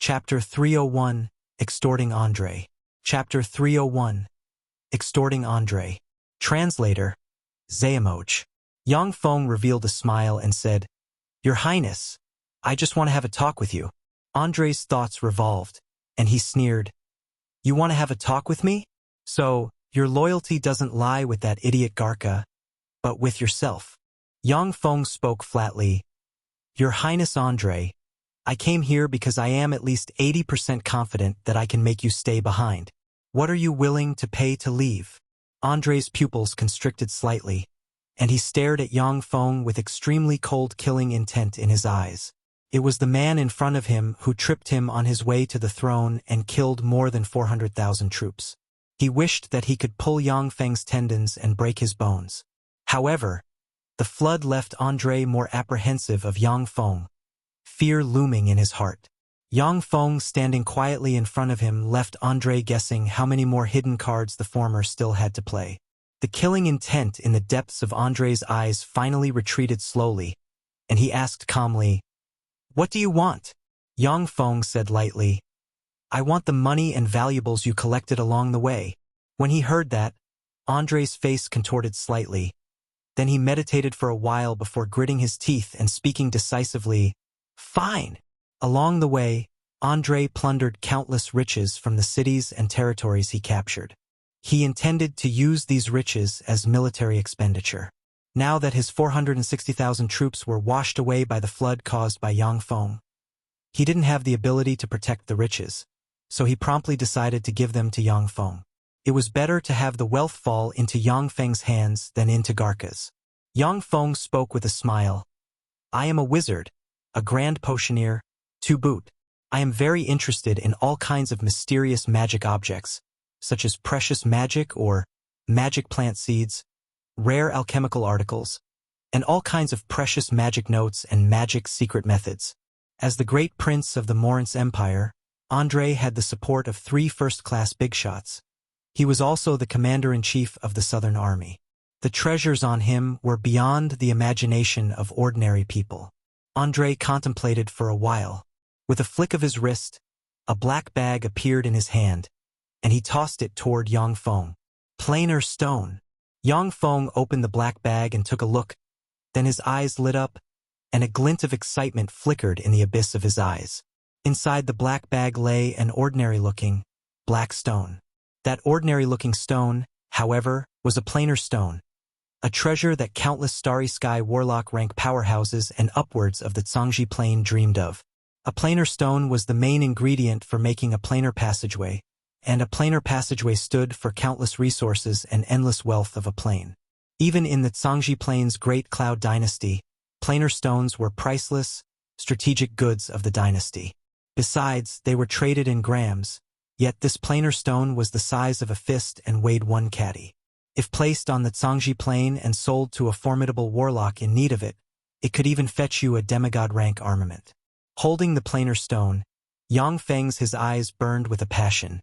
Chapter 301, Extorting André. Chapter 301, Extorting André. Translator, Zayamoch. Yang Feng revealed a smile and said, "Your Highness, I just want to have a talk with you." André's thoughts revolved, and he sneered, "You want to have a talk with me? So, your loyalty doesn't lie with that idiot Garca, but with yourself." Yang Feng spoke flatly, "Your Highness André, I came here because I am at least 80% confident that I can make you stay behind. What are you willing to pay to leave?" André's pupils constricted slightly, and he stared at Yang Feng with extremely cold killing intent in his eyes. It was the man in front of him who tripped him on his way to the throne and killed more than 400,000 troops. He wished that he could pull Yang Feng's tendons and break his bones. However, the flood left André more apprehensive of Yang Feng, fear looming in his heart. Yang Feng standing quietly in front of him left André guessing how many more hidden cards the former still had to play. The killing intent in the depths of André's eyes finally retreated slowly, and he asked calmly, "What do you want?" Yang Feng said lightly, "I want the money and valuables you collected along the way." When he heard that, André's face contorted slightly. Then he meditated for a while before gritting his teeth and speaking decisively, "Fine." Along the way, André plundered countless riches from the cities and territories he captured. He intended to use these riches as military expenditure. Now that his 460,000 troops were washed away by the flood caused by Yang Feng, he didn't have the ability to protect the riches, so he promptly decided to give them to Yang Feng. It was better to have the wealth fall into Yang Feng's hands than into Garca's. Yang Feng spoke with a smile. "I am a wizard, a grand potioneer, to boot. I am very interested in all kinds of mysterious magic objects, such as precious magic or magic plant seeds, rare alchemical articles, and all kinds of precious magic notes and magic secret methods." As the great prince of the Morince Empire, André had the support of 3 first-class bigshots. He was also the commander-in-chief of the Southern Army. The treasures on him were beyond the imagination of ordinary people. André contemplated for a while. With a flick of his wrist, a black bag appeared in his hand, and he tossed it toward Yang Feng. Planar stone. Yang Feng opened the black bag and took a look. Then his eyes lit up, and a glint of excitement flickered in the abyss of his eyes. Inside the black bag lay an ordinary-looking, black stone. That ordinary-looking stone, however, was a planar stone, a treasure that countless Starry Sky Warlock rank powerhouses and upwards of the Zhangji Plane dreamed of. A planar stone was the main ingredient for making a planar passageway, and a planar passageway stood for countless resources and endless wealth of a plane. Even in the Zhangji Plane's Great Cloud Dynasty, planar stones were priceless, strategic goods of the dynasty. Besides, they were traded in grams, yet this planar stone was the size of a fist and weighed 1 caddy. If placed on the Zhangji Plane and sold to a formidable warlock in need of it, it could even fetch you a demigod rank armament. Holding the planar stone, Yang Feng's his eyes burned with a passion.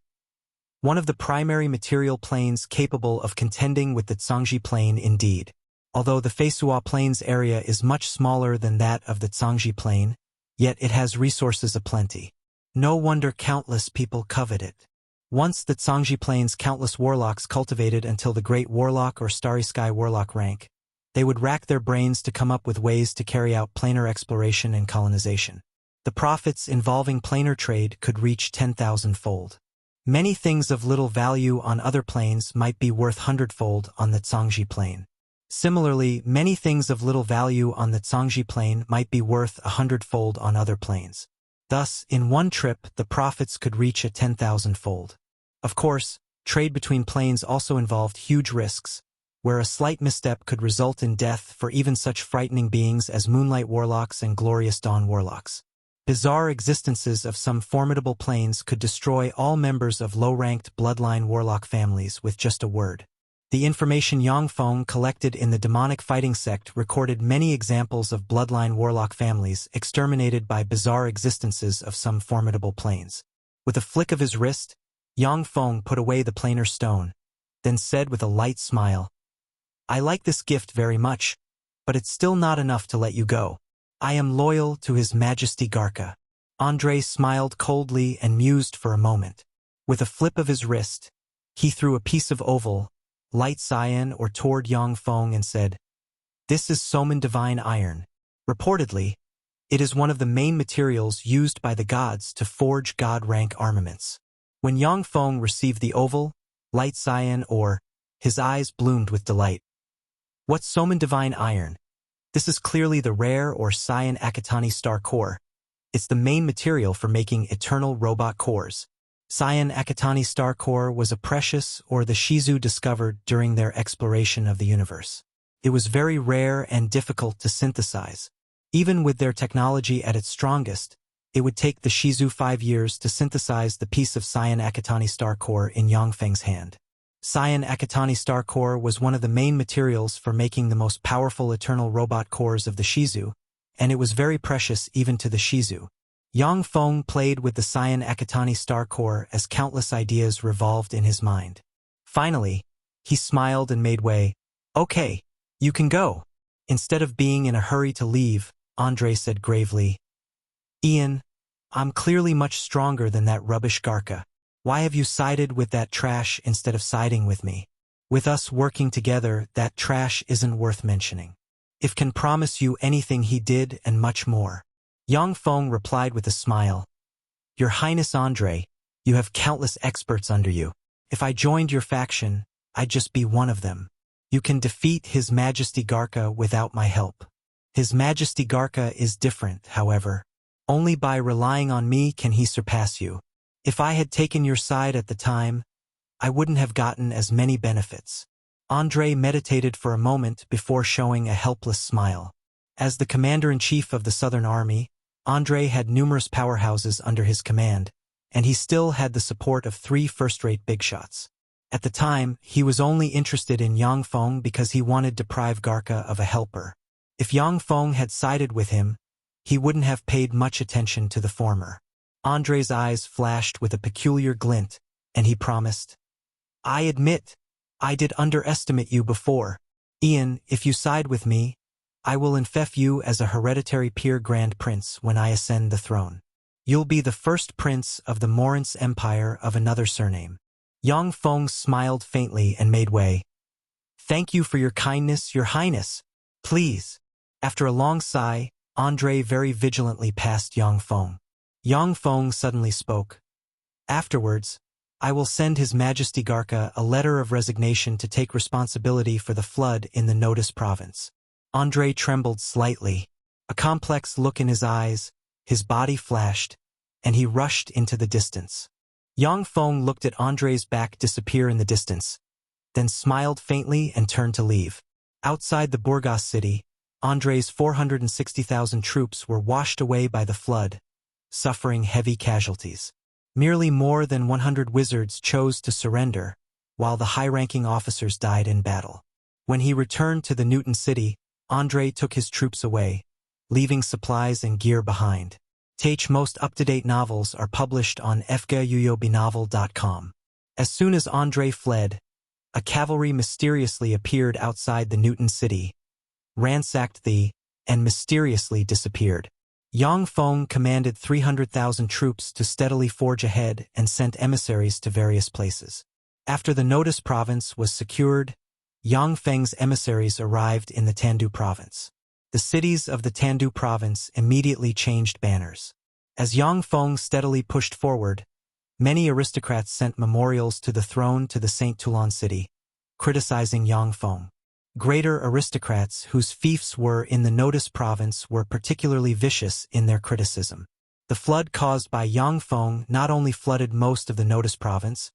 One of the primary material planes capable of contending with the Zhangji Plane indeed. Although the Feisua Plane's area is much smaller than that of the Zhangji Plane, yet it has resources aplenty. No wonder countless people covet it. Once the Zhangji Plane's countless warlocks cultivated until the Great Warlock or Starry Sky Warlock rank, they would rack their brains to come up with ways to carry out planar exploration and colonization. The profits involving planar trade could reach 10,000-fold. Many things of little value on other planes might be worth 100-fold on the Zhangji Plane. Similarly, many things of little value on the Zhangji Plane might be worth 100-fold on other planes. Thus, in one trip, the profits could reach a 10,000-fold. Of course, trade between planes also involved huge risks, where a slight misstep could result in death for even such frightening beings as Moonlight Warlocks and Glorious Dawn Warlocks. Bizarre existences of some formidable planes could destroy all members of low-ranked bloodline warlock families with just a word. The information Yang Feng collected in the demonic fighting sect recorded many examples of bloodline warlock families exterminated by bizarre existences of some formidable planes. With a flick of his wrist, Yang Feng put away the planar stone, then said with a light smile, "I like this gift very much, but it's still not enough to let you go. I am loyal to His Majesty Garca." André smiled coldly and mused for a moment. With a flip of his wrist, he threw a piece of oval, light cyan or toward Yang Feng and said, "This is Soman divine iron. Reportedly, it is one of the main materials used by the gods to forge god-rank armaments." When Yang Feng received the oval, light cyan ore, his eyes bloomed with delight. "What's Soman divine iron? This is clearly the rare or cyan akatani star core. It's the main material for making eternal robot cores. Cyan akatani star core was a precious or the Shizu discovered during their exploration of the universe. It was very rare and difficult to synthesize. Even with their technology at its strongest, it would take the Shizu 5 years to synthesize the piece of cyan akatani star core in Yang Feng's hand. Cyan akatani star core was one of the main materials for making the most powerful eternal robot cores of the Shizu, and it was very precious even to the Shizu. Yang Feng played with the cyan akatani star core as countless ideas revolved in his mind. Finally, he smiled and made way. "Okay, you can go." Instead of being in a hurry to leave, André said gravely, "Ian, I'm clearly much stronger than that rubbish Garca. Why have you sided with that trash instead of siding with me? With us working together, that trash isn't worth mentioning. If can promise you anything he did and much more." Yang Feng replied with a smile. "Your Highness André, you have countless experts under you. If I joined your faction, I'd just be one of them. You can defeat His Majesty Garca without my help. His Majesty Garca is different, however. Only by relying on me can he surpass you. If I had taken your side at the time, I wouldn't have gotten as many benefits." André meditated for a moment before showing a helpless smile. As the commander-in-chief of the Southern Army, André had numerous powerhouses under his command, and he still had the support of 3 first-rate big shots. At the time, he was only interested in Yang Feng because he wanted to deprive Garca of a helper. If Yang Feng had sided with him, he wouldn't have paid much attention to the former. André's eyes flashed with a peculiar glint, and he promised, "I admit, I did underestimate you before. Ian, if you side with me, I will infef you as a hereditary peer grand prince when I ascend the throne. You'll be the first prince of the Morance Empire of another surname." Yang Feng smiled faintly and made way. "Thank you for your kindness, Your Highness. Please." After a long sigh, André very vigilantly passed Yang Feng. Yang Feng suddenly spoke. "Afterwards, I will send His Majesty Garca a letter of resignation to take responsibility for the flood in the Notice province." André trembled slightly. A complex look in his eyes, his body flashed, and he rushed into the distance. Yang Feng looked at André's back disappear in the distance, then smiled faintly and turned to leave. Outside the Burgos city, André's 460,000 troops were washed away by the flood, suffering heavy casualties. Merely more than 100 wizards chose to surrender, while the high-ranking officers died in battle. When he returned to the Newton city, André took his troops away, leaving supplies and gear behind. Tate's most up-to-date novels are published on fguyuyobinovel.com. As soon as André fled, a cavalry mysteriously appeared outside the Newton city, ransacked and mysteriously disappeared. Yang Feng commanded 300,000 troops to steadily forge ahead and sent emissaries to various places. After the Notice province was secured, Yang Feng's emissaries arrived in the Tandu province. The cities of the Tandu province immediately changed banners. As Yang Feng steadily pushed forward, many aristocrats sent memorials to the throne to the St. Toulon city, criticizing Yang Feng. Greater aristocrats whose fiefs were in the Notice province were particularly vicious in their criticism. The flood caused by Yang Feng not only flooded most of the Notice province,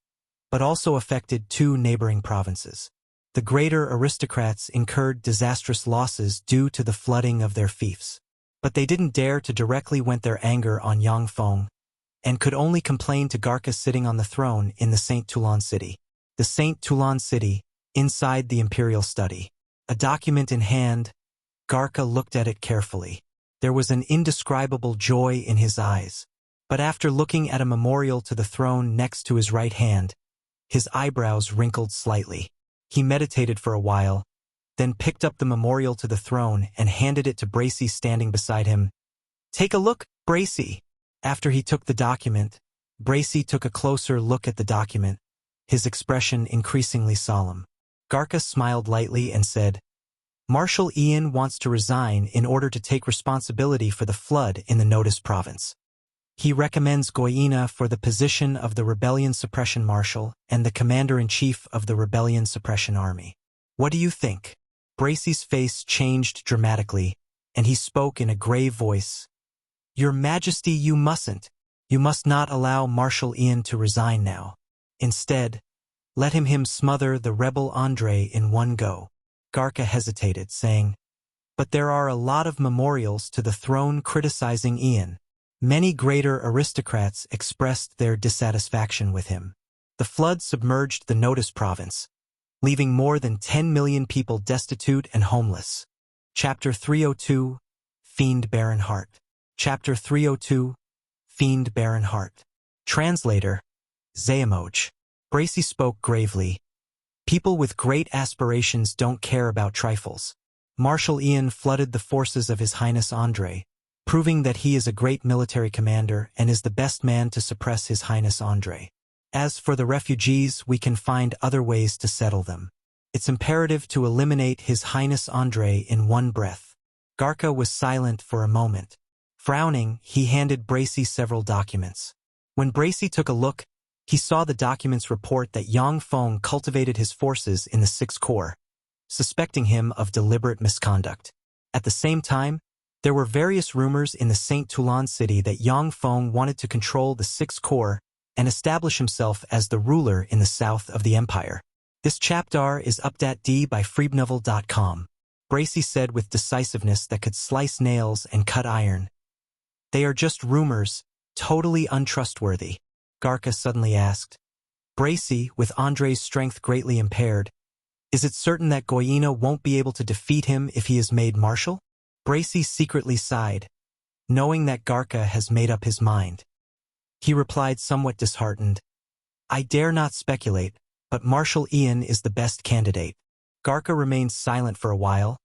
but also affected 2 neighboring provinces. The greater aristocrats incurred disastrous losses due to the flooding of their fiefs. But they didn't dare to directly vent their anger on Yang Feng, and could only complain to Garca sitting on the throne in the St. Toulon city. The St. Toulon city, inside the imperial study. A document in hand, Garca looked at it carefully. There was an indescribable joy in his eyes. But after looking at a memorial to the throne next to his right hand, his eyebrows wrinkled slightly. He meditated for a while, then picked up the memorial to the throne and handed it to Bracy standing beside him. "Take a look, Bracy." After he took the document, Bracy took a closer look at the document, his expression increasingly solemn. Garca smiled lightly and said, Marshal Ian wants to resign in order to take responsibility for the flood in the Notice province. He recommends Goyina for the position of the Rebellion Suppression Marshal and the Commander-in-Chief of the Rebellion Suppression Army. What do you think? Bracy's face changed dramatically, and he spoke in a grave voice. Your Majesty, you mustn't. You must not allow Marshal Ian to resign now. Instead, let him smother the rebel André in one go. Garca hesitated, saying, But there are a lot of memorials to the throne criticizing Ian. Many greater aristocrats expressed their dissatisfaction with him. The flood submerged the Notice province, leaving more than 10 million people destitute and homeless. Chapter 302, Fiend Baron Heart. Chapter 302, Fiend Baron Heart. Translator, Xuanhuan. Bracy spoke gravely. People with great aspirations don't care about trifles. Marshal Ian flooded the forces of His Highness André, proving that he is a great military commander and is the best man to suppress His Highness André. As for the refugees, we can find other ways to settle them. It's imperative to eliminate His Highness André in one breath. Garca was silent for a moment. Frowning, he handed Bracy several documents. When Bracy took a look, he saw the documents report that Yang Feng cultivated his forces in the Sixth Corps, suspecting him of deliberate misconduct. At the same time, there were various rumors in the St. Toulon city that Yang Feng wanted to control the Sixth Corps and establish himself as the ruler in the south of the empire. This chapter is updated by freebnovel.com. Bracy said with decisiveness that could slice nails and cut iron. They are just rumors, totally untrustworthy. Garca suddenly asked. Bracy, with André's strength greatly impaired, is it certain that Goyina won't be able to defeat him if he is made marshal? Bracy secretly sighed, knowing that Garca has made up his mind. He replied somewhat disheartened, I dare not speculate, but Marshal Ian is the best candidate. Garca remained silent for a while,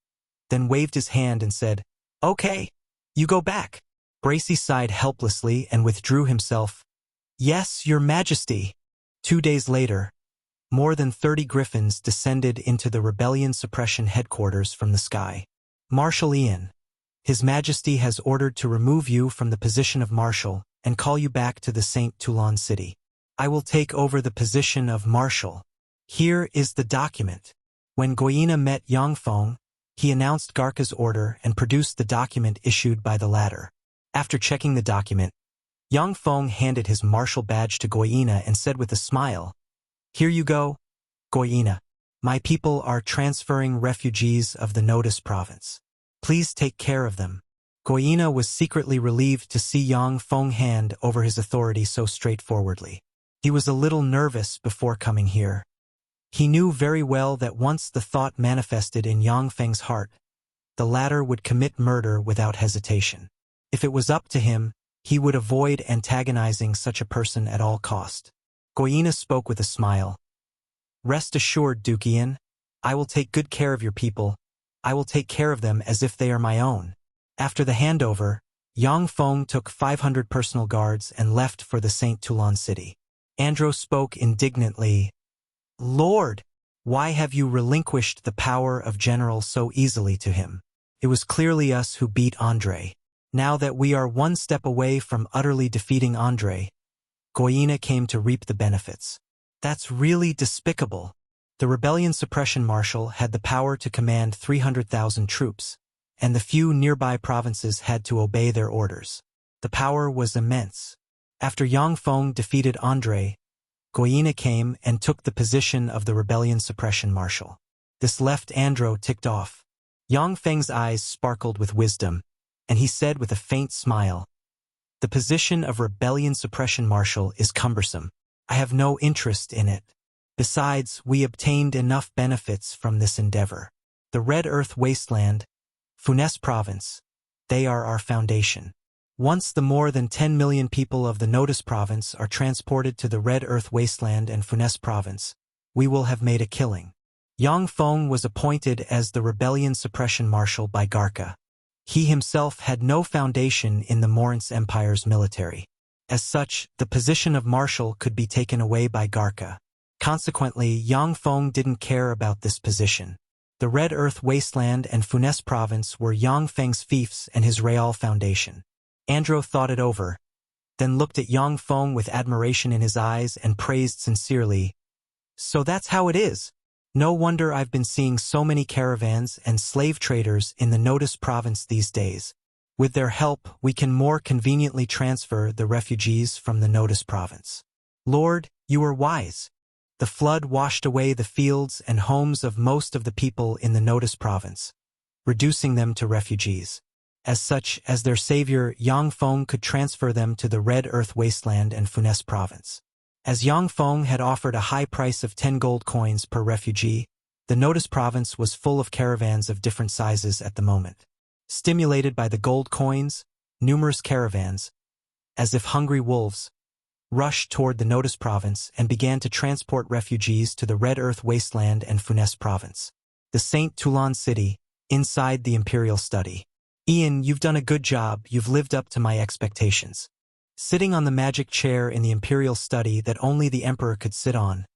then waved his hand and said, Okay, you go back. Bracy sighed helplessly and withdrew himself. Yes, Your Majesty. 2 days later, more than 30 griffins descended into the Rebellion Suppression headquarters from the sky. Marshal Ian, His Majesty has ordered to remove you from the position of Marshal and call you back to the St. Toulon city. I will take over the position of Marshal. Here is the document. When Goyina met Yang Feng, he announced Garca's order and produced the document issued by the latter. After checking the document, Yang Feng handed his marshal badge to Goyina and said with a smile, Here you go, Goyina. My people are transferring refugees of the Notice province. Please take care of them. Goyina was secretly relieved to see Yang Feng hand over his authority so straightforwardly. He was a little nervous before coming here. He knew very well that once the thought manifested in Yang Feng's heart, the latter would commit murder without hesitation. If it was up to him, he would avoid antagonizing such a person at all cost. Goyina spoke with a smile. Rest assured, Duke Ian, I will take good care of your people. I will take care of them as if they are my own. After the handover, Yang Feng took 500 personal guards and left for the St. Toulon city. André spoke indignantly. Lord, why have you relinquished the power of general so easily to him? It was clearly us who beat André. Now that we are one step away from utterly defeating André, Goyina came to reap the benefits. That's really despicable. The Rebellion Suppression Marshal had the power to command 300,000 troops, and the few nearby provinces had to obey their orders. The power was immense. After Yang Feng defeated André, Goyina came and took the position of the Rebellion Suppression Marshal. This left André ticked off. Yang Feng's eyes sparkled with wisdom, and he said with a faint smile, The position of Rebellion Suppression Marshal is cumbersome. I have no interest in it. Besides, we obtained enough benefits from this endeavor. The Red Earth Wasteland, Funes Province, they are our foundation. Once the more than 10 million people of the Notice Province are transported to the Red Earth Wasteland and Funes Province, we will have made a killing. Yang Feng was appointed as the Rebellion Suppression Marshal by Garca. He himself had no foundation in the Morince Empire's military. As such, the position of marshal could be taken away by Garca. Consequently, Yang Feng didn't care about this position. The Red Earth Wasteland and Funes Province were Yang Feng's fiefs and his real foundation. André thought it over, then looked at Yang Feng with admiration in his eyes and praised sincerely. So that's how it is. No wonder I've been seeing so many caravans and slave traders in the Notice province these days. With their help, we can more conveniently transfer the refugees from the Notice province. Lord, you are wise. The flood washed away the fields and homes of most of the people in the Notice province, reducing them to refugees. As such, as their savior, Yang Feng could transfer them to the Red Earth Wasteland and Funes province. As Yang Feng had offered a high price of 10 gold coins per refugee, the Notice province was full of caravans of different sizes at the moment. Stimulated by the gold coins, numerous caravans, as if hungry wolves, rushed toward the Notice province and began to transport refugees to the Red Earth Wasteland and Funes province. The Saint Toulon city, inside the Imperial study. Ian, you've done a good job, you've lived up to my expectations. Sitting on the magic chair in the Imperial study that only the Emperor could sit on,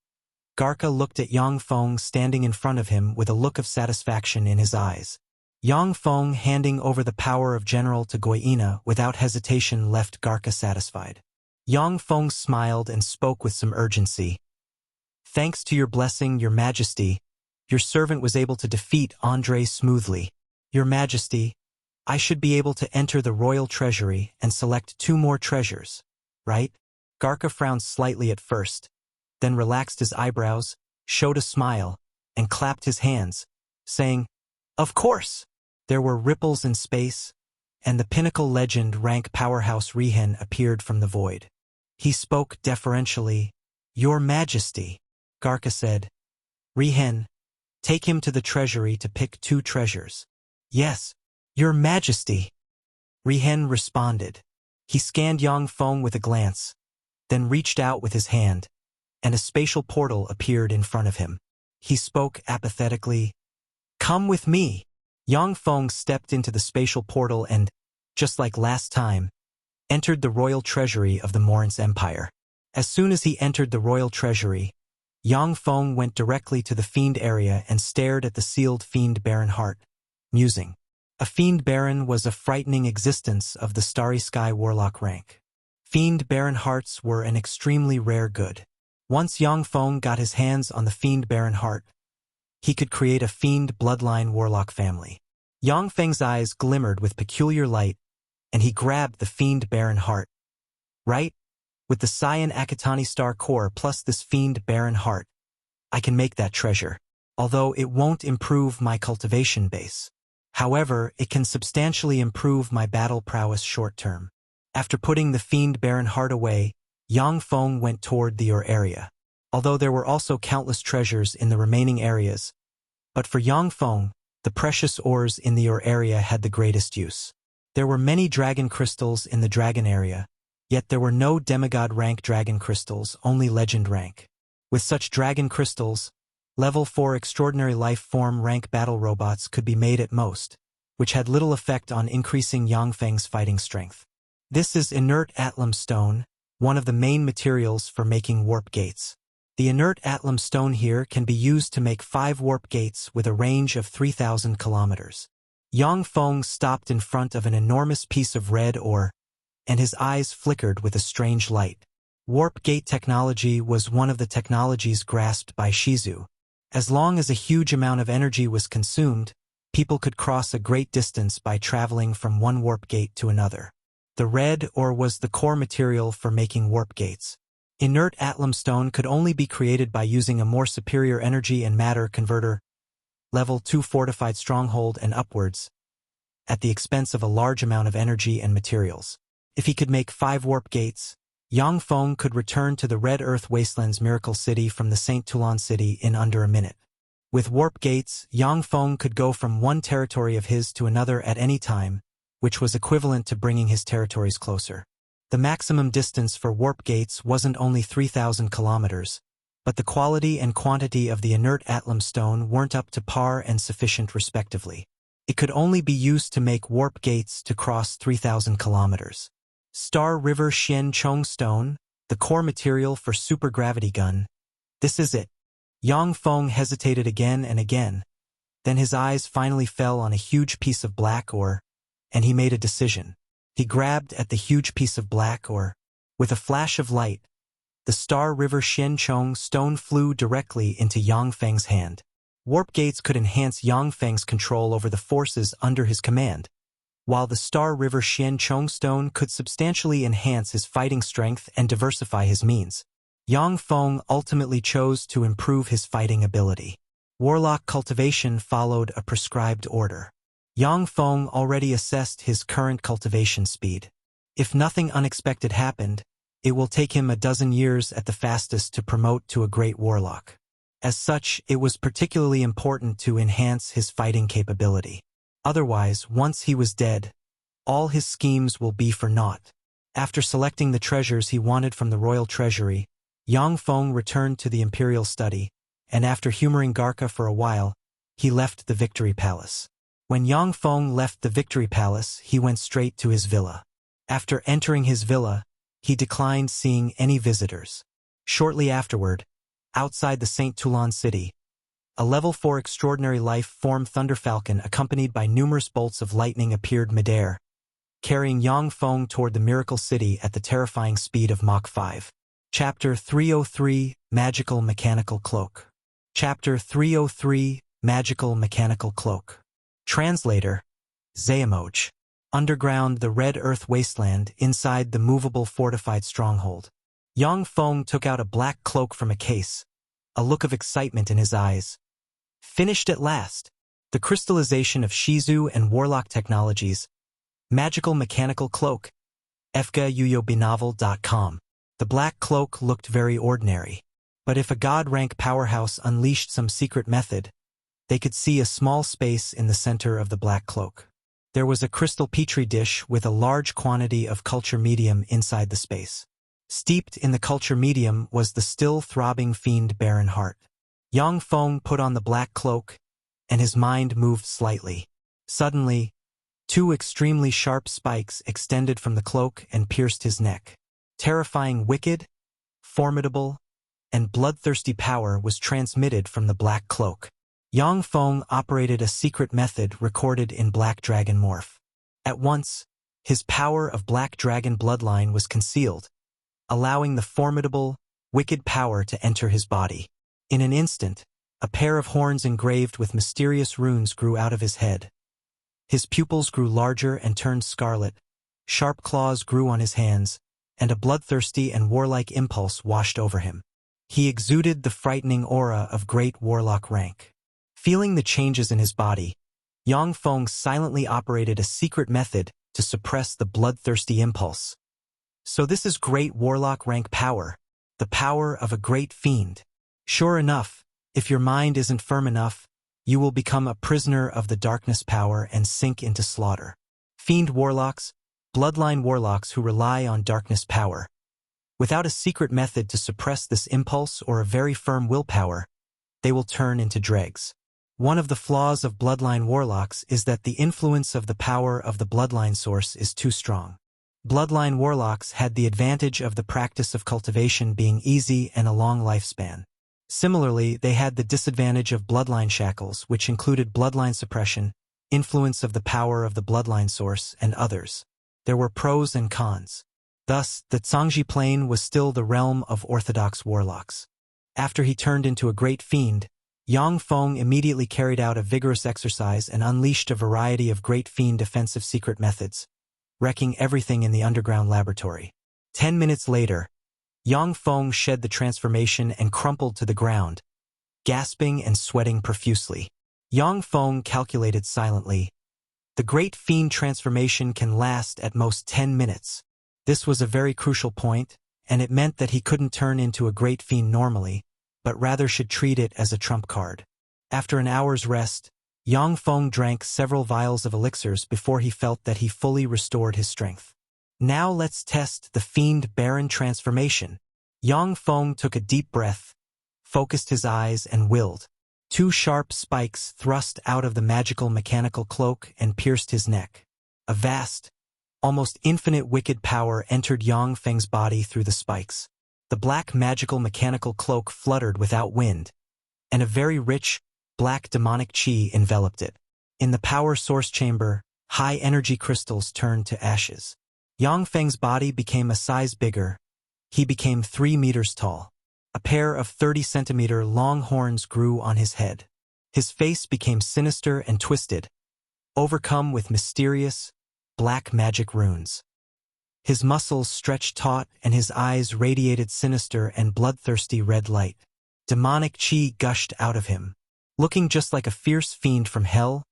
Garca looked at Yang Feng standing in front of him with a look of satisfaction in his eyes. Yang Feng handing over the power of general to Goyina without hesitation left Garca satisfied. Yang Feng smiled and spoke with some urgency. Thanks to your blessing, Your Majesty, your servant was able to defeat André smoothly. Your Majesty, I should be able to enter the royal treasury and select 2 more treasures, right? Garca frowned slightly at first, then relaxed his eyebrows, showed a smile, and clapped his hands, saying, Of course! There were ripples in space, and the pinnacle legend rank powerhouse Rihen appeared from the void. He spoke deferentially. Your Majesty, Garca said. Rihen, take him to the treasury to pick 2 treasures. Yes, Your Majesty, Rihen responded. He scanned Yang Feng with a glance, then reached out with his hand, and a spatial portal appeared in front of him. He spoke apathetically. Come with me. Yang Feng stepped into the spatial portal and, just like last time, entered the royal treasury of the Morince Empire. As soon as he entered the royal treasury, Yang Feng went directly to the fiend area and stared at the sealed fiend Baron heart, musing. A fiend baron was a frightening existence of the Starry Sky Warlock rank. Fiend baron hearts were an extremely rare good. Once Yang Feng got his hands on the fiend baron heart, he could create a fiend bloodline warlock family. Yang Feng's eyes glimmered with peculiar light, and he grabbed the fiend baron heart. Right? With the cyan akatani star core plus this fiend baron heart, I can make that treasure, although it won't improve my cultivation base. However, it can substantially improve my battle prowess short-term. After putting the fiend baron heart away, Yang Feng went toward the ore area. Although there were also countless treasures in the remaining areas, but for Yang Feng, the precious ores in the ore area had the greatest use. There were many dragon crystals in the dragon area, yet there were no demigod rank dragon crystals, only legend rank. With such dragon crystals, Level 4 extraordinary life form rank battle robots could be made at most, which had little effect on increasing Yang Feng's fighting strength. This is inert atlam stone, one of the main materials for making warp gates. The inert atlam stone here can be used to make 5 warp gates with a range of 3,000 kilometers. Yang Feng stopped in front of an enormous piece of red ore, and his eyes flickered with a strange light. Warp gate technology was one of the technologies grasped by Shizu. As long as a huge amount of energy was consumed, people could cross a great distance by traveling from one warp gate to another. The red ore was the core material for making warp gates. Inert atlam stone could only be created by using a more superior energy and matter converter, level 2 fortified stronghold and upwards, at the expense of a large amount of energy and materials. If he could make 5 warp gates, Yang Feng could return to the Red Earth Wasteland's Miracle City from the Saint Toulon City in under a minute. With warp gates, Yang Feng could go from one territory of his to another at any time, which was equivalent to bringing his territories closer. The maximum distance for warp gates wasn't only 3,000 kilometers, but the quality and quantity of the inert atlam stone weren't up to par and sufficient respectively. It could only be used to make warp gates to cross 3,000 kilometers. Star River Xian Chong Stone, the core material for supergravity gun. This is it. Yang Feng hesitated again and again. Then his eyes finally fell on a huge piece of black ore, and he made a decision. He grabbed at the huge piece of black ore. With a flash of light, the Star River Xian Chong stone flew directly into Yang Feng's hand. Warp gates could enhance Yang Feng's control over the forces under his command, while the Star River Xian Chong stone could substantially enhance his fighting strength and diversify his means. Yang Feng ultimately chose to improve his fighting ability. Warlock cultivation followed a prescribed order. Yang Feng already assessed his current cultivation speed. If nothing unexpected happened, it will take him a dozen years at the fastest to promote to a great warlock. As such, it was particularly important to enhance his fighting capability. Otherwise, once he was dead, all his schemes will be for naught. After selecting the treasures he wanted from the royal treasury, Yang Feng returned to the imperial study, and after humoring Garca for a while, he left the Victory Palace. When Yang Feng left the Victory Palace, he went straight to his villa. After entering his villa, he declined seeing any visitors. Shortly afterward, outside the St. Toulon city, a level 4 extraordinary life form Thunderfalcon accompanied by numerous bolts of lightning appeared midair, carrying Yang Feng toward the Miracle City at the terrifying speed of Mach 5. Chapter 303, Magical Mechanical Cloak. Chapter 303, Magical Mechanical Cloak. Translator, Zayamoj. Underground, the Red Earth Wasteland, inside the movable fortified stronghold. Yang Feng took out a black cloak from a case, a look of excitement in his eyes. Finished at last. The crystallization of Shizu and Warlock technologies. Magical Mechanical Cloak. EFGA-UYOBinovel.com. The black cloak looked very ordinary. But if a god-rank powerhouse unleashed some secret method, they could see a small space in the center of the black cloak. There was a crystal petri dish with a large quantity of culture medium inside the space. Steeped in the culture medium was the still-throbbing fiend Baron Heart. Yang Feng put on the black cloak, and his mind moved slightly. Suddenly, two extremely sharp spikes extended from the cloak and pierced his neck. Terrifying, wicked, formidable, and bloodthirsty power was transmitted from the black cloak. Yang Feng operated a secret method recorded in Black Dragon Morph. At once, his power of Black Dragon bloodline was concealed, allowing the formidable, wicked power to enter his body. In an instant, a pair of horns engraved with mysterious runes grew out of his head. His pupils grew larger and turned scarlet, sharp claws grew on his hands, and a bloodthirsty and warlike impulse washed over him. He exuded the frightening aura of great warlock rank. Feeling the changes in his body, Yang Feng silently operated a secret method to suppress the bloodthirsty impulse. So this is great warlock rank power, the power of a great fiend. Sure enough, if your mind isn't firm enough, you will become a prisoner of the darkness power and sink into slaughter. Fiend warlocks, bloodline warlocks who rely on darkness power. Without a secret method to suppress this impulse or a very firm willpower, they will turn into dregs. One of the flaws of bloodline warlocks is that the influence of the power of the bloodline source is too strong. Bloodline warlocks had the advantage of the practice of cultivation being easy and a long lifespan. Similarly, they had the disadvantage of bloodline shackles, which included bloodline suppression, influence of the power of the bloodline source, and others. There were pros and cons. Thus, the Zhangji plane was still the realm of orthodox warlocks. After he turned into a great fiend, Yang Feng immediately carried out a vigorous exercise and unleashed a variety of great fiend defensive secret methods, wrecking everything in the underground laboratory. 10 minutes later, Yang Feng shed the transformation and crumpled to the ground, gasping and sweating profusely. Yang Feng calculated silently. The great fiend transformation can last at most 10 minutes. This was a very crucial point, and it meant that he couldn't turn into a great fiend normally, but rather should treat it as a trump card. After an hour's rest, Yang Feng drank several vials of elixirs before he felt that he fully restored his strength. Now let's test the Fiend Baron transformation. Yang Feng took a deep breath, focused his eyes and willed. Two sharp spikes thrust out of the magical mechanical cloak and pierced his neck. A vast, almost infinite wicked power entered Yang Feng's body through the spikes. The black magical mechanical cloak fluttered without wind, and a very rich, black demonic chi enveloped it. In the power source chamber, high energy crystals turned to ashes. Yang Feng's body became a size bigger. He became 3 meters tall. A pair of 30-centimeter long horns grew on his head. His face became sinister and twisted, overcome with mysterious, black magic runes. His muscles stretched taut and his eyes radiated sinister and bloodthirsty red light. Demonic chi gushed out of him. Looking just like a fierce fiend from hell,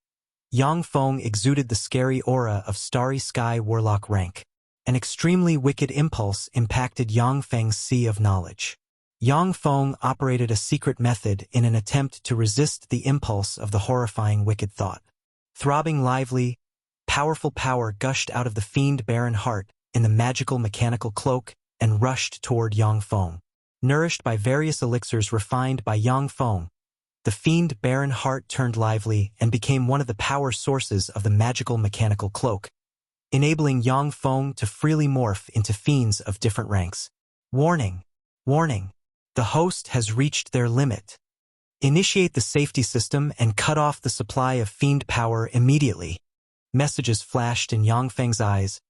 Yang Feng exuded the scary aura of Starry Sky Warlock rank. An extremely wicked impulse impacted Yang Feng's sea of knowledge. Yang Feng operated a secret method in an attempt to resist the impulse of the horrifying wicked thought. Throbbing lively, powerful power gushed out of the fiend barren heart in the magical mechanical cloak and rushed toward Yang Feng. Nourished by various elixirs refined by Yang Feng, the fiend barren heart turned lively and became one of the power sources of the magical mechanical cloak, enabling Yang Feng to freely morph into fiends of different ranks. Warning! Warning! The host has reached their limit. Initiate the safety system and cut off the supply of fiend power immediately. Messages flashed in Yang Feng's eyes,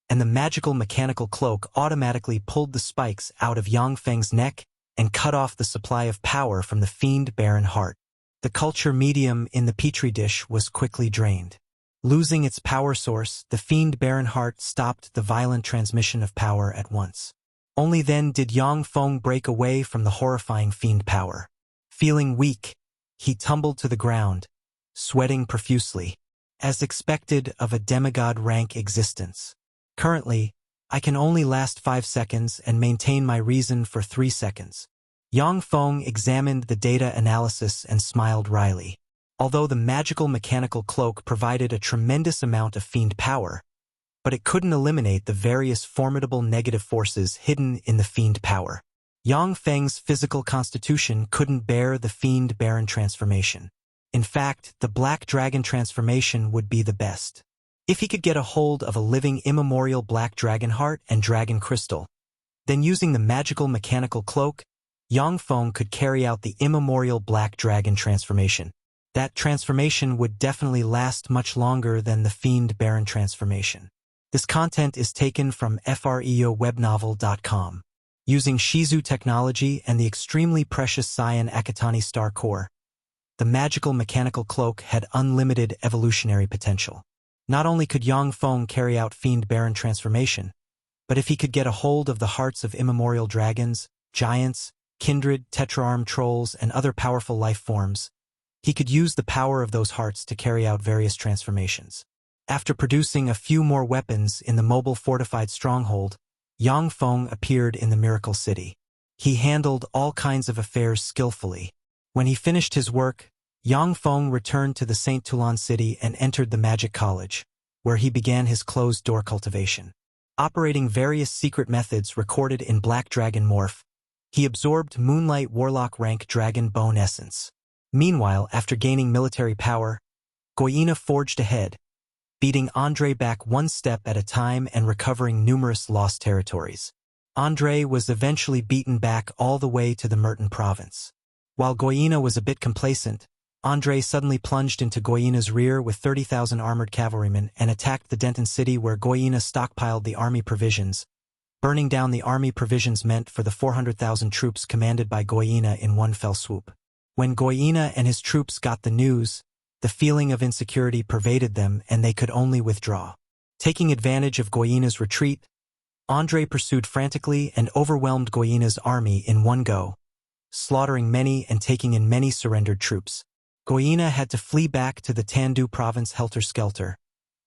and the magical mechanical cloak automatically pulled the spikes out of Yang Feng's neck and cut off the supply of power from the fiend barren heart. The culture medium in the petri dish was quickly drained. Losing its power source, the fiend barren heart stopped the violent transmission of power at once. Only then did Yang Feng break away from the horrifying fiend power. Feeling weak, he tumbled to the ground, sweating profusely, as expected of a demigod-rank existence. Currently, I can only last 5 seconds and maintain my reason for 3 seconds. Yang Feng examined the data analysis and smiled wryly. Although the magical mechanical cloak provided a tremendous amount of fiend power, but it couldn't eliminate the various formidable negative forces hidden in the fiend power. Yang Feng's physical constitution couldn't bear the fiend barren transformation. In fact, the black dragon transformation would be the best. If he could get a hold of a living immemorial black dragon heart and dragon crystal, then using the magical mechanical cloak, Yang Feng could carry out the immemorial black dragon transformation. That transformation would definitely last much longer than the fiend barren transformation. This content is taken from freowebnovel.com. Using Shizu technology and the extremely precious cyan akatani star core, the magical mechanical cloak had unlimited evolutionary potential. Not only could Yang Feng carry out fiend barren transformation, but if he could get a hold of the hearts of immemorial dragons, giants, kindred, tetraarm trolls, and other powerful life forms, he could use the power of those hearts to carry out various transformations. After producing a few more weapons in the mobile fortified stronghold, Yang Feng appeared in the Miracle City. He handled all kinds of affairs skillfully. When he finished his work, Yang Feng returned to the St. Toulon city and entered the Magic College, where he began his closed-door cultivation. Operating various secret methods recorded in Black Dragon Morph, he absorbed Moonlight Warlock rank Dragon Bone Essence. Meanwhile, after gaining military power, Goyina forged ahead, beating André back one step at a time and recovering numerous lost territories. André was eventually beaten back all the way to the Merton province. While Goyina was a bit complacent, André suddenly plunged into Goyina's rear with 30,000 armored cavalrymen and attacked the Denton city where Goyina stockpiled the army provisions. Burning down the army provisions meant for the 400,000 troops commanded by Goyina in one fell swoop. When Goyina and his troops got the news, the feeling of insecurity pervaded them and they could only withdraw. Taking advantage of Goyina's retreat, André pursued frantically and overwhelmed Goyina's army in one go, slaughtering many and taking in many surrendered troops. Goyina had to flee back to the Tandu province helter-skelter,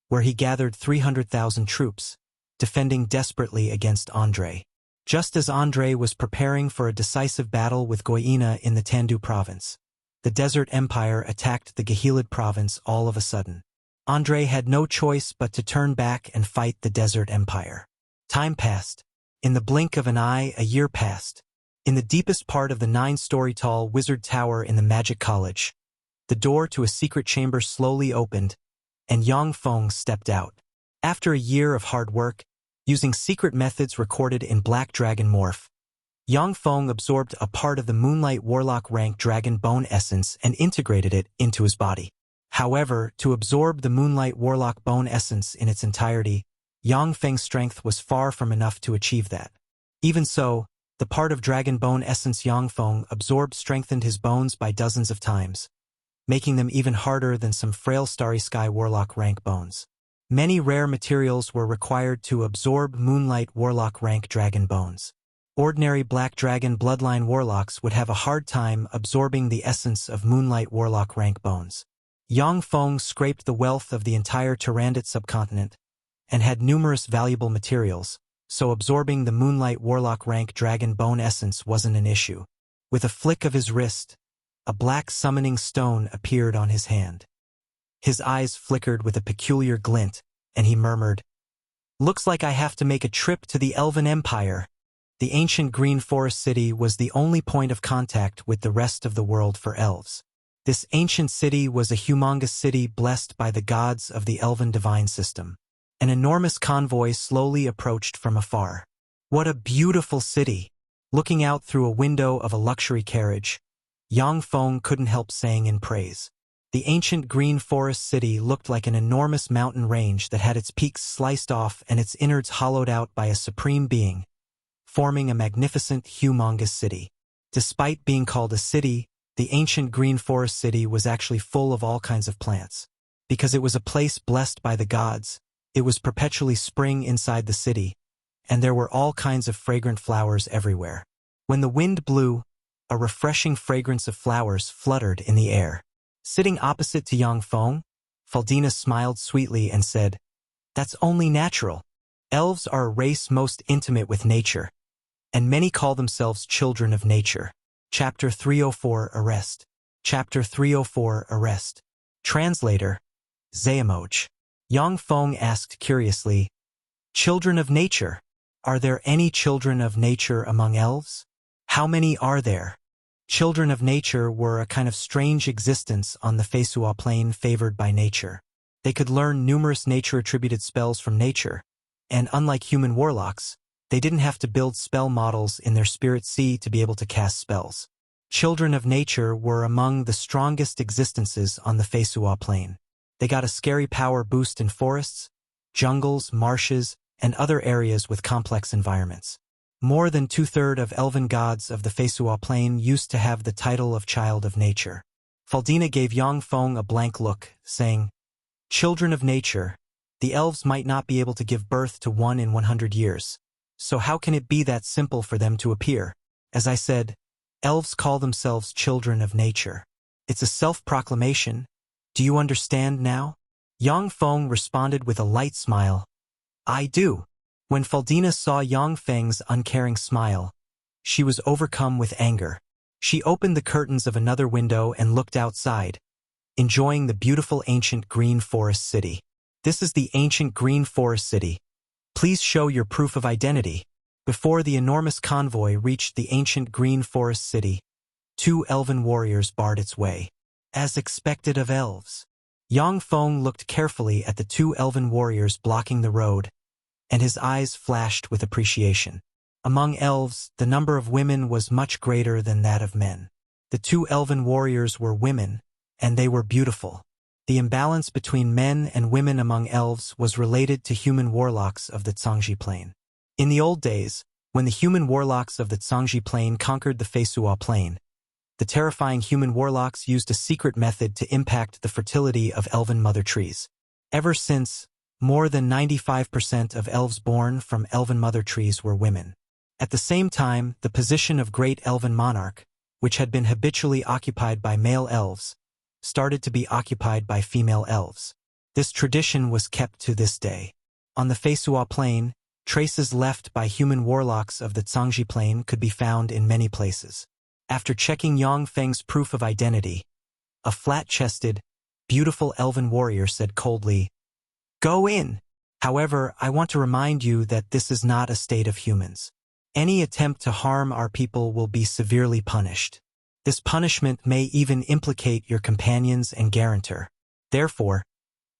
where he gathered 300,000 troops, defending desperately against André. Just as André was preparing for a decisive battle with Goyina in the Tandu province, the Desert Empire attacked the Gahilid province all of a sudden. André had no choice but to turn back and fight the Desert Empire. Time passed. In the blink of an eye, a year passed. In the deepest part of the 9-story tall wizard tower in the Magic College, The door to a secret chamber slowly opened, and Yang Feng stepped out. After a year of hard work, using secret methods recorded in Black Dragon Morph, Yang Feng absorbed a part of the Moonlight Warlock rank Dragon Bone essence and integrated it into his body. However, to absorb the Moonlight Warlock Bone essence in its entirety, Yang Feng's strength was far from enough to achieve that. Even so, the part of Dragon Bone essence Yang Feng absorbed strengthened his bones by dozens of times, making them even harder than some frail Starry Sky Warlock rank bones. Many rare materials were required to absorb Moonlight Warlock rank Dragon Bones. Ordinary Black Dragon Bloodline Warlocks would have a hard time absorbing the essence of Moonlight Warlock rank bones. Yang Feng scraped the wealth of the entire Tyrannid subcontinent and had numerous valuable materials, so absorbing the Moonlight Warlock rank Dragon Bone essence wasn't an issue. With a flick of his wrist, a black summoning stone appeared on his hand. His eyes flickered with a peculiar glint, and he murmured, "Looks like I have to make a trip to the Elven Empire." The ancient Green Forest City was the only point of contact with the rest of the world for elves. This ancient city was a humongous city blessed by the gods of the Elven divine system. An enormous convoy slowly approached from afar. What a beautiful city! Looking out through a window of a luxury carriage, Yang Feng couldn't help saying in praise. The ancient Green Forest City looked like an enormous mountain range that had its peaks sliced off and its innards hollowed out by a supreme being, forming a magnificent, humongous city. Despite being called a city, the ancient Green Forest City was actually full of all kinds of plants. Because it was a place blessed by the gods, it was perpetually spring inside the city, and there were all kinds of fragrant flowers everywhere. When the wind blew, a refreshing fragrance of flowers fluttered in the air. Sitting opposite to Yang Feng, Faldina smiled sweetly and said, "That's only natural. Elves are a race most intimate with nature, and many call themselves children of nature." Chapter 304 Arrest. Chapter 304 Arrest. Translator, Zayamoch. Yang Feng asked curiously, "Children of nature? Are there any children of nature among elves? How many are there?" Children of nature were a kind of strange existence on the Feisua plane favored by nature. They could learn numerous nature-attributed spells from nature, and unlike human warlocks, they didn't have to build spell models in their spirit sea to be able to cast spells. Children of nature were among the strongest existences on the Feisua plane. They got a scary power boost in forests, jungles, marshes, and other areas with complex environments. More than two-thirds of elven gods of the Feisua plane used to have the title of Child of Nature. Faldina gave Yang Feng a blank look, saying, "Children of nature, the elves might not be able to give birth to one in 100 years. So how can it be that simple for them to appear? As I said, elves call themselves children of nature. It's a self-proclamation. Do you understand now?" Yang Feng responded with a light smile. "I do." When Faldina saw Yang Feng's uncaring smile, she was overcome with anger. She opened the curtains of another window and looked outside, enjoying the beautiful ancient Green Forest City. "This is the ancient Green Forest City. Please show your proof of identity." Before the enormous convoy reached the ancient Green Forest City, two elven warriors barred its way. As expected of elves, Yang Feng looked carefully at the two elven warriors blocking the road, and his eyes flashed with appreciation. Among elves, the number of women was much greater than that of men. The two elven warriors were women, and they were beautiful. The imbalance between men and women among elves was related to human warlocks of the Zhangji plane. In the old days, when the human warlocks of the Zhangji plane conquered the Feisua plane, the terrifying human warlocks used a secret method to impact the fertility of elven mother trees. Ever since, more than 95% of elves born from elven mother trees were women. At the same time, the position of great elven monarch, which had been habitually occupied by male elves, started to be occupied by female elves. This tradition was kept to this day. On the Feisua plane, traces left by human warlocks of the Zhangji plane could be found in many places. After checking Yang Feng's proof of identity, a flat-chested, beautiful elven warrior said coldly, "Go in. However, I want to remind you that this is not a state of humans. Any attempt to harm our people will be severely punished." This punishment may even implicate your companions and guarantor. Therefore,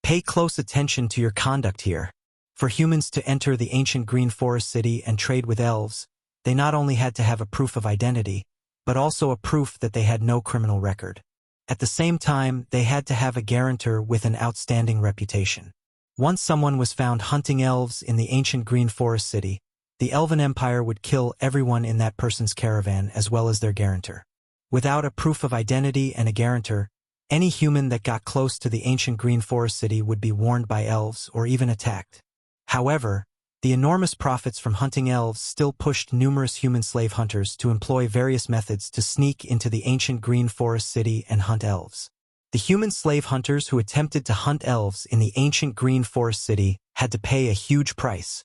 pay close attention to your conduct here. For humans to enter the ancient Green Forest City and trade with elves, they not only had to have a proof of identity, but also a proof that they had no criminal record. At the same time, they had to have a guarantor with an outstanding reputation. Once someone was found hunting elves in the ancient Green Forest City, the Elven Empire would kill everyone in that person's caravan as well as their guarantor. Without a proof of identity and a guarantor, any human that got close to the ancient Green Forest City would be warned by elves or even attacked. However, the enormous profits from hunting elves still pushed numerous human slave hunters to employ various methods to sneak into the ancient Green Forest City and hunt elves. The human slave hunters who attempted to hunt elves in the ancient Green Forest City had to pay a huge price.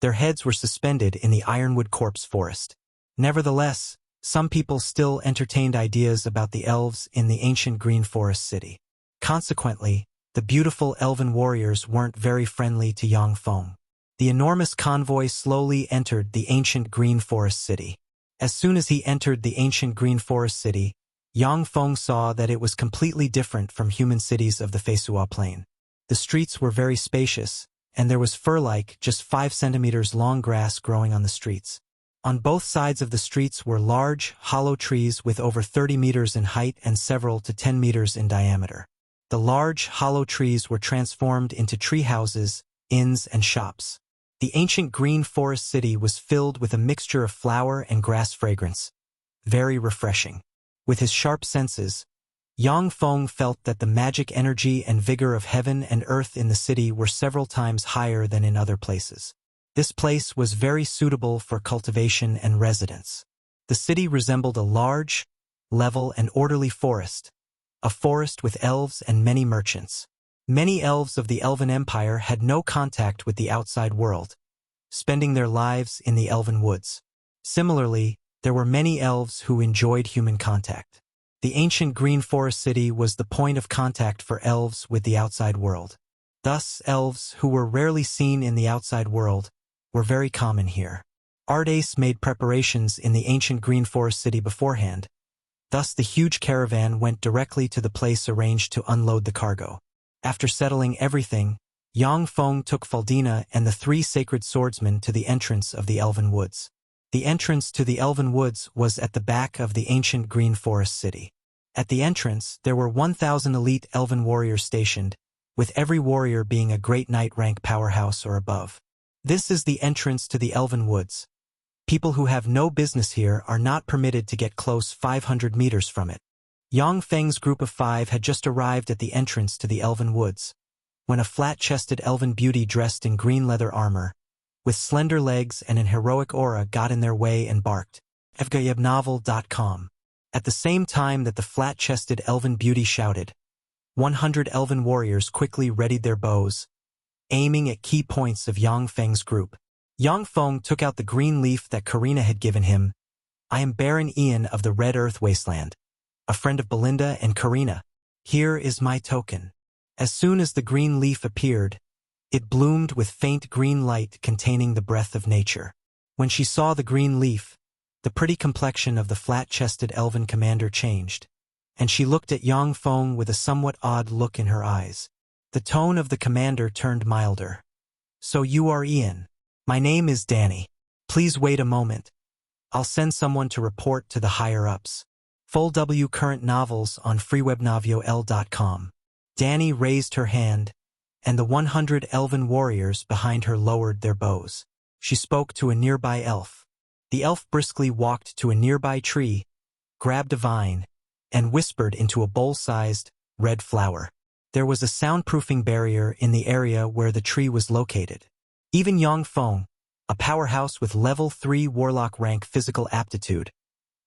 Their heads were suspended in the Ironwood Corpse Forest. Nevertheless, some people still entertained ideas about the elves in the ancient Green Forest City. Consequently, the beautiful elven warriors weren't very friendly to Yang Feng. The enormous convoy slowly entered the ancient Green Forest City. As soon as he entered the ancient Green Forest City, Yang Feng saw that it was completely different from human cities of the Feisua Plain. The streets were very spacious, and there was fur-like, just 5 centimeters long grass growing on the streets. On both sides of the streets were large, hollow trees with over 30 meters in height and several to 10 meters in diameter. The large, hollow trees were transformed into tree houses, inns, and shops. The ancient Green Forest City was filled with a mixture of flower and grass fragrance. Very refreshing. With his sharp senses, Yang Feng felt that the magic energy and vigor of heaven and earth in the city were several times higher than in other places. This place was very suitable for cultivation and residence. The city resembled a large, level, and orderly forest, a forest with elves and many merchants. Many elves of the Elven Empire had no contact with the outside world, spending their lives in the elven woods. Similarly, there were many elves who enjoyed human contact. The ancient Green Forest City was the point of contact for elves with the outside world. Thus, elves who were rarely seen in the outside world were very common here. Ardace made preparations in the ancient Green Forest City beforehand. Thus, the huge caravan went directly to the place arranged to unload the cargo. After settling everything, Yang Feng took Faldina and the 3 sacred swordsmen to the entrance of the Elven Woods. The entrance to the Elven Woods was at the back of the ancient Green Forest City. At the entrance, there were 1,000 elite Elven warriors stationed, with every warrior being a great knight rank powerhouse or above. This is the entrance to the Elven Woods. People who have no business here are not permitted to get close 500 meters from it. Yang Feng's group of 5 had just arrived at the entrance to the Elven Woods, when a flat-chested elven beauty dressed in green leather armor, with slender legs and an heroic aura, got in their way and barked. fgayebnovel.com. At the same time that the flat-chested elven beauty shouted, 100 elven warriors quickly readied their bows, aiming at key points of Yang Feng's group. Yang Feng took out the green leaf that Karina had given him. I am Baron Ian of the Red Earth Wasteland, a friend of Belinda and Karina. Here is my token. As soon as the green leaf appeared, it bloomed with faint green light containing the breath of nature. When she saw the green leaf, the pretty complexion of the flat-chested elven commander changed, and she looked at Yang Feng with a somewhat odd look in her eyes. The tone of the commander turned milder. So you are Ian. My name is Danny. Please wait a moment. I'll send someone to report to the higher-ups. Full W current novels on freewebnovio.com. Danny raised her hand, and the 100 elven warriors behind her lowered their bows. She spoke to a nearby elf. The elf briskly walked to a nearby tree, grabbed a vine, and whispered into a bowl-sized, red flower. There was a soundproofing barrier in the area where the tree was located. Even Yang Feng, a powerhouse with level 3 warlock rank physical aptitude,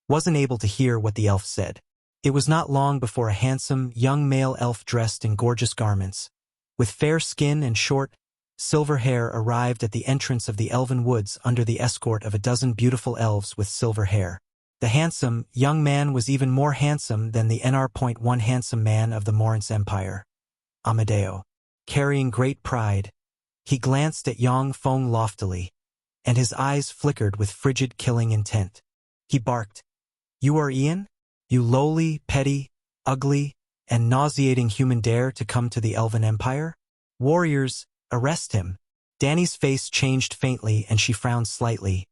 wasn't able to hear what the elf said. It was not long before a handsome, young male elf dressed in gorgeous garments, with fair skin and short, silver hair arrived at the entrance of the Elven Woods under the escort of a dozen beautiful elves with silver hair. The handsome, young man was even more handsome than the NR.1 handsome man of the Morance Empire, Amadeo. Carrying great pride, he glanced at Yang Feng loftily, and his eyes flickered with frigid killing intent. He barked, "You are Ian? You lowly, petty, ugly, and nauseating human dare to come to the Elven Empire? Warriors, arrest him. Danny's face changed faintly and she frowned slightly.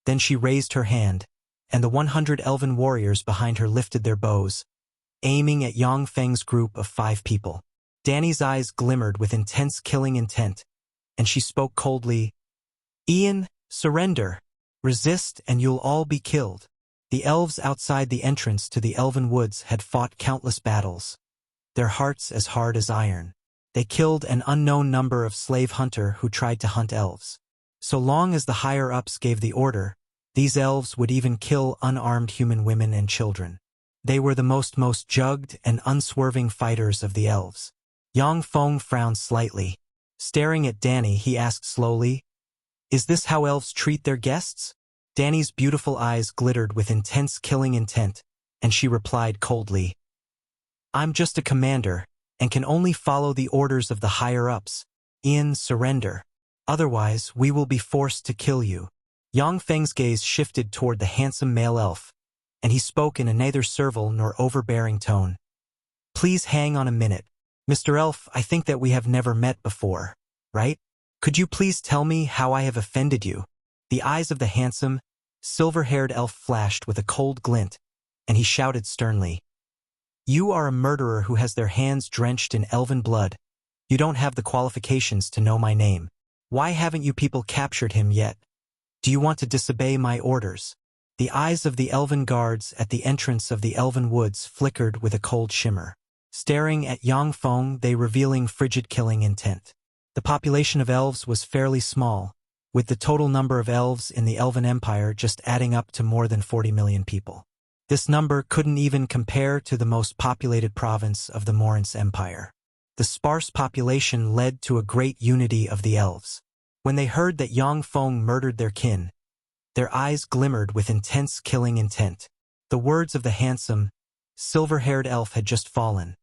Then she raised her hand, and the 100 elven warriors behind her lifted their bows, aiming at Yang Feng's group of 5 people. Danny's eyes glimmered with intense killing intent, and she spoke coldly, "Ian, surrender. Resist and you'll all be killed." The elves outside the entrance to the elven woods had fought countless battles, their hearts as hard as iron. They killed an unknown number of slave hunter who tried to hunt elves. So long as the higher-ups gave the order, these elves would even kill unarmed human women and children. They were the most jugged and unswerving fighters of the elves. Yang Feng frowned slightly. Staring at Danny, he asked slowly, "Is this how elves treat their guests?" Danny's beautiful eyes glittered with intense killing intent, and she replied coldly, "I'm just a commander, and can only follow the orders of the higher-ups. Ian, surrender. Otherwise, we will be forced to kill you." Yang Feng's gaze shifted toward the handsome male elf, and he spoke in a neither servile nor overbearing tone. "Please hang on a minute. Mr. Elf, I think that we have never met before, right? Could you please tell me how I have offended you?" The eyes of the handsome, silver-haired elf flashed with a cold glint, and he shouted sternly, "You are a murderer who has their hands drenched in elven blood. You don't have the qualifications to know my name. Why haven't you people captured him yet? Do you want to disobey my orders?" The eyes of the elven guards at the entrance of the elven woods flickered with a cold shimmer. Staring at Yang Feng, they revealing frigid killing intent. The population of elves was fairly small, with the total number of elves in the Elven Empire just adding up to more than 40 million people. This number couldn't even compare to the most populated province of the Morin's Empire. The sparse population led to a great unity of the elves. When they heard that Yang Feng murdered their kin, their eyes glimmered with intense killing intent. The words of the handsome, silver-haired elf had just fallen,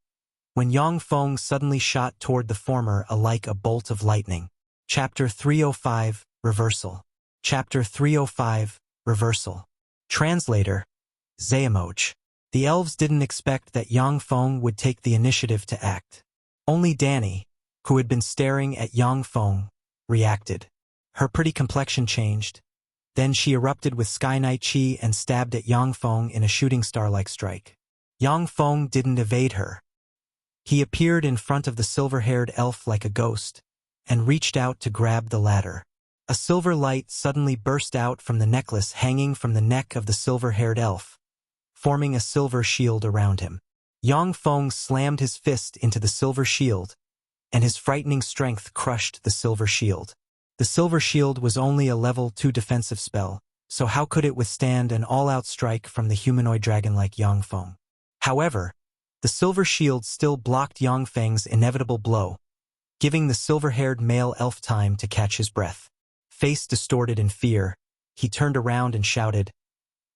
when Yang Feng suddenly shot toward the former like a bolt of lightning. Chapter 305, Reversal. Chapter 305, Reversal. Translator, Zayamoch. The elves didn't expect that Yang Feng would take the initiative to act. Only Danny, who had been staring at Yang Feng, reacted. Her pretty complexion changed. Then she erupted with Sky Knight Chi and stabbed at Yang Feng in a shooting star-like strike. Yang Feng didn't evade her. He appeared in front of the silver-haired elf like a ghost, and reached out to grab the latter. A silver light suddenly burst out from the necklace hanging from the neck of the silver-haired elf, forming a silver shield around him. Yang Feng slammed his fist into the silver shield, and his frightening strength crushed the silver shield. The silver shield was only a level 2 defensive spell, so how could it withstand an all-out strike from the humanoid dragon like Yang Feng? However, the silver shield still blocked Yang Feng's inevitable blow, giving the silver-haired male elf time to catch his breath. Face distorted in fear, he turned around and shouted,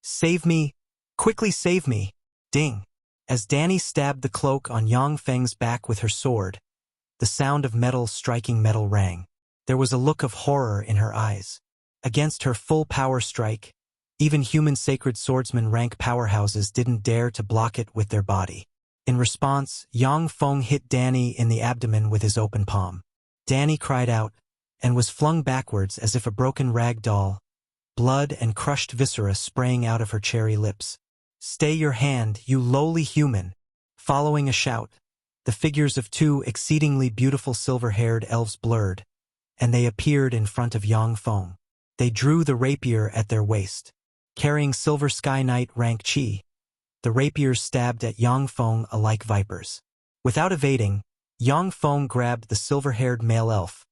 "Save me! Quickly save me!" Ding! As Danny stabbed the cloak on Yang Feng's back with her sword, the sound of metal striking metal rang. There was a look of horror in her eyes. Against her full power strike, even human sacred swordsman rank powerhouses didn't dare to block it with their body. In response, Yang Feng hit Danny in the abdomen with his open palm. Danny cried out, and was flung backwards as if a broken rag doll, blood and crushed viscera spraying out of her cherry lips. "Stay your hand, you lowly human!" Following a shout, the figures of 2 exceedingly beautiful silver-haired elves blurred, and they appeared in front of Yang Feng. They drew the rapier at their waist. Carrying Silver Sky Knight rank Chi, the rapiers stabbed at Yang Feng like vipers. Without evading, Yang Feng grabbed the silver-haired male elf,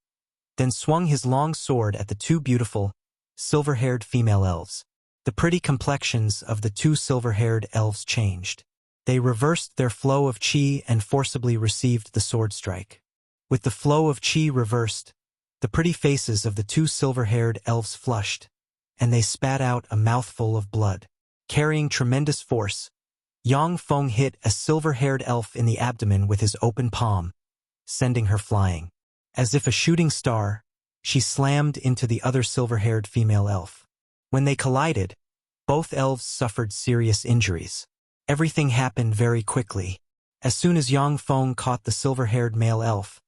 then swung his long sword at the 2 beautiful, silver-haired female elves. The pretty complexions of the 2 silver-haired elves changed. They reversed their flow of chi and forcibly received the sword strike. With the flow of chi reversed, the pretty faces of the 2 silver-haired elves flushed, and they spat out a mouthful of blood. Carrying tremendous force, Yang Feng hit a silver-haired elf in the abdomen with his open palm, sending her flying. As if a shooting star, she slammed into the other silver-haired female elf. When they collided, both elves suffered serious injuries. Everything happened very quickly. As soon as Yang Feng caught the silver-haired male elf,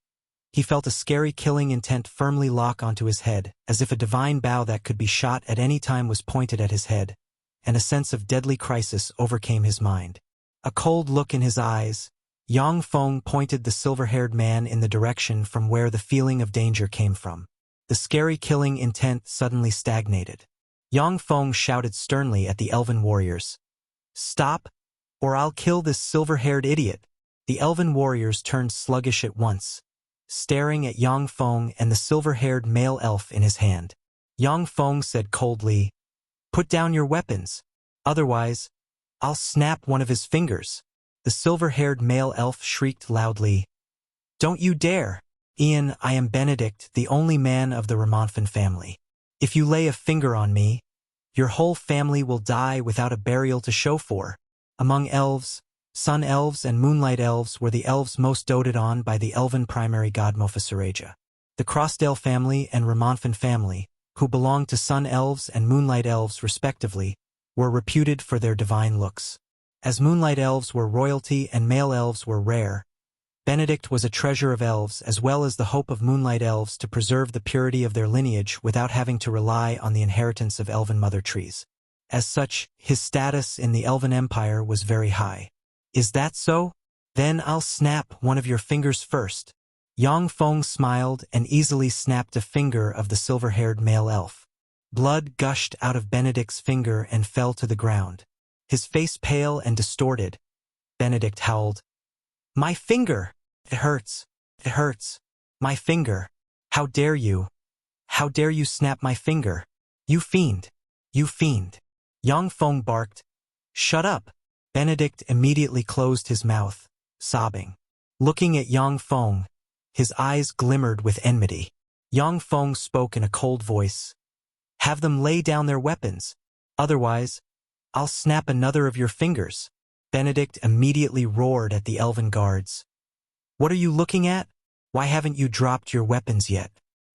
he felt a scary killing intent firmly lock onto his head, as if a divine bow that could be shot at any time was pointed at his head, and a sense of deadly crisis overcame his mind. A cold look in his eyes, Yang Feng pointed the silver-haired man in the direction from where the feeling of danger came from. The scary killing intent suddenly stagnated. Yang Feng shouted sternly at the elven warriors, "Stop, or I'll kill this silver-haired idiot." The elven warriors turned sluggish at once, staring at Yang Feng and the silver-haired male elf in his hand. Yang Feng said coldly, "Put down your weapons, otherwise, I'll snap one of his fingers." The silver-haired male elf shrieked loudly, "Don't you dare! Ian, I am Benedict, the only man of the Relentless family. If you lay a finger on me, your whole family will die without a burial to show for." Among elves, sun elves and moonlight elves were the elves most doted on by the elven primary god Mofasaraja. The Crossdale family and Relentless family, who belonged to sun elves and moonlight elves respectively, were reputed for their divine looks. As moonlight elves were royalty and male elves were rare, Benedict was a treasure of elves as well as the hope of moonlight elves to preserve the purity of their lineage without having to rely on the inheritance of elven mother trees. As such, his status in the elven empire was very high. "Is that so? Then I'll snap one of your fingers first." Yang Feng smiled and easily snapped a finger of the silver-haired male elf. Blood gushed out of Benedict's finger and fell to the ground. His face pale and distorted, Benedict howled, "My finger! It hurts! It hurts! My finger! How dare you! How dare you snap my finger! You fiend! You fiend!" Yang Feng barked, "Shut up!" Benedict immediately closed his mouth, sobbing. Looking at Yang Feng, his eyes glimmered with enmity. Yang Feng spoke in a cold voice, "Have them lay down their weapons, otherwise, I'll snap another of your fingers." Benedict immediately roared at the elven guards. "What are you looking at? Why haven't you dropped your weapons yet?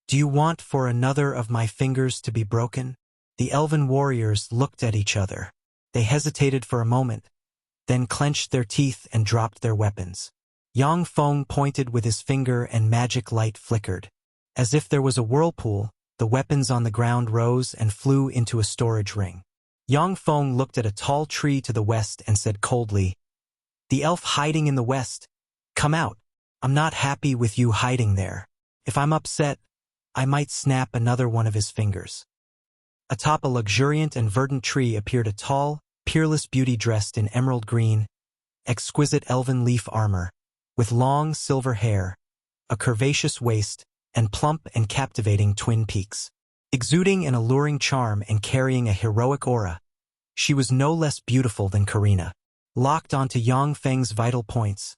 Do you want for another of my fingers to be broken?" The elven warriors looked at each other. They hesitated for a moment, then clenched their teeth and dropped their weapons. Yang Feng pointed with his finger and magic light flickered. As if there was a whirlpool, the weapons on the ground rose and flew into a storage ring. Yang Feng looked at a tall tree to the west and said coldly, "The elf hiding in the west, come out. I'm not happy with you hiding there. If I'm upset, I might snap another one of his fingers." Atop a luxuriant and verdant tree appeared a tall, peerless beauty dressed in emerald green, exquisite elven leaf armor, with long silver hair, a curvaceous waist, and plump and captivating twin peaks. Exuding an alluring charm and carrying a heroic aura, she was no less beautiful than Karina. Locked onto Yang Feng's vital points,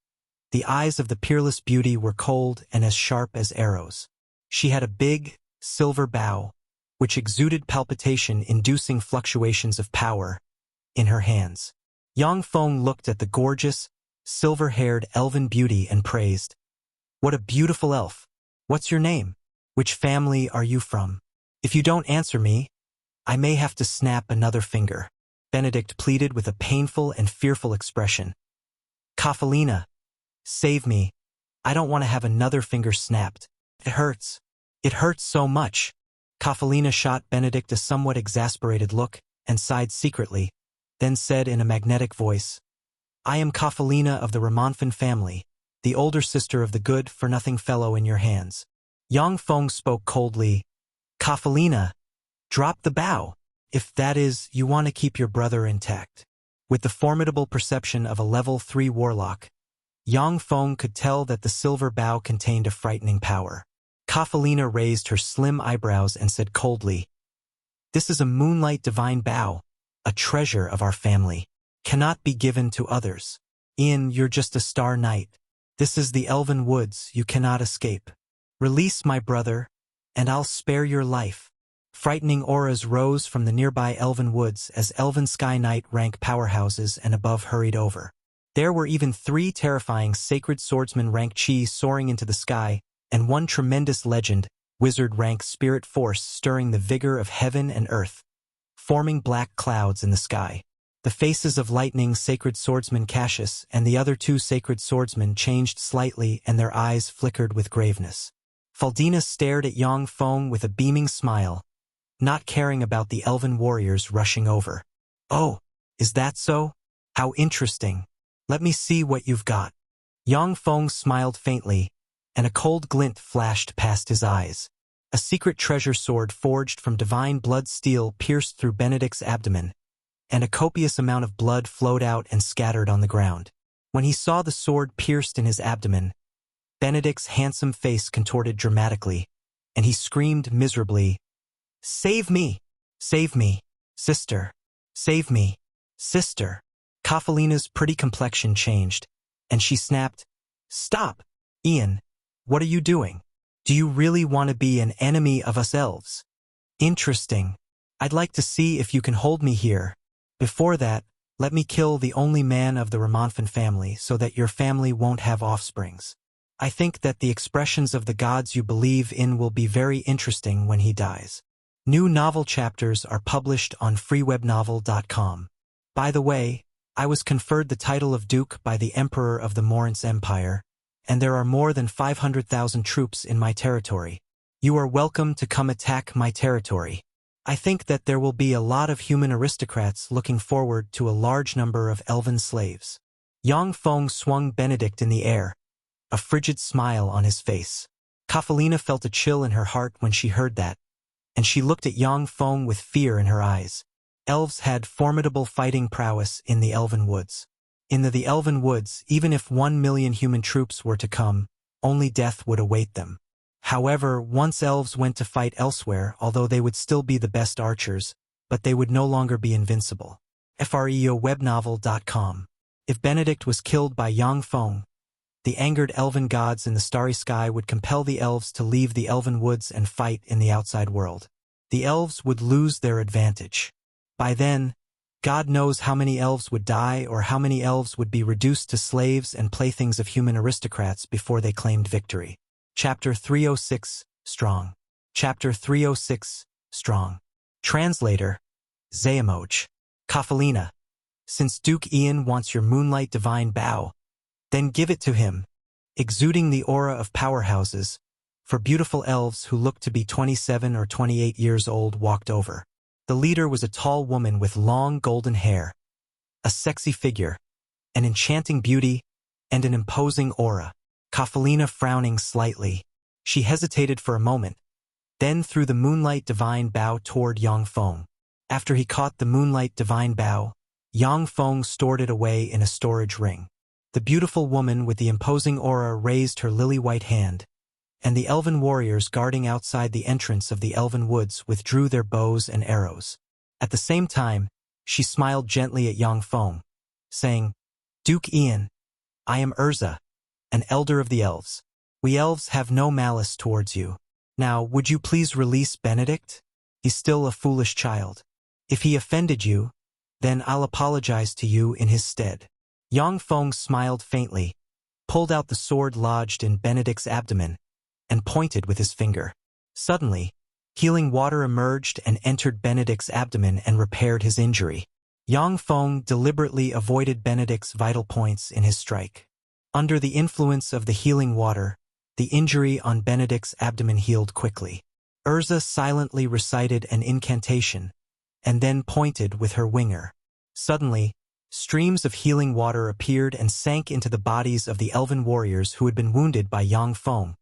the eyes of the peerless beauty were cold and as sharp as arrows. She had a big, silver bow, which exuded palpitation-inducing fluctuations of power, in her hands. Yang Feng looked at the gorgeous, silver-haired elven beauty and praised, "What a beautiful elf! What's your name? Which family are you from? If you don't answer me, I may have to snap another finger." Benedict pleaded with a painful and fearful expression. "Kafalina, save me. I don't want to have another finger snapped. It hurts. It hurts so much." Kafalina shot Benedict a somewhat exasperated look and sighed secretly, then said in a magnetic voice, "I am Kafalina of the Relentless family, the older sister of the good-for-nothing fellow in your hands." Yang Feng spoke coldly, "Kafalina, drop the bow, if that is, you want to keep your brother intact." With the formidable perception of a level 3 warlock, Yang Feng could tell that the silver bow contained a frightening power. Kafalina raised her slim eyebrows and said coldly, "This is a moonlight divine bow, a treasure of our family. Cannot be given to others. Ian, you're just a star knight. This is the elven woods, you cannot escape. Release my brother, and I'll spare your life." Frightening auras rose from the nearby elven woods as elven sky knight rank powerhouses and above hurried over. There were even 3 terrifying sacred swordsman rank chi soaring into the sky, and 1 tremendous legend, wizard rank spirit force stirring the vigor of heaven and earth, forming black clouds in the sky. The faces of lightning sacred swordsman Cassius and the other two sacred swordsmen changed slightly and their eyes flickered with graveness. Faldina stared at Yang Feng with a beaming smile, not caring about the elven warriors rushing over. "Oh, is that so? How interesting. Let me see what you've got." Yang Feng smiled faintly, and a cold glint flashed past his eyes. A secret treasure sword forged from divine blood steel pierced through Benedict's abdomen, and a copious amount of blood flowed out and scattered on the ground. When he saw the sword pierced in his abdomen, Benedict's handsome face contorted dramatically, and he screamed miserably, "Save me! Save me! Sister! Save me! Sister!" Kafalina's pretty complexion changed, and she snapped, "Stop! Ian, what are you doing? Do you really want to be an enemy of us elves? Interesting. I'd like to see if you can hold me here. Before that, let me kill the only man of the Romanfan family so that your family won't have offsprings. I think that the expressions of the gods you believe in will be very interesting when he dies." New novel chapters are published on freewebnovel.com. By the way, I was conferred the title of Duke by the Emperor of the Morince Empire, and there are more than 500,000 troops in my territory. You are welcome to come attack my territory. I think that there will be a lot of human aristocrats looking forward to a large number of elven slaves. Yang Feng swung Benedict in the air, a frigid smile on his face. Kafalina felt a chill in her heart when she heard that, and she looked at Yang Feng with fear in her eyes. Elves had formidable fighting prowess in the Elven Woods. In the Elven Woods, even if 1 million human troops were to come, only death would await them. However, once elves went to fight elsewhere, although they would still be the best archers, but they would no longer be invincible. freewebnovel.com. If Benedict was killed by Yang Feng, the angered elven gods in the starry sky would compel the elves to leave the Elven Woods and fight in the outside world. The elves would lose their advantage. By then, God knows how many elves would die or how many elves would be reduced to slaves and playthings of human aristocrats before they claimed victory. Chapter 306, Strong. Chapter 306, Strong. Translator, Zayamoj. Kafalina. Since Duke Ian wants your moonlight divine bow, then give it to him, exuding the aura of powerhouses, for beautiful elves who looked to be 27 or 28 years old walked over. The leader was a tall woman with long golden hair, a sexy figure, an enchanting beauty, and an imposing aura. Kafalina frowning slightly. She hesitated for a moment, then threw the moonlight divine bow toward Yang Feng. After he caught the moonlight divine bow, Yang Feng stored it away in a storage ring. The beautiful woman with the imposing aura raised her lily-white hand, and the elven warriors guarding outside the entrance of the Elven Woods withdrew their bows and arrows. At the same time, she smiled gently at Yang Feng, saying, "Duke Ian, I am Urza, an elder of the elves. We elves have no malice towards you. Now, would you please release Benedict? He's still a foolish child. If he offended you, then I'll apologize to you in his stead." Yang Feng smiled faintly, pulled out the sword lodged in Benedict's abdomen, and pointed with his finger. Suddenly, healing water emerged and entered Benedict's abdomen and repaired his injury. Yang Feng deliberately avoided Benedict's vital points in his strike. Under the influence of the healing water, the injury on Benedict's abdomen healed quickly. Urza silently recited an incantation, and then pointed with her winger. Suddenly, streams of healing water appeared and sank into the bodies of the elven warriors who had been wounded by Yang Feng,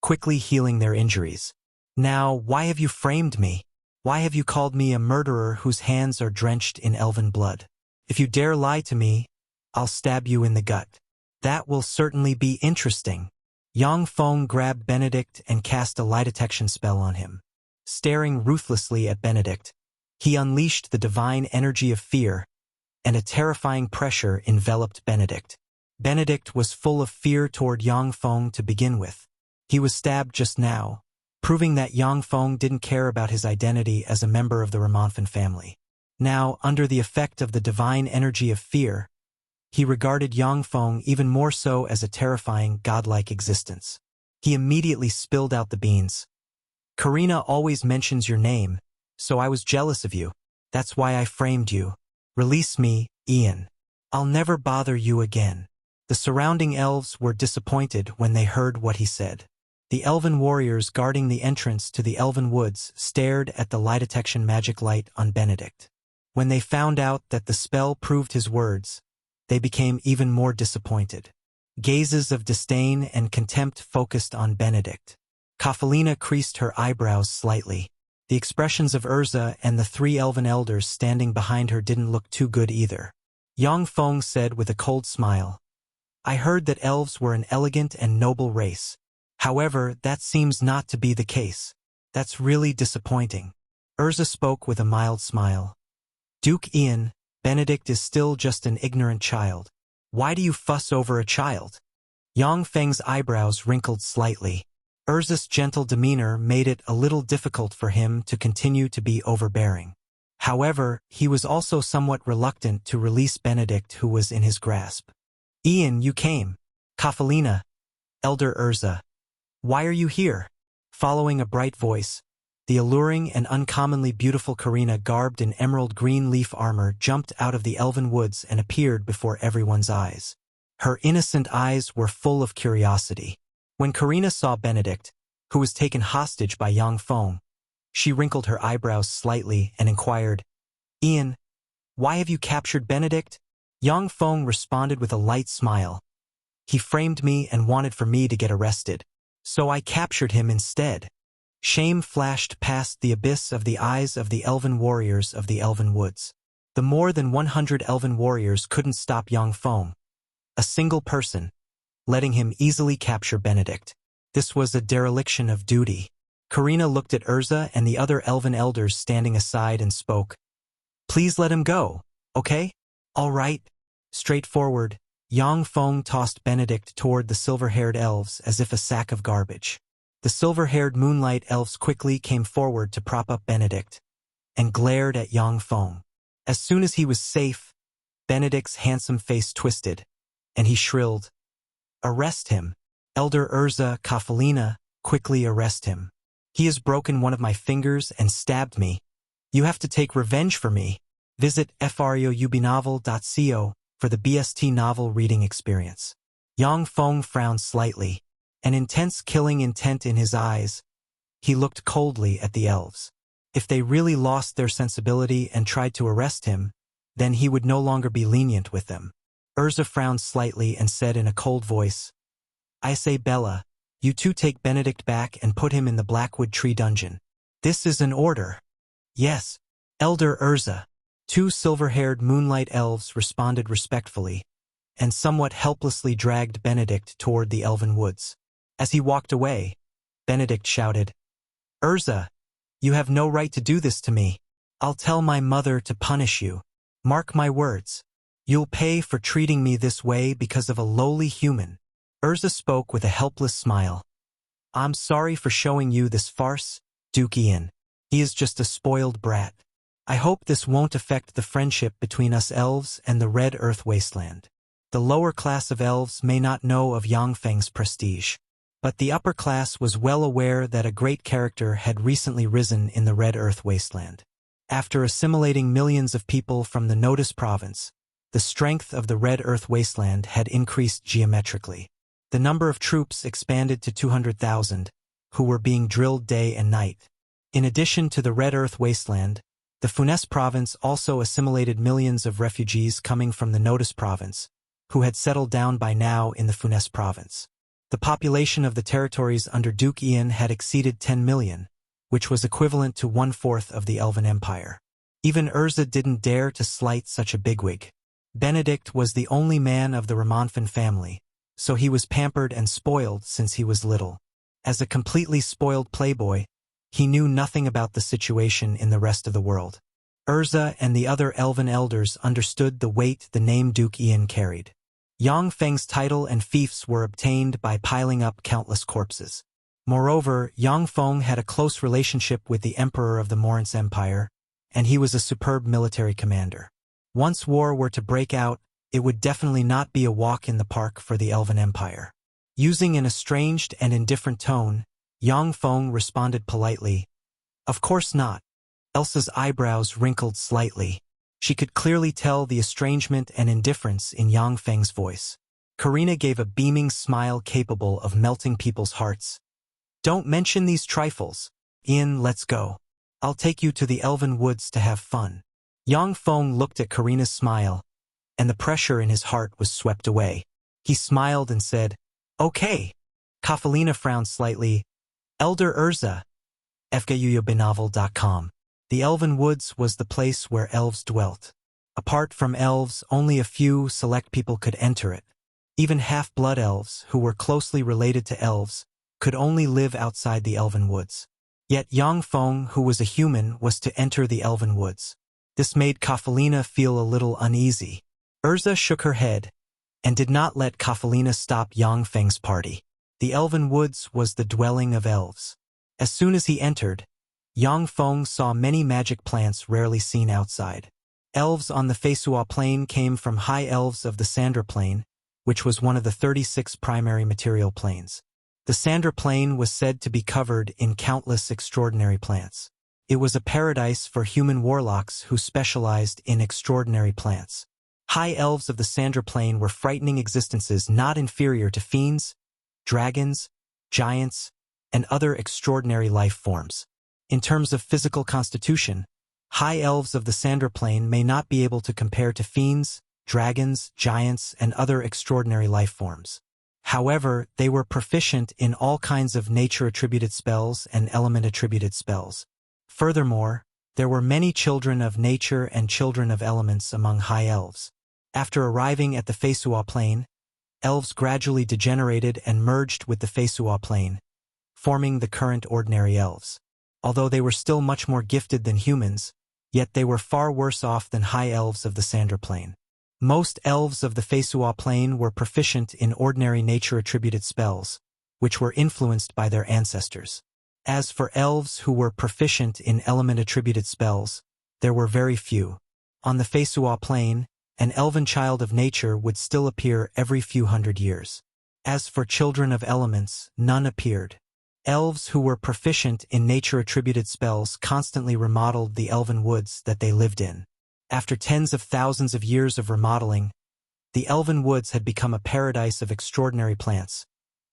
quickly healing their injuries. "Now, why have you framed me? Why have you called me a murderer whose hands are drenched in elven blood? If you dare lie to me, I'll stab you in the gut." "That will certainly be interesting." Yang Feng grabbed Benedict and cast a lie detection spell on him. Staring ruthlessly at Benedict, he unleashed the divine energy of fear, and a terrifying pressure enveloped Benedict. Benedict was full of fear toward Yang Feng to begin with. He was stabbed just now, proving that Yang Feng didn't care about his identity as a member of the Romanfan family. Now, under the effect of the divine energy of fear, he regarded Yang Feng even more so as a terrifying, godlike existence. He immediately spilled out the beans. "Karina always mentions your name, so I was jealous of you. That's why I framed you. Release me, Ian. I'll never bother you again. The surrounding elves were disappointed when they heard what he said. The elven warriors guarding the entrance to the elven woods stared at the lie detection magic light on Benedict. When they found out that the spell proved his words, they became even more disappointed. Gazes of disdain and contempt focused on Benedict. Kafalina creased her eyebrows slightly. The expressions of Urza and the 3 elven elders standing behind her didn't look too good either. Yang Feng said with a cold smile, I heard that elves were an elegant and noble race. However, that seems not to be the case. That's really disappointing. Urza spoke with a mild smile. Duke Ian, Benedict is still just an ignorant child. Why do you fuss over a child? Yang Feng's eyebrows wrinkled slightly. Urza's gentle demeanor made it a little difficult for him to continue to be overbearing. However, he was also somewhat reluctant to release Benedict, who was in his grasp. Ian, you came. Kafalina. Elder Urza. Why are you here? Following a bright voice, the alluring and uncommonly beautiful Karina, garbed in emerald green leaf armor, jumped out of the elven woods and appeared before everyone's eyes. Her innocent eyes were full of curiosity. When Karina saw Benedict, who was taken hostage by Yang Feng, she wrinkled her eyebrows slightly and inquired, Ian, why have you captured Benedict? Yang Feng responded with a light smile. He framed me and wanted for me to get arrested. So I captured him instead. Shame flashed past the abyss of the eyes of the elven warriors of the elven woods. The more than 100 elven warriors couldn't stop Yang Feng, a single person, letting him easily capture Benedict. This was a dereliction of duty. Karina looked at Urza and the other elven elders standing aside and spoke. Please let him go, okay? All right. Straightforward, Yang Feng tossed Benedict toward the silver-haired elves as if a sack of garbage. The silver-haired moonlight elves quickly came forward to prop up Benedict and glared at Yang Feng. As soon as he was safe, Benedict's handsome face twisted, and he shrilled, Arrest him. Elder Urza, Kafalina, quickly arrest him. He has broken one of my fingers and stabbed me. You have to take revenge for me. Visit frioubinovel.co for the BST novel reading experience. Yang Feng frowned slightly, an intense killing intent in his eyes. He looked coldly at the elves. If they really lost their sensibility and tried to arrest him, then he would no longer be lenient with them. Urza frowned slightly and said in a cold voice, I say Bella, you two take Benedict back and put him in the Blackwood Tree dungeon. This is an order. Yes, Elder Urza. 2 silver-haired moonlight elves responded respectfully, and somewhat helplessly dragged Benedict toward the elven woods. As he walked away, Benedict shouted, Urza, you have no right to do this to me. I'll tell my mother to punish you. Mark my words. You'll pay for treating me this way because of a lowly human. Urza spoke with a helpless smile. I'm sorry for showing you this farce, Duke Ian. He is just a spoiled brat. I hope this won't affect the friendship between us elves and the Red Earth Wasteland. The lower class of elves may not know of Yang Feng's prestige, but the upper class was well aware that a great character had recently risen in the Red Earth Wasteland. After assimilating millions of people from the Notice province, the strength of the Red Earth Wasteland had increased geometrically. The number of troops expanded to 200,000, who were being drilled day and night. In addition to the Red Earth Wasteland, the Funes province also assimilated millions of refugees coming from the Notice province, who had settled down by now in the Funes province. The population of the territories under Duke Ian had exceeded 10 million, which was equivalent to 1/4 of the Elven Empire. Even Urza didn't dare to slight such a bigwig. Benedict was the only man of the Ramonfin family, so he was pampered and spoiled since he was little. As a completely spoiled playboy, he knew nothing about the situation in the rest of the world. Urza and the other elven elders understood the weight the name Duke Ian carried. Yang Feng's title and fiefs were obtained by piling up countless corpses. Moreover, Yang Feng had a close relationship with the Emperor of the Morince Empire, and he was a superb military commander. Once war were to break out, it would definitely not be a walk in the park for the Elven Empire. Using an estranged and indifferent tone, Yang Feng responded politely, Of course not. Elsa's eyebrows wrinkled slightly. She could clearly tell the estrangement and indifference in Yang Feng's voice. Karina gave a beaming smile capable of melting people's hearts. Don't mention these trifles. Ian, let's go. I'll take you to the elven woods to have fun. Yang Feng looked at Karina's smile, and the pressure in his heart was swept away. He smiled and said, Okay. Kafalina frowned slightly. Elder Urza. fguyuyobenavel.com. The Elven Woods was the place where elves dwelt. Apart from elves, only a few select people could enter it. Even half-blood elves, who were closely related to elves, could only live outside the Elven Woods. Yet Yang Feng, who was a human, was to enter the Elven Woods. This made Kafalina feel a little uneasy. Urza shook her head, and did not let Kafalina stop Yang Feng's party. The Elven Woods was the dwelling of elves. As soon as he entered, Yang Feng saw many magic plants rarely seen outside. Elves on the Feisua Plain came from high elves of the Sandra Plain, which was one of the 36 primary material planes. The Sandra Plain was said to be covered in countless extraordinary plants. It was a paradise for human warlocks who specialized in extraordinary plants. High elves of the Sandra Plain were frightening existences not inferior to fiends, dragons, giants, and other extraordinary life forms. In terms of physical constitution, high elves of the Sandra Plain may not be able to compare to fiends, dragons, giants, and other extraordinary life forms. However, they were proficient in all kinds of nature-attributed spells and element-attributed spells. Furthermore, there were many children of nature and children of elements among high elves. After arriving at the Feisua Plain, elves gradually degenerated and merged with the Feisua Plain, forming the current ordinary elves. Although they were still much more gifted than humans, yet they were far worse off than high elves of the Sandra Plain. Most elves of the Feisua Plain were proficient in ordinary nature-attributed spells, which were influenced by their ancestors. As for elves who were proficient in element-attributed spells, there were very few. On the Feisua Plain, an elven child of nature would still appear every few hundred years. As for children of elements, none appeared. Elves who were proficient in nature-attributed spells constantly remodeled the elven woods that they lived in. After tens of thousands of years of remodeling, the elven woods had become a paradise of extraordinary plants,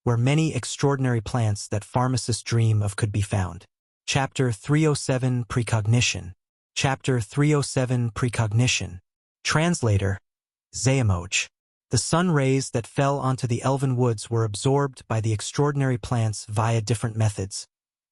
where many extraordinary plants that pharmacists dream of could be found. Chapter 307 Precognition. Chapter 307 Precognition. Translator, Xuanhuan. The sun rays that fell onto the elven woods were absorbed by the extraordinary plants via different methods,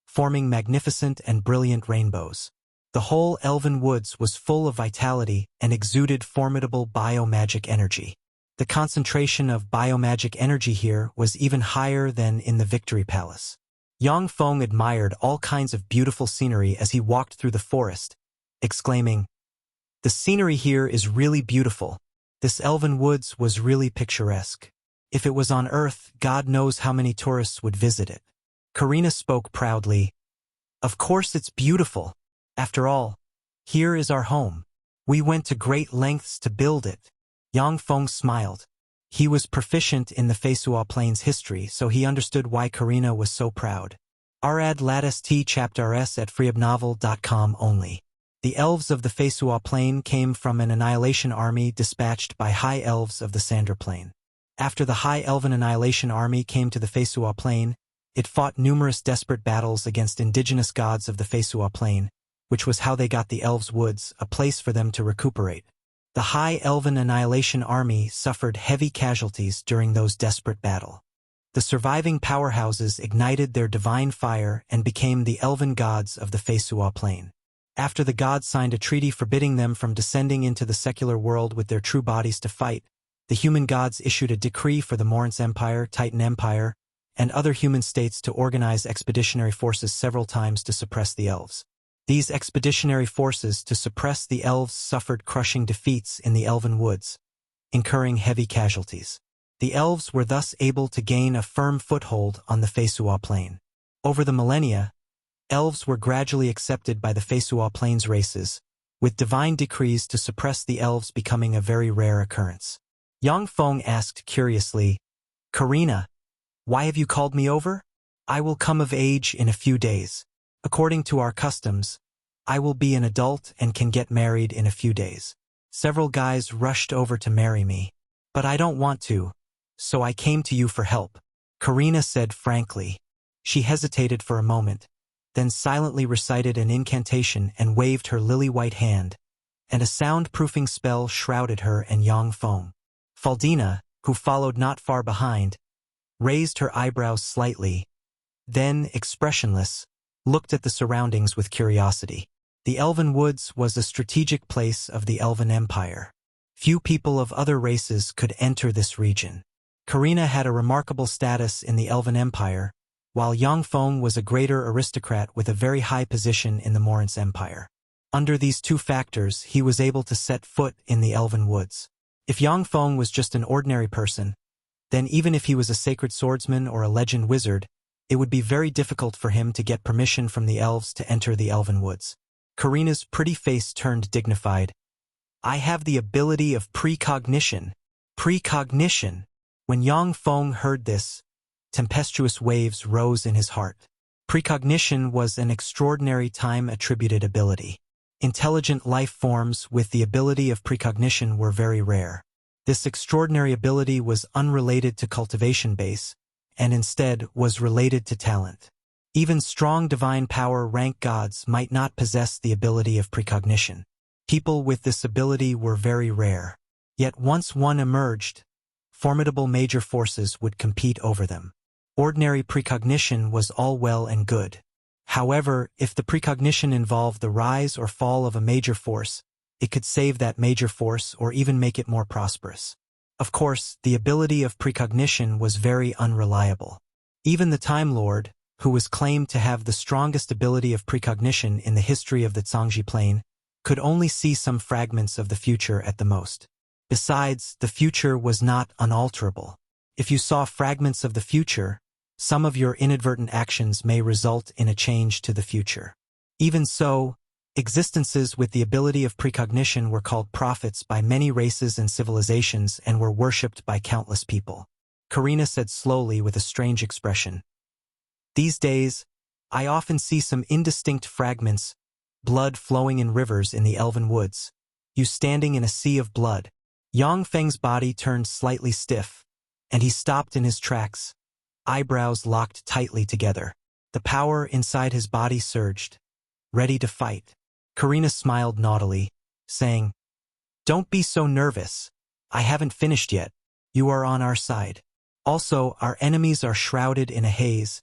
forming magnificent and brilliant rainbows. The whole elven woods was full of vitality and exuded formidable biomagic energy. The concentration of biomagic energy here was even higher than in the Victory Palace. Yang Feng admired all kinds of beautiful scenery as he walked through the forest, exclaiming, "The scenery here is really beautiful. This elven woods was really picturesque. If it was on Earth, God knows how many tourists would visit it." Karina spoke proudly. "Of course it's beautiful. After all, here is our home. We went to great lengths to build it." Yang Feng smiled. He was proficient in the Feisua Plain's history, so he understood why Karina was so proud. Arad Latest T Chapter S at freeobnovel.com only. The elves of the Feisua Plain came from an annihilation army dispatched by high elves of the Sandra Plain. After the high elven annihilation army came to the Feisua Plain, it fought numerous desperate battles against indigenous gods of the Feisua Plain, which was how they got the elves' woods, a place for them to recuperate. The high elven annihilation army suffered heavy casualties during those desperate battles. The surviving powerhouses ignited their divine fire and became the elven gods of the Feisua Plain. After the gods signed a treaty forbidding them from descending into the secular world with their true bodies to fight, the human gods issued a decree for the Morance Empire, Titan Empire, and other human states to organize expeditionary forces several times to suppress the elves. These expeditionary forces to suppress the elves suffered crushing defeats in the elven woods, incurring heavy casualties. The elves were thus able to gain a firm foothold on the Feisua Plain. Over the millennia, elves were gradually accepted by the Feisua Plain's races, with divine decrees to suppress the elves becoming a very rare occurrence. Yang Feng asked curiously, "Karina, why have you called me over?" "I will come of age in a few days. According to our customs, I will be an adult and can get married in a few days." Several guys rushed over to marry me. But I don't want to, so I came to you for help, Karina said frankly. She hesitated for a moment, then silently recited an incantation and waved her lily-white hand, and a soundproofing spell shrouded her and Yang Feng. Faldina, who followed not far behind, raised her eyebrows slightly, then, expressionless, looked at the surroundings with curiosity. The Elven Woods was a strategic place of the Elven Empire. Few people of other races could enter this region. Karina had a remarkable status in the Elven Empire, while Yang Feng was a greater aristocrat with a very high position in the Morin's Empire. Under these two factors, he was able to set foot in the Elven Woods. If Yang Feng was just an ordinary person, then even if he was a sacred swordsman or a legend wizard, it would be very difficult for him to get permission from the elves to enter the Elven Woods. Karina's pretty face turned dignified. I have the ability of precognition. Precognition. When Yang Feng heard this, tempestuous waves rose in his heart. Precognition was an extraordinary time-attributed ability. Intelligent life forms with the ability of precognition were very rare. This extraordinary ability was unrelated to cultivation base, and instead was related to talent. Even strong divine power rank gods might not possess the ability of precognition. People with this ability were very rare. Yet once one emerged, formidable major forces would compete over them. Ordinary precognition was all well and good. However, if the precognition involved the rise or fall of a major force, it could save that major force or even make it more prosperous. Of course, the ability of precognition was very unreliable. Even the Time Lord, who was claimed to have the strongest ability of precognition in the history of the Zhangji Plain, could only see some fragments of the future at the most. Besides, the future was not unalterable. If you saw fragments of the future, some of your inadvertent actions may result in a change to the future. Even so, existences with the ability of precognition were called prophets by many races and civilizations and were worshipped by countless people. Karina said slowly with a strange expression. These days, I often see some indistinct fragments, blood flowing in rivers in the Elven Woods. You standing in a sea of blood. Yang Feng's body turned slightly stiff, and he stopped in his tracks, eyebrows locked tightly together. The power inside his body surged, ready to fight. Karina smiled naughtily, saying, Don't be so nervous. I haven't finished yet. You are on our side. Also, our enemies are shrouded in a haze,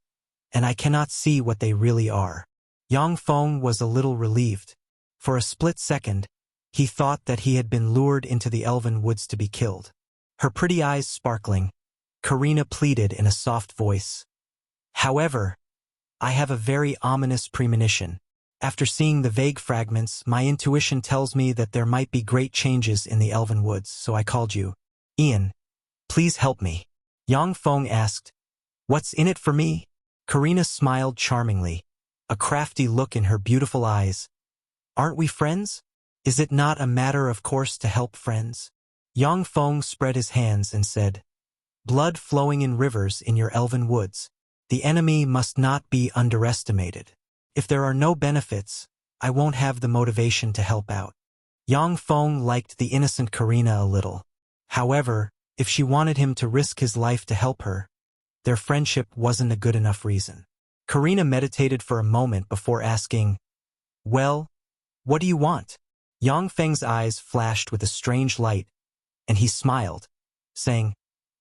and I cannot see what they really are. Yang Feng was a little relieved. For a split second, he thought that he had been lured into the Elven Woods to be killed. Her pretty eyes sparkling, Karina pleaded in a soft voice. However, I have a very ominous premonition. After seeing the vague fragments, my intuition tells me that there might be great changes in the Elven Woods, so I called you. Ian, please help me. Yang Feng asked, What's in it for me? Karina smiled charmingly, a crafty look in her beautiful eyes. Aren't we friends? Is it not a matter of course to help friends? Yang Feng spread his hands and said, Blood flowing in rivers in your Elven Woods. The enemy must not be underestimated. If there are no benefits, I won't have the motivation to help out. Yang Feng liked the innocent Karina a little. However, if she wanted him to risk his life to help her, their friendship wasn't a good enough reason. Karina meditated for a moment before asking, Well, what do you want? Yang Feng's eyes flashed with a strange light, and he smiled, saying,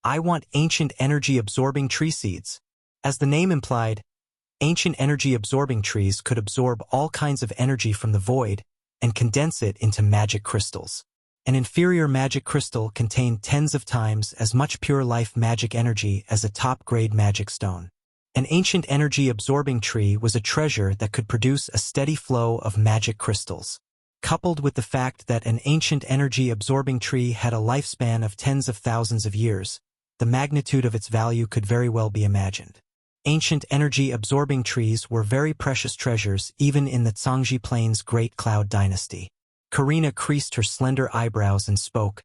I want ancient energy-absorbing tree seeds. As the name implied, ancient energy-absorbing trees could absorb all kinds of energy from the void and condense it into magic crystals. An inferior magic crystal contained tens of times as much pure life magic energy as a top-grade magic stone. An ancient energy-absorbing tree was a treasure that could produce a steady flow of magic crystals. Coupled with the fact that an ancient energy-absorbing tree had a lifespan of tens of thousands of years, the magnitude of its value could very well be imagined. Ancient energy-absorbing trees were very precious treasures even in the Zhangji Plain's Great Cloud Dynasty. Karina creased her slender eyebrows and spoke.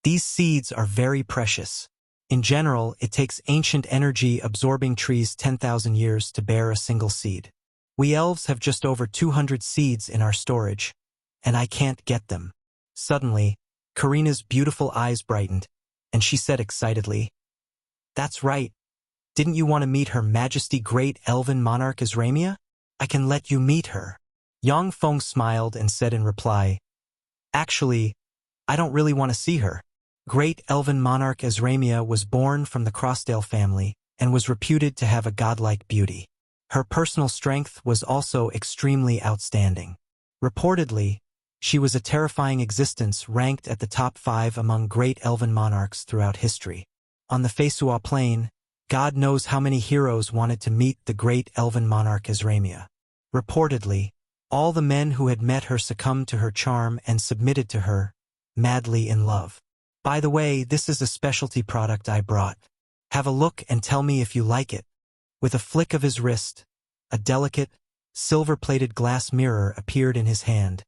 These seeds are very precious. In general, it takes ancient energy-absorbing trees 10,000 years to bear a single seed. We elves have just over 200 seeds in our storage, and I can't get them. Suddenly, Karina's beautiful eyes brightened, and she said excitedly, "That's right. Didn't you want to meet Her Majesty Great Elven Monarch Azramia? I can let you meet her." Yang Feng smiled and said in reply, "Actually, I don't really want to see her. Great Elven Monarch Azramia was born from the Crossdale family and was reputed to have a godlike beauty. Her personal strength was also extremely outstanding. Reportedly, she was a terrifying existence ranked at the top 5 among great elven monarchs throughout history. On the Feisua Plain, God knows how many heroes wanted to meet the great elven monarch Azramia. Reportedly, all the men who had met her succumbed to her charm and submitted to her, madly in love. By the way, this is a specialty product I brought. Have a look and tell me if you like it." With a flick of his wrist, a delicate, silver-plated glass mirror appeared in his hand,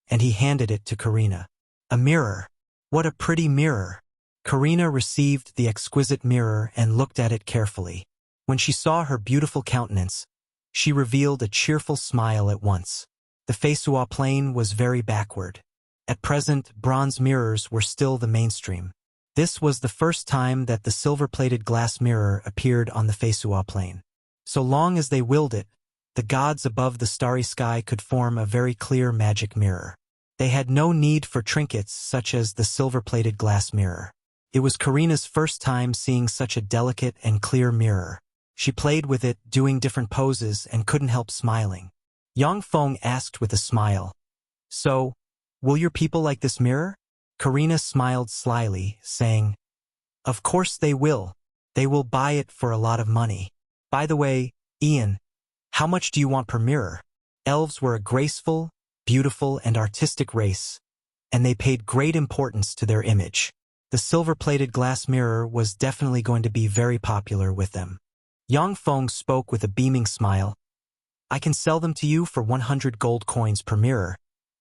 and he handed it to Karina. A mirror. What a pretty mirror. Karina received the exquisite mirror and looked at it carefully. When she saw her beautiful countenance, she revealed a cheerful smile at once. The Feisua Plain was very backward. At present, bronze mirrors were still the mainstream. This was the first time that the silver-plated glass mirror appeared on the Feisua Plain. So long as they willed it, the gods above the starry sky could form a very clear magic mirror. They had no need for trinkets such as the silver-plated glass mirror. It was Karina's first time seeing such a delicate and clear mirror. She played with it, doing different poses, and couldn't help smiling. Yang Feng asked with a smile, "So, will your people like this mirror?" Karina smiled slyly, saying, "Of course they will. They will buy it for a lot of money. By the way, Ian, how much do you want per mirror?" Elves were a graceful, beautiful, and artistic race, and they paid great importance to their image. The silver-plated glass mirror was definitely going to be very popular with them. Yang Feng spoke with a beaming smile. "I can sell them to you for 100 gold coins per mirror,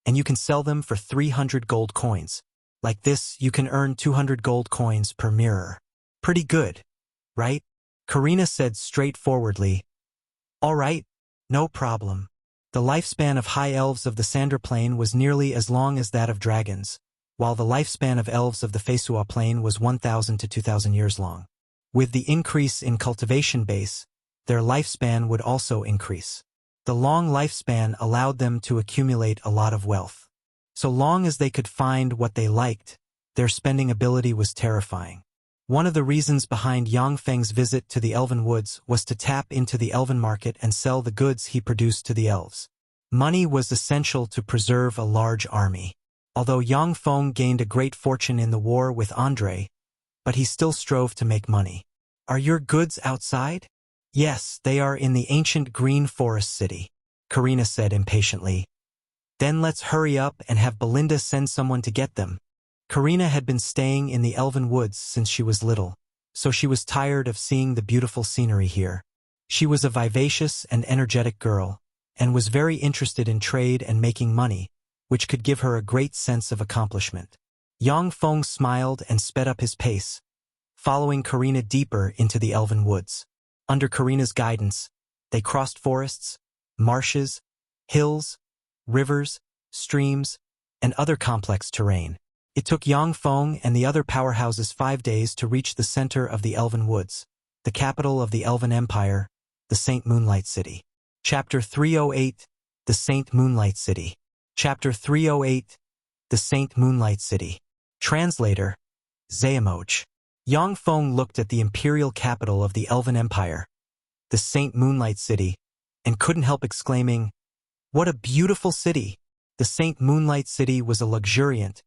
and you can sell them for 300 gold coins. Like this, you can earn 200 gold coins per mirror. Pretty good, right?" Karina said straightforwardly, "All right, no problem." The lifespan of high elves of the Sandra Plain was nearly as long as that of dragons, while the lifespan of elves of the Feisua Plain was 1,000 to 2,000 years long. With the increase in cultivation base, their lifespan would also increase. The long lifespan allowed them to accumulate a lot of wealth. So long as they could find what they liked, their spending ability was terrifying. One of the reasons behind Yang Feng's visit to the Elven Woods was to tap into the elven market and sell the goods he produced to the elves. Money was essential to preserve a large army. Although Yang Feng gained a great fortune in the war with André, but he still strove to make money. "Are your goods outside?" "Yes, they are in the ancient green forest city," Karina said impatiently. "Then let's hurry up and have Belinda send someone to get them." Karina had been staying in the Elven Woods since she was little, so she was tired of seeing the beautiful scenery here. She was a vivacious and energetic girl, and was very interested in trade and making money, which could give her a great sense of accomplishment. Yang Feng smiled and sped up his pace, following Karina deeper into the Elven Woods. Under Karina's guidance, they crossed forests, marshes, hills, rivers, streams, and other complex terrain. It took Yang Feng and the other powerhouses 5 days to reach the center of the Elven Woods, the capital of the Elven Empire, the Saint Moonlight City. Chapter 308, The Saint Moonlight City. Chapter 308, The Saint Moonlight City. Translator, Xuanhuan. Yang Feng looked at the imperial capital of the Elven Empire, the Saint Moonlight City, and couldn't help exclaiming, "What a beautiful city!" The Saint Moonlight City was a luxuriant,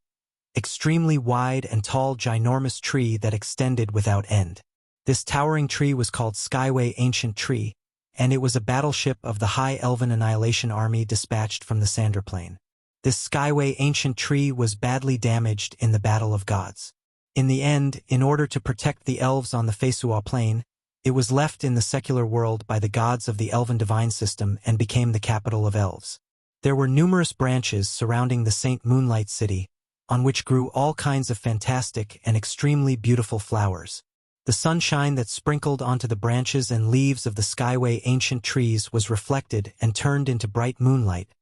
extremely wide and tall ginormous tree that extended without end. This towering tree was called Skyway Ancient Tree, and it was a battleship of the High Elven Annihilation Army dispatched from the Sandra Plain. This Skyway Ancient Tree was badly damaged in the Battle of Gods. In the end, in order to protect the elves on the Feisua Plain, it was left in the secular world by the gods of the Elven Divine System and became the capital of elves. There were numerous branches surrounding the Saint Moonlight City, on which grew all kinds of fantastic and extremely beautiful flowers. The sunshine that sprinkled onto the branches and leaves of the Skyway ancient trees was reflected and turned into bright moonlight,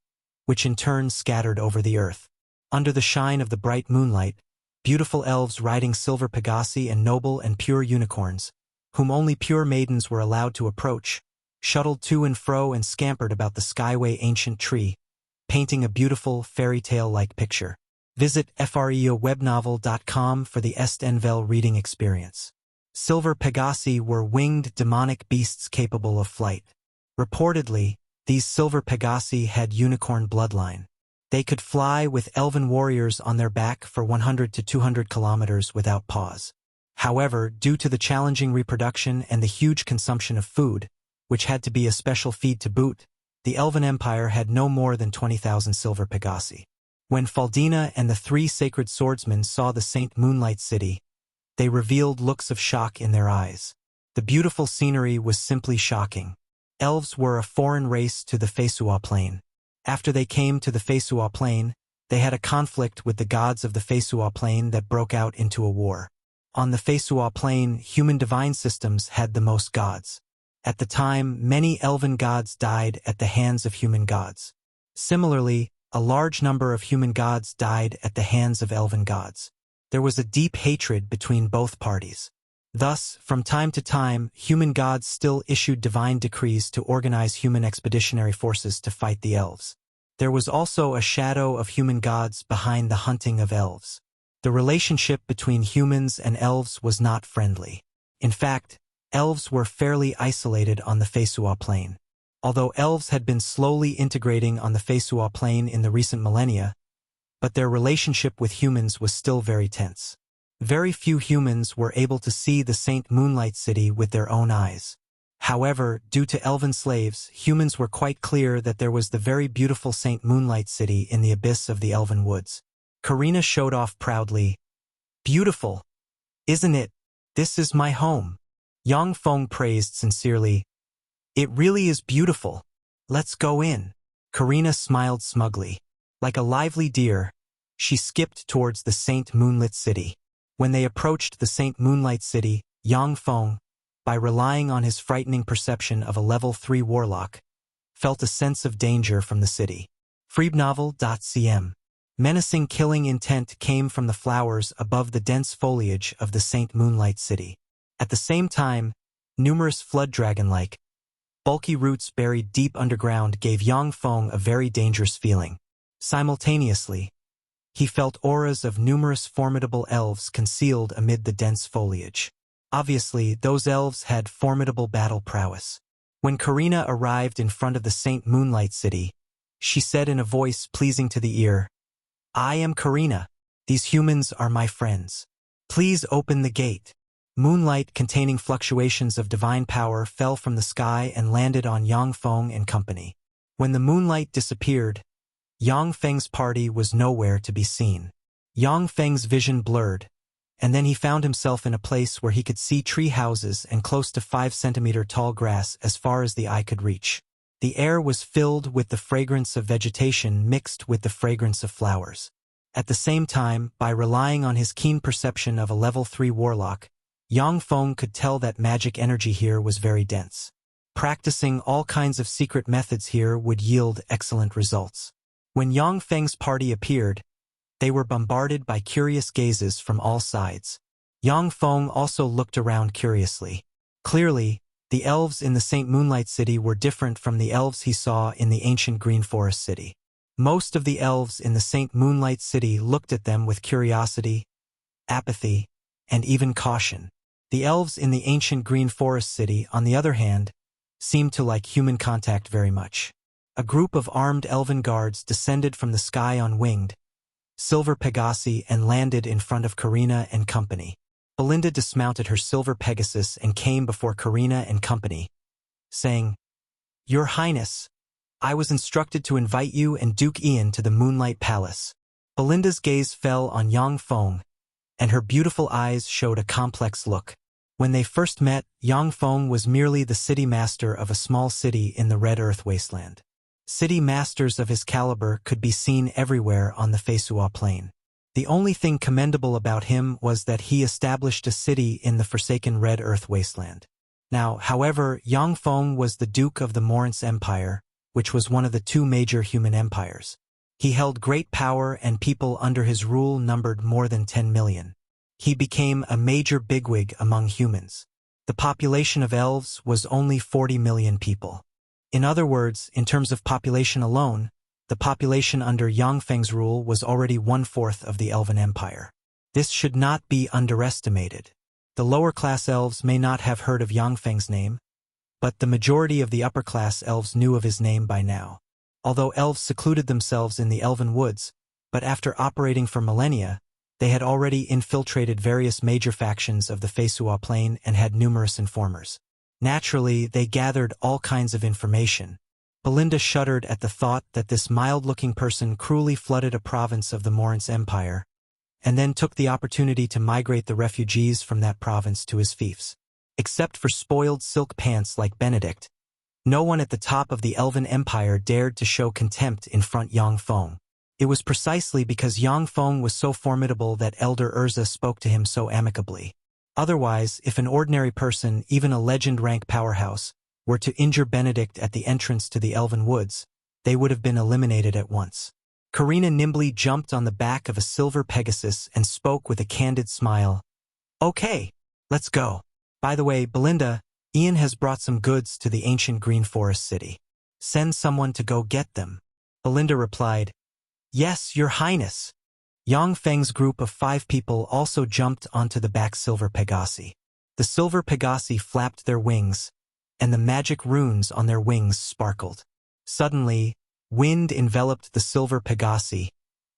which in turn scattered over the earth. Under the shine of the bright moonlight, beautiful elves riding silver pegasi and noble and pure unicorns, whom only pure maidens were allowed to approach, shuttled to and fro and scampered about the skyway ancient tree, painting a beautiful fairy tale-like picture. Visit freowebnovel.com for the Estenvel reading experience. Silver pegasi were winged demonic beasts capable of flight. Reportedly, these silver pegasi had unicorn bloodline. They could fly with elven warriors on their back for 100 to 200 kilometers without pause. However, due to the challenging reproduction and the huge consumption of food, which had to be a special feed to boot, the Elven Empire had no more than 20,000 silver pegasi. When Faldina and the three sacred swordsmen saw the Saint Moonlight City, they revealed looks of shock in their eyes. The beautiful scenery was simply shocking. Elves were a foreign race to the Fesua Plain. After they came to the Fesua Plain, they had a conflict with the gods of the Fesua Plain that broke out into a war. On the Fesua Plain, human divine systems had the most gods. At the time, many elven gods died at the hands of human gods. Similarly, a large number of human gods died at the hands of elven gods. There was a deep hatred between both parties. Thus, from time to time, human gods still issued divine decrees to organize human expeditionary forces to fight the elves. There was also a shadow of human gods behind the hunting of elves. The relationship between humans and elves was not friendly. In fact, elves were fairly isolated on the Fesua Plain. Although elves had been slowly integrating on the Fesua Plain in the recent millennia, but their relationship with humans was still very tense. Very few humans were able to see the Saint Moonlight City with their own eyes. However, due to elven slaves, humans were quite clear that there was the very beautiful Saint Moonlight City in the abyss of the elven woods. Karina showed off proudly. "Beautiful, isn't it? This is my home." Yang Feng praised sincerely. "It really is beautiful. Let's go in." Karina smiled smugly. Like a lively deer, she skipped towards the Saint Moonlit City. When they approached the Saint Moonlight City, Yang Feng, by relying on his frightening perception of a level 3 warlock, felt a sense of danger from the city. Freebnovel.cm. Menacing killing intent came from the flowers above the dense foliage of the Saint Moonlight City. At the same time, numerous flood dragon-like, bulky roots buried deep underground gave Yang Feng a very dangerous feeling. Simultaneously, he felt auras of numerous formidable elves concealed amid the dense foliage. Obviously, those elves had formidable battle prowess. When Karina arrived in front of the Saint Moonlight City, she said in a voice pleasing to the ear, "I am Karina. These humans are my friends. Please open the gate." Moonlight containing fluctuations of divine power fell from the sky and landed on Yang Feng and company. When the moonlight disappeared, Yang Feng's party was nowhere to be seen. Yang Feng's vision blurred, and then he found himself in a place where he could see tree houses and close to 5-centimeter tall grass as far as the eye could reach. The air was filled with the fragrance of vegetation mixed with the fragrance of flowers. At the same time, by relying on his keen perception of a level 3 warlock, Yang Feng could tell that magic energy here was very dense. Practicing all kinds of secret methods here would yield excellent results. When Yang Feng's party appeared, they were bombarded by curious gazes from all sides. Yang Feng also looked around curiously. Clearly, the elves in the Saint Moonlight City were different from the elves he saw in the ancient Green Forest City. Most of the elves in the Saint Moonlight City looked at them with curiosity, apathy, and even caution. The elves in the ancient Green Forest City, on the other hand, seemed to like human contact very much. A group of armed elven guards descended from the sky on winged, silver pegasi and landed in front of Karina and company. Belinda dismounted her silver Pegasus and came before Karina and company, saying, "Your Highness, I was instructed to invite you and Duke Ian to the Moonlight Palace." Belinda's gaze fell on Yang Feng, and her beautiful eyes showed a complex look. When they first met, Yang Feng was merely the city master of a small city in the Red Earth Wasteland. City masters of his caliber could be seen everywhere on the Fesua Plain. The only thing commendable about him was that he established a city in the forsaken Red Earth Wasteland. Now, however, Yang Feng was the Duke of the Morance Empire, which was one of the two major human empires. He held great power and people under his rule numbered more than 10 million. He became a major bigwig among humans. The population of elves was only 40 million people. In other words, in terms of population alone, the population under Yang Feng's rule was already 1/4 of the Elven Empire. This should not be underestimated. The lower-class elves may not have heard of Yang Feng's name, but the majority of the upper-class elves knew of his name by now. Although elves secluded themselves in the elven woods, but after operating for millennia, they had already infiltrated various major factions of the Feisua Plain and had numerous informers. Naturally, they gathered all kinds of information. Belinda shuddered at the thought that this mild-looking person cruelly flooded a province of the Morance Empire, and then took the opportunity to migrate the refugees from that province to his fiefs. Except for spoiled silk pants like Benedict, no one at the top of the Elven Empire dared to show contempt in front Yang Feng. It was precisely because Yang Feng was so formidable that Elder Urza spoke to him so amicably. Otherwise, if an ordinary person, even a legend-rank powerhouse, were to injure Benedict at the entrance to the Elven Woods, they would have been eliminated at once. Karina nimbly jumped on the back of a silver Pegasus and spoke with a candid smile. "Okay, let's go. By the way, Belinda, Ian has brought some goods to the ancient Green Forest city. Send someone to go get them." Belinda replied, "Yes, Your Highness." Yang Feng's group of 5 people also jumped onto the back silver Pegasi. The silver Pegasi flapped their wings, and the magic runes on their wings sparkled. Suddenly, wind enveloped the silver Pegasi,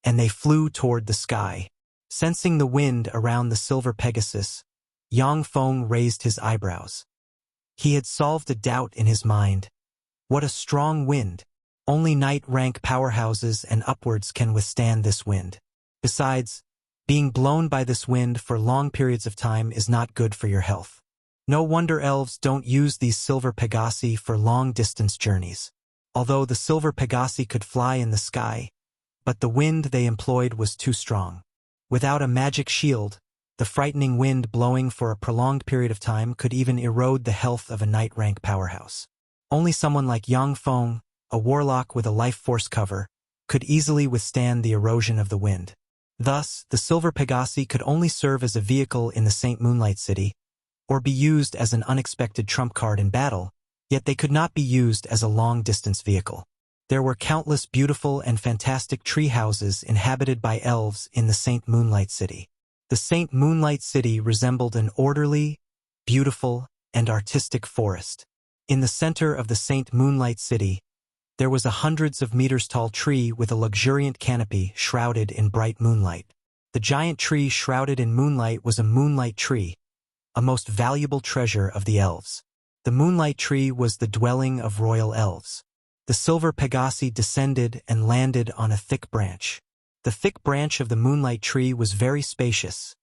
and they flew toward the sky. Sensing the wind around the silver Pegasus, Yang Feng raised his eyebrows. He had solved a doubt in his mind. What a strong wind! Only knight-rank powerhouses and upwards can withstand this wind. Besides, being blown by this wind for long periods of time is not good for your health. No wonder elves don't use these silver Pegasi for long-distance journeys. Although the silver Pegasi could fly in the sky, but the wind they employed was too strong. Without a magic shield, the frightening wind blowing for a prolonged period of time could even erode the health of a knight-rank powerhouse. Only someone like Yang Feng, a warlock with a life force cover, could easily withstand the erosion of the wind. Thus, the silver Pegasi could only serve as a vehicle in the Saint Moonlight City, or be used as an unexpected trump card in battle, yet they could not be used as a long-distance vehicle. There were countless beautiful and fantastic tree houses inhabited by elves in the Saint Moonlight City. The Saint Moonlight City resembled an orderly, beautiful, and artistic forest. In the center of the Saint Moonlight City, there was a hundreds of meters tall tree with a luxuriant canopy shrouded in bright moonlight. The giant tree shrouded in moonlight was a moonlight tree, a most valuable treasure of the elves. The moonlight tree was the dwelling of royal elves. The silver Pegasi descended and landed on a thick branch. The thick branch of the moonlight tree was very spacious.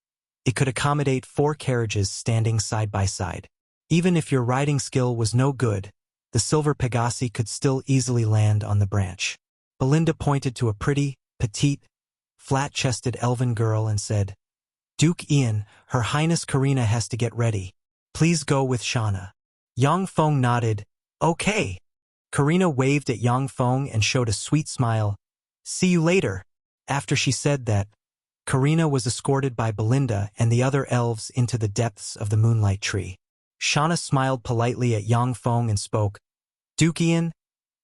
It could accommodate 4 carriages standing side by side. Even if your riding skill was no good, the silver Pegasi could still easily land on the branch. Belinda pointed to a pretty, petite, flat-chested elven girl and said, "Duke Ian, Her Highness Karina has to get ready. Please go with Shauna." Yang Feng nodded, "Okay." Karina waved at Yang Feng and showed a sweet smile. "See you later." After she said that, Karina was escorted by Belinda and the other elves into the depths of the moonlight tree. Shauna smiled politely at Yang Feng and spoke, "Duke Ian,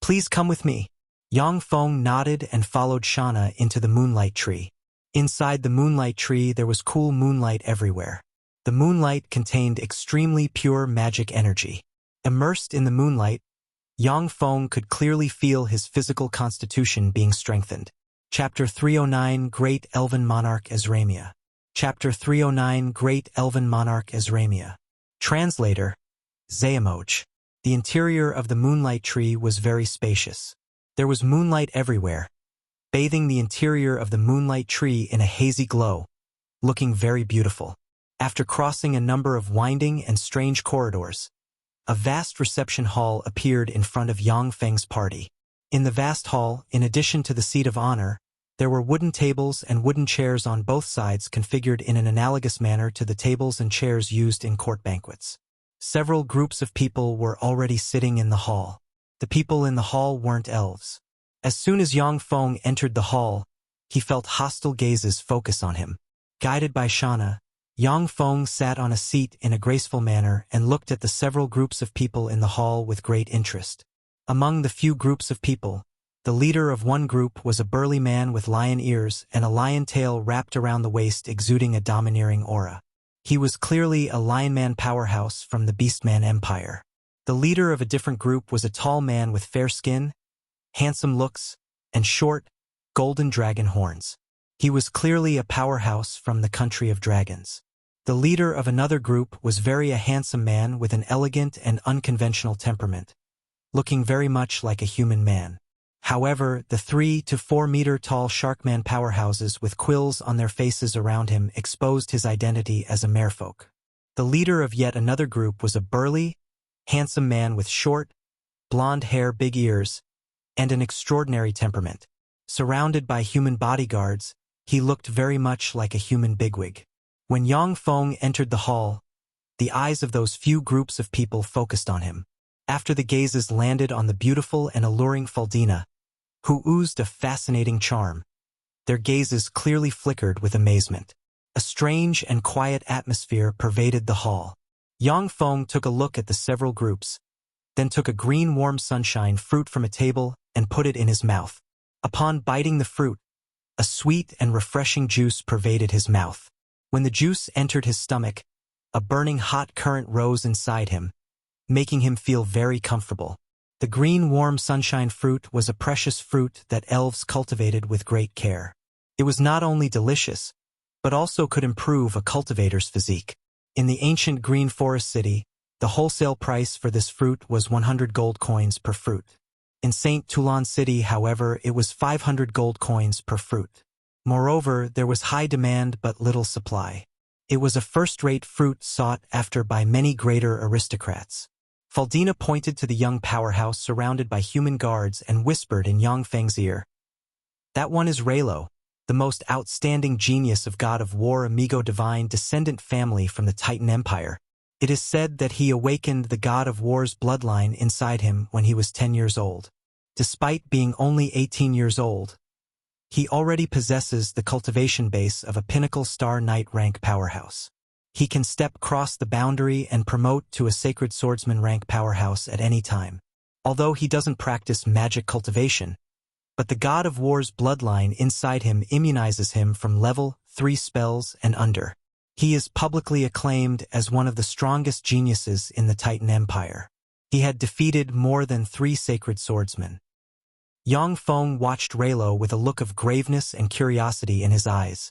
please come with me." Yang Feng nodded and followed Shauna into the moonlight tree. Inside the moonlight tree there was cool moonlight everywhere. The moonlight contained extremely pure magic energy. Immersed in the moonlight, Yang Feng could clearly feel his physical constitution being strengthened. Chapter 309 Great Elven Monarch Ezramia. Chapter 309 Great Elven Monarch Ezramia. Translator, Zayamoch. The interior of the moonlight tree was very spacious. There was moonlight everywhere, bathing the interior of the moonlight tree in a hazy glow, looking very beautiful. After crossing a number of winding and strange corridors, a vast reception hall appeared in front of Yang Feng's party. In the vast hall, in addition to the seat of honor, there were wooden tables and wooden chairs on both sides configured in an analogous manner to the tables and chairs used in court banquets. Several groups of people were already sitting in the hall. The people in the hall weren't elves. As soon as Yang Feng entered the hall, he felt hostile gazes focus on him. Guided by Shana, Yang Feng sat on a seat in a graceful manner and looked at the several groups of people in the hall with great interest. Among the few groups of people, the leader of one group was a burly man with lion ears and a lion tail wrapped around the waist exuding a domineering aura. He was clearly a lionman powerhouse from the Beastman Empire. The leader of a different group was a tall man with fair skin, handsome looks, and short, golden dragon horns. He was clearly a powerhouse from the country of dragons. The leader of another group was a handsome man with an elegant and unconventional temperament, looking very much like a human man. However, the 3 to 4 meter tall Sharkman powerhouses with quills on their faces around him exposed his identity as a merfolk. The leader of yet another group was a burly, handsome man with short, blonde hair, big ears, and an extraordinary temperament. Surrounded by human bodyguards, he looked very much like a human bigwig. When Yang Feng entered the hall, the eyes of those few groups of people focused on him. After the gazes landed on the beautiful and alluring Faldina, who oozed a fascinating charm, their gazes clearly flickered with amazement. A strange and quiet atmosphere pervaded the hall. Yang Feng took a look at the several groups, then took a green warm sunshine fruit from a table and put it in his mouth. Upon biting the fruit, a sweet and refreshing juice pervaded his mouth. When the juice entered his stomach, a burning hot current rose inside him, making him feel very comfortable. The green warm sunshine fruit was a precious fruit that elves cultivated with great care. It was not only delicious, but also could improve a cultivator's physique. In the ancient green forest city, the wholesale price for this fruit was 100 gold coins per fruit. In St. Toulon City, however, it was 500 gold coins per fruit. Moreover, there was high demand but little supply. It was a first-rate fruit sought after by many greater aristocrats. Faldina pointed to the young powerhouse surrounded by human guards and whispered in Yang Feng's ear. That one is Raylo, the most outstanding genius of God of War Amigo divine descendant family from the Titan Empire. It is said that he awakened the God of War's bloodline inside him when he was 10 years old. Despite being only 18 years old, he already possesses the cultivation base of a pinnacle Star Knight rank powerhouse. He can step cross the boundary and promote to a sacred swordsman rank powerhouse at any time. Although he doesn't practice magic cultivation, but the God of War's bloodline inside him immunizes him from level 3 spells and under. He is publicly acclaimed as one of the strongest geniuses in the Titan Empire. He had defeated more than 3 sacred swordsmen. Yang Feng watched Raylo with a look of graveness and curiosity in his eyes.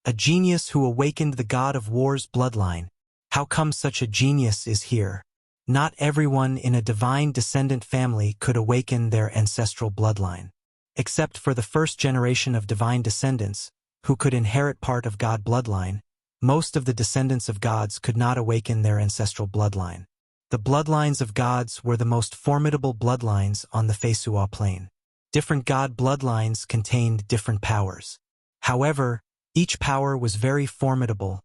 A genius who awakened the God of War's bloodline. How come such a genius is here? Not everyone in a divine descendant family could awaken their ancestral bloodline. Except for the first generation of divine descendants, who could inherit part of God bloodline, most of the descendants of gods could not awaken their ancestral bloodline. The bloodlines of gods were the most formidable bloodlines on the Feisua plane. Different god bloodlines contained different powers. However, each power was very formidable,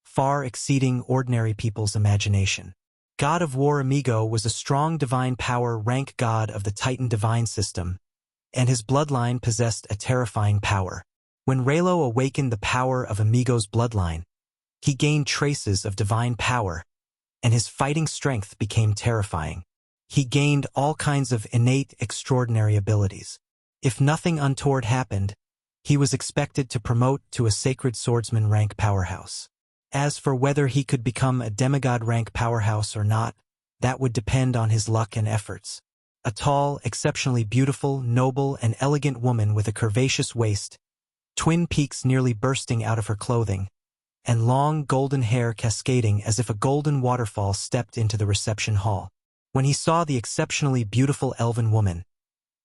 far exceeding ordinary people's imagination. God of War Amigo was a strong divine power rank god of the Titan divine system, and his bloodline possessed a terrifying power. When Raylo awakened the power of Amigo's bloodline, he gained traces of divine power, and his fighting strength became terrifying. He gained all kinds of innate, extraordinary abilities. If nothing untoward happened, he was expected to promote to a sacred swordsman rank powerhouse. As for whether he could become a demigod rank powerhouse or not, that would depend on his luck and efforts. A tall, exceptionally beautiful, noble, and elegant woman with a curvaceous waist, twin peaks nearly bursting out of her clothing, and long golden hair cascading as if a golden waterfall stepped into the reception hall. When he saw the exceptionally beautiful elven woman,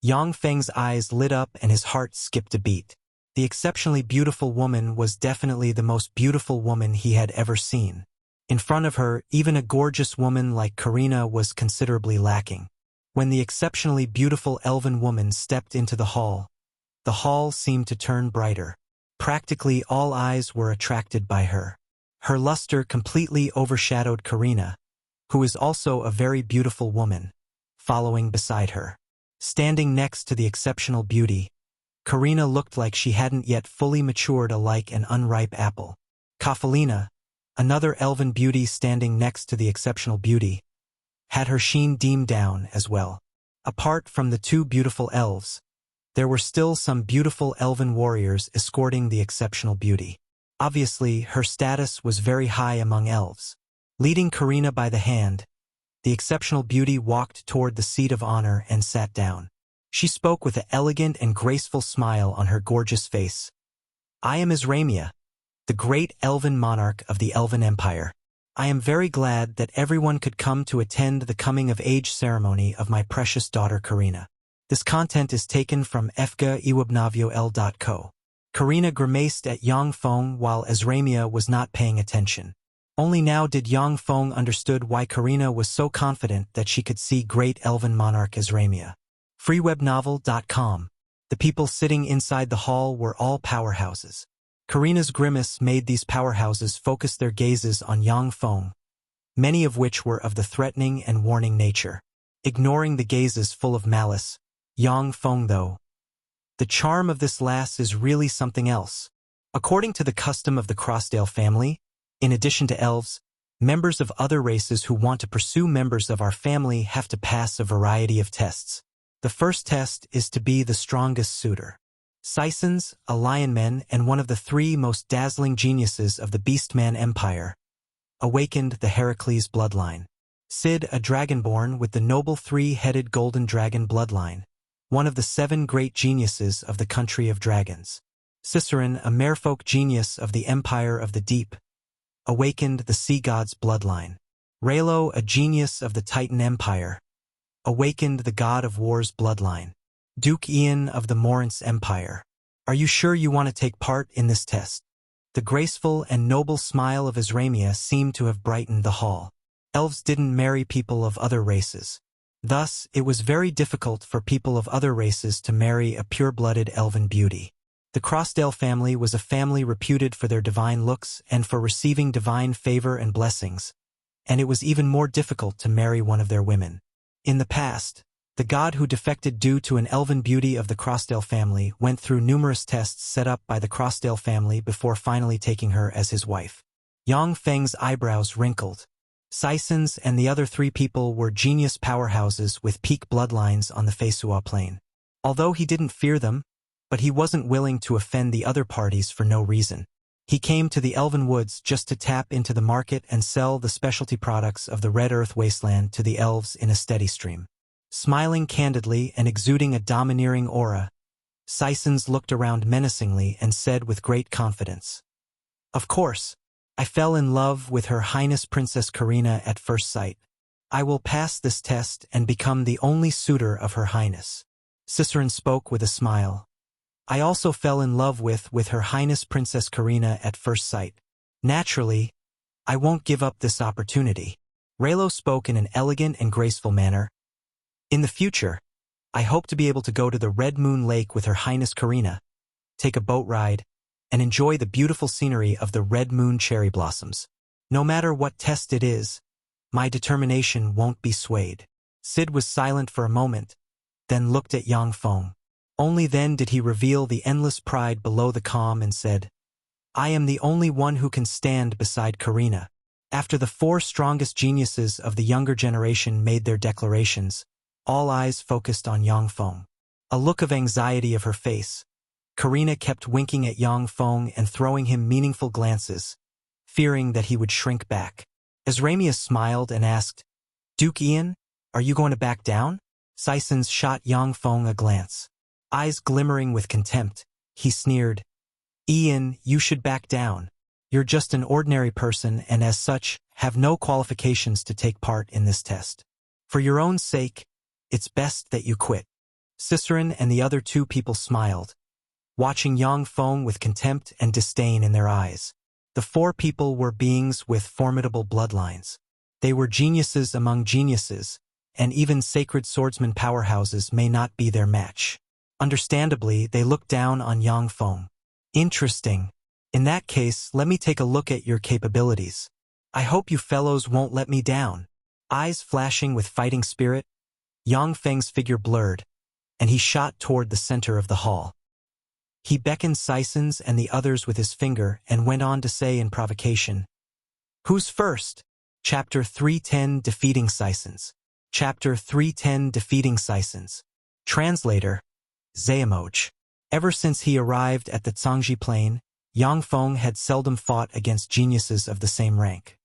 Yang Feng's eyes lit up and his heart skipped a beat. The exceptionally beautiful woman was definitely the most beautiful woman he had ever seen. In front of her, even a gorgeous woman like Karina was considerably lacking. When the exceptionally beautiful elven woman stepped into the hall seemed to turn brighter. Practically all eyes were attracted by her. Her luster completely overshadowed Karina, who is also a very beautiful woman, following beside her. Standing next to the exceptional beauty, Karina looked like she hadn't yet fully matured alike an unripe apple. Kafalina, another elven beauty standing next to the exceptional beauty, had her sheen dimmed down as well. Apart from the two beautiful elves, there were still some beautiful elven warriors escorting the exceptional beauty. Obviously, her status was very high among elves. Leading Karina by the hand, the exceptional beauty walked toward the seat of honor and sat down. She spoke with an elegant and graceful smile on her gorgeous face. I am Isramia, the great elven monarch of the Elven Empire. I am very glad that everyone could come to attend the coming-of-age ceremony of my precious daughter Karina. This content is taken from fga-iwabnavio.l.co. Karina grimaced at Yang Feng while Isramia was not paying attention. Only now did Yang Feng understood why Karina was so confident that she could see great elven monarch Isramia. Freewebnovel.com. The people sitting inside the hall were all powerhouses. Karina's grimace made these powerhouses focus their gazes on Yang Feng, many of which were of the threatening and warning nature. Ignoring the gazes full of malice, Yang Feng though. The charm of this lass is really something else. According to the custom of the Crossdale family, in addition to elves, members of other races who want to pursue members of our family have to pass a variety of tests. The first test is to be the strongest suitor. Sysons, a lionman and one of the three most dazzling geniuses of the Beastman Empire, awakened the Heracles bloodline. Sid, a dragonborn with the noble three-headed golden dragon bloodline, one of the 7 great geniuses of the country of dragons. Cicerin, a merfolk genius of the Empire of the Deep, awakened the sea god's bloodline. Raylo, a genius of the Titan Empire, awakened the god of war's bloodline. Duke Ian of the Morance Empire. Are you sure you want to take part in this test? The graceful and noble smile of Isramia seemed to have brightened the hall. Elves didn't marry people of other races. Thus, it was very difficult for people of other races to marry a pure-blooded elven beauty. The Crossdale family was a family reputed for their divine looks and for receiving divine favor and blessings, and it was even more difficult to marry one of their women. In the past, the god who defected due to an elven beauty of the Crossdale family went through numerous tests set up by the Crossdale family before finally taking her as his wife. Yang Feng's eyebrows wrinkled. Sysons and the other 3 people were genius powerhouses with peak bloodlines on the Feisua plane. Although he didn't fear them, but he wasn't willing to offend the other parties for no reason. He came to the Elven Woods just to tap into the market and sell the specialty products of the Red Earth Wasteland to the elves in a steady stream. Smiling candidly and exuding a domineering aura, Sysons looked around menacingly and said with great confidence, "Of course, I fell in love with Her Highness Princess Karina at first sight. I will pass this test and become the only suitor of Her Highness." Cicerin spoke with a smile. "I also fell in love with Her Highness Princess Karina at first sight. Naturally, I won't give up this opportunity." Raylo spoke in an elegant and graceful manner. "In the future, I hope to be able to go to the Red Moon Lake with Her Highness Karina, take a boat ride, and enjoy the beautiful scenery of the Red Moon cherry blossoms. No matter what test it is, my determination won't be swayed." Sid was silent for a moment, then looked at Yang Feng. Only then did he reveal the endless pride below the calm and said, "I am the only one who can stand beside Karina." After the 4 strongest geniuses of the younger generation made their declarations, all eyes focused on Yang Feng. A look of anxiety of her face, Karina kept winking at Yang Feng and throwing him meaningful glances, fearing that he would shrink back. Isramia smiled and asked, "Duke Ian, are you going to back down?" Sysons shot Yang Feng a glance. Eyes glimmering with contempt, he sneered, "Ian, you should back down. You're just an ordinary person and as such, have no qualifications to take part in this test. For your own sake, it's best that you quit." Cicerin and the other 2 people smiled, watching Yang Feng with contempt and disdain in their eyes. The 4 people were beings with formidable bloodlines. They were geniuses among geniuses, and even sacred swordsman powerhouses may not be their match. Understandably, they looked down on Yang Feng. "Interesting. In that case, let me take a look at your capabilities. I hope you fellows won't let me down." Eyes flashing with fighting spirit, Yang Feng's figure blurred, and he shot toward the center of the hall. He beckoned Sysons and the others with his finger and went on to say in provocation, "Who's first?" Chapter 310 Defeating Sysons. Chapter 310 Defeating Sysons. Translator, Zayamoj. Ever since he arrived at the Zhangji Plain, Yang Feng had seldom fought against geniuses of the same rank.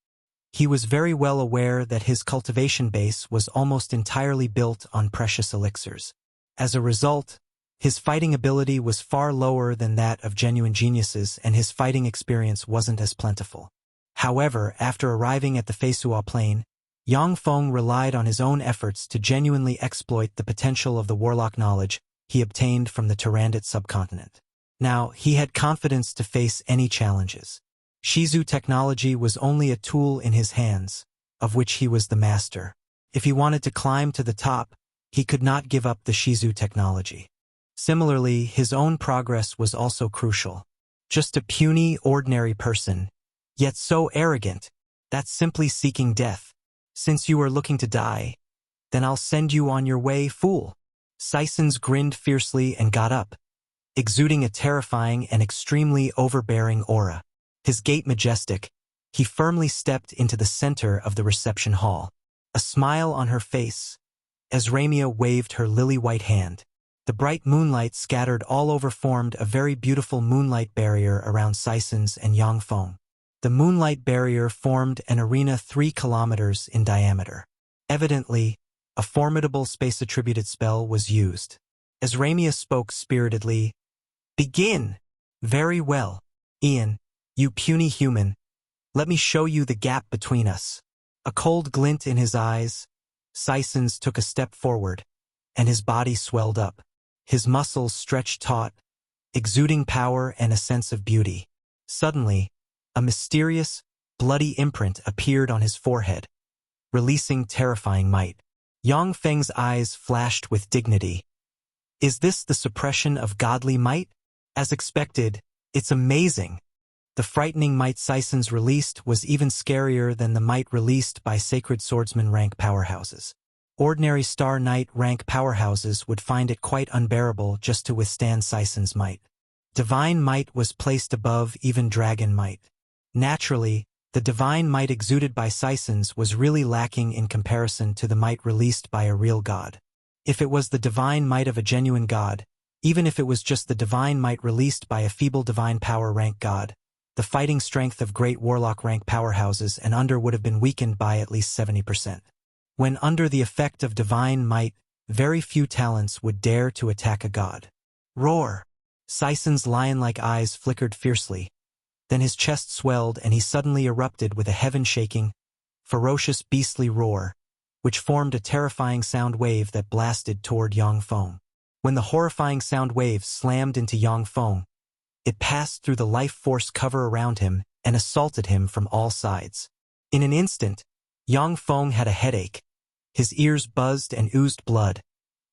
He was very well aware that his cultivation base was almost entirely built on precious elixirs. As a result, his fighting ability was far lower than that of genuine geniuses, and his fighting experience wasn't as plentiful. However, after arriving at the Feisua Plain, Yang Feng relied on his own efforts to genuinely exploit the potential of the warlock knowledge he obtained from the Tyrannid subcontinent. Now, he had confidence to face any challenges. Shizu technology was only a tool in his hands, of which he was the master. If he wanted to climb to the top, he could not give up the Shizu technology. Similarly, his own progress was also crucial. Just a puny, ordinary person, yet so arrogant, that's simply seeking death. Since you are looking to die, then I'll send you on your way, fool. Sysons grinned fiercely and got up, exuding a terrifying and extremely overbearing aura. His gait majestic, he firmly stepped into the center of the reception hall. A smile on her face, as Ramia waved her lily-white hand. The bright moonlight scattered all over formed a very beautiful moonlight barrier around Sysons and Yang Feng. The moonlight barrier formed an arena 3 kilometers in diameter. Evidently, a formidable space-attributed spell was used. As Ramia spoke spiritedly, "Begin!" "Very well, Ian, you puny human. Let me show you the gap between us." A cold glint in his eyes, Sysons took a step forward, and his body swelled up. His muscles stretched taut, exuding power and a sense of beauty. Suddenly, a mysterious, bloody imprint appeared on his forehead, releasing terrifying might. Yang Feng's eyes flashed with dignity. Is this the suppression of godly might? As expected, it's amazing. The frightening might Sysons released was even scarier than the might released by sacred swordsman rank powerhouses. Ordinary Star Knight rank powerhouses would find it quite unbearable just to withstand Sysons' might. Divine might was placed above even dragon might. Naturally, the divine might exuded by Sysons was really lacking in comparison to the might released by a real god. If it was the divine might of a genuine god, even if it was just the divine might released by a feeble divine power rank god, the fighting strength of great warlock rank powerhouses and under would have been weakened by at least 70%. When under the effect of divine might, very few talents would dare to attack a god. Roar! Sysons' lion-like eyes flickered fiercely. Then his chest swelled and he suddenly erupted with a heaven-shaking, ferocious beastly roar, which formed a terrifying sound wave that blasted toward Yang Feng. When the horrifying sound wave slammed into Yang Feng, it passed through the life force cover around him and assaulted him from all sides. In an instant, Yang Feng had a headache. His ears buzzed and oozed blood,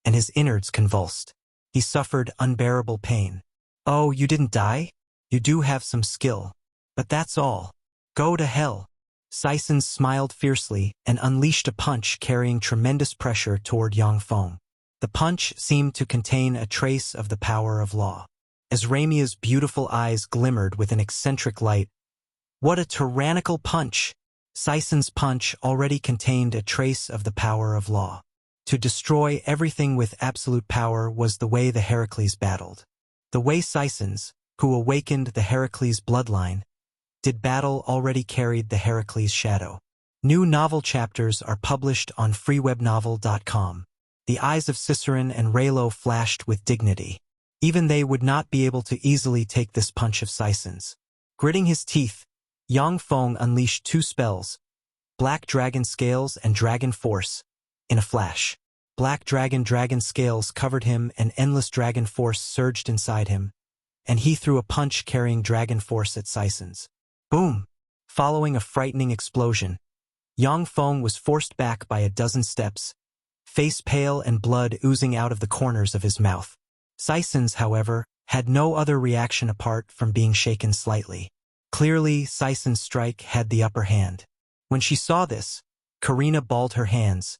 and his innards convulsed. He suffered unbearable pain. "Oh, you didn't die? You do have some skill. But that's all. Go to hell." Sysons smiled fiercely and unleashed a punch carrying tremendous pressure toward Yang Feng. The punch seemed to contain a trace of the power of law. As Ramia's beautiful eyes glimmered with an eccentric light, "What a tyrannical punch!" Sysons' punch already contained a trace of the power of law. To destroy everything with absolute power was the way the Heracles battled. The way Sysons, who awakened the Heracles bloodline, did battle already carried the Heracles shadow. New novel chapters are published on freewebnovel.com. The eyes of Ciceron and Raylo flashed with dignity. Even they would not be able to easily take this punch of Sysons. Gritting his teeth, Yang Feng unleashed 2 spells, Black Dragon Scales and Dragon Force, in a flash. Black Dragon Scales covered him and endless Dragon Force surged inside him, and he threw a punch carrying Dragon Force at Sysons. Boom! Following a frightening explosion, Yang Feng was forced back by a dozen steps, face pale and blood oozing out of the corners of his mouth. Sysons, however, had no other reaction apart from being shaken slightly. Clearly, Sysons' strike had the upper hand. When she saw this, Karina balled her hands,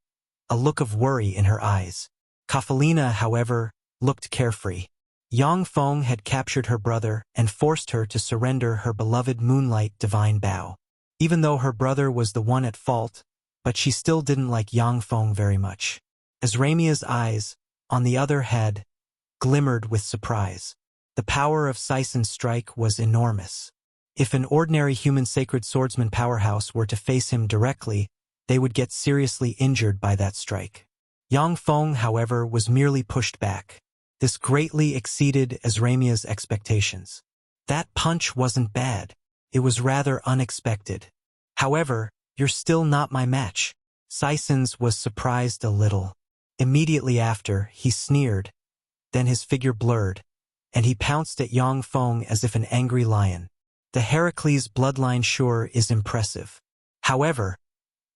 a look of worry in her eyes. Kafalina, however, looked carefree. Yang Feng had captured her brother and forced her to surrender her beloved moonlight divine bow. Even though her brother was the one at fault, but she still didn't like Yang Feng very much. As Ramia's eyes, on the other hand, glimmered with surprise. The power of Sison's strike was enormous. If an ordinary human sacred swordsman powerhouse were to face him directly, they would get seriously injured by that strike. Yang Feng, however, was merely pushed back. This greatly exceeded Azramia's expectations. That punch wasn't bad. It was rather unexpected. However, you're still not my match. Sison's was surprised a little. Immediately after, he sneered. Then his figure blurred, and he pounced at Yang Feng as if an angry lion. The Heracles bloodline sure is impressive. However,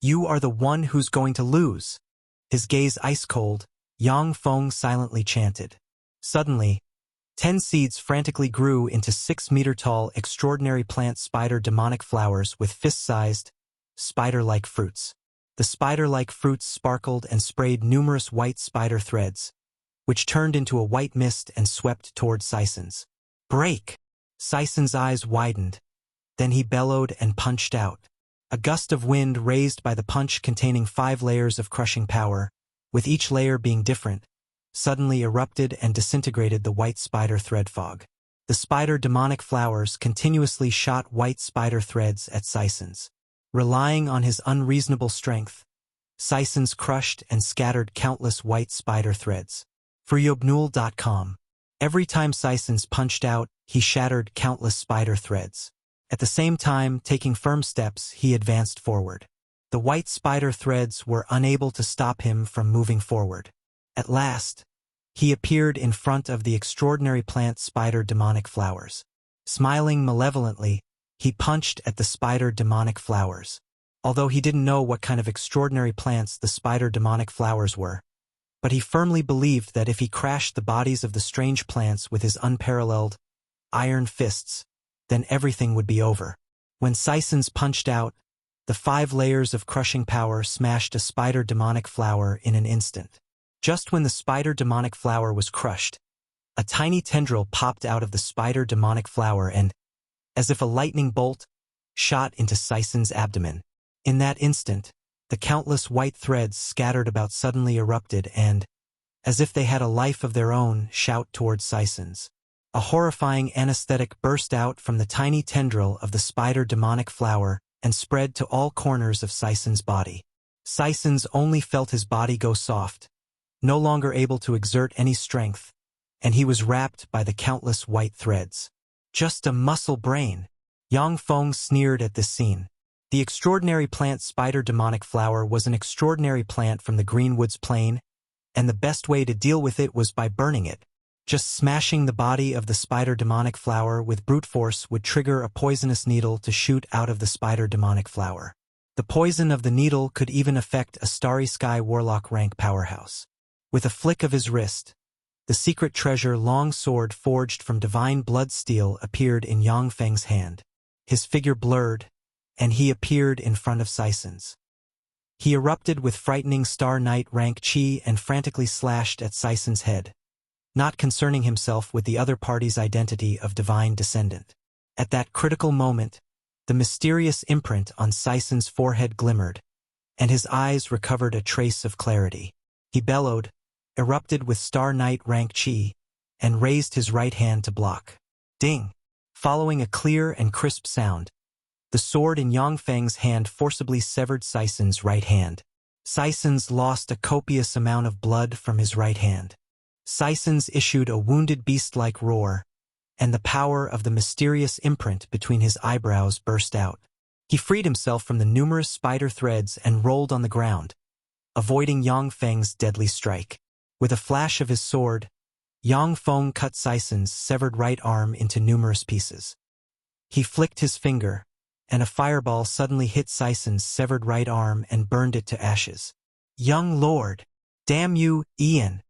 you are the one who's going to lose. His gaze ice-cold, Yang Feng silently chanted. Suddenly, 10 seeds frantically grew into 6-meter-tall extraordinary plant spider demonic flowers with fist-sized, spider-like fruits. The spider-like fruits sparkled and sprayed numerous white spider threads, which turned into a white mist and swept toward Sison's. Break! Sison's eyes widened. Then he bellowed and punched out. A gust of wind raised by the punch containing 5 layers of crushing power, with each layer being different, suddenly erupted and disintegrated the white spider thread fog. The spider demonic flowers continuously shot white spider threads at Sison's. Relying on his unreasonable strength, Sison's crushed and scattered countless white spider threads. For Yobnul.com. Every time Sison's punched out, he shattered countless spider threads. At the same time, taking firm steps, he advanced forward. The white spider threads were unable to stop him from moving forward. At last, he appeared in front of the extraordinary plant spider demonic flowers. Smiling malevolently, he punched at the spider demonic flowers. Although he didn't know what kind of extraordinary plants the spider demonic flowers were, but he firmly believed that if he crashed the bodies of the strange plants with his unparalleled iron fists, then everything would be over. When Sison's punched out, the 5 layers of crushing power smashed a spider demonic flower in an instant. Just when the spider demonic flower was crushed, a tiny tendril popped out of the spider demonic flower and, as if a lightning bolt, shot into Sison's abdomen. In that instant, the countless white threads scattered about suddenly erupted and, as if they had a life of their own, shot towards Sison's. A horrifying anesthetic burst out from the tiny tendril of the spider demonic flower and spread to all corners of Sison's body. Sison's only felt his body go soft, no longer able to exert any strength, and he was wrapped by the countless white threads. Just a muscle brain. Yang Feng sneered at this scene. The extraordinary plant spider demonic flower was an extraordinary plant from the Greenwoods Plain, and the best way to deal with it was by burning it. Just smashing the body of the spider demonic flower with brute force would trigger a poisonous needle to shoot out of the spider demonic flower. The poison of the needle could even affect a Starry Sky Warlock rank powerhouse. With a flick of his wrist, the secret treasure long sword forged from divine blood steel appeared in Yang Feng's hand. His figure blurred, and he appeared in front of Sison's. He erupted with frightening Star Knight rank chi and frantically slashed at Sison's head, not concerning himself with the other party's identity of divine descendant. At that critical moment, the mysterious imprint on Sison's forehead glimmered, and his eyes recovered a trace of clarity. He bellowed, erupted with Star Knight rank chi, and raised his right hand to block. Ding! Following a clear and crisp sound, the sword in Yang Feng's hand forcibly severed Sison's right hand. Sison's lost a copious amount of blood from his right hand. Sison's issued a wounded beast-like roar, and the power of the mysterious imprint between his eyebrows burst out. He freed himself from the numerous spider threads and rolled on the ground, avoiding Yang Feng's deadly strike. With a flash of his sword, Yang Feng cut Sison's severed right arm into numerous pieces. He flicked his finger, and a fireball suddenly hit Sison's severed right arm and burned it to ashes. Young Lord! Damn you, Ian!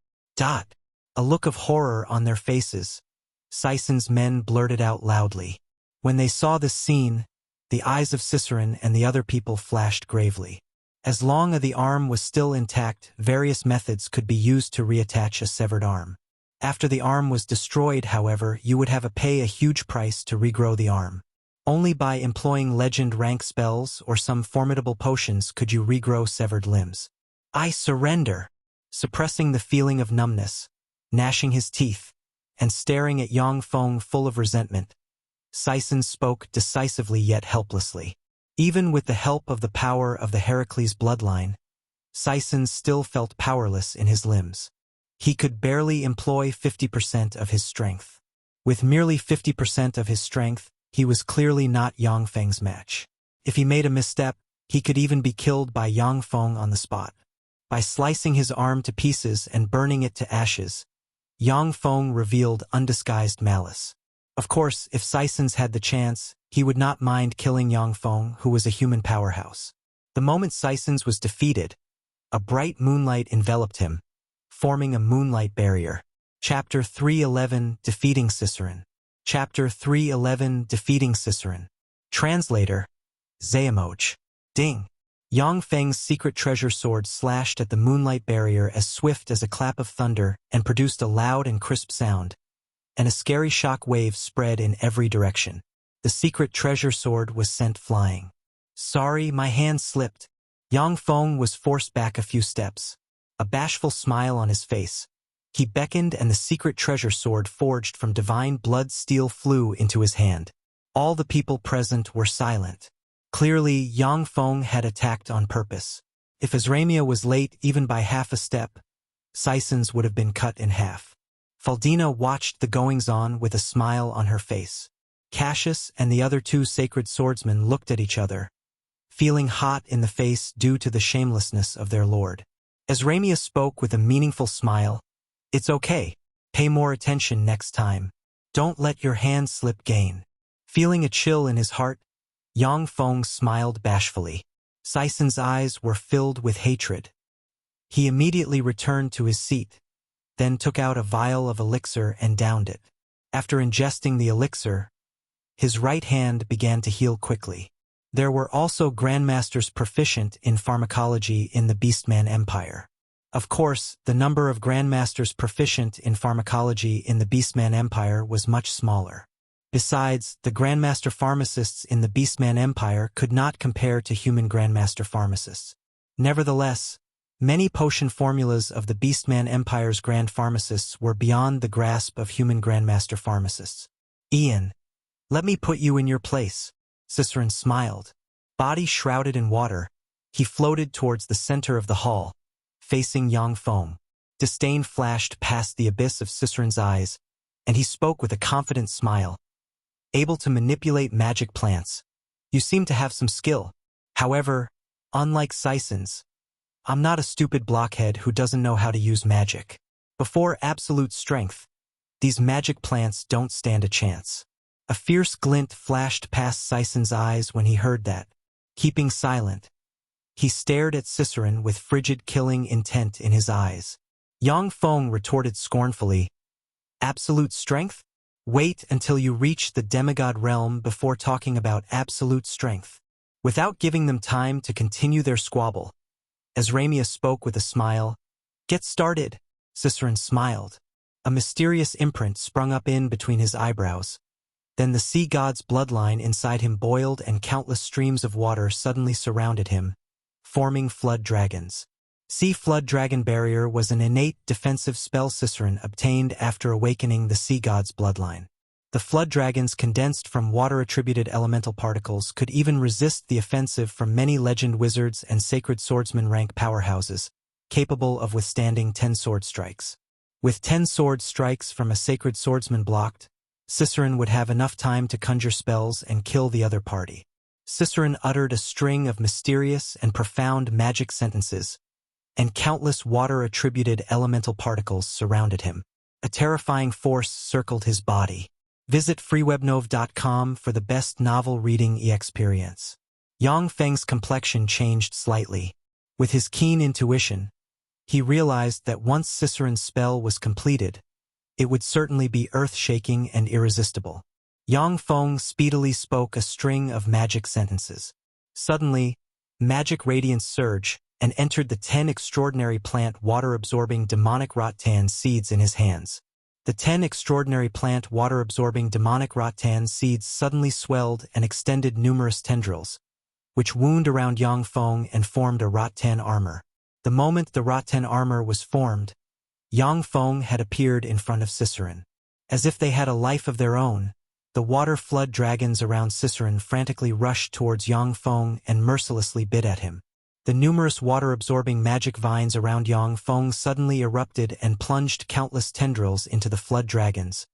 A look of horror on their faces, Sison's men blurted out loudly. When they saw this scene, the eyes of Ciceron and the other people flashed gravely. As long as the arm was still intact, various methods could be used to reattach a severed arm. After the arm was destroyed, however, you would have to pay a huge price to regrow the arm. Only by employing legend rank spells or some formidable potions could you regrow severed limbs. I surrender. Suppressing the feeling of numbness, gnashing his teeth, and staring at Yang Feng full of resentment, Sison spoke decisively yet helplessly. Even with the help of the power of the Heracles bloodline, Sison still felt powerless in his limbs. He could barely employ 50% of his strength. With merely 50% of his strength, he was clearly not Yang Feng's match. If he made a misstep, he could even be killed by Yang Feng on the spot. By slicing his arm to pieces and burning it to ashes, Yang Feng revealed undisguised malice. Of course, if Sison's had the chance, he would not mind killing Yang Feng, who was a human powerhouse. The moment Sison's was defeated, a bright moonlight enveloped him, forming a moonlight barrier. Chapter 311, Defeating Ciceron. Chapter 311, Defeating Ciceron. Translator, Zayamoch. Ding. Yang Feng's secret treasure sword slashed at the moonlight barrier as swift as a clap of thunder and produced a loud and crisp sound, and a scary shock wave spread in every direction. The secret treasure sword was sent flying. Sorry, my hand slipped. Yang Feng was forced back a few steps, a bashful smile on his face. He beckoned and the secret treasure sword forged from divine blood steel flew into his hand. All the people present were silent. Clearly, Yang Feng had attacked on purpose. If Azramia was late even by half a step, Sison's would have been cut in half. Faldina watched the goings-on with a smile on her face. Cassius and the other two sacred swordsmen looked at each other, feeling hot in the face due to the shamelessness of their lord. Azramia spoke with a meaningful smile. It's okay. Pay more attention next time. Don't let your hand slip gain. Feeling a chill in his heart, Yang Feng smiled bashfully. Sison's eyes were filled with hatred. He immediately returned to his seat, then took out a vial of elixir and downed it. After ingesting the elixir, his right hand began to heal quickly. There were also grandmasters proficient in pharmacology in the Beastman Empire. Of course, the number of grandmasters proficient in pharmacology in the Beastman Empire was much smaller. Besides, the grandmaster pharmacists in the Beastman Empire could not compare to human grandmaster pharmacists. Nevertheless, many potion formulas of the Beastman Empire's grand pharmacists were beyond the grasp of human grandmaster pharmacists. Ian, let me put you in your place. Ciceron smiled. Body shrouded in water, he floated towards the center of the hall, facing Yang Feng. Disdain flashed past the abyss of Ciceron's eyes, and he spoke with a confident smile. Able to manipulate magic plants. You seem to have some skill. However, unlike Sison's, I'm not a stupid blockhead who doesn't know how to use magic. Before absolute strength, these magic plants don't stand a chance. A fierce glint flashed past Sison's eyes when he heard that. Keeping silent, he stared at Ciceron with frigid killing intent in his eyes. Yang Feng retorted scornfully, absolute strength? Wait until you reach the demigod realm before talking about absolute strength. Without giving them time to continue their squabble, Azramia spoke with a smile. Get started. Ciceron smiled. A mysterious imprint sprung up in between his eyebrows. Then the sea god's bloodline inside him boiled and countless streams of water suddenly surrounded him, forming flood dragons. Sea Flood Dragon Barrier was an innate defensive spell Ciceron obtained after awakening the sea god's bloodline. The flood dragons condensed from water-attributed elemental particles could even resist the offensive from many legend wizards and sacred swordsman rank powerhouses, capable of withstanding 10 sword strikes. With 10 sword strikes from a sacred swordsman blocked, Ciceron would have enough time to conjure spells and kill the other party. Ciceron uttered a string of mysterious and profound magic sentences, and countless water-attributed elemental particles surrounded him. A terrifying force circled his body. Visit freewebnov.com for the best novel reading experience. Yang Feng's complexion changed slightly. With his keen intuition, he realized that once Ciceron's spell was completed, it would certainly be earth-shaking and irresistible. Yang Feng speedily spoke a string of magic sentences. Suddenly, magic radiance surge, and entered the 10 extraordinary plant water-absorbing demonic rattan seeds in his hands. The 10 extraordinary plant water-absorbing demonic rattan seeds suddenly swelled and extended numerous tendrils, which wound around Yang Feng and formed a rattan armor. The moment the rattan armor was formed, Yang Feng had appeared in front of Ciceron. As if they had a life of their own, the water flood dragons around Ciceron frantically rushed towards Yang Feng and mercilessly bit at him. The numerous water-absorbing magic vines around Yang Feng suddenly erupted and plunged countless tendrils into the flood dragons,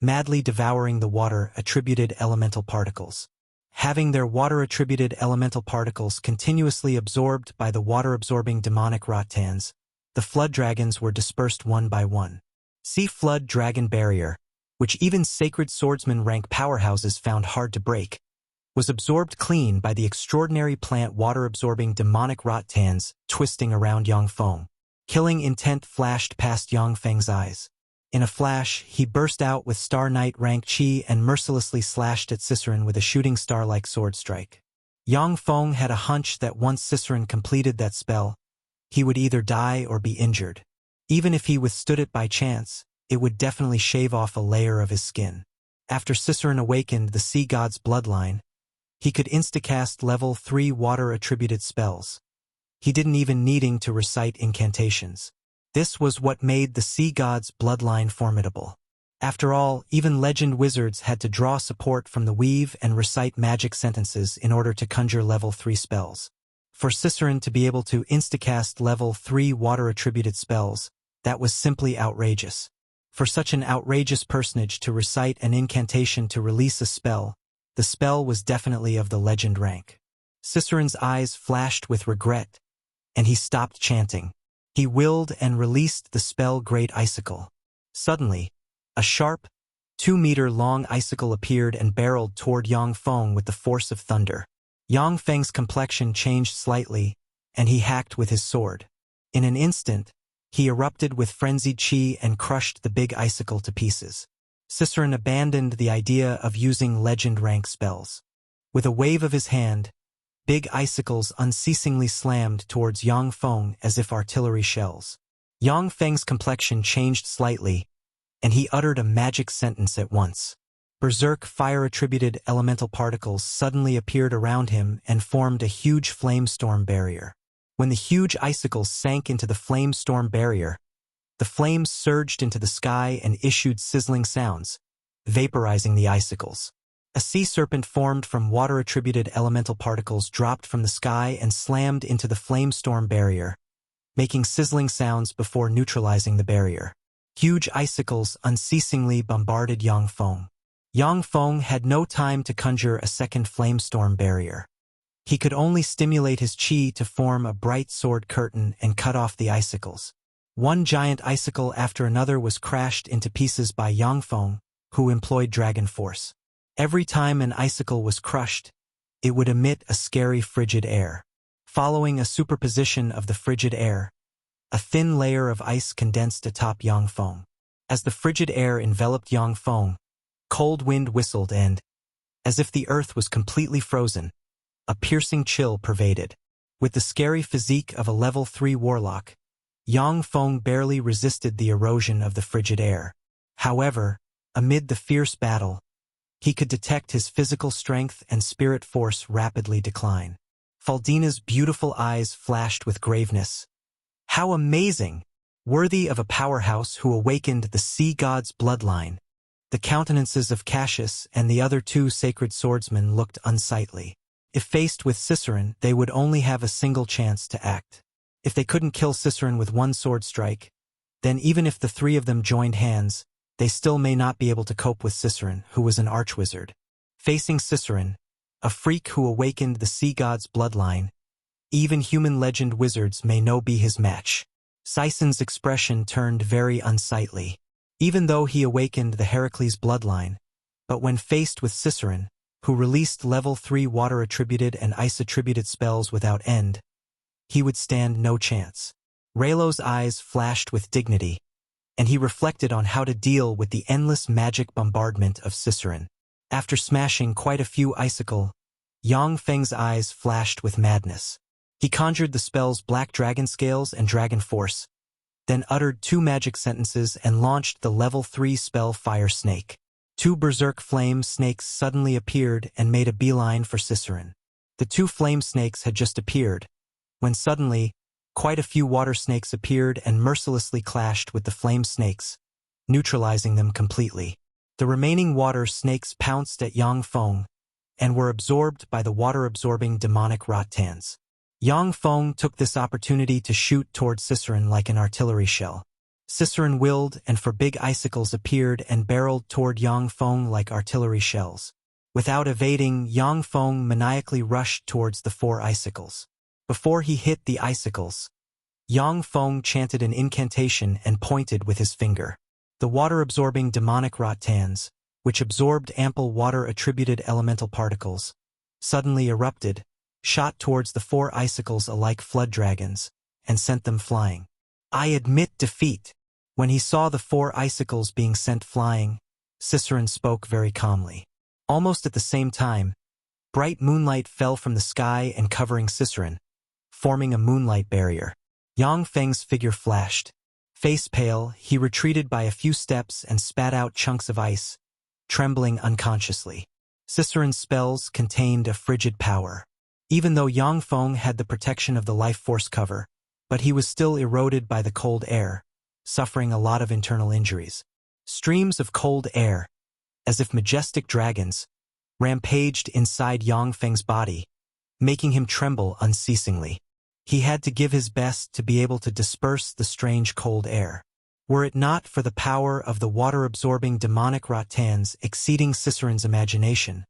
madly devouring the water-attributed elemental particles. Having their water-attributed elemental particles continuously absorbed by the water-absorbing demonic rattans, the flood dragons were dispersed one by one. See Flood Dragon Barrier, which even sacred swordsman rank powerhouses found hard to break, was absorbed clean by the extraordinary plant water-absorbing demonic rattans twisting around Yang Feng. Killing intent flashed past Yang Feng's eyes. In a flash, he burst out with Star Knight rank chi and mercilessly slashed at Ciceron with a shooting star-like sword strike. Yang Feng had a hunch that once Ciceron completed that spell, he would either die or be injured. Even if he withstood it by chance, it would definitely shave off a layer of his skin. After Ciceron awakened the sea god's bloodline, he could instacast level 3 water-attributed spells. He didn't even needing to recite incantations. This was what made the sea god's bloodline formidable. After all, even legend wizards had to draw support from the weave and recite magic sentences in order to conjure level 3 spells. For Ciceron to be able to instacast level 3 water-attributed spells, that was simply outrageous. For such an outrageous personage to recite an incantation to release a spell, the spell was definitely of the legend rank. Ciceron's eyes flashed with regret, and he stopped chanting. He willed and released the spell Great Icicle. Suddenly, a sharp, 2-meter-long icicle appeared and barreled toward Yang Feng with the force of thunder. Yang Feng's complexion changed slightly, and he hacked with his sword. In an instant, he erupted with frenzied chi and crushed the big icicle to pieces. Ciceron abandoned the idea of using legend-rank spells. With a wave of his hand, big icicles unceasingly slammed towards Yang Feng as if artillery shells. Yang Feng's complexion changed slightly, and he uttered a magic sentence at once. Berserk fire-attributed elemental particles suddenly appeared around him and formed a huge flamestorm barrier. When the huge icicles sank into the flamestorm barrier, the flames surged into the sky and issued sizzling sounds, vaporizing the icicles. A sea serpent formed from water-attributed elemental particles dropped from the sky and slammed into the flamestorm barrier, making sizzling sounds before neutralizing the barrier. Huge icicles unceasingly bombarded Yang Feng. Yang Feng had no time to conjure a second flamestorm barrier. He could only stimulate his chi to form a bright sword curtain and cut off the icicles. One giant icicle after another was crashed into pieces by Yang Feng, who employed Dragon Force. Every time an icicle was crushed, it would emit a scary frigid air. Following a superposition of the frigid air, a thin layer of ice condensed atop Yang Feng. As the frigid air enveloped Yang Feng, cold wind whistled and, as if the earth was completely frozen, a piercing chill pervaded. With the scary physique of a level 3 warlock, Yang Feng barely resisted the erosion of the frigid air. However, amid the fierce battle, he could detect his physical strength and spirit force rapidly decline. Faldina's beautiful eyes flashed with graveness. How amazing! Worthy of a powerhouse who awakened the sea god's bloodline. The countenances of Cassius and the other 2 sacred swordsmen looked unsightly. If faced with Ciceron, they would only have a single chance to act. If they couldn't kill Ciceron with one sword strike, then even if the 3 of them joined hands, they still may not be able to cope with Ciceron, who was an archwizard. Facing Ciceron, a freak who awakened the sea god's bloodline, even human legend wizards may no be his match. Ciceron's expression turned very unsightly. Even though he awakened the Heracles bloodline, but when faced with Ciceron, who released level 3 water-attributed and ice-attributed spells without end, he would stand no chance. Raylo's eyes flashed with dignity, and he reflected on how to deal with the endless magic bombardment of Ciceron. After smashing quite a few icicle, Yang Feng's eyes flashed with madness. He conjured the spells Black Dragon Scales and Dragon Force, then uttered 2 magic sentences and launched the level 3 spell Fire Snake. 2 berserk flame snakes suddenly appeared and made a beeline for Ciceron. The 2 flame snakes had just appeared, when suddenly, quite a few water snakes appeared and mercilessly clashed with the flame snakes, neutralizing them completely. The remaining water snakes pounced at Yang Feng and were absorbed by the water-absorbing demonic rattans. Yang Feng took this opportunity to shoot toward Ciceron like an artillery shell. Ciceron willed, and 4 big icicles appeared and barreled toward Yang Feng like artillery shells. Without evading, Yang Feng maniacally rushed towards the 4 icicles. Before he hit the icicles, Yang Feng chanted an incantation and pointed with his finger. The water-absorbing demonic rattans, which absorbed ample water-attributed elemental particles, suddenly erupted, shot towards the 4 icicles alike flood dragons, and sent them flying. I admit defeat. When he saw the 4 icicles being sent flying, Ciceron spoke very calmly. Almost at the same time, bright moonlight fell from the sky and covering Ciceron, forming a moonlight barrier. Yang Feng's figure flashed. Face pale, he retreated by a few steps and spat out chunks of ice, trembling unconsciously. Ciceron's spells contained a frigid power. Even though Yang Feng had the protection of the life force cover, but he was still eroded by the cold air, suffering a lot of internal injuries. Streams of cold air, as if majestic dragons, rampaged inside Yang Feng's body, making him tremble unceasingly. He had to give his best to be able to disperse the strange cold air. Were it not for the power of the water-absorbing demonic rattans exceeding Ciceron's imagination,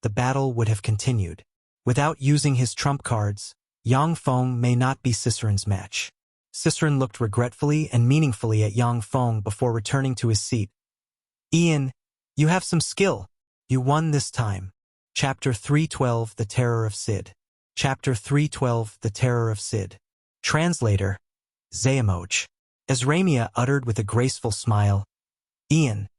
the battle would have continued. Without using his trump cards, Yang Feng may not be Ciceron's match. Ciceron looked regretfully and meaningfully at Yang Feng before returning to his seat. Ian, you have some skill. You won this time. Chapter 312, The Terror of Sid. Chapter 312, The Terror of Sid. Translator, Zayamoch. As Ramia uttered with a graceful smile, Ian,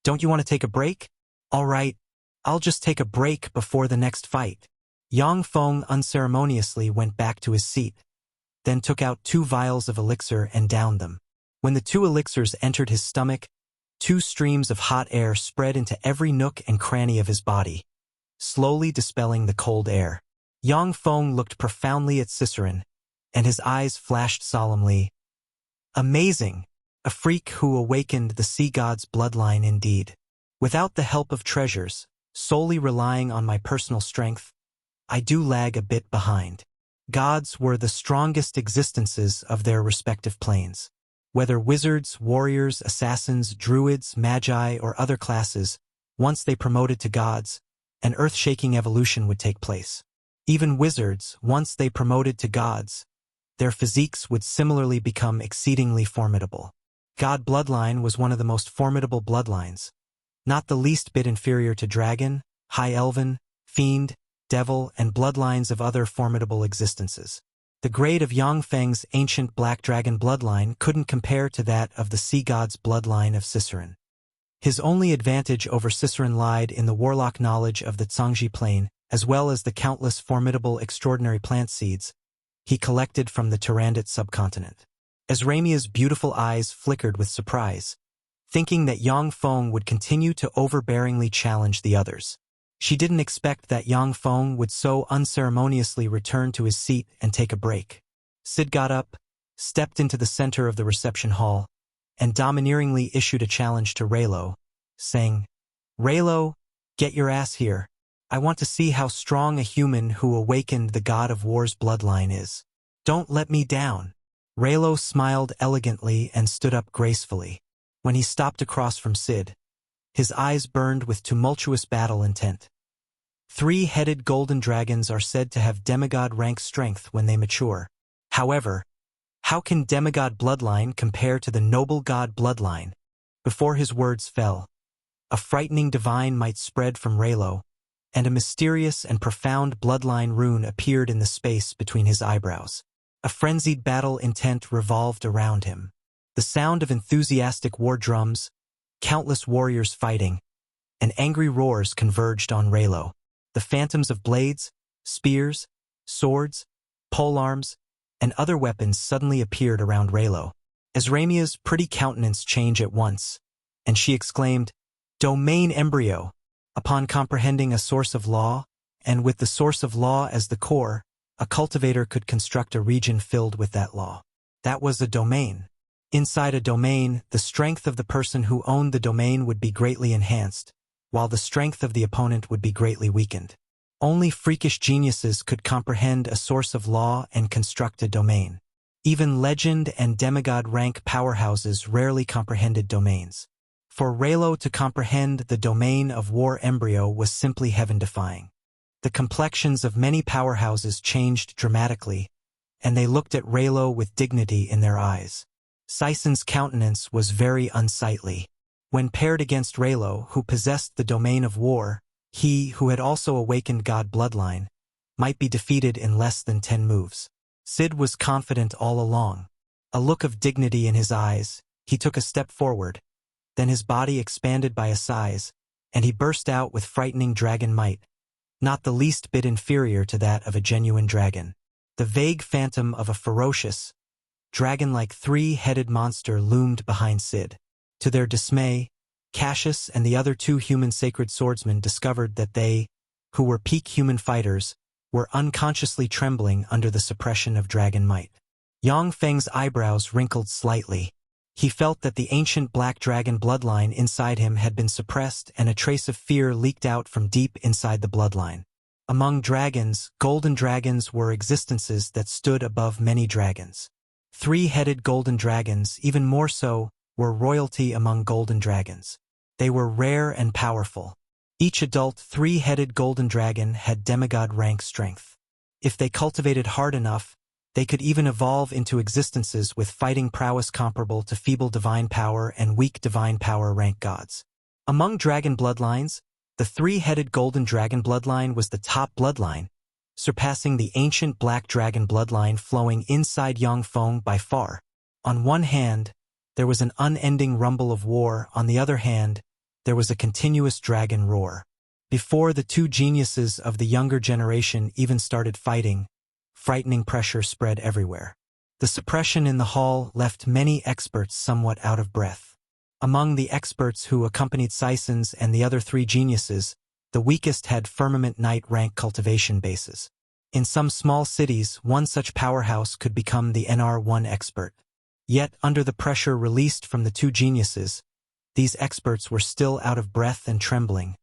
don't you want to take a break? All right, I'll just take a break before the next fight. Yang Feng unceremoniously went back to his seat, then took out 2 vials of elixir and downed them. When the 2 elixirs entered his stomach, 2 streams of hot air spread into every nook and cranny of his body, slowly dispelling the cold air. Yang Feng looked profoundly at Ciceron, and his eyes flashed solemnly. Amazing! A freak who awakened the sea god's bloodline indeed. Without the help of treasures, solely relying on my personal strength, I do lag a bit behind. Gods were the strongest existences of their respective planes. Whether wizards, warriors, assassins, druids, magi, or other classes, once they promoted to gods, an earth-shaking evolution would take place. Even wizards, once they promoted to gods, their physiques would similarly become exceedingly formidable. God bloodline was one of the most formidable bloodlines, not the least bit inferior to dragon, high elven, fiend, devil, and bloodlines of other formidable existences. The grade of Yang Feng's ancient black dragon bloodline couldn't compare to that of the sea god's bloodline of Ciceron. His only advantage over Ciceron lied in the warlock knowledge of the Zhangji plane, as well as the countless formidable extraordinary plant seeds he collected from the Turandot subcontinent. As Ramia's beautiful eyes flickered with surprise, thinking that Yang Feng would continue to overbearingly challenge the others. She didn't expect that Yang Feng would so unceremoniously return to his seat and take a break. Sid got up, stepped into the center of the reception hall, and domineeringly issued a challenge to Raylo, saying, Raylo, get your ass here. I want to see how strong a human who awakened the god of war's bloodline is. Don't let me down. Raylo smiled elegantly and stood up gracefully. When he stopped across from Sid, his eyes burned with tumultuous battle intent. 3-headed golden dragons are said to have demigod-rank strength when they mature. However, how can demigod bloodline compare to the noble god bloodline? Before his words fell, a frightening divine might spread from Raylo, and a mysterious and profound bloodline rune appeared in the space between his eyebrows. A frenzied battle intent revolved around him. The sound of enthusiastic war drums, countless warriors fighting, and angry roars converged on Raylo. The phantoms of blades, spears, swords, polearms, and other weapons suddenly appeared around Raylo. Azramia's pretty countenance changed at once, and she exclaimed, "Domain embryo!" Upon comprehending a source of law, and with the source of law as the core, a cultivator could construct a region filled with that law. That was a domain. Inside a domain, the strength of the person who owned the domain would be greatly enhanced, while the strength of the opponent would be greatly weakened. Only freakish geniuses could comprehend a source of law and construct a domain. Even legend and demigod rank powerhouses rarely comprehended domains. For Raylo to comprehend the domain of war embryo was simply heaven-defying. The complexions of many powerhouses changed dramatically, and they looked at Raylo with dignity in their eyes. Syson's countenance was very unsightly. When paired against Raylo, who possessed the domain of war, he, who had also awakened God bloodline, might be defeated in less than 10 moves. Sid was confident all along. A look of dignity in his eyes, he took a step forward. Then his body expanded by a size, and he burst out with frightening dragon might, not the least bit inferior to that of a genuine dragon. The vague phantom of a ferocious, dragon-like 3-headed monster loomed behind Sid. To their dismay, Cassius and the other 2 human sacred swordsmen discovered that they, who were peak human fighters, were unconsciously trembling under the suppression of dragon might. Yang Feng's eyebrows wrinkled slightly. He felt that the ancient black dragon bloodline inside him had been suppressed, and a trace of fear leaked out from deep inside the bloodline. Among dragons, golden dragons were existences that stood above many dragons. 3-headed golden dragons, even more so, were royalty among golden dragons. They were rare and powerful. Each adult 3-headed golden dragon had demigod rank strength. If they cultivated hard enough, they could even evolve into existences with fighting prowess comparable to feeble divine power and weak divine power rank gods. Among dragon bloodlines, the 3-headed golden dragon bloodline was the top bloodline, surpassing the ancient black dragon bloodline flowing inside Yang Feng by far. On one hand, there was an unending rumble of war. On the other hand, there was a continuous dragon roar. Before the 2 geniuses of the younger generation even started fighting, frightening pressure spread everywhere. The suppression in the hall left many experts somewhat out of breath. Among the experts who accompanied Sysons and the other 3 geniuses, the weakest had firmament knight rank cultivation bases. In some small cities, one such powerhouse could become the NR1 expert. Yet, under the pressure released from the 2 geniuses, these experts were still out of breath and trembling,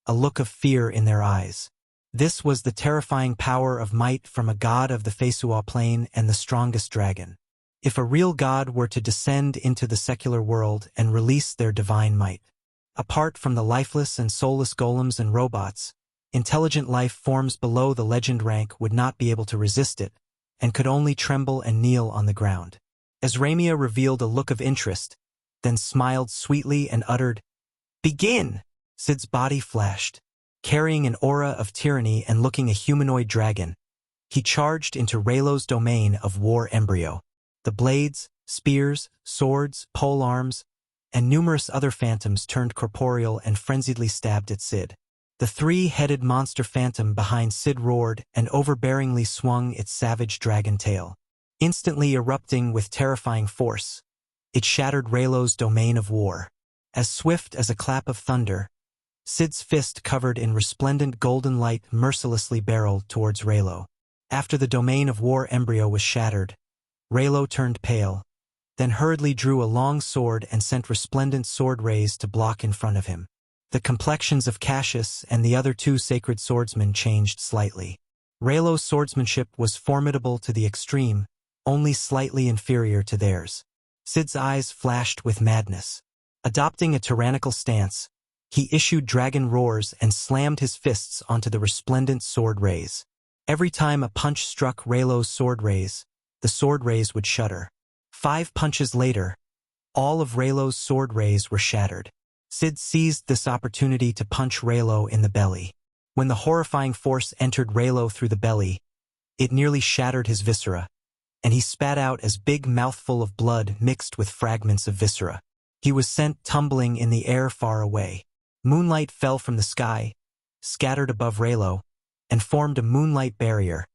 a look of fear in their eyes. This was the terrifying power of might from a god of the Feisua plane and the strongest dragon. If a real god were to descend into the secular world and release their divine might, apart from the lifeless and soulless golems and robots, intelligent life forms below the legend rank would not be able to resist it, and could only tremble and kneel on the ground. Azramia revealed a look of interest, then smiled sweetly and uttered, "Begin!" Sid's body flashed. Carrying an aura of tyranny and looking a humanoid dragon, he charged into Raylo's domain of war embryo. The blades, spears, swords, polearms, and numerous other phantoms turned corporeal and frenziedly stabbed at Sid. The 3-headed monster phantom behind Sid roared and overbearingly swung its savage dragon tail. Instantly erupting with terrifying force, it shattered Raylo's domain of war. As swift as a clap of thunder, Sid's fist covered in resplendent golden light mercilessly barreled towards Raylo. After the domain of war embryo was shattered, Raylo turned pale, then hurriedly drew a long sword and sent resplendent sword rays to block in front of him. The complexions of Cassius and the other 2 sacred swordsmen changed slightly. Raylo's swordsmanship was formidable to the extreme, only slightly inferior to theirs. Sid's eyes flashed with madness. Adopting a tyrannical stance, he issued dragon roars and slammed his fists onto the resplendent sword rays. Every time a punch struck Raylo's sword rays, the sword rays would shudder. 5 punches later, all of Raylo's sword rays were shattered. Sid seized this opportunity to punch Raylo in the belly. When the horrifying force entered Raylo through the belly, it nearly shattered his viscera, and he spat out a big mouthful of blood mixed with fragments of viscera. He was sent tumbling in the air far away. Moonlight fell from the sky, scattered above Raylo, and formed a moonlight barrier,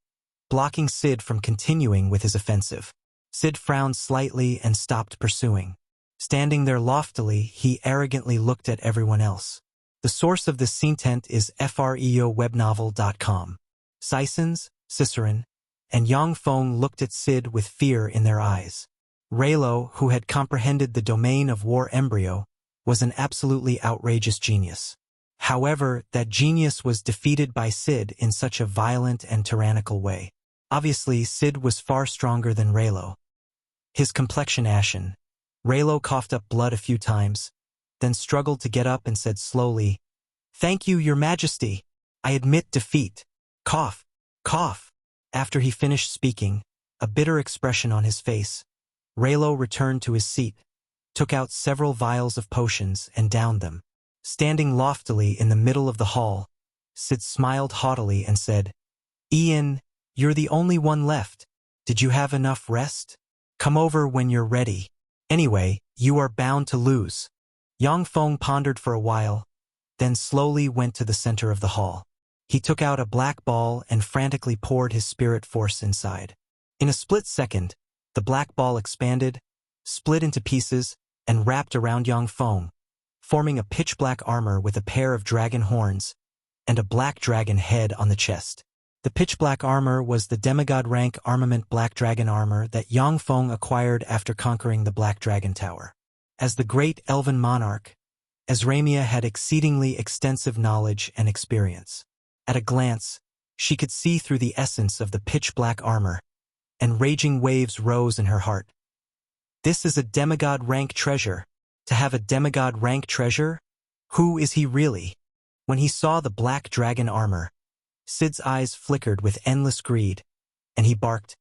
blocking Sid from continuing with his offensive. Sid frowned slightly and stopped pursuing. Standing there loftily, he arrogantly looked at everyone else. The source of this scentent is freowebnovel.com. Sisons, Ciceron, and Yang Feng looked at Sid with fear in their eyes. Raylo, who had comprehended the domain of war embryo, was an absolutely outrageous genius. However, that genius was defeated by Sid in such a violent and tyrannical way. Obviously, Sid was far stronger than Raylo. His complexion ashen. Raylo coughed up blood a few times, then struggled to get up and said slowly, "Thank you, Your Majesty. I admit defeat." Cough, cough. After he finished speaking, a bitter expression on his face, Raylo returned to his seat, took out several vials of potions, and downed them. Standing loftily in the middle of the hall, Sid smiled haughtily and said, "Ian, you're the only one left. Did you have enough rest? Come over when you're ready. Anyway, you are bound to lose." Yang Feng pondered for a while, then slowly went to the center of the hall. He took out a black ball and frantically poured his spirit force inside. In a split second, the black ball expanded, split into pieces, and wrapped around Yang Feng, forming a pitch-black armor with a pair of dragon horns and a black dragon head on the chest. The pitch-black armor was the demigod rank armament black dragon armor that Yang Feng acquired after conquering the Black Dragon Tower. As the great elven monarch, Azramia had exceedingly extensive knowledge and experience. At a glance, she could see through the essence of the pitch-black armor, and raging waves rose in her heart. This is a demigod rank treasure. To have a demigod rank treasure? Who is he really? When he saw the black dragon armor, Sid's eyes flickered with endless greed, and he barked,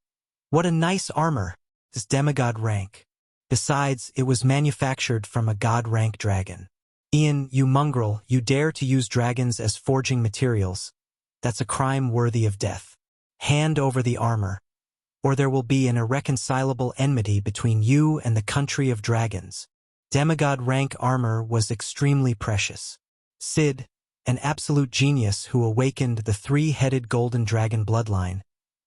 "What a nice armor, this demigod rank. Besides, it was manufactured from a god-rank dragon. Ian, you mongrel, you dare to use dragons as forging materials. That's a crime worthy of death. Hand over the armor, or there will be an irreconcilable enmity between you and the country of dragons." Demigod rank armor was extremely precious. Sid, an absolute genius who awakened the three-headed golden dragon bloodline,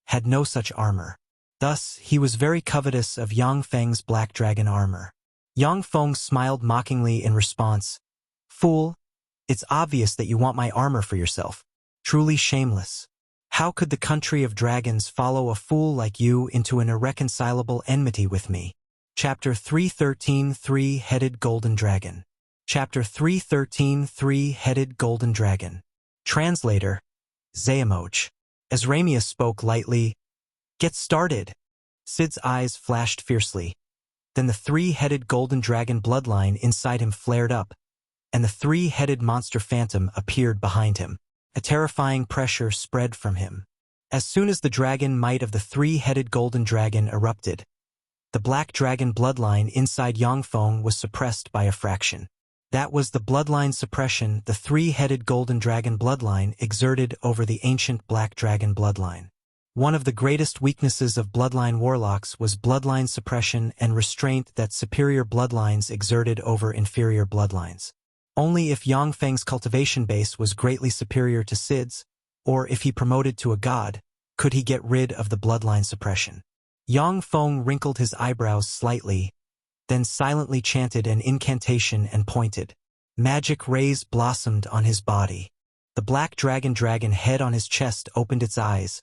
had no such armor. Thus, he was very covetous of Yang Feng's black dragon armor. Yang Feng smiled mockingly in response. "Fool, it's obvious that you want my armor for yourself. Truly shameless. How could the country of dragons follow a fool like you into an irreconcilable enmity with me?" Chapter 313 Three-Headed Golden Dragon. Chapter 313 Three-Headed Golden Dragon. Translator, Zayamoch. As Ramia spoke lightly, "Get started." Sid's eyes flashed fiercely. Then the three-headed golden dragon bloodline inside him flared up, and the three-headed monster phantom appeared behind him. A terrifying pressure spread from him. As soon as the dragon might of the three-headed golden dragon erupted, the black dragon bloodline inside Yang Feng was suppressed by a fraction. That was the bloodline suppression the three-headed golden dragon bloodline exerted over the ancient black dragon bloodline. One of the greatest weaknesses of bloodline warlocks was bloodline suppression and restraint that superior bloodlines exerted over inferior bloodlines. Only if Yang Feng's cultivation base was greatly superior to Sid's, or if he promoted to a god, could he get rid of the bloodline suppression. Yang Feng wrinkled his eyebrows slightly, then silently chanted an incantation and pointed. Magic rays blossomed on his body. The black dragon head on his chest opened its eyes,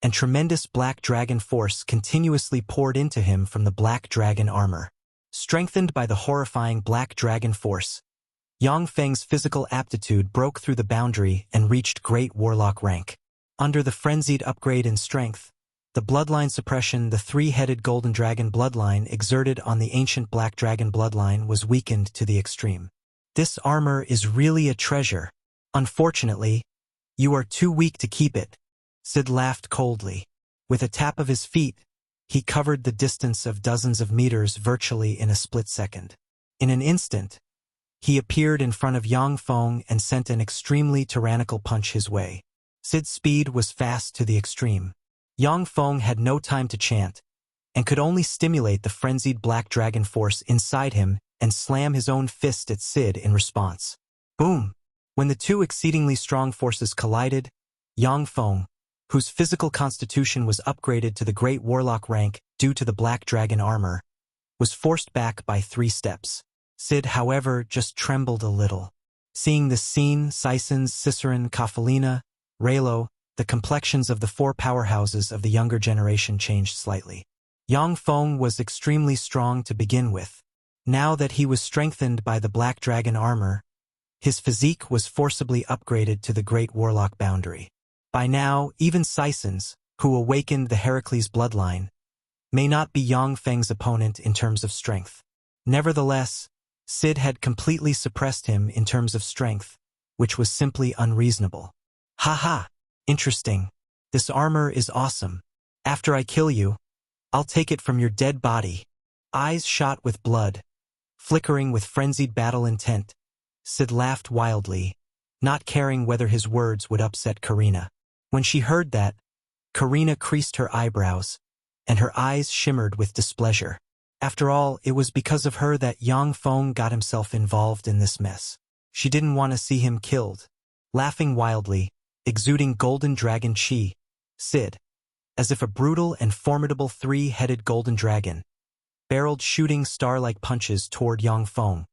and tremendous black dragon force continuously poured into him from the black dragon armor. Strengthened by the horrifying black dragon force, Yang Feng's physical aptitude broke through the boundary and reached great warlock rank. Under the frenzied upgrade in strength, the bloodline suppression the three-headed golden dragon bloodline exerted on the ancient black dragon bloodline was weakened to the extreme. This armor is really a treasure. Unfortunately, you are too weak to keep it. Sid laughed coldly. With a tap of his feet, he covered the distance of dozens of meters virtually in a split second. In an instant, he appeared in front of Yang Feng and sent an extremely tyrannical punch his way. Sid's speed was fast to the extreme. Yang Feng had no time to chant, and could only stimulate the frenzied black dragon force inside him and slam his own fist at Sid in response. Boom! When the two exceedingly strong forces collided, Yang Feng, whose physical constitution was upgraded to the Great Warlock rank due to the Black Dragon armor, was forced back by 3 steps. Sid, however, just trembled a little. Seeing this scene, Sysons, Cicerin, Kafalina, Raylo, the complexions of the 4 powerhouses of the younger generation changed slightly. Yang Feng was extremely strong to begin with. Now that he was strengthened by the Black Dragon armor, his physique was forcibly upgraded to the Great Warlock boundary. By now, even Sysons, who awakened the Heracles bloodline, may not be Yang Feng's opponent in terms of strength. Nevertheless, Sid had completely suppressed him in terms of strength, which was simply unreasonable. Haha, interesting. This armor is awesome. After I kill you, I'll take it from your dead body. Eyes shot with blood, flickering with frenzied battle intent, Sid laughed wildly, not caring whether his words would upset Karina. When she heard that, Karina creased her eyebrows, and her eyes shimmered with displeasure. After all, it was because of her that Yang Feng got himself involved in this mess. She didn't want to see him killed. Laughing wildly, exuding golden dragon chi, Sid, as if a brutal and formidable 3-headed golden dragon, barreled shooting star-like punches toward Yang Feng,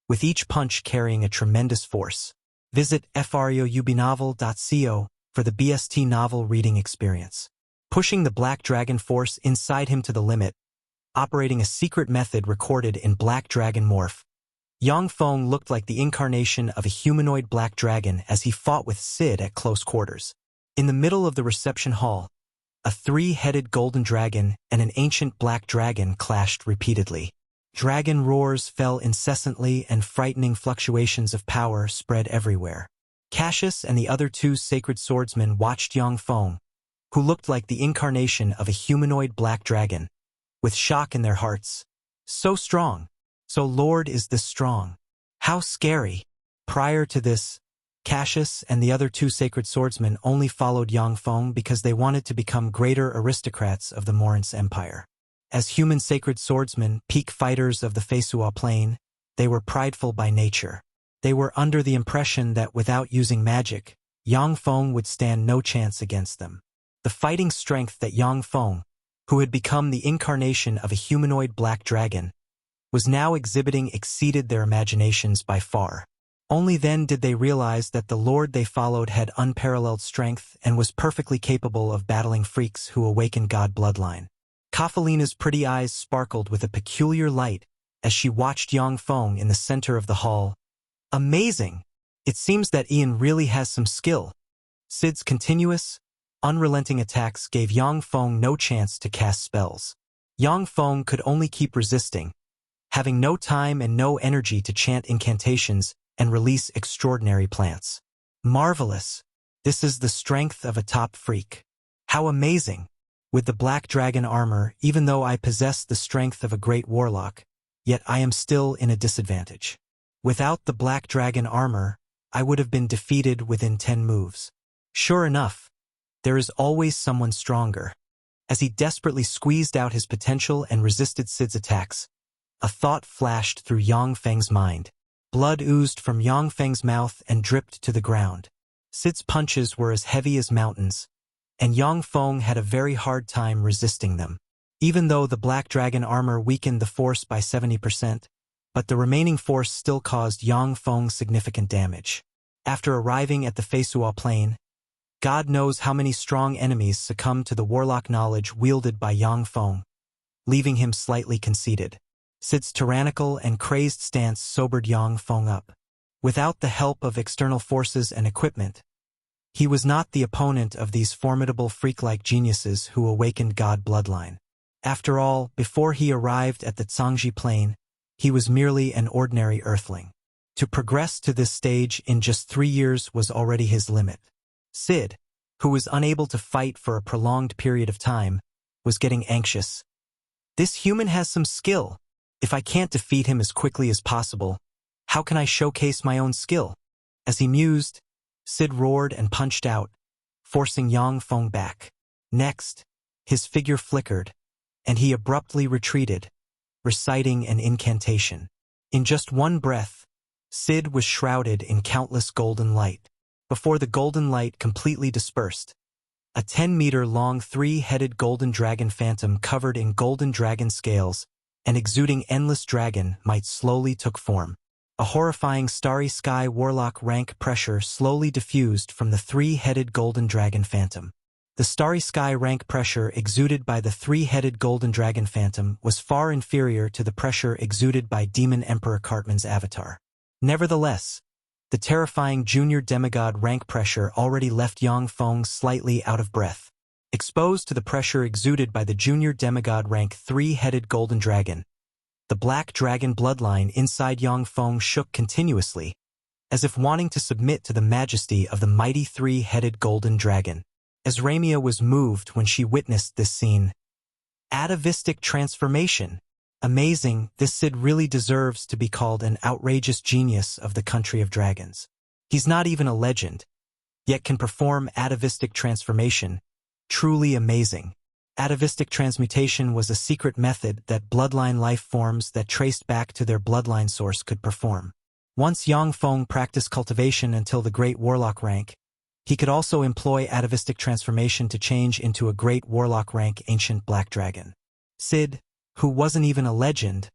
with each punch carrying a tremendous force. Visit freoubnovel.co for the BST novel reading experience. Pushing the Black Dragon force inside him to the limit, operating a secret method recorded in Black Dragon Morph, Yang Feng looked like the incarnation of a humanoid black dragon as he fought with Sid at close quarters. In the middle of the reception hall, a 3-headed golden dragon and an ancient black dragon clashed repeatedly. Dragon roars fell incessantly and frightening fluctuations of power spread everywhere. Cassius and the other 2 sacred swordsmen watched Yang Feng, who looked like the incarnation of a humanoid black dragon, with shock in their hearts. So strong. So Lord is this strong. How scary. Prior to this, Cassius and the other 2 sacred swordsmen only followed Yang Feng because they wanted to become greater aristocrats of the Morance Empire. As human sacred swordsmen, peak fighters of the Feisua Plain, they were prideful by nature. They were under the impression that without using magic, Yang Feng would stand no chance against them. The fighting strength that Yang Feng, who had become the incarnation of a humanoid black dragon, was now exhibiting exceeded their imaginations by far. Only then did they realize that the lord they followed had unparalleled strength and was perfectly capable of battling freaks who awakened God bloodline. Kafalina's pretty eyes sparkled with a peculiar light as she watched Yang Feng in the center of the hall. Amazing! It seems that Ian really has some skill. Sid's continuous, unrelenting attacks gave Yang Feng no chance to cast spells. Yang Feng could only keep resisting, having no time and no energy to chant incantations and release extraordinary plants. Marvelous! This is the strength of a top freak. How amazing! With the Black Dragon armor, even though I possess the strength of a great warlock, yet I am still in a disadvantage. Without the Black Dragon armor, I would have been defeated within 10 moves. Sure enough, there is always someone stronger. As he desperately squeezed out his potential and resisted Sid's attacks, a thought flashed through Yang Feng's mind. Blood oozed from Yang Feng's mouth and dripped to the ground. Sid's punches were as heavy as mountains, and Yang Feng had a very hard time resisting them. Even though the Black Dragon armor weakened the force by 70%, but the remaining force still caused Yang Feng significant damage. After arriving at the Feisua Plain, God knows how many strong enemies succumbed to the warlock knowledge wielded by Yang Feng, leaving him slightly conceited. Sid's tyrannical and crazed stance sobered Yang Feng up. Without the help of external forces and equipment, he was not the opponent of these formidable freak-like geniuses who awakened God bloodline. After all, before he arrived at the Zhangji Plain, he was merely an ordinary earthling. To progress to this stage in just 3 years was already his limit. Sid, who was unable to fight for a prolonged period of time, was getting anxious. This human has some skill. If I can't defeat him as quickly as possible, how can I showcase my own skill? As he mused, Sid roared and punched out, forcing Yang Feng back. Next, his figure flickered, and he abruptly retreated, reciting an incantation. In just one breath, Sid was shrouded in countless golden light. Before the golden light completely dispersed, A 10-meter-long three-headed golden dragon phantom covered in golden dragon scales and exuding endless dragon might slowly took form. A horrifying starry sky warlock rank pressure slowly diffused from the three-headed golden dragon phantom. The starry sky rank pressure exuded by the three-headed golden dragon phantom was far inferior to the pressure exuded by Demon Emperor Cartman's avatar. Nevertheless, the terrifying junior demigod rank pressure already left Yang Feng slightly out of breath. Exposed to the pressure exuded by the junior demigod rank three-headed golden dragon, the black dragon bloodline inside Yang Feng shook continuously, as if wanting to submit to the majesty of the mighty three-headed golden dragon. As Ramia was moved when she witnessed this scene. Atavistic transformation. Amazing, this Cid really deserves to be called an outrageous genius of the country of dragons. He's not even a legend, yet can perform atavistic transformation. Truly amazing. Atavistic transmutation was a secret method that bloodline life forms that traced back to their bloodline source could perform. Once Yang Feng practiced cultivation until the Great Warlock rank, he could also employ atavistic transformation to change into a Great Warlock rank ancient black dragon. Cid, who wasn't even a legend,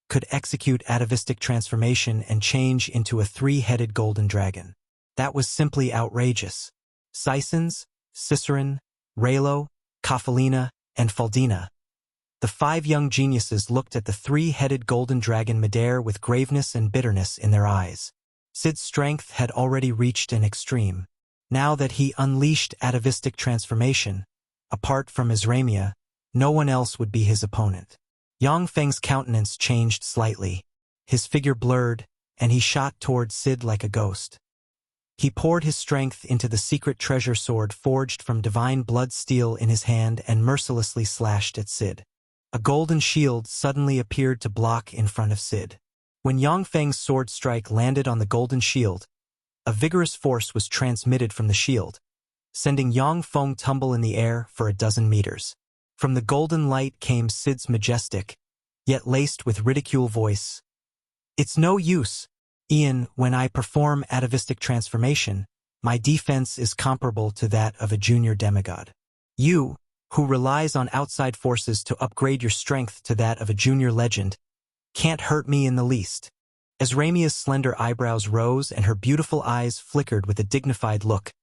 could execute atavistic transformation and change into a three-headed golden dragon. That was simply outrageous. Sysons, Cicerin, Raylo, Kafalina, and Faldina. The five young geniuses looked at the three-headed golden dragon midair with graveness and bitterness in their eyes. Cid's strength had already reached an extreme. Now that he unleashed atavistic transformation, apart from Ramia, no one else would be his opponent. Yang Feng's countenance changed slightly. His figure blurred, and he shot toward Cid like a ghost. He poured his strength into the secret treasure sword forged from divine blood steel in his hand and mercilessly slashed at Cid. A golden shield suddenly appeared to block in front of Cid. When Yang Feng's sword strike landed on the golden shield, a vigorous force was transmitted from the shield, sending Yang Feng tumble in the air for a dozen meters. From the golden light came Cid's majestic, yet laced with ridicule voice. "It's no use, Ian, when I perform atavistic transformation, my defense is comparable to that of a junior demigod. You, who relies on outside forces to upgrade your strength to that of a junior legend, can't hurt me in the least." As Ramia's slender eyebrows rose and her beautiful eyes flickered with a dignified look,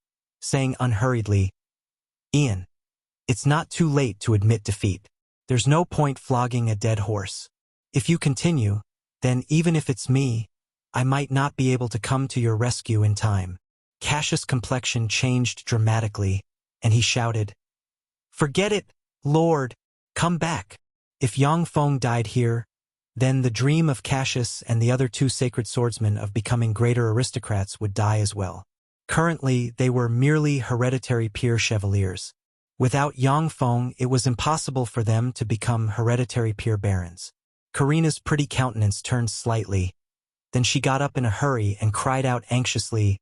saying unhurriedly, "Ian, it's not too late to admit defeat. There's no point flogging a dead horse. If you continue, then even if it's me, I might not be able to come to your rescue in time." Cassius' complexion changed dramatically, and he shouted, "Forget it, Lord, come back. If Yang Feng died here, then the dream of Cassius and the other two sacred swordsmen of becoming greater aristocrats would die as well. Currently, they were merely hereditary peer chevaliers. Without Yang Feng, it was impossible for them to become hereditary peer barons. Karina's pretty countenance turned slightly. Then she got up in a hurry and cried out anxiously,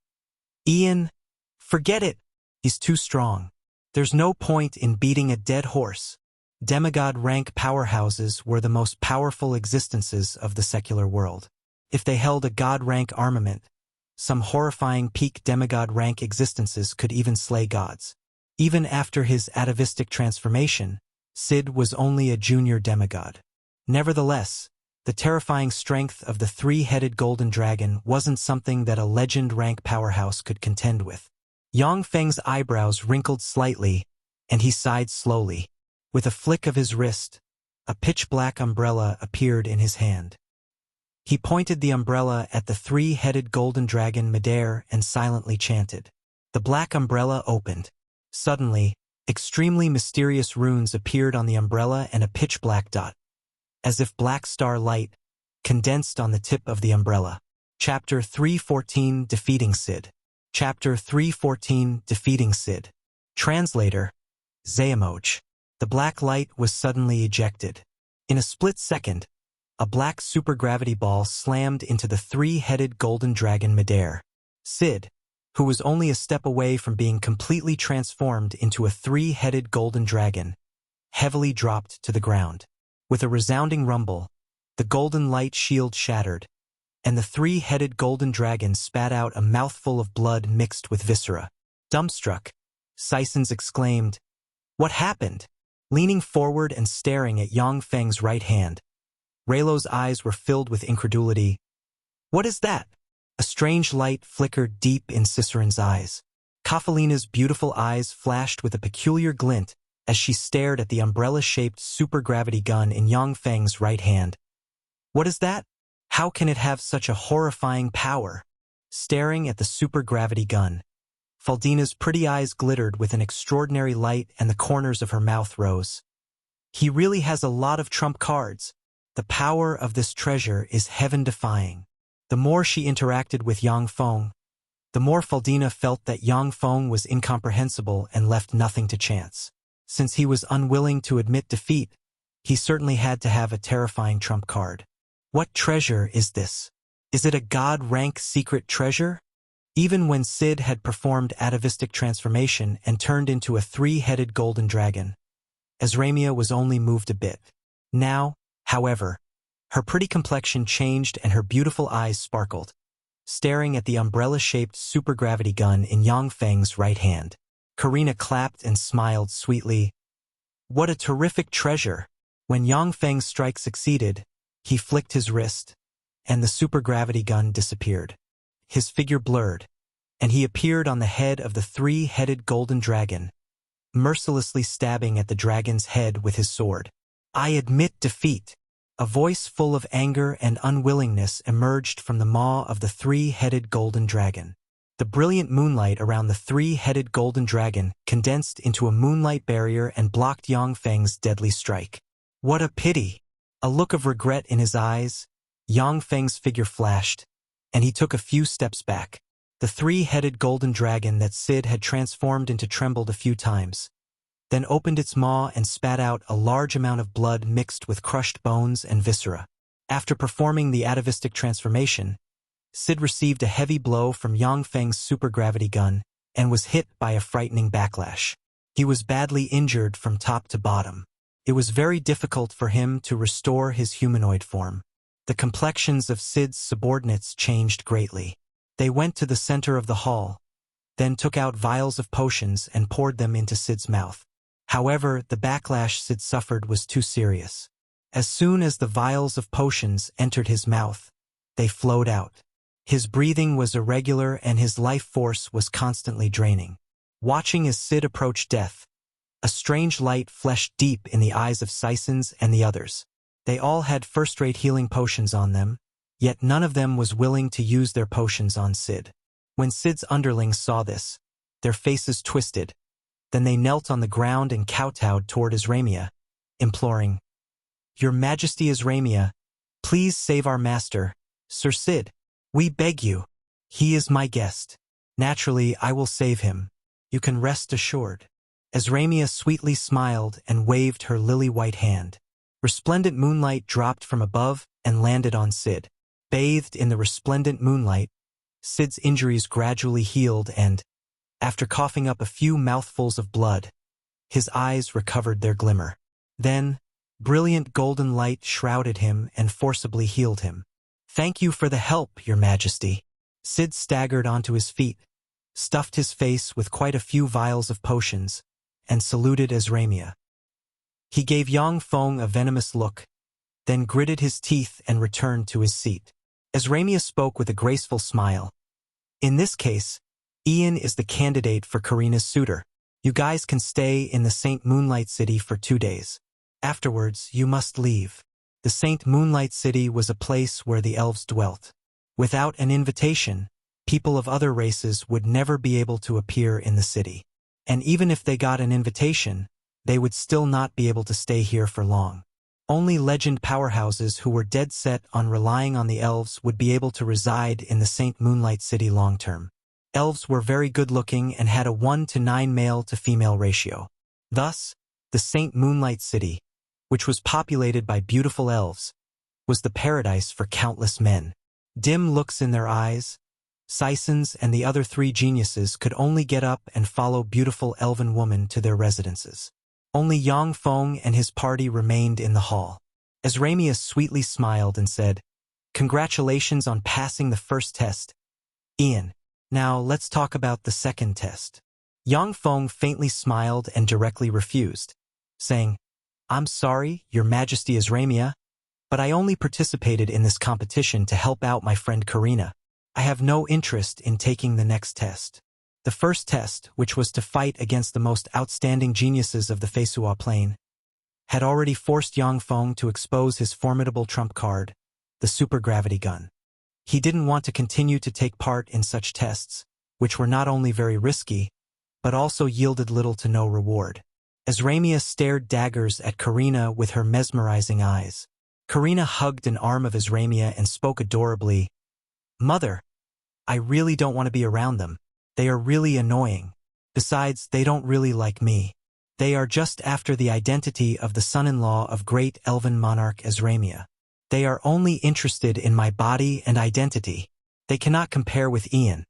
"Ian, forget it. He's too strong. There's no point in beating a dead horse." Demigod rank powerhouses were the most powerful existences of the secular world. If they held a god rank armament, some horrifying peak demigod rank existences could even slay gods. Even after his atavistic transformation, Cid was only a junior demigod. Nevertheless, the terrifying strength of the three-headed golden dragon wasn't something that a legend rank powerhouse could contend with. Yang Feng's eyebrows wrinkled slightly, and he sighed slowly. With a flick of his wrist, a pitch-black umbrella appeared in his hand. He pointed the umbrella at the three-headed golden dragon midair and silently chanted. The black umbrella opened. Suddenly, extremely mysterious runes appeared on the umbrella and a pitch-black dot, as if black star light, condensed on the tip of the umbrella. Chapter 314 Defeating Cid. Chapter 314 Defeating Cid. Translator, Xuanhuan. The black light was suddenly ejected. In a split second, a black supergravity ball slammed into the three-headed golden dragon midair. Cid, who was only a step away from being completely transformed into a three-headed golden dragon, heavily dropped to the ground. With a resounding rumble, the golden light shield shattered, and the three-headed golden dragon spat out a mouthful of blood mixed with viscera. Dumbstruck, Sysons exclaimed, "What happened?" Leaning forward and staring at Yang Feng's right hand, Raylo's eyes were filled with incredulity. "What is that?" A strange light flickered deep in Cicerone's eyes. Kafalina's beautiful eyes flashed with a peculiar glint as she stared at the umbrella-shaped supergravity gun in Yang Feng's right hand. "What is that? How can it have such a horrifying power?" Staring at the supergravity gun, Faldina's pretty eyes glittered with an extraordinary light and the corners of her mouth rose. "He really has a lot of trump cards. The power of this treasure is heaven-defying." The more she interacted with Yang Feng, the more Faldina felt that Yang Feng was incomprehensible and left nothing to chance. Since he was unwilling to admit defeat, he certainly had to have a terrifying trump card. What treasure is this? Is it a god-rank secret treasure? Even when Sid had performed atavistic transformation and turned into a three-headed golden dragon, Azramia was only moved a bit. Now, however, her pretty complexion changed and her beautiful eyes sparkled, staring at the umbrella-shaped supergravity gun in Yang Feng's right hand. Karina clapped and smiled sweetly. "What a terrific treasure!" When Yang Feng's strike succeeded, he flicked his wrist, and the supergravity gun disappeared. His figure blurred, and he appeared on the head of the three-headed golden dragon, mercilessly stabbing at the dragon's head with his sword. "I admit defeat." A voice full of anger and unwillingness emerged from the maw of the three-headed golden dragon. The brilliant moonlight around the three-headed golden dragon condensed into a moonlight barrier and blocked Yang Feng's deadly strike. "What a pity!" A look of regret in his eyes, Yang Feng's figure flashed, and he took a few steps back. The three-headed golden dragon that Sid had transformed into trembled a few times, then opened its maw and spat out a large amount of blood mixed with crushed bones and viscera. After performing the atavistic transformation, Sid received a heavy blow from Yang Feng's supergravity gun and was hit by a frightening backlash. He was badly injured from top to bottom. It was very difficult for him to restore his humanoid form. The complexions of Sid's subordinates changed greatly. They went to the center of the hall, then took out vials of potions and poured them into Sid's mouth. However, the backlash Sid suffered was too serious. As soon as the vials of potions entered his mouth, they flowed out. His breathing was irregular and his life force was constantly draining. Watching as Sid approached death, a strange light flashed deep in the eyes of Sysons and the others. They all had first-rate healing potions on them, yet none of them was willing to use their potions on Sid. When Sid's underlings saw this, their faces twisted. Then they knelt on the ground and kowtowed toward Azramia, imploring, "Your Majesty Azramia, please save our master, Sir Sid. We beg you. He is my guest. Naturally, I will save him. You can rest assured." Azramia sweetly smiled and waved her lily-white hand. Resplendent moonlight dropped from above and landed on Sid. Bathed in the resplendent moonlight, Sid's injuries gradually healed and, after coughing up a few mouthfuls of blood, his eyes recovered their glimmer. Then, brilliant golden light shrouded him and forcibly healed him. "Thank you for the help, Your Majesty." Sid staggered onto his feet, stuffed his face with quite a few vials of potions, and saluted Azramia. He gave Yang Feng a venomous look, then gritted his teeth and returned to his seat. Azramia spoke with a graceful smile. "In this case, Ian is the candidate for Karina's suitor. You guys can stay in the Saint Moonlight City for 2 days. Afterwards, you must leave." The Saint Moonlight City was a place where the elves dwelt. Without an invitation, people of other races would never be able to appear in the city. And even if they got an invitation, they would still not be able to stay here for long. Only legend powerhouses who were dead set on relying on the elves would be able to reside in the Saint Moonlight City long-term. Elves were very good-looking and had a 1-to-9 male-to-female ratio. Thus, the Saint Moonlight City, which was populated by beautiful elves, was the paradise for countless men. Dim looks in their eyes, Sysons and the other 3 geniuses could only get up and follow beautiful elven women to their residences. Only Yang Feng and his party remained in the hall. Azramia sweetly smiled and said, "Congratulations on passing the first test, Ian. Now let's talk about the second test." Yang Feng faintly smiled and directly refused, saying, "I'm sorry, Your Majesty Azramia, but I only participated in this competition to help out my friend Karina. I have no interest in taking the next test." The first test, which was to fight against the most outstanding geniuses of the Feisua Plain, had already forced Yang Feng to expose his formidable trump card, the supergravity gun. He didn't want to continue to take part in such tests, which were not only very risky, but also yielded little to no reward. Azramia stared daggers at Karina with her mesmerizing eyes. Karina hugged an arm of Azramia and spoke adorably, "Mother, I really don't want to be around them. They are really annoying. Besides, they don't really like me. They are just after the identity of the son-in-law of great elven monarch Azramia. They are only interested in my body and identity. They cannot compare with Ian,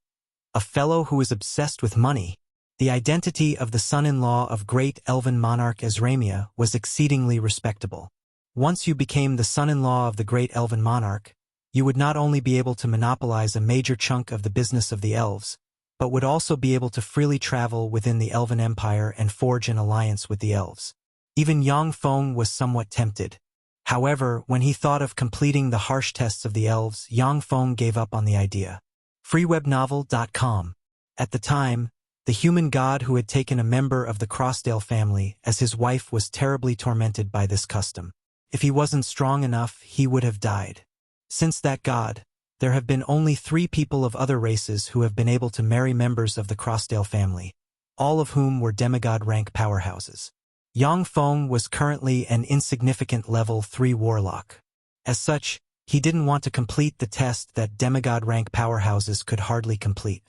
a fellow who is obsessed with money." The identity of the son-in-law of great elven monarch Azramia was exceedingly respectable. Once you became the son-in-law of the great elven monarch, you would not only be able to monopolize a major chunk of the business of the elves, but would also be able to freely travel within the elven empire and forge an alliance with the elves. Even Yang Feng was somewhat tempted. However, when he thought of completing the harsh tests of the elves, Yang Feng gave up on the idea. freewebnovel.com. At the time, the human god who had taken a member of the Crossdale family as his wife was terribly tormented by this custom. If he wasn't strong enough, he would have died. Since that god, there have been only 3 people of other races who have been able to marry members of the Crossdale family, all of whom were demigod rank powerhouses. Yang Feng was currently an insignificant level 3 warlock. As such, he didn't want to complete the test that demigod rank powerhouses could hardly complete.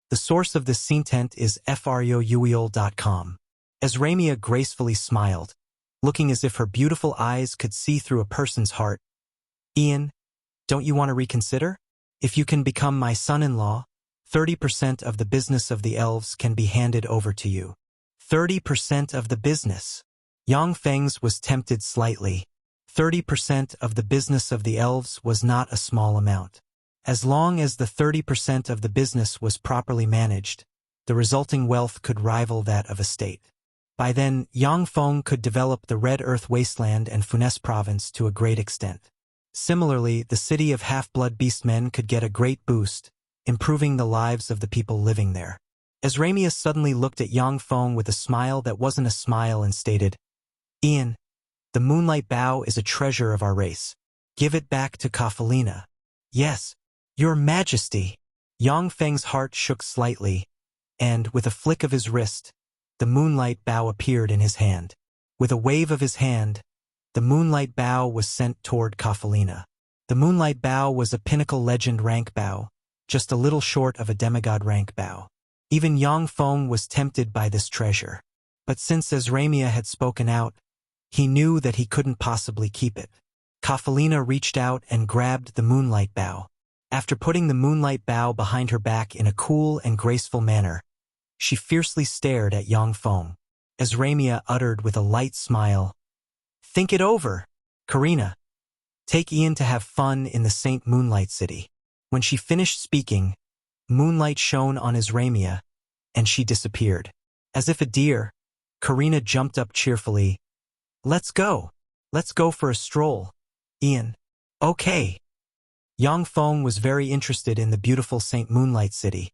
The source of this content is froueol.com. Azramia gracefully smiled, looking as if her beautiful eyes could see through a person's heart. "Ian, don't you want to reconsider? If you can become my son-in-law, 30% of the business of the elves can be handed over to you." 30% of the business. Yang Feng's was tempted slightly. 30% of the business of the elves was not a small amount. As long as the 30% of the business was properly managed, the resulting wealth could rival that of a state. By then, Yang Feng could develop the Red Earth Wasteland and Funes province to a great extent. Similarly, the city of half-blood beastmen could get a great boost, improving the lives of the people living there. Azramia suddenly looked at Yang Feng with a smile that wasn't a smile and stated, "Ian, the Moonlight Bow is a treasure of our race. Give it back to Kafalina." "Yes, Your Majesty." Yang Feng's heart shook slightly, and, with a flick of his wrist, the Moonlight Bow appeared in his hand. With a wave of his hand, the Moonlight Bow was sent toward Kafalina. The Moonlight Bow was a pinnacle legend rank bow, just a little short of a demigod rank bow. Even Yang Feng was tempted by this treasure. But since Azramia had spoken out, he knew that he couldn't possibly keep it. Kafalina reached out and grabbed the Moonlight Bow. After putting the Moonlight Bow behind her back in a cool and graceful manner, she fiercely stared at Yang Feng. Azramia uttered with a light smile, "Think it over, Karina. Take Ian to have fun in the Saint Moonlight City." When she finished speaking, moonlight shone on Azramia, and she disappeared. As if a deer, Karina jumped up cheerfully. "Let's go. Let's go for a stroll, Ian." "Okay." Yang Feng was very interested in the beautiful Saint Moonlight City,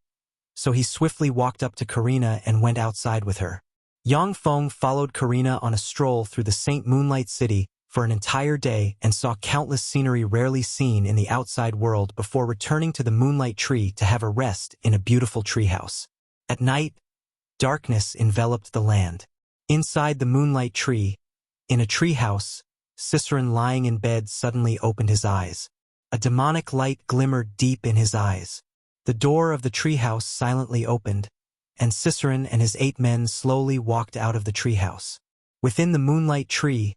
so he swiftly walked up to Karina and went outside with her. Yang Feng followed Karina on a stroll through the Saint Moonlight City for an entire day and saw countless scenery rarely seen in the outside world before returning to the Moonlight Tree to have a rest in a beautiful treehouse. At night, darkness enveloped the land. Inside the Moonlight Tree, in a treehouse, Cicerin lying in bed suddenly opened his eyes. A demonic light glimmered deep in his eyes. The door of the treehouse silently opened, and Cicerin and his 8 men slowly walked out of the treehouse. Within the Moonlight Tree,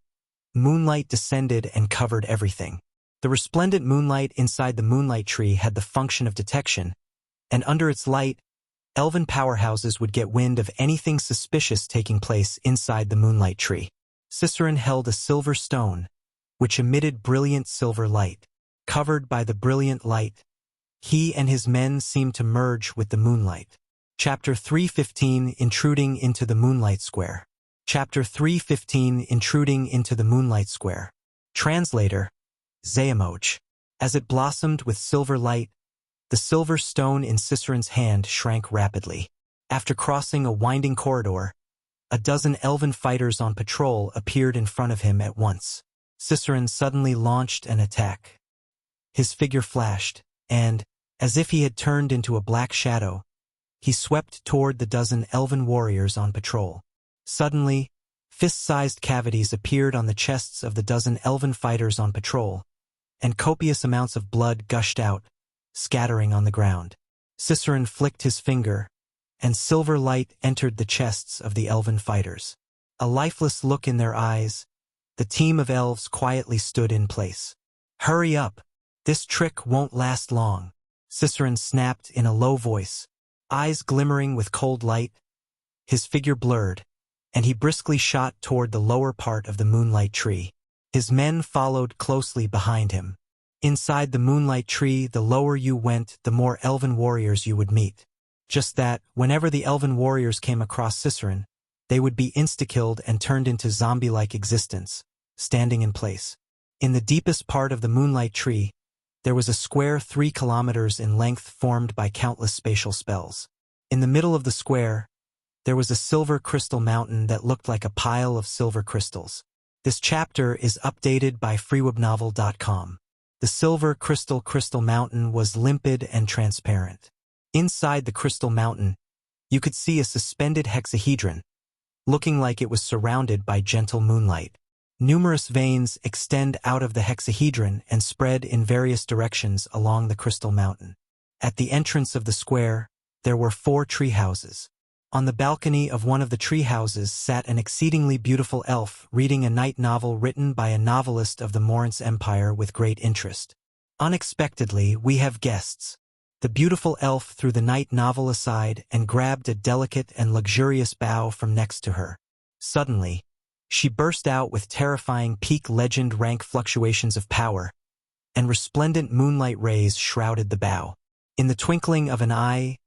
moonlight descended and covered everything. The resplendent moonlight inside the Moonlight Tree had the function of detection, and under its light, elven powerhouses would get wind of anything suspicious taking place inside the Moonlight Tree. Cicerin held a silver stone, which emitted brilliant silver light. Covered by the brilliant light, he and his men seemed to merge with the moonlight. Chapter 315 Intruding into the Moonlight Square. Chapter 315 Intruding into the Moonlight Square. Translator, Xuanhuan. As it blossomed with silver light, the silver stone in Ciceron's hand shrank rapidly. After crossing a winding corridor, a dozen elven fighters on patrol appeared in front of him at once. Ciceron suddenly launched an attack. His figure flashed, and, as if he had turned into a black shadow, he swept toward the dozen elven warriors on patrol. Suddenly, fist-sized cavities appeared on the chests of the dozen elven fighters on patrol, and copious amounts of blood gushed out, scattering on the ground. Ciceron flicked his finger, and silver light entered the chests of the elven fighters. A lifeless look in their eyes, the team of elves quietly stood in place. "Hurry up! This trick won't last long," Ciceron snapped in a low voice, eyes glimmering with cold light. His figure blurred, and he briskly shot toward the lower part of the moonlight tree. His men followed closely behind him. Inside the moonlight tree, the lower you went, the more elven warriors you would meet. Just that, whenever the elven warriors came across Ciceron, they would be insta-killed and turned into zombie-like existence, standing in place. In the deepest part of the moonlight tree, there was a square 3 kilometers in length formed by countless spatial spells. In the middle of the square, there was a silver crystal mountain that looked like a pile of silver crystals. This chapter is updated by freewebnovel.com. The silver crystal mountain was limpid and transparent. Inside the crystal mountain, you could see a suspended hexahedron, looking like it was surrounded by gentle moonlight. Numerous veins extend out of the hexahedron and spread in various directions along the crystal mountain. At the entrance of the square, there were 4 tree houses. On the balcony of one of the tree houses sat an exceedingly beautiful elf reading a night novel written by a novelist of the Morance Empire with great interest. Unexpectedly, we have guests. The beautiful elf threw the night novel aside and grabbed a delicate and luxurious bough from next to her. Suddenly, she burst out with terrifying peak legend rank fluctuations of power, and resplendent moonlight rays shrouded the bough. In the twinkling of an eye,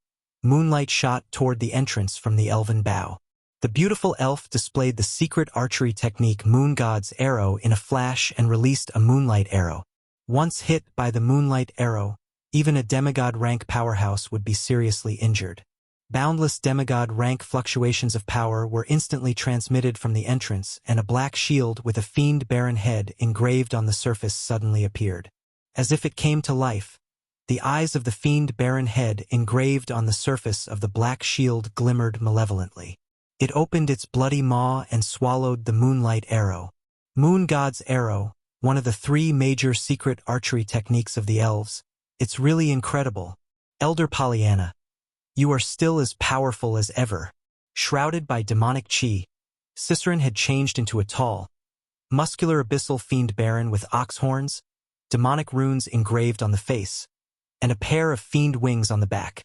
moonlight shot toward the entrance from the elven bough. The beautiful elf displayed the secret archery technique Moon God's Arrow in a flash and released a moonlight arrow. Once hit by the moonlight arrow, even a demigod rank powerhouse would be seriously injured. Boundless demigod rank fluctuations of power were instantly transmitted from the entrance, and a black shield with a fiend barren head engraved on the surface suddenly appeared. As if it came to life, the eyes of the fiend barren head engraved on the surface of the black shield glimmered malevolently. It opened its bloody maw and swallowed the moonlight arrow. Moon God's Arrow, one of the 3 major secret archery techniques of the elves. It's really incredible. Elder Pollyanna, you are still as powerful as ever. Shrouded by demonic chi, Ciceron had changed into a tall, muscular abyssal fiend baron with ox horns, demonic runes engraved on the face, and a pair of fiend wings on the back,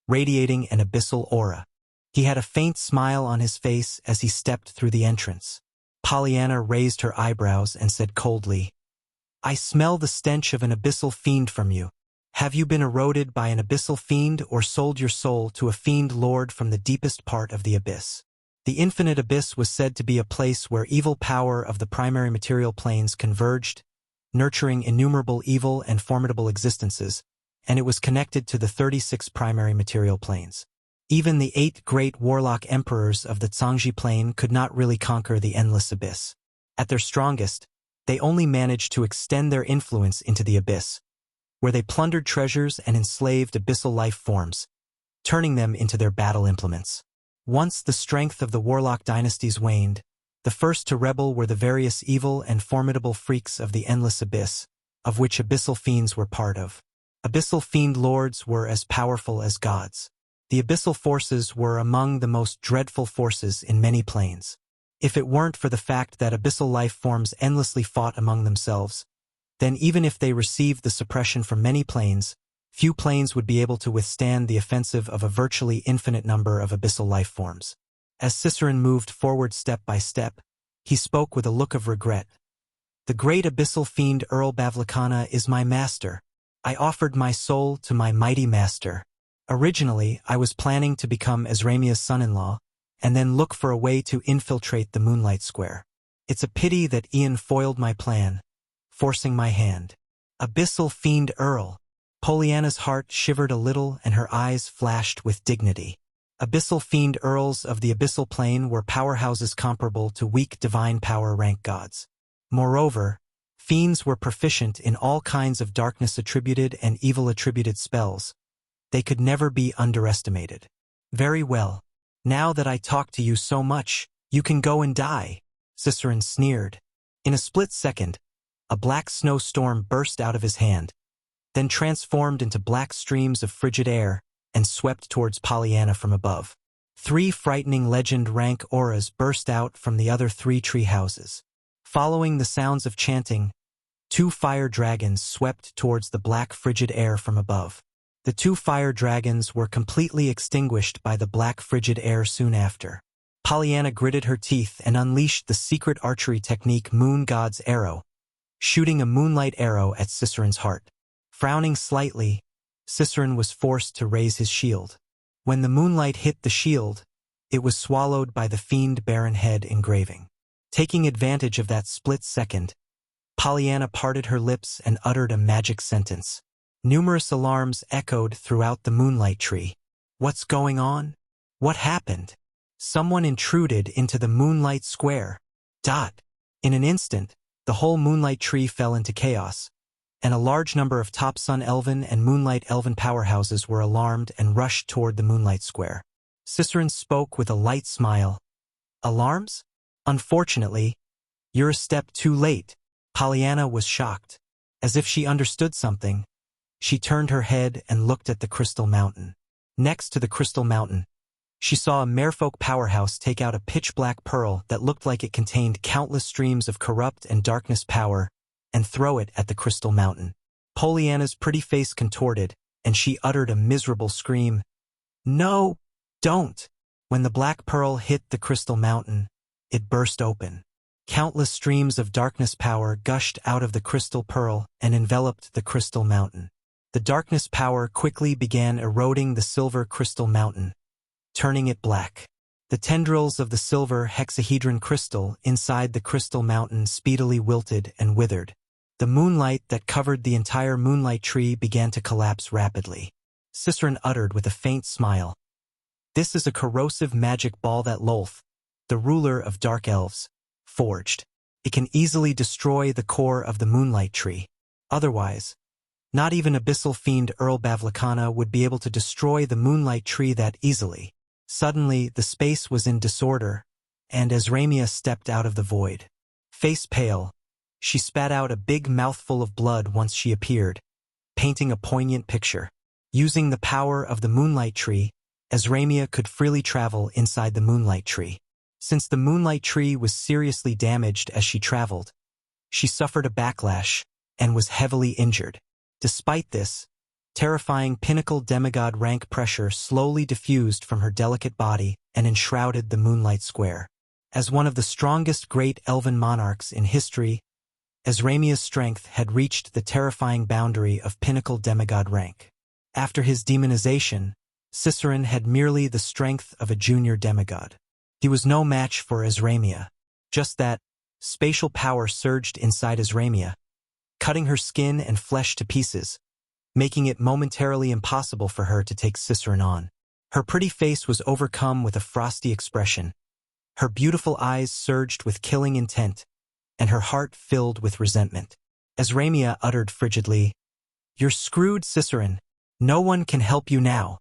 radiating an abyssal aura. He had a faint smile on his face as he stepped through the entrance. Pollyanna raised her eyebrows and said coldly, "I smell the stench of an abyssal fiend from you. Have you been eroded by an abyssal fiend or sold your soul to a fiend lord from the deepest part of the abyss?" The infinite abyss was said to be a place where evil power of the primary material planes converged, nurturing innumerable evil and formidable existences, and it was connected to the 36 primary material planes. Even the 8 great warlock emperors of the Zhangji plane could not really conquer the endless abyss. At their strongest, they only managed to extend their influence into the abyss, where they plundered treasures and enslaved abyssal life forms, turning them into their battle implements. Once the strength of the warlock dynasties waned, the first to rebel were the various evil and formidable freaks of the endless abyss, of which abyssal fiends were part of. Abyssal fiend lords were as powerful as gods. The abyssal forces were among the most dreadful forces in many planes. If it weren't for the fact that abyssal life forms endlessly fought among themselves, then even if they received the suppression from many planes, few planes would be able to withstand the offensive of a virtually infinite number of abyssal life forms. As Ciceron moved forward step by step, he spoke with a look of regret. "The great abyssal fiend Earl Bavlicana is my master. I offered my soul to my mighty master. Originally, I was planning to become Ezramia's son-in-law, and then look for a way to infiltrate the Moonlight Square. It's a pity that Ian foiled my plan, forcing my hand. Abyssal fiend Earl. Pollyanna's heart shivered a little and her eyes flashed with dignity. Abyssal fiend Earls of the Abyssal Plane were powerhouses comparable to weak divine power rank gods. Moreover, fiends were proficient in all kinds of darkness-attributed and evil-attributed spells. They could never be underestimated. Very well. Now that I talk to you so much, you can go and die, Cicerin sneered. In a split second, a black snowstorm burst out of his hand, then transformed into black streams of frigid air and swept towards Pollyanna from above. 3 frightening legend-rank auras burst out from the other 3 tree houses. Following the sounds of chanting, 2 fire dragons swept towards the black frigid air from above. The 2 fire dragons were completely extinguished by the black frigid air soon after. Pollyanna gritted her teeth and unleashed the secret archery technique Moon God's Arrow, shooting a moonlight arrow at Cicerin's heart. Frowning slightly, Cicerin was forced to raise his shield. When the moonlight hit the shield, it was swallowed by the fiend Baron Head engraving. Taking advantage of that split second, Pollyanna parted her lips and uttered a magic sentence. Numerous alarms echoed throughout the Moonlight Tree. What's going on? What happened? Someone intruded into the Moonlight Square. In an instant, the whole Moonlight Tree fell into chaos, and a large number of top Sun Elven and Moonlight Elven powerhouses were alarmed and rushed toward the Moonlight Square. Cicerin spoke with a light smile. Alarms? Unfortunately, you're a step too late. Pollyanna was shocked. As if she understood something, she turned her head and looked at the Crystal Mountain. Next to the Crystal Mountain, she saw a merfolk powerhouse take out a pitch-black pearl that looked like it contained countless streams of corrupt and darkness power and throw it at the Crystal Mountain. Pollyanna's pretty face contorted, and she uttered a miserable scream. No, don't! When the black pearl hit the Crystal Mountain, it burst open. Countless streams of darkness power gushed out of the crystal pearl and enveloped the Crystal Mountain. The darkness power quickly began eroding the silver Crystal Mountain, turning it black. The tendrils of the silver hexahedron crystal inside the Crystal Mountain speedily wilted and withered. The moonlight that covered the entire Moonlight Tree began to collapse rapidly. Cicerin uttered with a faint smile. This is a corrosive magic ball that Lolth, the ruler of Dark Elves, forged. It can easily destroy the core of the Moonlight Tree. Otherwise, not even Abyssal Fiend Earl Bavlicana would be able to destroy the Moonlight Tree that easily. Suddenly, the space was in disorder, and Ezramia stepped out of the void. Face pale, she spat out a big mouthful of blood once she appeared, painting a poignant picture. Using the power of the Moonlight Tree, Ezramia could freely travel inside the Moonlight Tree. Since the Moonlight Tree was seriously damaged as she traveled, she suffered a backlash and was heavily injured. Despite this, terrifying pinnacle demigod rank pressure slowly diffused from her delicate body and enshrouded the Moonlight Square. As one of the strongest great elven monarchs in history, Ezramia's strength had reached the terrifying boundary of pinnacle demigod rank. After his demonization, Cicerin had merely the strength of a junior demigod. He was no match for Ezramia. Just that, spatial power surged inside Ezramia, cutting her skin and flesh to pieces, making it momentarily impossible for her to take Cicerin on. Her pretty face was overcome with a frosty expression. Her beautiful eyes surged with killing intent, and her heart filled with resentment. Ezramia uttered frigidly, "You're screwed, Cicerin. No one can help you now."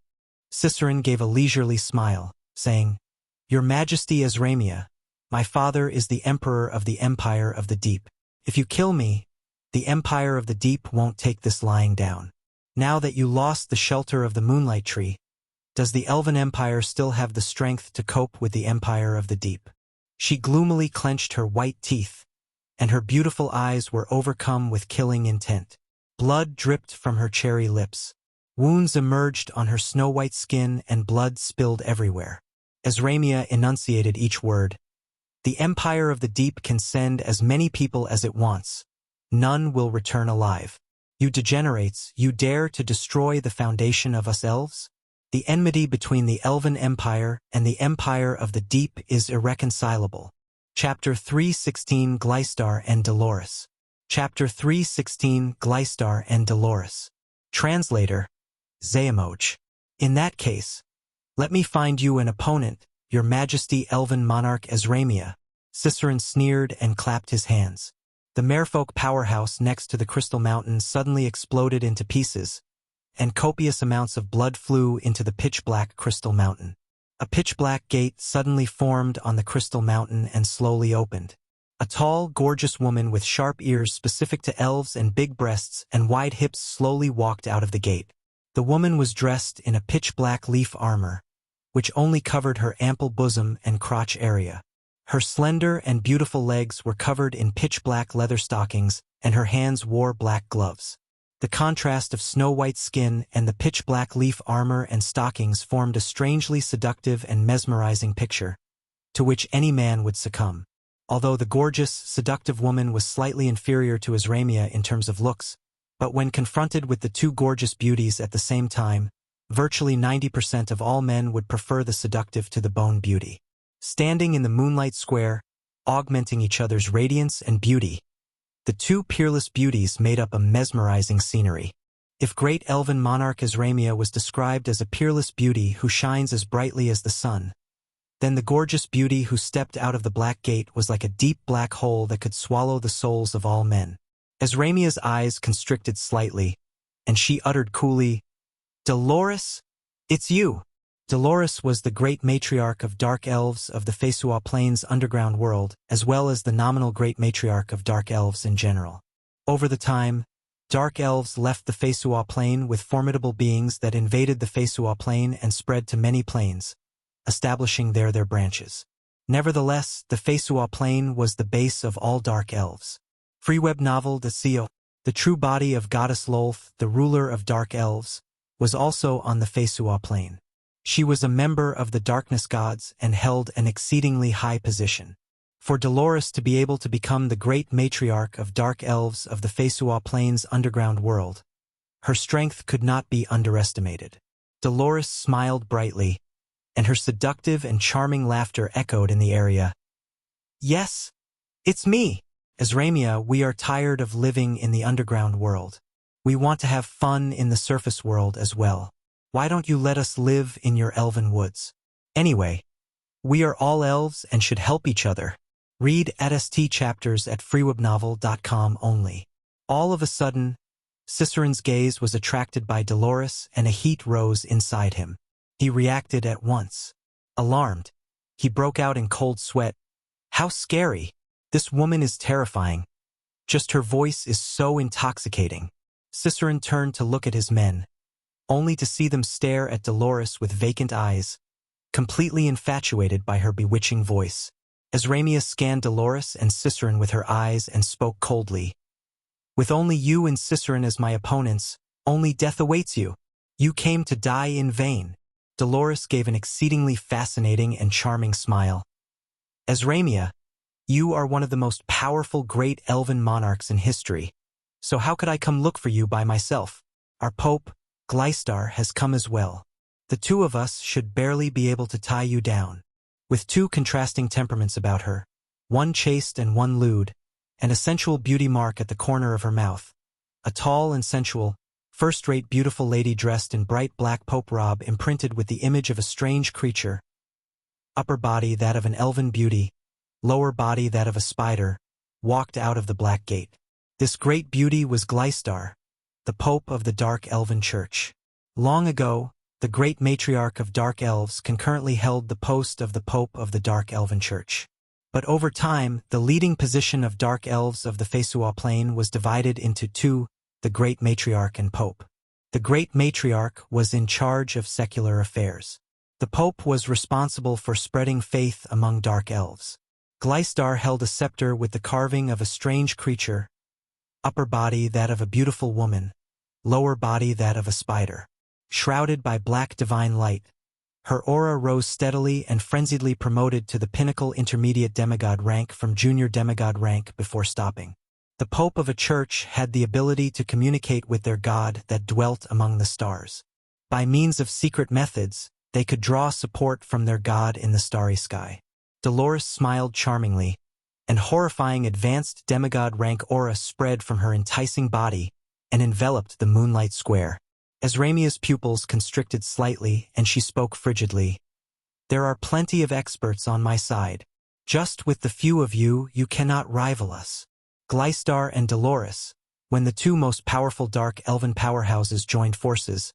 Cicerin gave a leisurely smile, saying, "Your Majesty Ezramia, my father is the Emperor of the Empire of the Deep. If you kill me, the Empire of the Deep won't take this lying down. Now that you lost the shelter of the Moonlight Tree, does the Elven Empire still have the strength to cope with the Empire of the Deep?" She gloomily clenched her white teeth, and her beautiful eyes were overcome with killing intent. Blood dripped from her cherry lips. Wounds emerged on her snow-white skin and blood spilled everywhere. Ezramia enunciated each word. "The Empire of the Deep can send as many people as it wants. None will return alive. You degenerates, you dare to destroy the foundation of us elves? The enmity between the Elven Empire and the Empire of the Deep is irreconcilable. Chapter 316 Gleistar and Dolores. Chapter 316 Gleistar and Dolores. Translator, Xayamoj. In that case, let me find you an opponent, your majesty Elven monarch Ezramia. Ciceron sneered and clapped his hands. The merfolk powerhouse next to the Crystal Mountain suddenly exploded into pieces, and copious amounts of blood flew into the pitch-black Crystal Mountain. A pitch-black gate suddenly formed on the Crystal Mountain and slowly opened. A tall, gorgeous woman with sharp ears specific to elves and big breasts and wide hips slowly walked out of the gate. The woman was dressed in a pitch-black leaf armor, which only covered her ample bosom and crotch area. Her slender and beautiful legs were covered in pitch-black leather stockings, and her hands wore black gloves. The contrast of snow-white skin and the pitch-black leaf armor and stockings formed a strangely seductive and mesmerizing picture, to which any man would succumb. Although the gorgeous, seductive woman was slightly inferior to Ezramia in terms of looks, but when confronted with the two gorgeous beauties at the same time, virtually 90% of all men would prefer the seductive to the bone beauty. Standing in the moonlight square, augmenting each other's radiance and beauty, the two peerless beauties made up a mesmerizing scenery. If great elven monarch Ezramia was described as a peerless beauty who shines as brightly as the sun, then the gorgeous beauty who stepped out of the black gate was like a deep black hole that could swallow the souls of all men. Ezramia's eyes constricted slightly, and she uttered coolly, "Dolores, it's you." Dolores was the great matriarch of dark elves of the Fesua Plains underground world, as well as the nominal great matriarch of dark elves in general. Over the time, dark elves left the Fesua Plain with formidable beings that invaded the Fesua Plain and spread to many plains, establishing there their branches. Nevertheless, the Fesua Plain was the base of all dark elves. Freeweb novel The Seal, the true body of goddess Lolth, the ruler of dark elves, was also on the Fesua Plain. She was a member of the darkness gods and held an exceedingly high position. For Dolores to be able to become the great matriarch of dark elves of the Fesua Plains underground world, her strength could not be underestimated. Dolores smiled brightly, and her seductive and charming laughter echoed in the area. "Yes, it's me, Ezramia. We are tired of living in the underground world. We want to have fun in the surface world as well. Why don't you let us live in your elven woods? Anyway, we are all elves and should help each other." Read @ST chapters at freewebnovel.com only. All of a sudden, Ciceron's gaze was attracted by Dolores and a heat rose inside him. He reacted at once. Alarmed, he broke out in cold sweat. "How scary! This woman is terrifying. Just her voice is so intoxicating." Ciceron turned to look at his men, only to see them stare at Dolores with vacant eyes, completely infatuated by her bewitching voice. Ezramia scanned Dolores and Ciceron with her eyes and spoke coldly. "With only you and Ciceron as my opponents, only death awaits you. You came to die in vain." Dolores gave an exceedingly fascinating and charming smile. "Ezramia, you are one of the most powerful great elven monarchs in history, so how could I come look for you by myself? Our Pope, Gleistar, has come as well. The two of us should barely be able to tie you down." With two contrasting temperaments about her, one chaste and one lewd, and a sensual beauty mark at the corner of her mouth, a tall and sensual, first-rate beautiful lady dressed in bright black pope robe imprinted with the image of a strange creature, upper body that of an elven beauty, lower body that of a spider, walked out of the black gate. This great beauty was Gleistar, the Pope of the Dark Elven Church. Long ago, the great matriarch of dark elves concurrently held the post of the Pope of the Dark Elven Church. But over time, the leading position of dark elves of the Fesua Plain was divided into two, the great matriarch and Pope. The great matriarch was in charge of secular affairs. The Pope was responsible for spreading faith among dark elves. Gleistar held a scepter with the carving of a strange creature, upper body that of a beautiful woman, lower body that of a spider. Shrouded by black divine light, her aura rose steadily and frenziedly promoted to the pinnacle intermediate demigod rank from junior demigod rank before stopping. The Pope of a church had the ability to communicate with their god that dwelt among the stars. By means of secret methods, they could draw support from their god in the starry sky. Dolores smiled charmingly, and horrifying advanced demigod rank aura spread from her enticing body and enveloped the moonlight square. Azramia's pupils constricted slightly, and she spoke frigidly. There are plenty of experts on my side. Just with the few of you, you cannot rival us. Gleistar and Dolores, when the two most powerful dark elven powerhouses joined forces,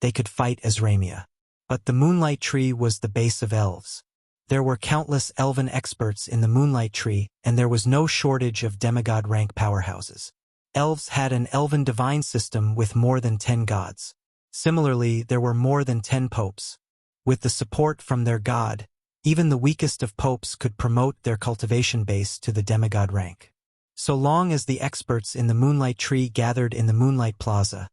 they could fight Azramia. But the Moonlight Tree was the base of elves. There were countless elven experts in the Moonlight Tree, and there was no shortage of demigod rank powerhouses. Elves had an elven divine system with more than 10 gods. Similarly, there were more than 10 popes. With the support from their god, even the weakest of popes could promote their cultivation base to the demigod rank. So long as the experts in the Moonlight Tree gathered in the Moonlight Plaza,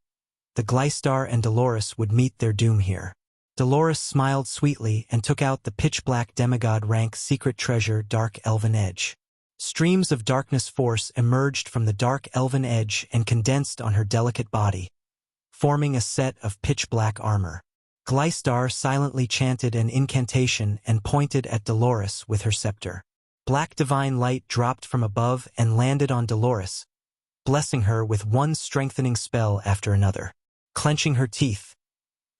the Gleistar and Dolores would meet their doom here. Dolores smiled sweetly and took out the pitch-black demigod rank secret treasure Dark Elven Edge. Streams of darkness force emerged from the Dark Elven Edge and condensed on her delicate body, forming a set of pitch-black armor. Gleistar silently chanted an incantation and pointed at Dolores with her scepter. Black divine light dropped from above and landed on Dolores, blessing her with one strengthening spell after another. Clenching her teeth,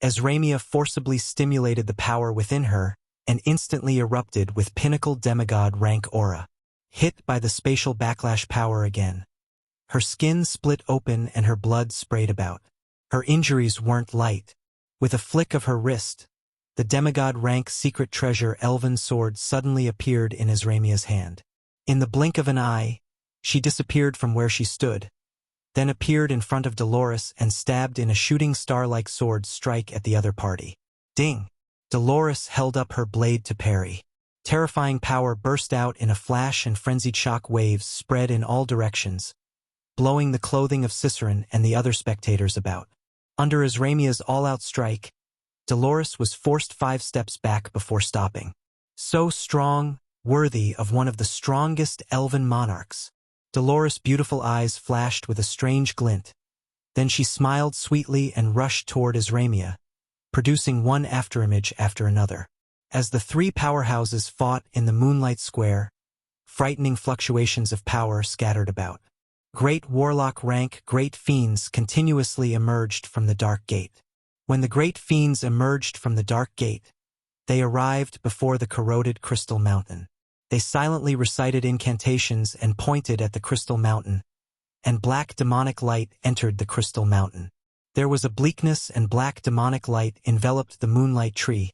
Azramia forcibly stimulated the power within her and instantly erupted with pinnacle demigod rank aura. Hit by the spatial backlash power again. Her skin split open and her blood sprayed about. Her injuries weren't light. With a flick of her wrist, the demigod rank secret treasure elven sword suddenly appeared in Azramia's hand. In the blink of an eye, she disappeared from where she stood, then appeared in front of Dolores and stabbed in a shooting star-like sword strike at the other party. Ding! Dolores held up her blade to parry. Terrifying power burst out in a flash and frenzied shock waves spread in all directions, blowing the clothing of Cicerin and the other spectators about. Under Azramia's all-out strike, Dolores was forced 5 steps back before stopping. So strong, worthy of one of the strongest elven monarchs. Dolores' beautiful eyes flashed with a strange glint. Then she smiled sweetly and rushed toward Azramia, producing one afterimage after another. As the 3 powerhouses fought in the Moonlight Square, frightening fluctuations of power scattered about. Great warlock rank great fiends continuously emerged from the Dark Gate. When the great fiends emerged from the Dark Gate, they arrived before the corroded Crystal Mountain. They silently recited incantations and pointed at the Crystal Mountain, and black demonic light entered the Crystal Mountain. There was a bleakness and black demonic light enveloped the Moonlight Tree,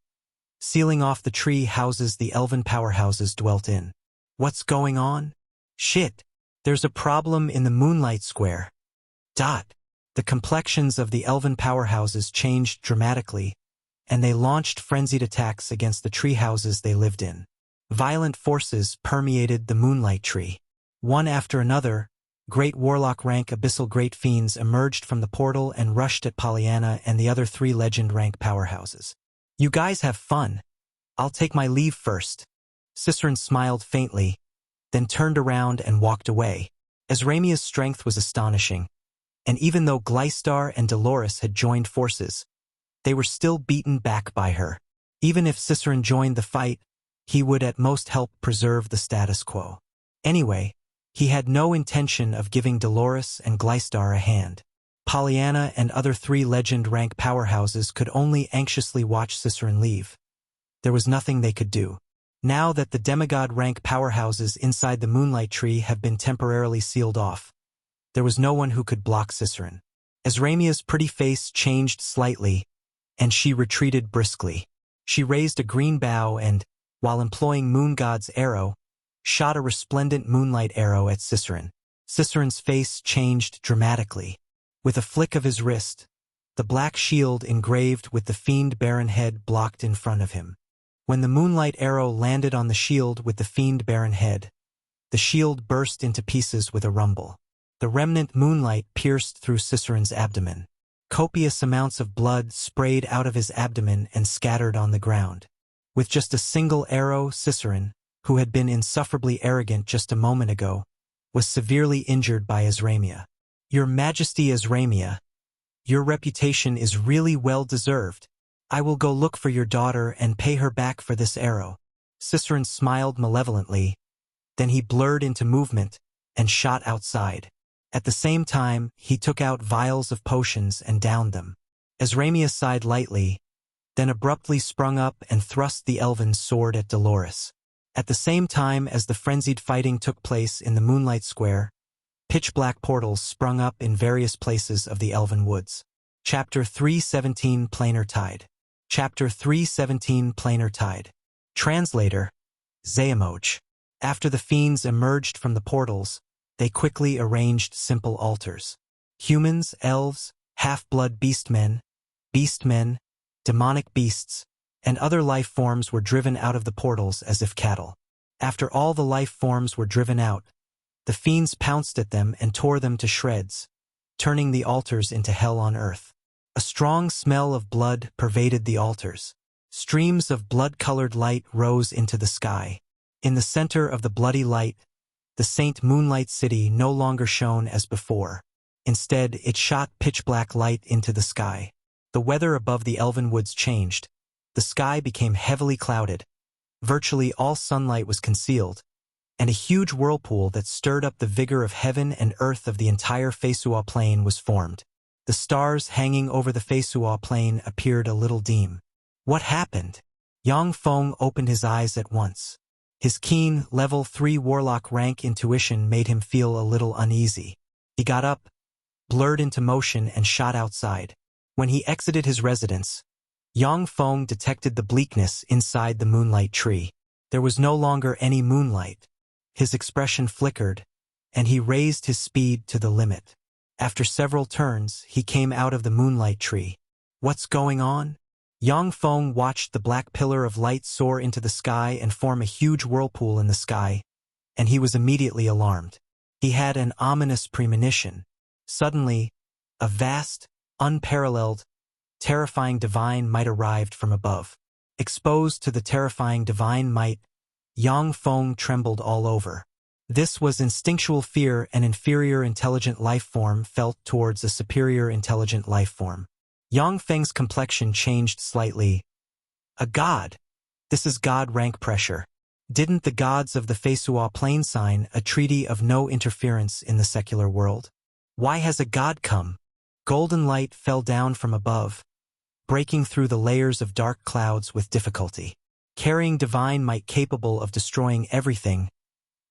sealing off the tree houses the elven powerhouses dwelt in. What's going on? Shit! There's a problem in the Moonlight Square. The complexions of the elven powerhouses changed dramatically, and they launched frenzied attacks against the tree houses they lived in. Violent forces permeated the Moonlight Tree. One after another, great warlock rank abyssal great fiends emerged from the portal and rushed at Pollyanna and the other 3 legend rank powerhouses. You guys have fun. I'll take my leave first. Cicerin smiled faintly, then turned around and walked away. Azramia's strength was astonishing, and even though Gleistar and Dolores had joined forces, they were still beaten back by her. Even if Cicerin joined the fight, he would at most help preserve the status quo. Anyway, he had no intention of giving Dolores and Gleistar a hand. Pollyanna and other 3 legend rank powerhouses could only anxiously watch Cicerin leave. There was nothing they could do. Now that the demigod rank powerhouses inside the Moonlight Tree have been temporarily sealed off, there was no one who could block Cicerin. Azramia's pretty face changed slightly, and she retreated briskly. She raised a green bow and, while employing Moon God's arrow, shot a resplendent moonlight arrow at Cicerin. Cicerin's face changed dramatically. With a flick of his wrist, the black shield engraved with the fiend Baron head blocked in front of him. When the moonlight arrow landed on the shield with the fiend Baron head, the shield burst into pieces with a rumble. The remnant moonlight pierced through Cicerin's abdomen. Copious amounts of blood sprayed out of his abdomen and scattered on the ground. With just a single arrow, Cicerin, who had been insufferably arrogant just a moment ago, was severely injured by Azramia. Your Majesty Azramia, Your reputation is really well deserved. I will go look for your daughter and pay her back for this arrow." Cicerone smiled malevolently. Then he blurred into movement and shot outside. At the same time, he took out vials of potions and downed them. Asramia sighed lightly, then abruptly sprung up and thrust the elven sword at Dolores. At the same time as the frenzied fighting took place in the Moonlight Square, pitch-black portals sprung up in various places of the elven woods. Chapter 317 Planar Tide. Chapter 317 Planar Tide. Translator, Xuanhuan. After the fiends emerged from the portals, they quickly arranged simple altars. Humans, elves, half-blood beastmen, demonic beasts, and other life forms were driven out of the portals as if cattle. After all the life forms were driven out, the fiends pounced at them and tore them to shreds, turning the altars into hell on earth. A strong smell of blood pervaded the altars. Streams of blood-colored light rose into the sky. In the center of the bloody light, the Saint Moonlight City no longer shone as before. Instead, it shot pitch-black light into the sky. The weather above the elven woods changed. The sky became heavily clouded. Virtually all sunlight was concealed, and a huge whirlpool that stirred up the vigor of heaven and earth of the entire Feisua plain was formed. The stars hanging over the Feisua plain appeared a little dim. What happened? Yang Feng opened his eyes at once. His keen, level 3 warlock rank intuition made him feel a little uneasy. He got up, blurred into motion and shot outside. When he exited his residence, Yang Feng detected the bleakness inside the moonlight tree. There was no longer any moonlight. His expression flickered, and he raised his speed to the limit. After several turns, he came out of the moonlight tree. What's going on? Yang Feng watched the black pillar of light soar into the sky and form a huge whirlpool in the sky, and he was immediately alarmed. He had an ominous premonition. Suddenly, a vast, unparalleled, terrifying divine might arrived from above. Exposed to the terrifying divine might, Yang Feng trembled all over. This was instinctual fear an inferior intelligent life form felt towards a superior intelligent life form. Yang Feng's complexion changed slightly. A god. This is god rank pressure. Didn't the gods of the Feisua plain sign a treaty of no interference in the secular world? Why has a god come? Golden light fell down from above, breaking through the layers of dark clouds with difficulty. Carrying divine might capable of destroying everything,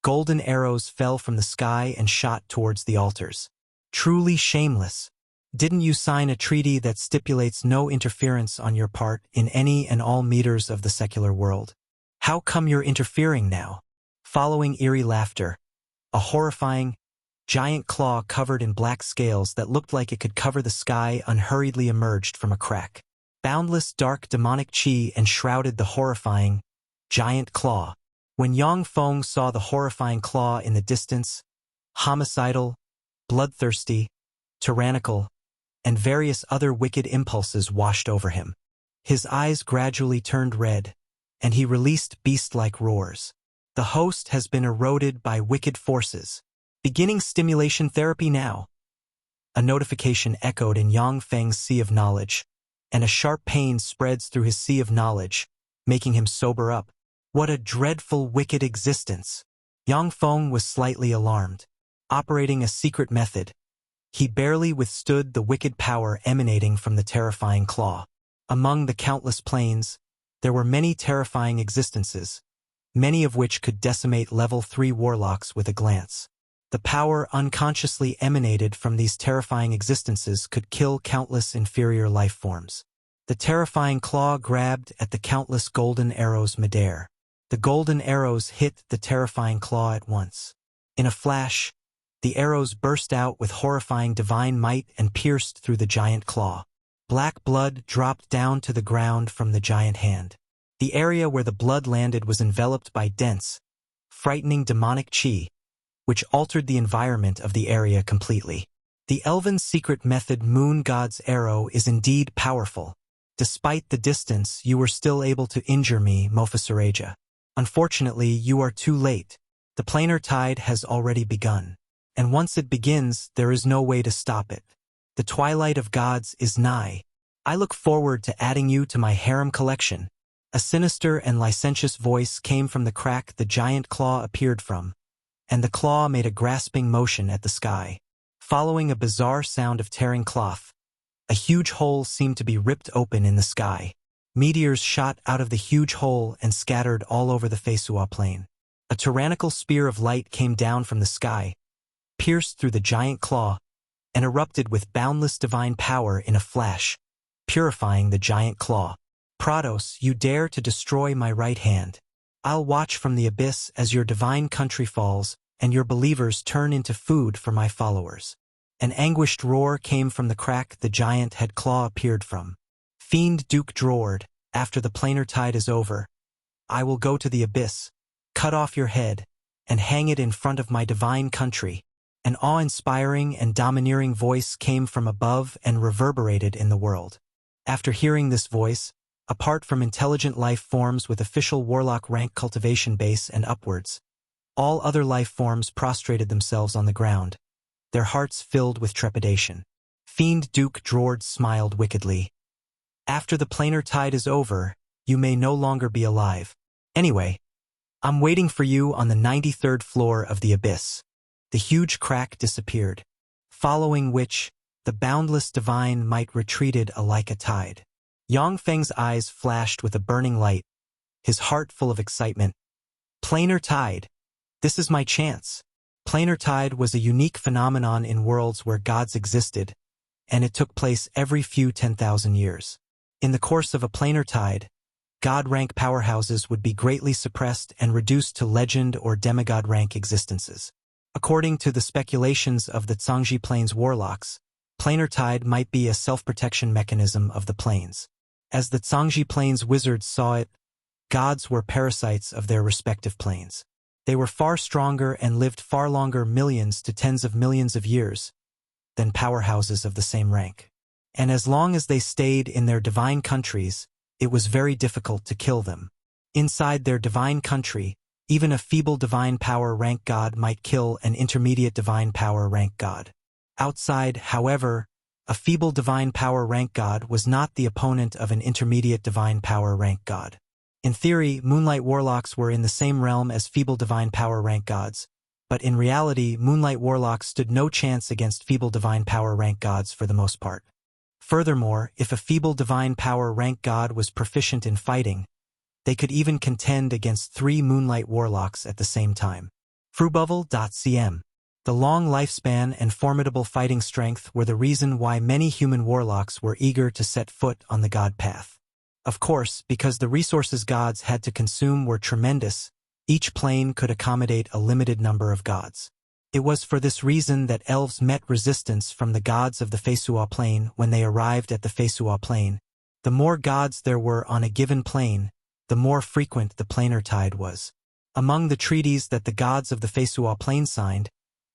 golden arrows fell from the sky and shot towards the altars. Truly shameless. Didn't you sign a treaty that stipulates no interference on your part in any and all meters of the secular world? How come you're interfering now? Following eerie laughter, a horrifying, giant claw covered in black scales that looked like it could cover the sky unhurriedly emerged from a crack. Boundless dark demonic chi enshrouded the horrifying, giant claw. When Yang Feng saw the horrifying claw in the distance, homicidal, bloodthirsty, tyrannical, and various other wicked impulses washed over him. His eyes gradually turned red, and he released beast-like roars. The host has been eroded by wicked forces. Beginning stimulation therapy now. A notification echoed in Yang Feng's sea of knowledge, and a sharp pain spreads through his sea of knowledge, making him sober up. What a dreadful, wicked existence. Yang Feng was slightly alarmed. Operating a secret method, he barely withstood the wicked power emanating from the terrifying claw. Among the countless planes, there were many terrifying existences, many of which could decimate level 3 warlocks with a glance. The power unconsciously emanated from these terrifying existences could kill countless inferior life forms. The terrifying claw grabbed at the countless golden arrows midair. The golden arrows hit the terrifying claw at once. In a flash, the arrows burst out with horrifying divine might and pierced through the giant claw. Black blood dropped down to the ground from the giant hand. The area where the blood landed was enveloped by dense, frightening demonic chi, which altered the environment of the area completely. The elven secret method Moon God's Arrow is indeed powerful. Despite the distance, you were still able to injure me, Mofasareja. Unfortunately, you are too late. The planar tide has already begun. And once it begins, there is no way to stop it. The twilight of gods is nigh. I look forward to adding you to my harem collection. A sinister and licentious voice came from the crack the giant claw appeared from, and the claw made a grasping motion at the sky. Following a bizarre sound of tearing cloth, a huge hole seemed to be ripped open in the sky. Meteors shot out of the huge hole and scattered all over the Feisua plain. A tyrannical spear of light came down from the sky, pierced through the giant claw, and erupted with boundless divine power in a flash, purifying the giant claw. Prados, you dare to destroy my right hand. I'll watch from the abyss as your divine country falls, and your believers turn into food for my followers. An anguished roar came from the crack the giant head claw appeared from. Fiend Duke roared, after the planar tide is over, I will go to the abyss, cut off your head, and hang it in front of my divine country. An awe-inspiring and domineering voice came from above and reverberated in the world. After hearing this voice, apart from intelligent life forms with official warlock rank cultivation base and upwards, all other life forms prostrated themselves on the ground, their hearts filled with trepidation. Fiend Duke Drord smiled wickedly. After the planar tide is over, you may no longer be alive. Anyway, I'm waiting for you on the 93rd floor of the abyss. The huge crack disappeared, following which, the boundless divine might retreated like a tide. Yang Feng's eyes flashed with a burning light, his heart full of excitement. Planar tide. This is my chance. Planar tide was a unique phenomenon in worlds where gods existed, and it took place every few 10,000 years. In the course of a planar tide, god-rank powerhouses would be greatly suppressed and reduced to legend or demigod-rank existences. According to the speculations of the Zhangji Plains warlocks, planar tide might be a self-protection mechanism of the plains. As the Zhangji Plains wizards saw it, gods were parasites of their respective planes. They were far stronger and lived far longer, millions to tens of millions of years, than powerhouses of the same rank. And as long as they stayed in their divine countries, it was very difficult to kill them. Inside their divine country, even a feeble divine power rank god might kill an intermediate divine power rank god. Outside, however, a feeble divine power rank god was not the opponent of an intermediate divine power rank god. In theory, Moonlight Warlocks were in the same realm as feeble divine power rank gods, but in reality, Moonlight Warlocks stood no chance against feeble divine power rank gods for the most part. Furthermore, if a feeble divine power rank god was proficient in fighting, they could even contend against 3 Moonlight Warlocks at the same time. Frubuvel.cm. The long lifespan and formidable fighting strength were the reason why many human warlocks were eager to set foot on the god path. Of course, because the resources gods had to consume were tremendous, each plane could accommodate a limited number of gods. It was for this reason that elves met resistance from the gods of the Feisua plane when they arrived at the Feisua plane. The more gods there were on a given plane, the more frequent the planar tide was. Among the treaties that the gods of the Feisua plane signed,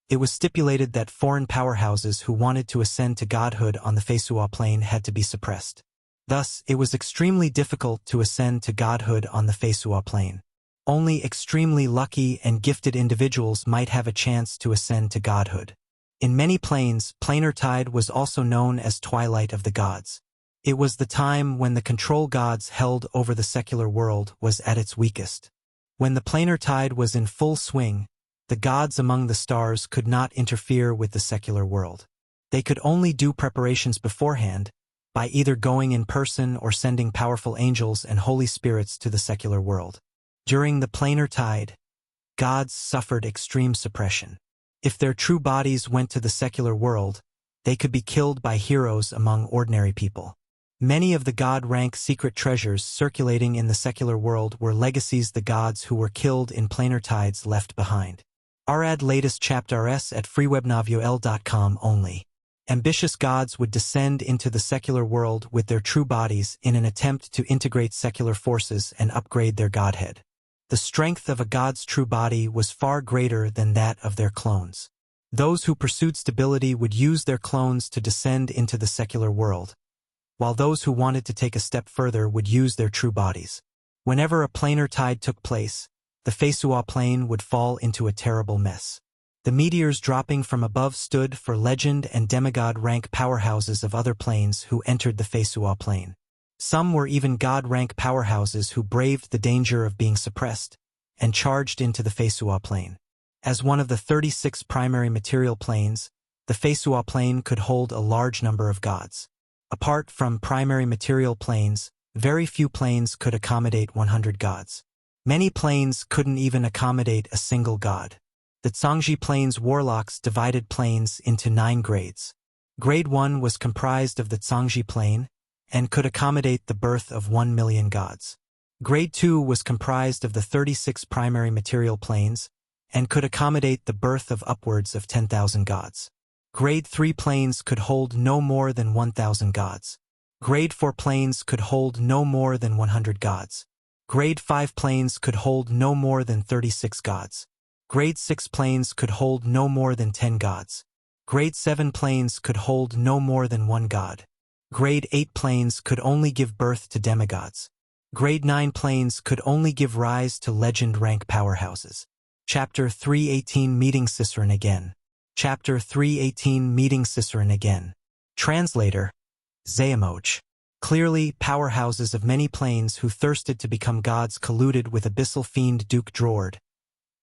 it was stipulated that foreign powerhouses who wanted to ascend to godhood on the Feisua plane had to be suppressed. Thus, it was extremely difficult to ascend to godhood on the Feisua plane. Only extremely lucky and gifted individuals might have a chance to ascend to godhood. In many planes, planar tide was also known as Twilight of the Gods. It was the time when the control gods held over the secular world was at its weakest. When the planar tide was in full swing, the gods among the stars could not interfere with the secular world. They could only do preparations beforehand, by either going in person or sending powerful angels and holy spirits to the secular world. During the planar tide, gods suffered extreme suppression. If their true bodies went to the secular world, they could be killed by heroes among ordinary people. Many of the god-rank secret treasures circulating in the secular world were legacies the gods who were killed in planar tides left behind. Arad latest chapters at freewebnovuel.com only. Ambitious gods would descend into the secular world with their true bodies in an attempt to integrate secular forces and upgrade their godhead. The strength of a god's true body was far greater than that of their clones. Those who pursued stability would use their clones to descend into the secular world, while those who wanted to take a step further would use their true bodies. Whenever a planar tide took place, the Feisua plane would fall into a terrible mess. The meteors dropping from above stood for legend and demigod rank powerhouses of other planes who entered the Feisua plane. Some were even god rank powerhouses who braved the danger of being suppressed and charged into the Feisua plane. As one of the 36 primary material planes, the Feisua plane could hold a large number of gods. Apart from primary material planes, very few planes could accommodate 100 gods. Many planes couldn't even accommodate a single god. The Zhangji plane's warlocks divided planes into 9 grades. Grade 1 was comprised of the Zhangji plane and could accommodate the birth of 1 million gods. Grade 2 was comprised of the 36 primary material planes and could accommodate the birth of upwards of 10,000 gods. Grade 3 planes could hold no more than 1,000 gods. Grade 4 planes could hold no more than 100 gods. Grade 5 planes could hold no more than 36 gods. Grade 6 planes could hold no more than 10 gods. Grade 7 planes could hold no more than 1 god. Grade 8 planes could only give birth to demigods. Grade 9 planes could only give rise to legend rank powerhouses. Chapter 318 Meeting Ciceron again. Chapter 318 Meeting Ciceron again. Translator, Zayamoch. Clearly, powerhouses of many planes who thirsted to become gods colluded with abyssal fiend Duke Drord,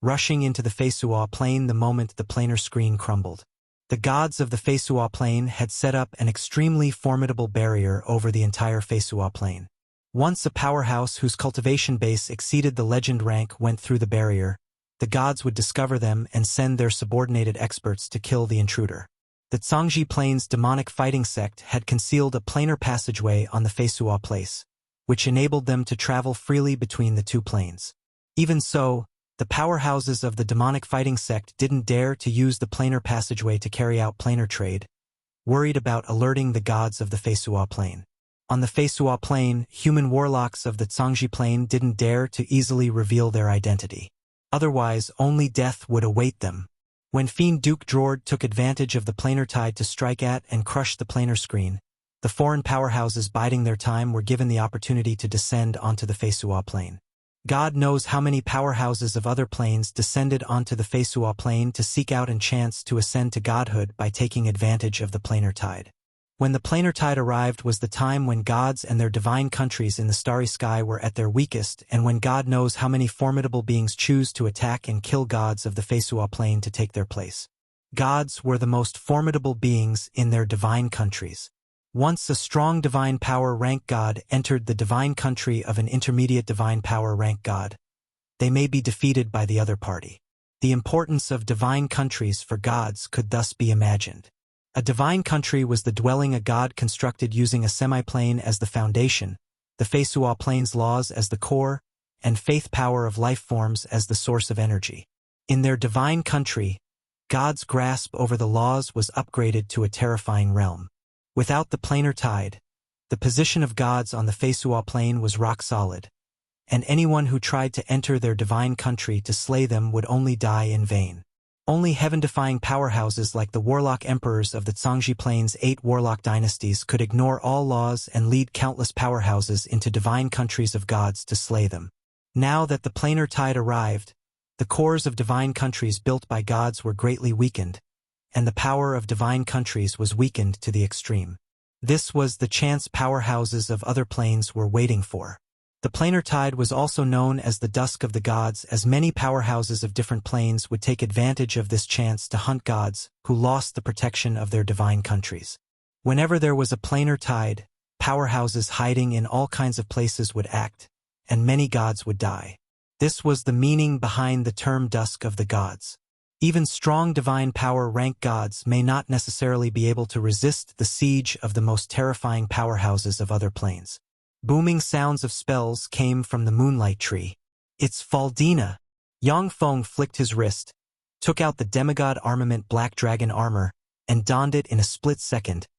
rushing into the Feisua plane the moment the planar screen crumbled. The gods of the Feisua plane had set up an extremely formidable barrier over the entire Feisua plane. Once a powerhouse whose cultivation base exceeded the legend rank went through the barrier, the gods would discover them and send their subordinated experts to kill the intruder. The Zhangji plane's demonic fighting sect had concealed a planar passageway on the Feisua place, which enabled them to travel freely between the two planes. Even so, the powerhouses of the demonic fighting sect didn't dare to use the planar passageway to carry out planar trade, worried about alerting the gods of the Feisua plane. On the Feisua plane, human warlocks of the Zhangji plane didn't dare to easily reveal their identity. Otherwise, only death would await them. When Fiend Duke Drord took advantage of the planar tide to strike at and crush the planar screen, the foreign powerhouses biding their time were given the opportunity to descend onto the Feisua plane. God knows how many powerhouses of other planes descended onto the Feisua plane to seek out and chance to ascend to godhood by taking advantage of the planar tide. When the planar tide arrived was the time when gods and their divine countries in the starry sky were at their weakest, and when God knows how many formidable beings choose to attack and kill gods of the Feisua plane to take their place. Gods were the most formidable beings in their divine countries. Once a strong divine power rank god entered the divine country of an intermediate divine power rank god, they may be defeated by the other party. The importance of divine countries for gods could thus be imagined. A divine country was the dwelling a god constructed using a semiplane as the foundation, the Feisua plane's laws as the core, and faith power of life forms as the source of energy. In their divine country, God's grasp over the laws was upgraded to a terrifying realm. Without the planar tide, the position of gods on the Feisua plane was rock solid, and anyone who tried to enter their divine country to slay them would only die in vain. Only heaven-defying powerhouses like the warlock emperors of the Zhangji plane's 8 warlock dynasties could ignore all laws and lead countless powerhouses into divine countries of gods to slay them. Now that the planar tide arrived, the cores of divine countries built by gods were greatly weakened, and the power of divine countries was weakened to the extreme. This was the chance powerhouses of other planes were waiting for. The planar tide was also known as the dusk of the gods, as many powerhouses of different planes would take advantage of this chance to hunt gods who lost the protection of their divine countries. Whenever there was a planar tide, powerhouses hiding in all kinds of places would act, and many gods would die. This was the meaning behind the term dusk of the gods. Even strong divine power rank gods may not necessarily be able to resist the siege of the most terrifying powerhouses of other planes. Booming sounds of spells came from the moonlight tree. It's Faldina! Yang Feng flicked his wrist, took out the demigod armament black dragon armor, and donned it in a split second,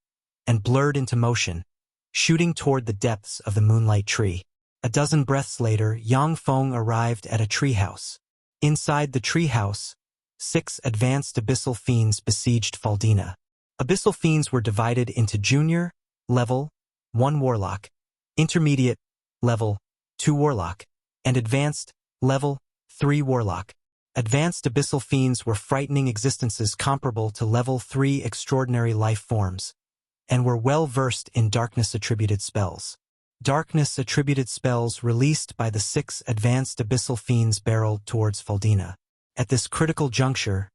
and blurred into motion, shooting toward the depths of the moonlight tree. A dozen breaths later, Yang Feng arrived at a treehouse. Inside the treehouse, 6 advanced abyssal fiends besieged Faldina. Abyssal fiends were divided into junior, level 1 warlock, intermediate, level 2 warlock, and advanced, level 3 warlock. Advanced abyssal fiends were frightening existences comparable to level 3 extraordinary life forms, and were well versed in darkness-attributed spells. Darkness-attributed spells released by the 6 advanced abyssal fiends barreled towards Faldina. At this critical juncture,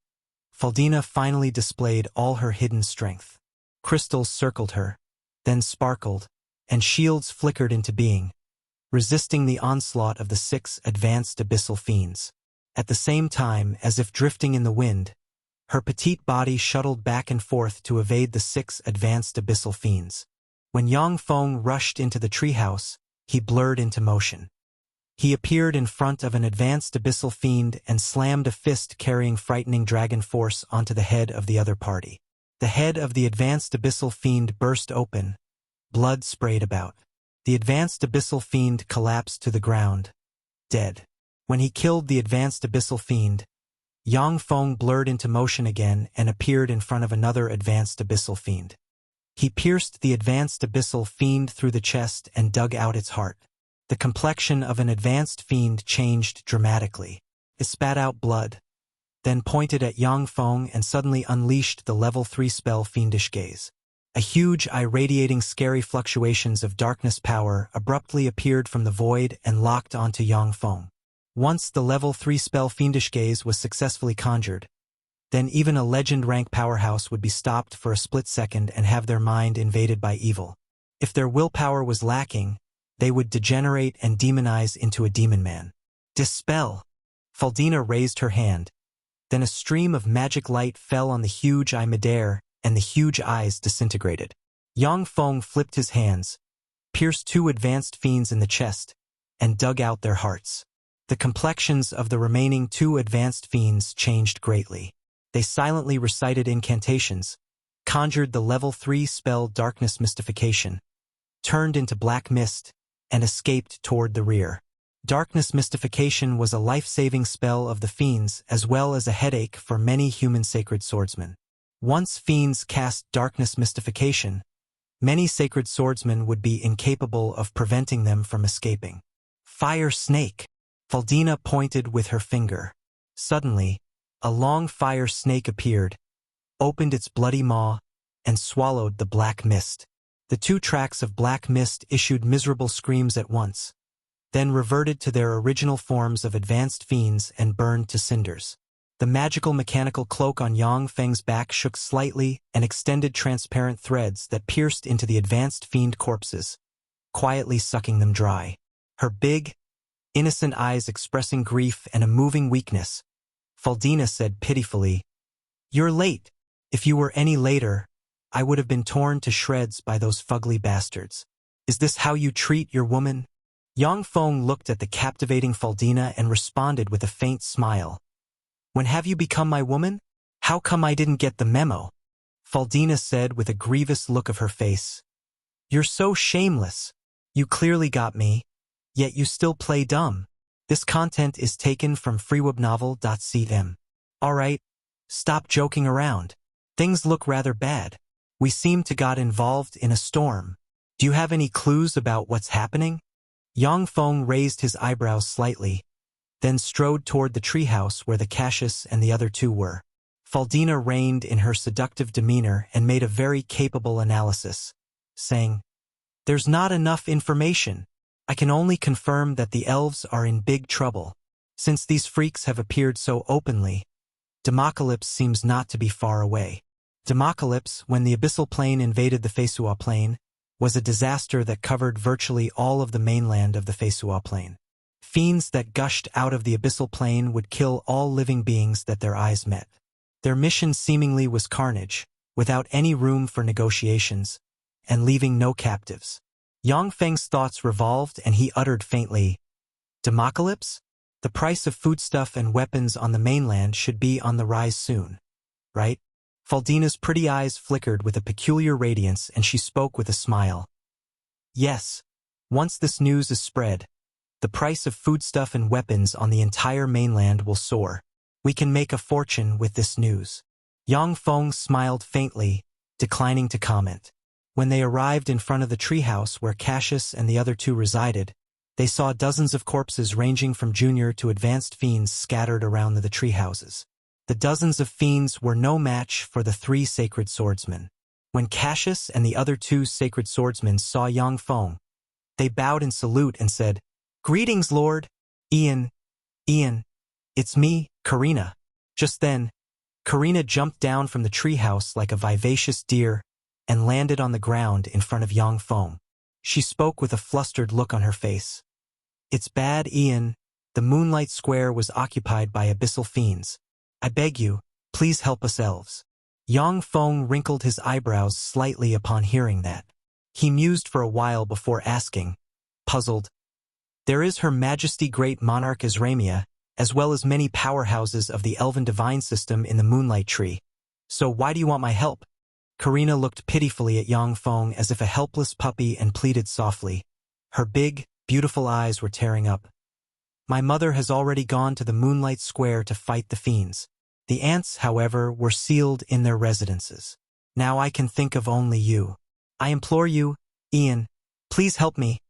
Faldina finally displayed all her hidden strength. Crystals circled her, then sparkled, and shields flickered into being, resisting the onslaught of the 6 advanced abyssal fiends. At the same time, as if drifting in the wind, her petite body shuttled back and forth to evade the 6 advanced abyssal fiends. When Yang Feng rushed into the treehouse, he blurred into motion. He appeared in front of an advanced abyssal fiend and slammed a fist carrying frightening dragon force onto the head of the other party. The head of the advanced abyssal fiend burst open. Blood sprayed about. The advanced abyssal fiend collapsed to the ground, dead. When he killed the advanced abyssal fiend, Yang Feng blurred into motion again and appeared in front of another advanced abyssal fiend. He pierced the advanced abyssal fiend through the chest and dug out its heart. The complexion of an advanced fiend changed dramatically. It spat out blood, then pointed at Yang Feng and suddenly unleashed the level 3 spell Fiendish Gaze. A huge eye radiating scary fluctuations of darkness power abruptly appeared from the void and locked onto Yang Feng. Once the level 3 spell Fiendish Gaze was successfully conjured, then even a legend rank powerhouse would be stopped for a split second and have their mind invaded by evil. If their willpower was lacking, they would degenerate and demonize into a demon man. Dispel! Faldina raised her hand. Then a stream of magic light fell on the huge eye midair, and the huge eyes disintegrated. Yang Feng flipped his hands, pierced 2 advanced fiends in the chest, and dug out their hearts. The complexions of the remaining 2 advanced fiends changed greatly. They silently recited incantations, conjured the level 3 spell Darkness Mystification, turned into black mist, and escaped toward the rear. Darkness Mystification was a life-saving spell of the fiends as well as a headache for many human sacred swordsmen. Once fiends cast Darkness Mystification, many sacred swordsmen would be incapable of preventing them from escaping. Fire snake! Faldina pointed with her finger. Suddenly, a long fire snake appeared, opened its bloody maw, and swallowed the black mist. The 2 tracks of black mist issued miserable screams at once, then reverted to their original forms of advanced fiends and burned to cinders. The magical mechanical cloak on Yang Feng's back shook slightly and extended transparent threads that pierced into the advanced fiend corpses, quietly sucking them dry. Her big, innocent eyes expressing grief and a moving weakness, Faldina said pitifully, "You're late. If you were any later, I would have been torn to shreds by those fugly bastards. Is this how you treat your woman?" Yang Feng looked at the captivating Faldina and responded with a faint smile. "When have you become my woman? How come I didn't get the memo?" Faldina said with a grievous look of her face. "You're so shameless. You clearly got me, yet you still play dumb. This content is taken from freewebnovel.cm. Alright, stop joking around. Things look rather bad. We seem to got involved in a storm. Do you have any clues about what's happening?" Yang Feng raised his eyebrows slightly, then strode toward the treehouse where the Cassius and the other 2 were. Faldina reigned in her seductive demeanor and made a very capable analysis, saying, "There's not enough information. I can only confirm that the elves are in big trouble. Since these freaks have appeared so openly, Democalypse seems not to be far away." Democalypse, when the abyssal plane invaded the Fesua plane, was a disaster that covered virtually all of the mainland of the Fesua plane. Fiends that gushed out of the abyssal plane would kill all living beings that their eyes met. Their mission seemingly was carnage, without any room for negotiations, and leaving no captives. Yang Feng's thoughts revolved and he uttered faintly, "Democalypse? The price of foodstuff and weapons on the mainland should be on the rise soon, right?" Faldina's pretty eyes flickered with a peculiar radiance and she spoke with a smile. "Yes. Once this news is spread, the price of foodstuff and weapons on the entire mainland will soar. We can make a fortune with this news." Yang Feng smiled faintly, declining to comment. When they arrived in front of the treehouse where Cassius and the other 2 resided, They saw dozens of corpses ranging from junior to advanced fiends scattered around the tree houses. The dozens of fiends were no match for the 3 sacred swordsmen. When Cassius and the other 2 sacred swordsmen saw Yang Feng, they bowed in salute and said, "Greetings, Lord." Ian, it's me, Karina." Just then, Karina jumped down from the treehouse like a vivacious deer and landed on the ground in front of Yang Feng. She spoke with a flustered look on her face. "It's bad, Ian. The Moonlight Square was occupied by abyssal fiends. I beg you, please help us elves." Yang Feng wrinkled his eyebrows slightly upon hearing that. He mused for a while before asking, puzzled, "There is Her Majesty Great Monarch Azramia, as well as many powerhouses of the Elven Divine System in the Moonlight Tree. So why do you want my help?" Karina looked pitifully at Yang Feng as if a helpless puppy and pleaded softly. Her big, beautiful eyes were tearing up. "My mother has already gone to the Moonlight Square to fight the fiends. The ants, however, were sealed in their residences. Now I can think of only you. I implore you, Ian, please help me."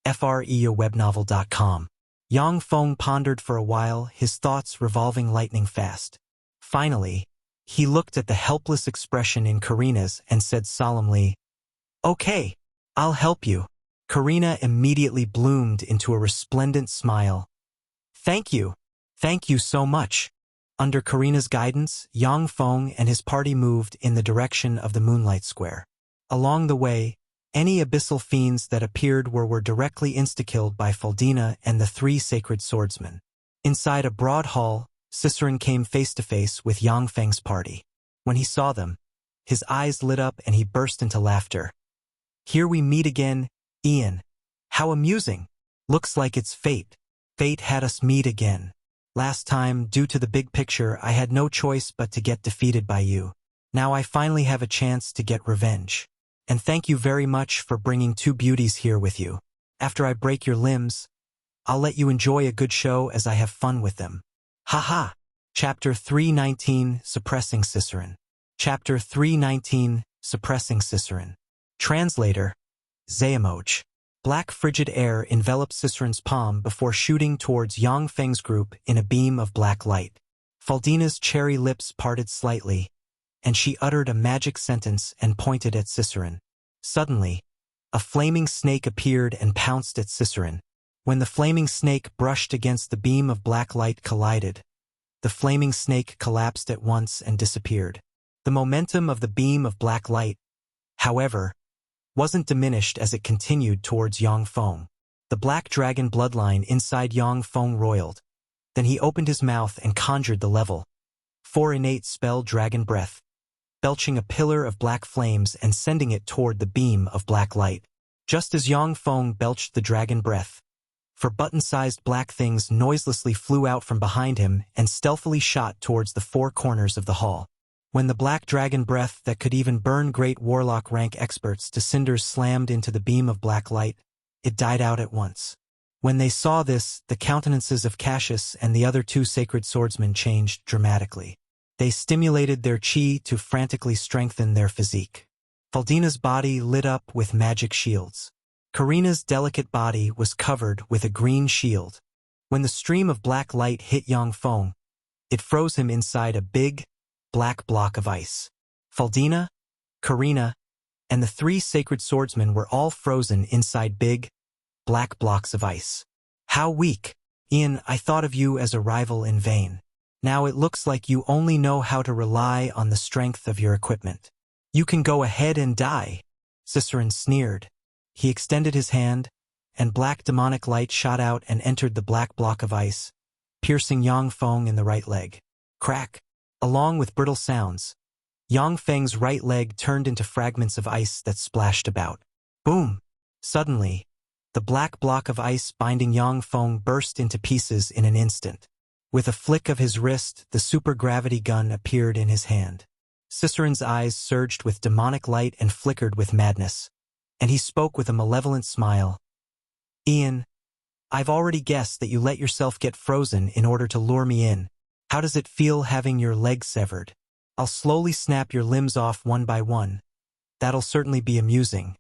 FREAWebnovel.com. Yang Feng pondered for a while, his thoughts revolving lightning fast. Finally, he looked at the helpless expression in Karina's and said solemnly, "Okay, I'll help you." Karina immediately bloomed into a resplendent smile. Thank you so much." Under Karina's guidance, Yang Feng and his party moved in the direction of the Moonlight Square. Along the way, any abyssal fiends that appeared were directly insta-killed by Faldina and the 3 sacred swordsmen. Inside a broad hall, Cicerin came face to face with Yang Feng's party. When he saw them, his eyes lit up and he burst into laughter. "Here we meet again, Ian. How amusing. Looks like it's fate. Fate had us meet again. Last time, due to the big picture, I had no choice but to get defeated by you. Now I finally have a chance to get revenge. And thank you very much for bringing 2 beauties here with you. After I break your limbs, I'll let you enjoy a good show as I have fun with them. Haha." Chapter 319, Suppressing Cicerin. Chapter 319, Suppressing Cicerin. Translator, Zayamoch. Black frigid air enveloped Cicerin's palm before shooting towards Yang Feng's group in a beam of black light. Faldina's cherry lips parted slightly, and she uttered a magic sentence and pointed at Cicerin. Suddenly, a flaming snake appeared and pounced at Cicerin. When the flaming snake brushed against the beam of black light collided, the flaming snake collapsed at once and disappeared. The momentum of the beam of black light, however, wasn't diminished as it continued towards Yang Feng. The black dragon bloodline inside Yang Feng roiled. Then he opened his mouth and conjured the level 4 innate spell Dragon Breath, belching a pillar of black flames and sending it toward the beam of black light. Just as Yang Feng belched the Dragon Breath, 4 button-sized black things noiselessly flew out from behind him and stealthily shot towards the 4 corners of the hall. When the black dragon breath that could even burn great warlock rank experts to cinders slammed into the beam of black light, it died out at once. When they saw this, the countenances of Cassius and the other 2 sacred swordsmen changed dramatically. They stimulated their chi to frantically strengthen their physique. Faldina's body lit up with magic shields. Karina's delicate body was covered with a green shield. When the stream of black light hit Yang Feng, it froze him inside a big, black block of ice. Faldina, Karina, and the 3 sacred swordsmen were all frozen inside big, black blocks of ice. "How weak. Ian, I thought of you as a rival in vain. Now it looks like you only know how to rely on the strength of your equipment. You can go ahead and die." Cicerin sneered. He extended his hand, and black demonic light shot out and entered the black block of ice, piercing Yang Feng in the right leg. Crack! Along with brittle sounds, Yang Feng's right leg turned into fragments of ice that splashed about. Boom! Suddenly, the black block of ice binding Yang Feng burst into pieces in an instant. With a flick of his wrist, the supergravity gun appeared in his hand. Cicerin's eyes surged with demonic light and flickered with madness, and he spoke with a malevolent smile. "Ian, I've already guessed that you let yourself get frozen in order to lure me in. How does it feel having your legs severed? I'll slowly snap your limbs off one by one. That'll certainly be amusing."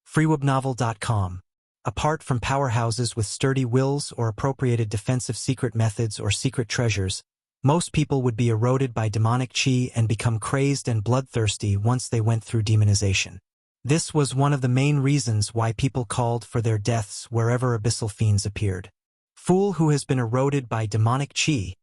FreeWebnovel.com. Apart from powerhouses with sturdy wills or appropriated defensive secret methods or secret treasures, most people would be eroded by demonic chi and become crazed and bloodthirsty once they went through demonization. This was one of the main reasons why people called for their deaths wherever abyssal fiends appeared. Fool who has been eroded by demonic chi,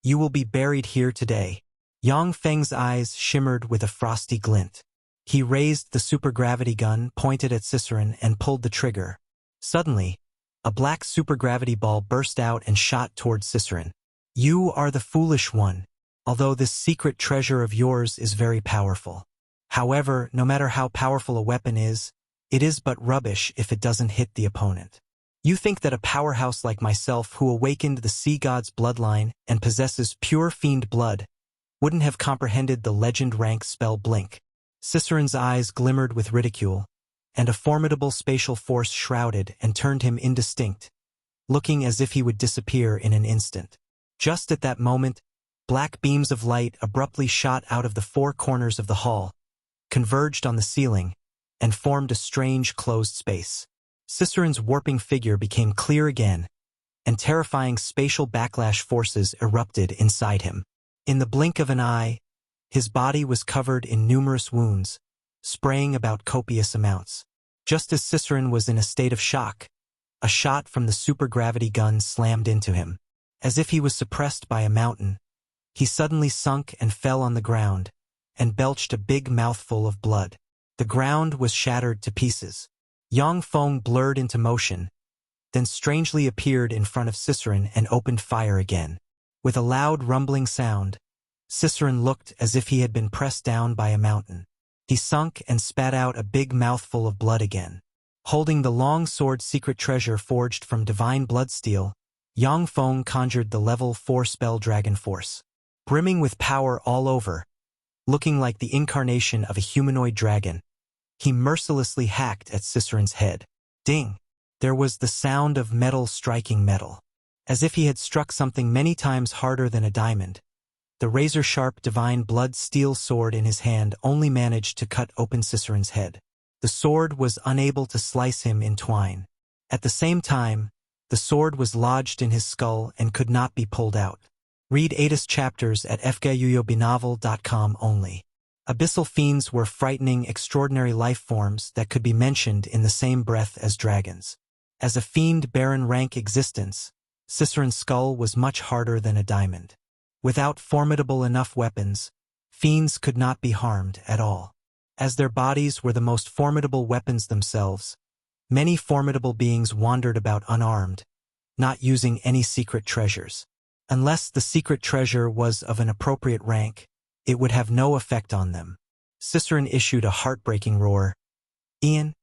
you will be buried here today. Yang Feng's eyes shimmered with a frosty glint. He raised the supergravity gun, pointed at Cicerone, and pulled the trigger. Suddenly, a black supergravity ball burst out and shot towards Cicerone. You are the foolish one, although this secret treasure of yours is very powerful. However, no matter how powerful a weapon is, it is but rubbish if it doesn't hit the opponent. You think that a powerhouse like myself who awakened the sea god's bloodline and possesses pure fiend blood wouldn't have comprehended the legend rank spell blink. Cicerone's eyes glimmered with ridicule, and a formidable spatial force shrouded and turned him indistinct, looking as if he would disappear in an instant. Just at that moment, black beams of light abruptly shot out of the four corners of the hall, converged on the ceiling, and formed a strange closed space. Cicerone's warping figure became clear again, and terrifying spatial backlash forces erupted inside him. In the blink of an eye, his body was covered in numerous wounds, spraying about copious amounts. Just as Cicerone was in a state of shock, a shot from the supergravity gun slammed into him. As if he was suppressed by a mountain, he suddenly sunk and fell on the ground, and belched a big mouthful of blood. The ground was shattered to pieces. Yang Feng blurred into motion, then strangely appeared in front of Cicerone and opened fire again. With a loud rumbling sound, Cicerone looked as if he had been pressed down by a mountain. He sunk and spat out a big mouthful of blood again. Holding the long sword secret treasure forged from divine blood steel, Yang Feng conjured the level 4 spell Dragon Force. Brimming with power all over, looking like the incarnation of a humanoid dragon, he mercilessly hacked at Cicerone's head. Ding! There was the sound of metal striking metal. As if he had struck something many times harder than a diamond, the razor-sharp divine blood steel sword in his hand only managed to cut open Cicerone's head. The sword was unable to slice him in twine. At the same time, the sword was lodged in his skull and could not be pulled out. Read 8 chapters at fguyuyobinovel.com only. Abyssal fiends were frightening, extraordinary life forms that could be mentioned in the same breath as dragons. As a fiend baron rank existence, Cicerone's skull was much harder than a diamond. Without formidable enough weapons, fiends could not be harmed at all. As their bodies were the most formidable weapons themselves, many formidable beings wandered about unarmed, not using any secret treasures. Unless the secret treasure was of an appropriate rank, it would have no effect on them. Cicerone issued a heartbreaking roar. Ian,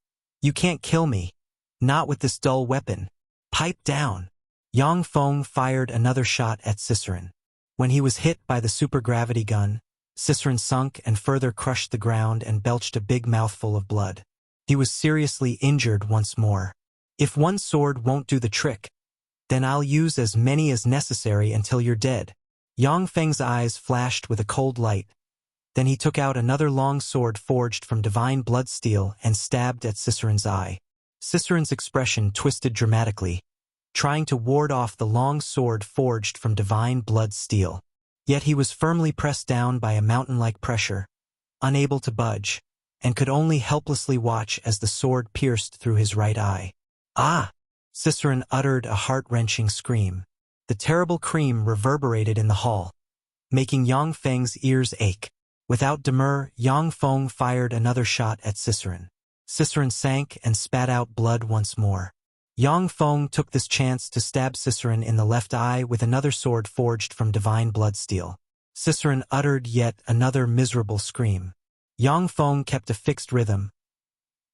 you can't kill me. Not with this dull weapon. Pipe down. Yang Feng fired another shot at Cicerone. When he was hit by the supergravity gun, Cicerone sunk and further crushed the ground and belched a big mouthful of blood. He was seriously injured once more. If one sword won't do the trick, then I'll use as many as necessary until you're dead. Yang Feng's eyes flashed with a cold light. Then he took out another long sword forged from divine blood steel and stabbed at Cicerone's eye. Cicerone's expression twisted dramatically, trying to ward off the long sword forged from divine blood steel. Yet he was firmly pressed down by a mountain-like pressure, unable to budge, and could only helplessly watch as the sword pierced through his right eye. Ah! Cicerone uttered a heart-wrenching scream. The terrible scream reverberated in the hall, making Yang Feng's ears ache. Without demur, Yang Feng fired another shot at Cicerone. Cicerone sank and spat out blood once more. Yang Feng took this chance to stab Cicerone in the left eye with another sword forged from divine blood steel. Cicerone uttered yet another miserable scream. Yang Feng kept a fixed rhythm.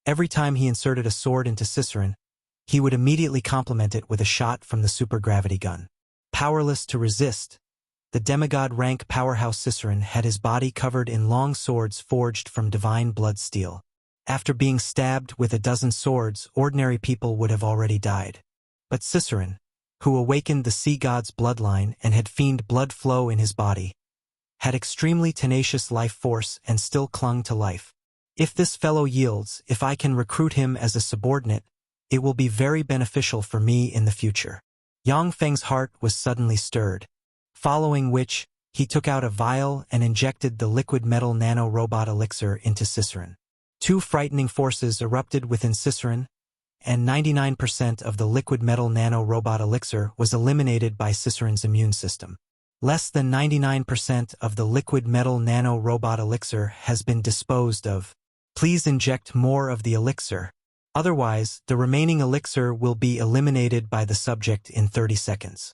Every time he inserted a sword into Cicerone, he would immediately complement it with a shot from the supergravity gun. Powerless to resist, the demigod-rank powerhouse Cicerone had his body covered in long swords forged from divine blood steel. After being stabbed with a dozen swords, ordinary people would have already died. But Cicerone, who awakened the sea god's bloodline and had fiend blood flow in his body, had extremely tenacious life force and still clung to life. If this fellow yields, if I can recruit him as a subordinate, It will be very beneficial for me in the future. Yang Feng's heart was suddenly stirred, following which, he took out a vial and injected the liquid metal nano-robot elixir into Ciceron. Two frightening forces erupted within Ciceron, and 99% of the liquid metal nano-robot elixir was eliminated by Ciceron's immune system. Less than 99% of the liquid metal nano-robot elixir has been disposed of. Please inject more of the elixir. Otherwise, the remaining elixir will be eliminated by the subject in 30 seconds.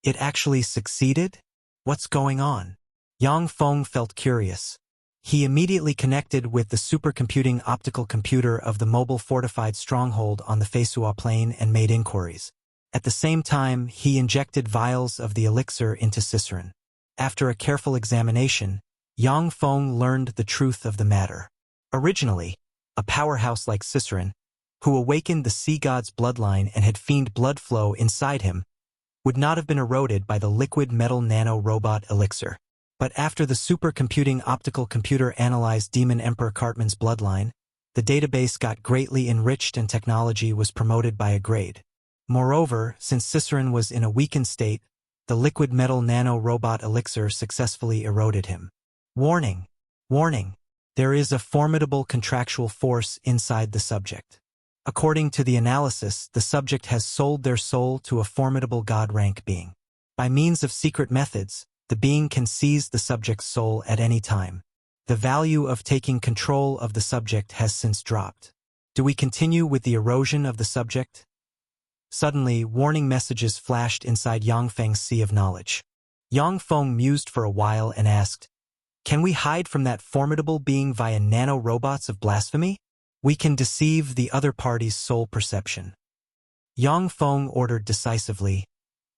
It actually succeeded? What's going on? Yang Feng felt curious. He immediately connected with the supercomputing optical computer of the mobile fortified stronghold on the Feisua plain and made inquiries. At the same time, he injected vials of the elixir into Ciceron. After a careful examination, Yang Feng learned the truth of the matter. Originally, a powerhouse like Ciceron, who awakened the sea god's bloodline and had fiend blood flow inside him, would not have been eroded by the liquid metal nano-robot elixir. But after the supercomputing optical computer analyzed Demon Emperor Cartman's bloodline, the database got greatly enriched and technology was promoted by a grade. Moreover, since Ciceron was in a weakened state, the liquid metal nano-robot elixir successfully eroded him. Warning! Warning! There is a formidable contractual force inside the subject. According to the analysis, the subject has sold their soul to a formidable god-rank being. By means of secret methods, the being can seize the subject's soul at any time. The value of taking control of the subject has since dropped. Do we continue with the erosion of the subject? Suddenly, warning messages flashed inside Yang Feng's sea of knowledge. Yang Feng mused for a while and asked, "Can we hide from that formidable being via nano-robots of blasphemy? We can deceive the other party's soul perception." Yang Feng ordered decisively,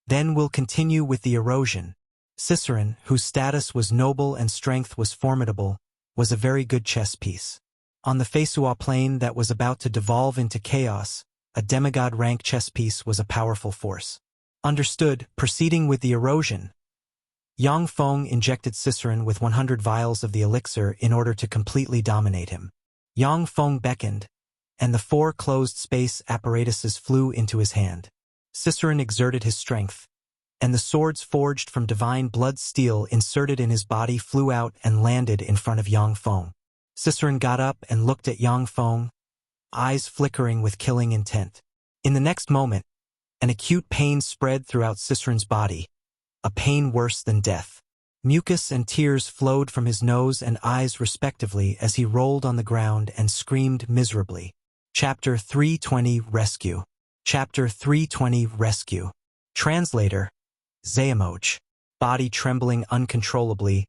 "Then we'll continue with the erosion." Ciceron, whose status was noble and strength was formidable, was a very good chess piece. On the Feisua plain that was about to devolve into chaos, a demigod-rank chess piece was a powerful force. Understood, proceeding with the erosion. Yang Feng injected Ciceron with 100 vials of the elixir in order to completely dominate him. Yang Feng beckoned, and the 4 closed space apparatuses flew into his hand. Ciceron exerted his strength, and the swords forged from divine blood steel inserted in his body flew out and landed in front of Yang Feng. Ciceron got up and looked at Yang Feng, eyes flickering with killing intent. In the next moment, an acute pain spread throughout Ciceron's body, a pain worse than death. Mucus and tears flowed from his nose and eyes respectively as he rolled on the ground and screamed miserably. Chapter 320 Rescue. Chapter 320 Rescue. Translator, Xuanhuan. Body trembling uncontrollably,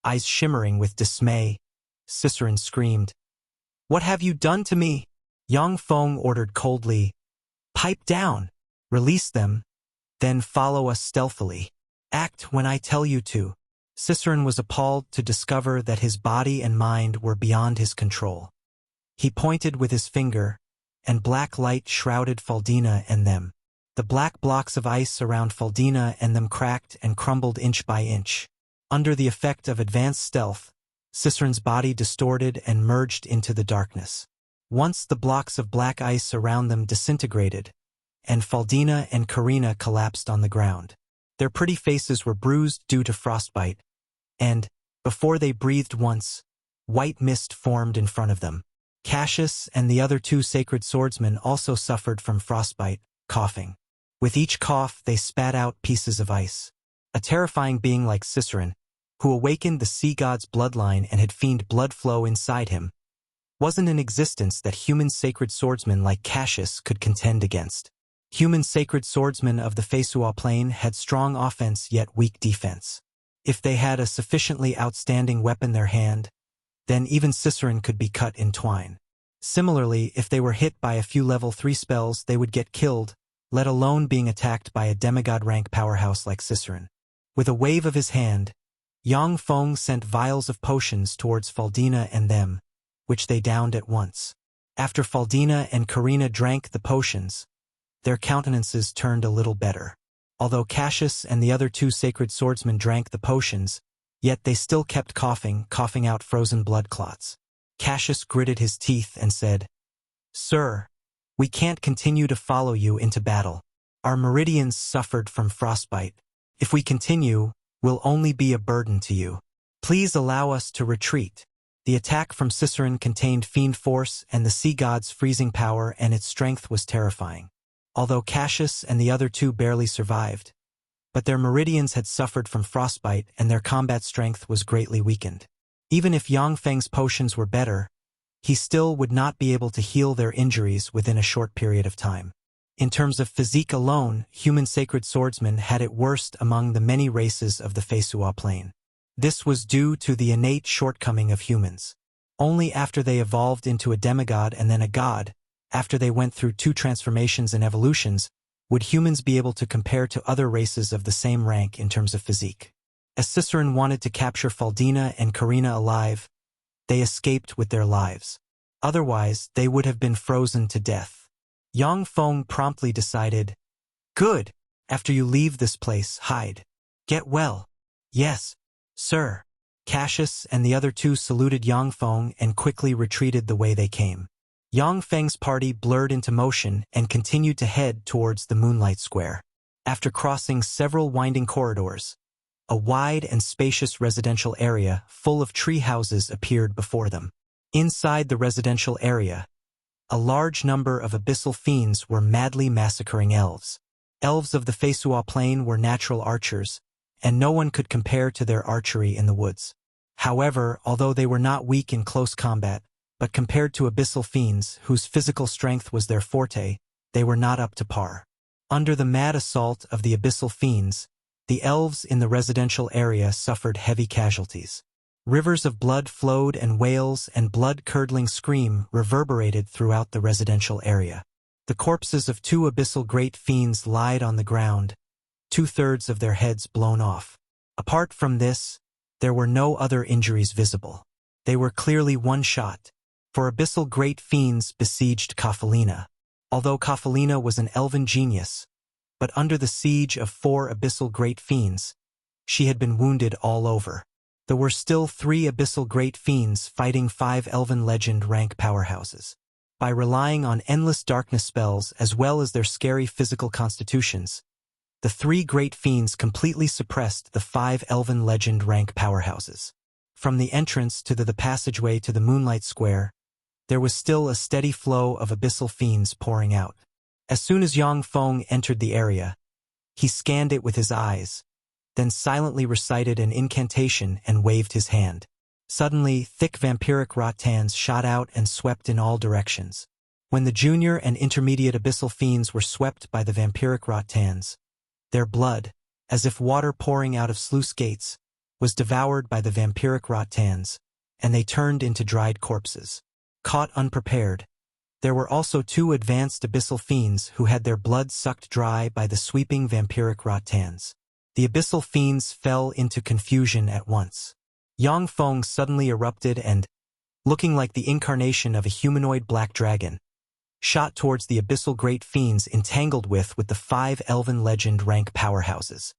eyes shimmering with dismay, Ciceron screamed, "What have you done to me?" Yang Feng ordered coldly, "Pipe down, release them, then follow us stealthily. Act when I tell you to." Ciceron was appalled to discover that his body and mind were beyond his control. He pointed with his finger, and black light shrouded Faldina and them. The black blocks of ice around Faldina and them cracked and crumbled inch by inch. Under the effect of advanced stealth, Ciceron's body distorted and merged into the darkness. Once the blocks of black ice around them disintegrated, and Faldina and Karina collapsed on the ground. Their pretty faces were bruised due to frostbite, and, before they breathed once, white mist formed in front of them. Cassius and the other 2 sacred swordsmen also suffered from frostbite, coughing. With each cough, they spat out pieces of ice. A terrifying being like Ciceron, who awakened the sea god's bloodline and had fiend blood flow inside him, wasn't in existence that human sacred swordsmen like Cassius could contend against. Human sacred swordsmen of the Feisua plain had strong offense yet weak defense. If they had a sufficiently outstanding weapon in their hand, then even Ciceron could be cut in twine. Similarly, if they were hit by a few level 3 spells, they would get killed, let alone being attacked by a demigod-rank powerhouse like Ciceron. With a wave of his hand, Yang Feng sent vials of potions towards Faldina and them, which they downed at once. After Faldina and Karina drank the potions, their countenances turned a little better. Although Cassius and the other 2 sacred swordsmen drank the potions, yet they still kept coughing out frozen blood clots. Cassius gritted his teeth and said, "Sir, We can't continue to follow you into battle. Our meridians suffered from frostbite. If we continue, we'll only be a burden to you. Please allow us to retreat. The attack from Ciceron contained fiend force and the sea god's freezing power, and its strength was terrifying. Although Cassius and the other two barely survived, but their meridians had suffered from frostbite and their combat strength was greatly weakened. Even if Yang Feng's potions were better, he still would not be able to heal their injuries within a short period of time. In terms of physique alone, human sacred swordsmen had it worst among the many races of the Feisua Plain. This was due to the innate shortcoming of humans. Only after they evolved into a demigod and then a god, after they went through 2 transformations and evolutions, would humans be able to compare to other races of the same rank in terms of physique. As Ciceron wanted to capture Faldina and Karina alive, they escaped with their lives. Otherwise, they would have been frozen to death. Yang Feng promptly decided, "Good. After you leave this place, hide. Get well." "Yes, sir." Cassius and the other two saluted Yang Feng and quickly retreated the way they came. Yang Feng's party blurred into motion and continued to head towards the Moonlight Square. After crossing several winding corridors, a wide and spacious residential area full of tree houses appeared before them. Inside the residential area, a large number of abyssal fiends were madly massacring elves. Elves of the Feisua Plain were natural archers, and no one could compare to their archery in the woods. However, although they were not weak in close combat, but compared to abyssal fiends, whose physical strength was their forte, they were not up to par. Under the mad assault of the abyssal fiends, the elves in the residential area suffered heavy casualties. Rivers of blood flowed and wails and blood-curdling scream reverberated throughout the residential area. The corpses of 2 abyssal great fiends lied on the ground, 2/3 of their heads blown off. Apart from this, there were no other injuries visible. They were clearly one-shot, for abyssal great fiends besieged Kafalina. Although Kafalina was an elven genius, but under the siege of 4 abyssal great fiends, she had been wounded all over. There were still 3 abyssal great fiends fighting 5 elven legend rank powerhouses. By relying on endless darkness spells as well as their scary physical constitutions, the 3 great fiends completely suppressed the 5 elven legend rank powerhouses. From the entrance to the passageway to the Moonlight Square, there was still a steady flow of abyssal fiends pouring out. As soon as Yang Feng entered the area, he scanned it with his eyes, then silently recited an incantation and waved his hand. Suddenly, thick vampiric rattans shot out and swept in all directions. When the junior and intermediate abyssal fiends were swept by the vampiric rattans, their blood, as if water pouring out of sluice gates, was devoured by the vampiric rattans, and they turned into dried corpses. Caught unprepared, there were also 2 advanced abyssal fiends who had their blood sucked dry by the sweeping vampiric rattans. The abyssal fiends fell into confusion at once. Yang Feng suddenly erupted and, looking like the incarnation of a humanoid black dragon, shot towards the abyssal great fiends entangled with the 5 elven legend rank powerhouses.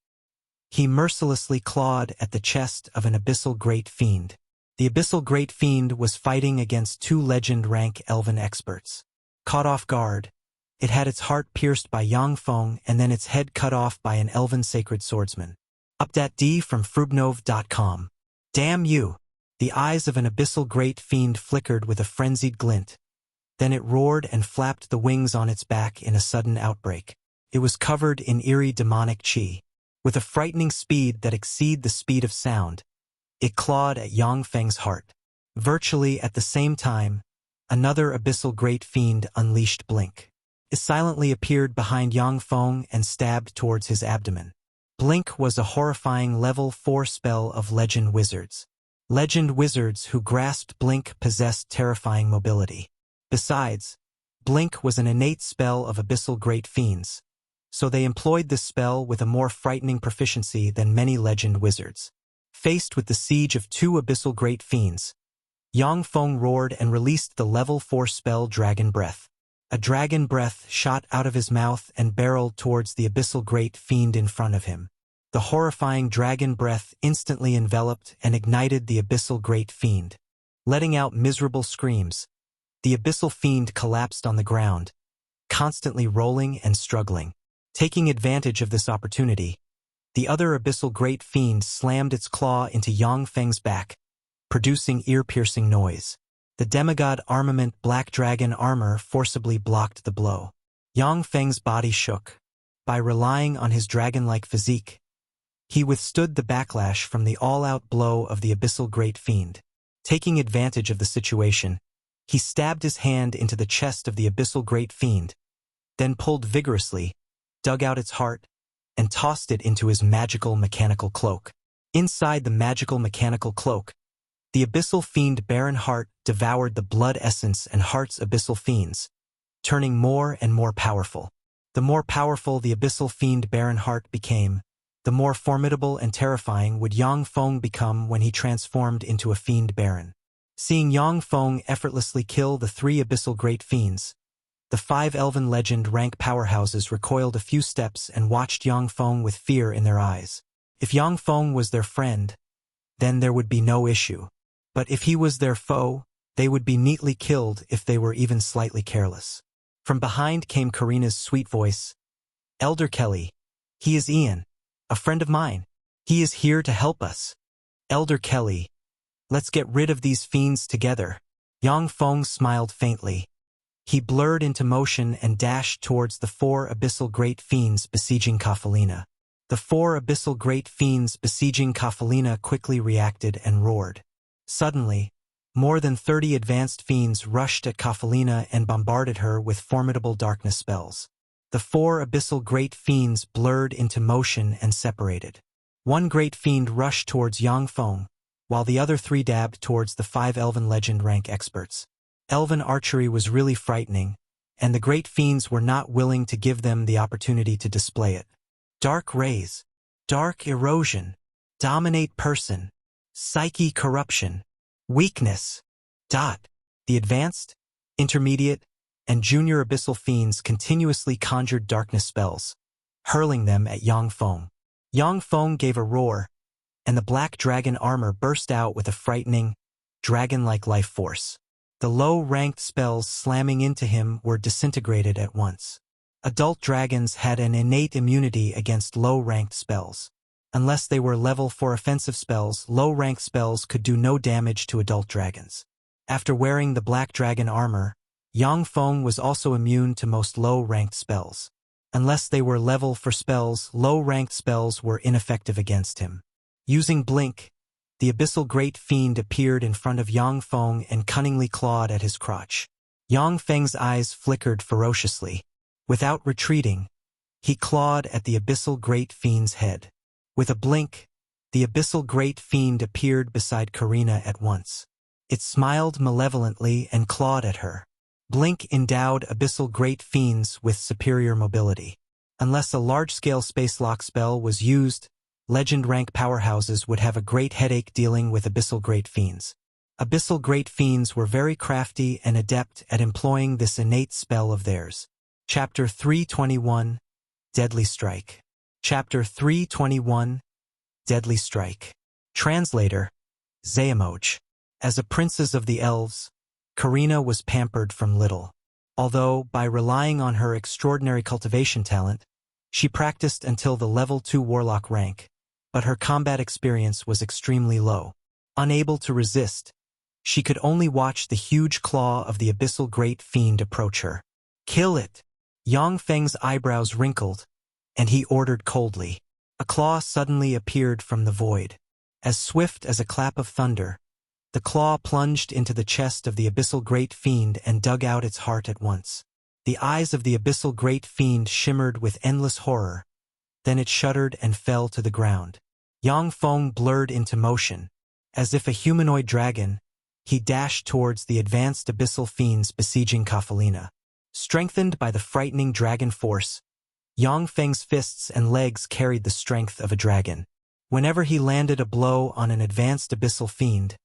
He mercilessly clawed at the chest of an abyssal great fiend. The abyssal great fiend was fighting against 2 legend rank elven experts. Caught off guard, it had its heart pierced by Yang Feng and then its head cut off by an elven sacred swordsman. Update D from Frubnov.com. Damn you! The eyes of an abyssal great fiend flickered with a frenzied glint. Then it roared and flapped the wings on its back in a sudden outbreak. It was covered in eerie demonic chi. With a frightening speed that exceeded the speed of sound, it clawed at Yang Feng's heart. Virtually at the same time, another abyssal great fiend unleashed Blink. It silently appeared behind Yang Feng and stabbed towards his abdomen. Blink was a horrifying level 4 spell of legend wizards. Legend wizards who grasped Blink possessed terrifying mobility. Besides, Blink was an innate spell of abyssal great fiends, so they employed this spell with a more frightening proficiency than many legend wizards. Faced with the siege of 2 abyssal great fiends, Yang Feng roared and released the level 4 spell Dragon Breath. A dragon breath shot out of his mouth and barreled towards the abyssal great fiend in front of him. The horrifying dragon breath instantly enveloped and ignited the abyssal great fiend. Letting out miserable screams, the abyssal fiend collapsed on the ground, constantly rolling and struggling. Taking advantage of this opportunity, the other abyssal great fiend slammed its claw into Yang Feng's back, producing ear-piercing noise. The demigod armament black dragon armor forcibly blocked the blow. Yang Feng's body shook. By relying on his dragon-like physique, he withstood the backlash from the all-out blow of the abyssal great fiend. Taking advantage of the situation, he stabbed his hand into the chest of the abyssal great fiend, then pulled vigorously, dug out its heart, and tossed it into his magical mechanical cloak. Inside the magical mechanical cloak, the abyssal fiend Baron Heart devoured the blood essence and heart's abyssal fiends, turning more and more powerful. The more powerful the abyssal fiend Baron Heart became, the more formidable and terrifying would Yang Feng become when he transformed into a fiend baron. Seeing Yang Feng effortlessly kill the 3 abyssal great fiends, the 5 elven legend rank powerhouses recoiled a few steps and watched Yang Feng with fear in their eyes. If Yang Feng was their friend, then there would be no issue. But if he was their foe, they would be neatly killed if they were even slightly careless. From behind came Karina's sweet voice. "Elder Kelly, he is Ian, a friend of mine. He is here to help us. Elder Kelly, let's get rid of these fiends together." Yang Feng smiled faintly. He blurred into motion and dashed towards the 4 abyssal great fiends besieging Kafalina. The 4 abyssal great fiends besieging Kafalina quickly reacted and roared. Suddenly, more than 30 advanced fiends rushed at Kafalina and bombarded her with formidable darkness spells. The 4 abyssal great fiends blurred into motion and separated. One great fiend rushed towards Yang Feng, while the other 3 dabbed towards the 5 elven legend rank experts. Elven archery was really frightening, and the great fiends were not willing to give them the opportunity to display it. Dark rays, dark erosion, dominate person, psyche corruption, weakness. The advanced, intermediate, and junior abyssal fiends continuously conjured darkness spells, hurling them at Yang Feng. Yang Feng gave a roar, and the black dragon armor burst out with a frightening, dragon-like life force. The low-ranked spells slamming into him were disintegrated at once. Adult dragons had an innate immunity against low-ranked spells. Unless they were level 4 offensive spells, low-ranked spells could do no damage to adult dragons. After wearing the black dragon armor, Yang Feng was also immune to most low-ranked spells. Unless they were level 4 spells, low-ranked spells were ineffective against him. Using Blink, the abyssal great fiend appeared in front of Yang Feng and cunningly clawed at his crotch. Yang Feng's eyes flickered ferociously. Without retreating, he clawed at the abyssal great fiend's head. With a blink, the abyssal great fiend appeared beside Karina at once. It smiled malevolently and clawed at her. Blink endowed abyssal great fiends with superior mobility. Unless a large-scale space lock spell was used, legend rank powerhouses would have a great headache dealing with abyssal great fiends. Abyssal great fiends were very crafty and adept at employing this innate spell of theirs. Chapter 321, Deadly Strike. Chapter 321, Deadly Strike. Translator, Xayamoj. As a princess of the elves, Karina was pampered from little. Although, by relying on her extraordinary cultivation talent, she practiced until the level 2 warlock rank, but her combat experience was extremely low. Unable to resist, she could only watch the huge claw of the abyssal great fiend approach her. "Kill it!" Yang Feng's eyebrows wrinkled, and he ordered coldly. A claw suddenly appeared from the void. As swift as a clap of thunder, the claw plunged into the chest of the abyssal great fiend and dug out its heart at once. The eyes of the abyssal great fiend shimmered with endless horror. Then it shuddered and fell to the ground. Yang Feng blurred into motion. As if a humanoid dragon, he dashed towards the advanced abyssal fiends besieging Kafalina. Strengthened by the frightening dragon force, Yang Feng's fists and legs carried the strength of a dragon. Whenever he landed a blow on an advanced abyssal fiend,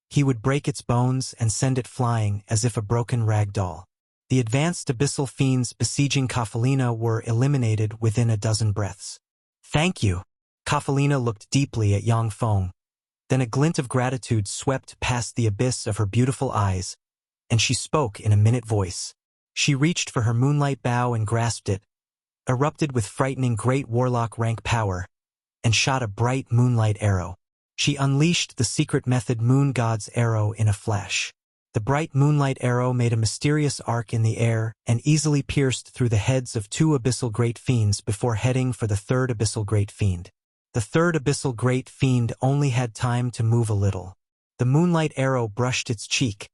he would break its bones and send it flying as if a broken rag doll. The advanced abyssal fiends besieging Kafalina were eliminated within a dozen breaths. "Thank you." Kafalina looked deeply at Yang Feng. Then a glint of gratitude swept past the abyss of her beautiful eyes, and she spoke in a minute voice. She reached for her moonlight bow and grasped it, erupted with frightening great warlock rank power, and shot a bright moonlight arrow. She unleashed the secret method Moon God's arrow in a flash. The bright moonlight arrow made a mysterious arc in the air and easily pierced through the heads of 2 abyssal great fiends before heading for the 3rd abyssal great fiend. The 3rd abyssal great fiend only had time to move a little. The moonlight arrow brushed its cheek,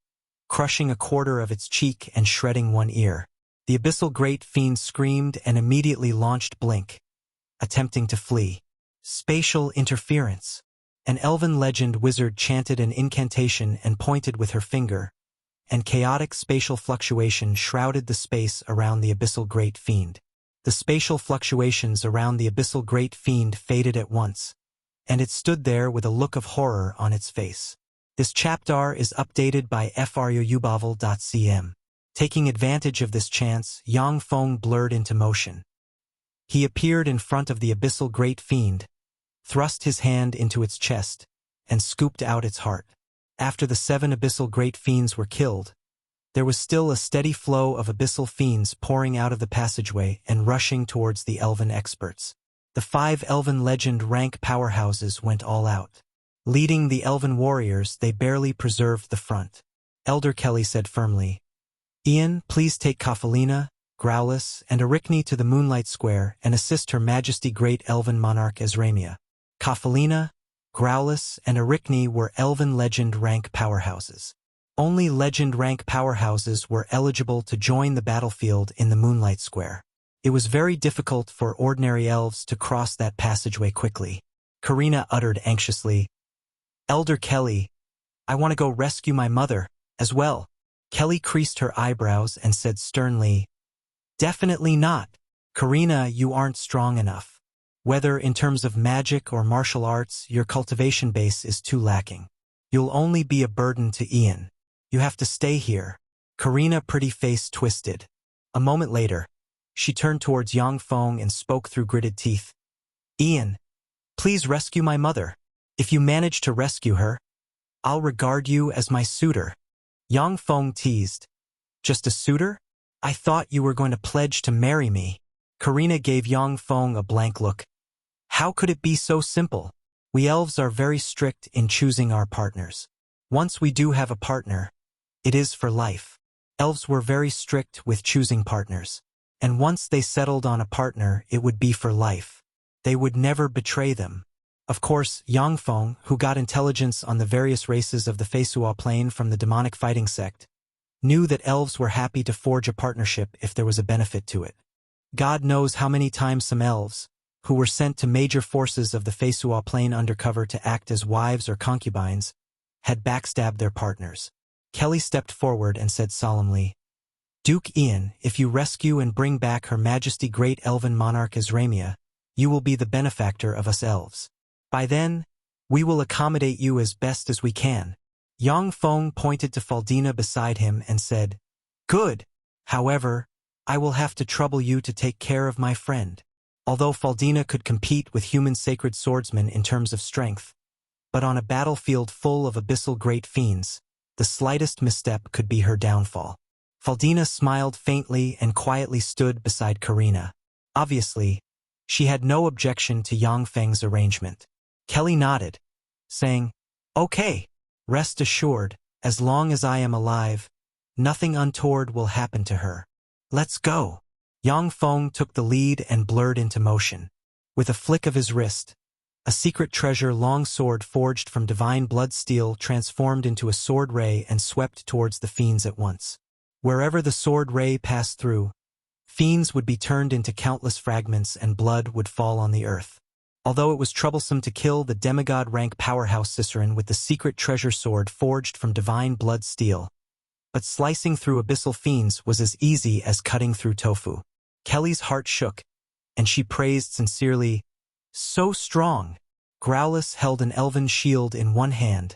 crushing a quarter of its cheek and shredding one ear. The abyssal great fiend screamed and immediately launched Blink, attempting to flee. Spatial interference. An elven legend wizard chanted an incantation and pointed with her finger, and chaotic spatial fluctuation shrouded the space around the abyssal great fiend. The spatial fluctuations around the abyssal great fiend faded at once, and it stood there with a look of horror on its face. This chapter is updated by fruubavel.cm. Taking advantage of this chance, Yang Feng blurred into motion. He appeared in front of the abyssal great fiend, thrust his hand into its chest, and scooped out its heart. After the 7 abyssal great fiends were killed, there was still a steady flow of abyssal fiends pouring out of the passageway and rushing towards the elven experts. The 5 elven legend rank powerhouses went all out. Leading the elven warriors, they barely preserved the front. Elder Kelly said firmly, "Ian, please take Kafalina, Growlus, and Arachne to the Moonlight Square and assist Her Majesty Great Elven Monarch Ezramia." Kafalina, Growlus, and Arachne were elven legend rank powerhouses. Only legend rank powerhouses were eligible to join the battlefield in the Moonlight Square. It was very difficult for ordinary elves to cross that passageway quickly. Karina uttered anxiously, "Elder Kelly, I want to go rescue my mother, as well." Kelly creased her eyebrows and said sternly, "Definitely not. Karina, you aren't strong enough. Whether in terms of magic or martial arts, your cultivation base is too lacking. You'll only be a burden to Ian. You have to stay here." Karina's pretty face twisted. A moment later, she turned towards Yang Feng and spoke through gritted teeth. "Ian, please rescue my mother. If you manage to rescue her, I'll regard you as my suitor." Yang Feng teased. "Just a suitor? I thought you were going to pledge to marry me." Karina gave Yang Feng a blank look. "How could it be so simple? We elves are very strict in choosing our partners. Once we do have a partner, it is for life." Elves were very strict with choosing partners, and once they settled on a partner, it would be for life. They would never betray them. Of course, Yang Feng, who got intelligence on the various races of the Feisua plane from the demonic fighting sect, knew that elves were happy to forge a partnership if there was a benefit to it. God knows how many times some elves, who were sent to major forces of the Feisua plane undercover to act as wives or concubines, had backstabbed their partners. Kelly stepped forward and said solemnly, "Duke Ian, if you rescue and bring back Her Majesty Great Elven Monarch Ezramia, you will be the benefactor of us elves. By then, we will accommodate you as best as we can." Yang Feng pointed to Faldina beside him and said, "Good. However, I will have to trouble you to take care of my friend." Although Faldina could compete with human sacred swordsmen in terms of strength, but on a battlefield full of abyssal great fiends, the slightest misstep could be her downfall. Faldina smiled faintly and quietly stood beside Karina. Obviously, she had no objection to Yang Feng's arrangement. Kelly nodded, saying, "Okay, rest assured, as long as I am alive, nothing untoward will happen to her. Let's go." Yang Feng took the lead and blurred into motion. With a flick of his wrist, a secret treasure long sword forged from divine blood steel transformed into a sword ray and swept towards the fiends at once. Wherever the sword ray passed through, fiends would be turned into countless fragments and blood would fall on the earth. Although it was troublesome to kill the demigod rank powerhouse Cicerone with the secret treasure sword forged from divine blood steel, but slicing through abyssal fiends was as easy as cutting through tofu. Kelly's heart shook, and she praised sincerely, "So strong." Growlus held an elven shield in one hand,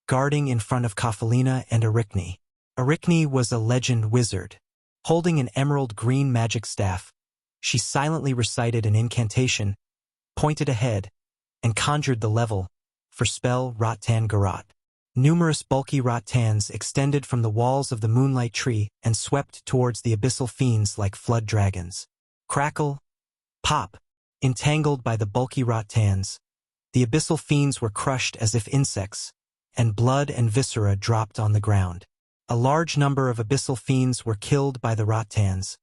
guarding in front of Kafalina and Arachne. Arachne was a legend wizard. Holding an emerald green magic staff, she silently recited an incantation, pointed ahead, and conjured the level for spell Ratan Garat. Numerous bulky rattans extended from the walls of the moonlight tree and swept towards the abyssal fiends like flood dragons. Crackle, pop. Entangled by the bulky rattans, the abyssal fiends were crushed as if insects, and blood and viscera dropped on the ground. A large number of abyssal fiends were killed by the rattans,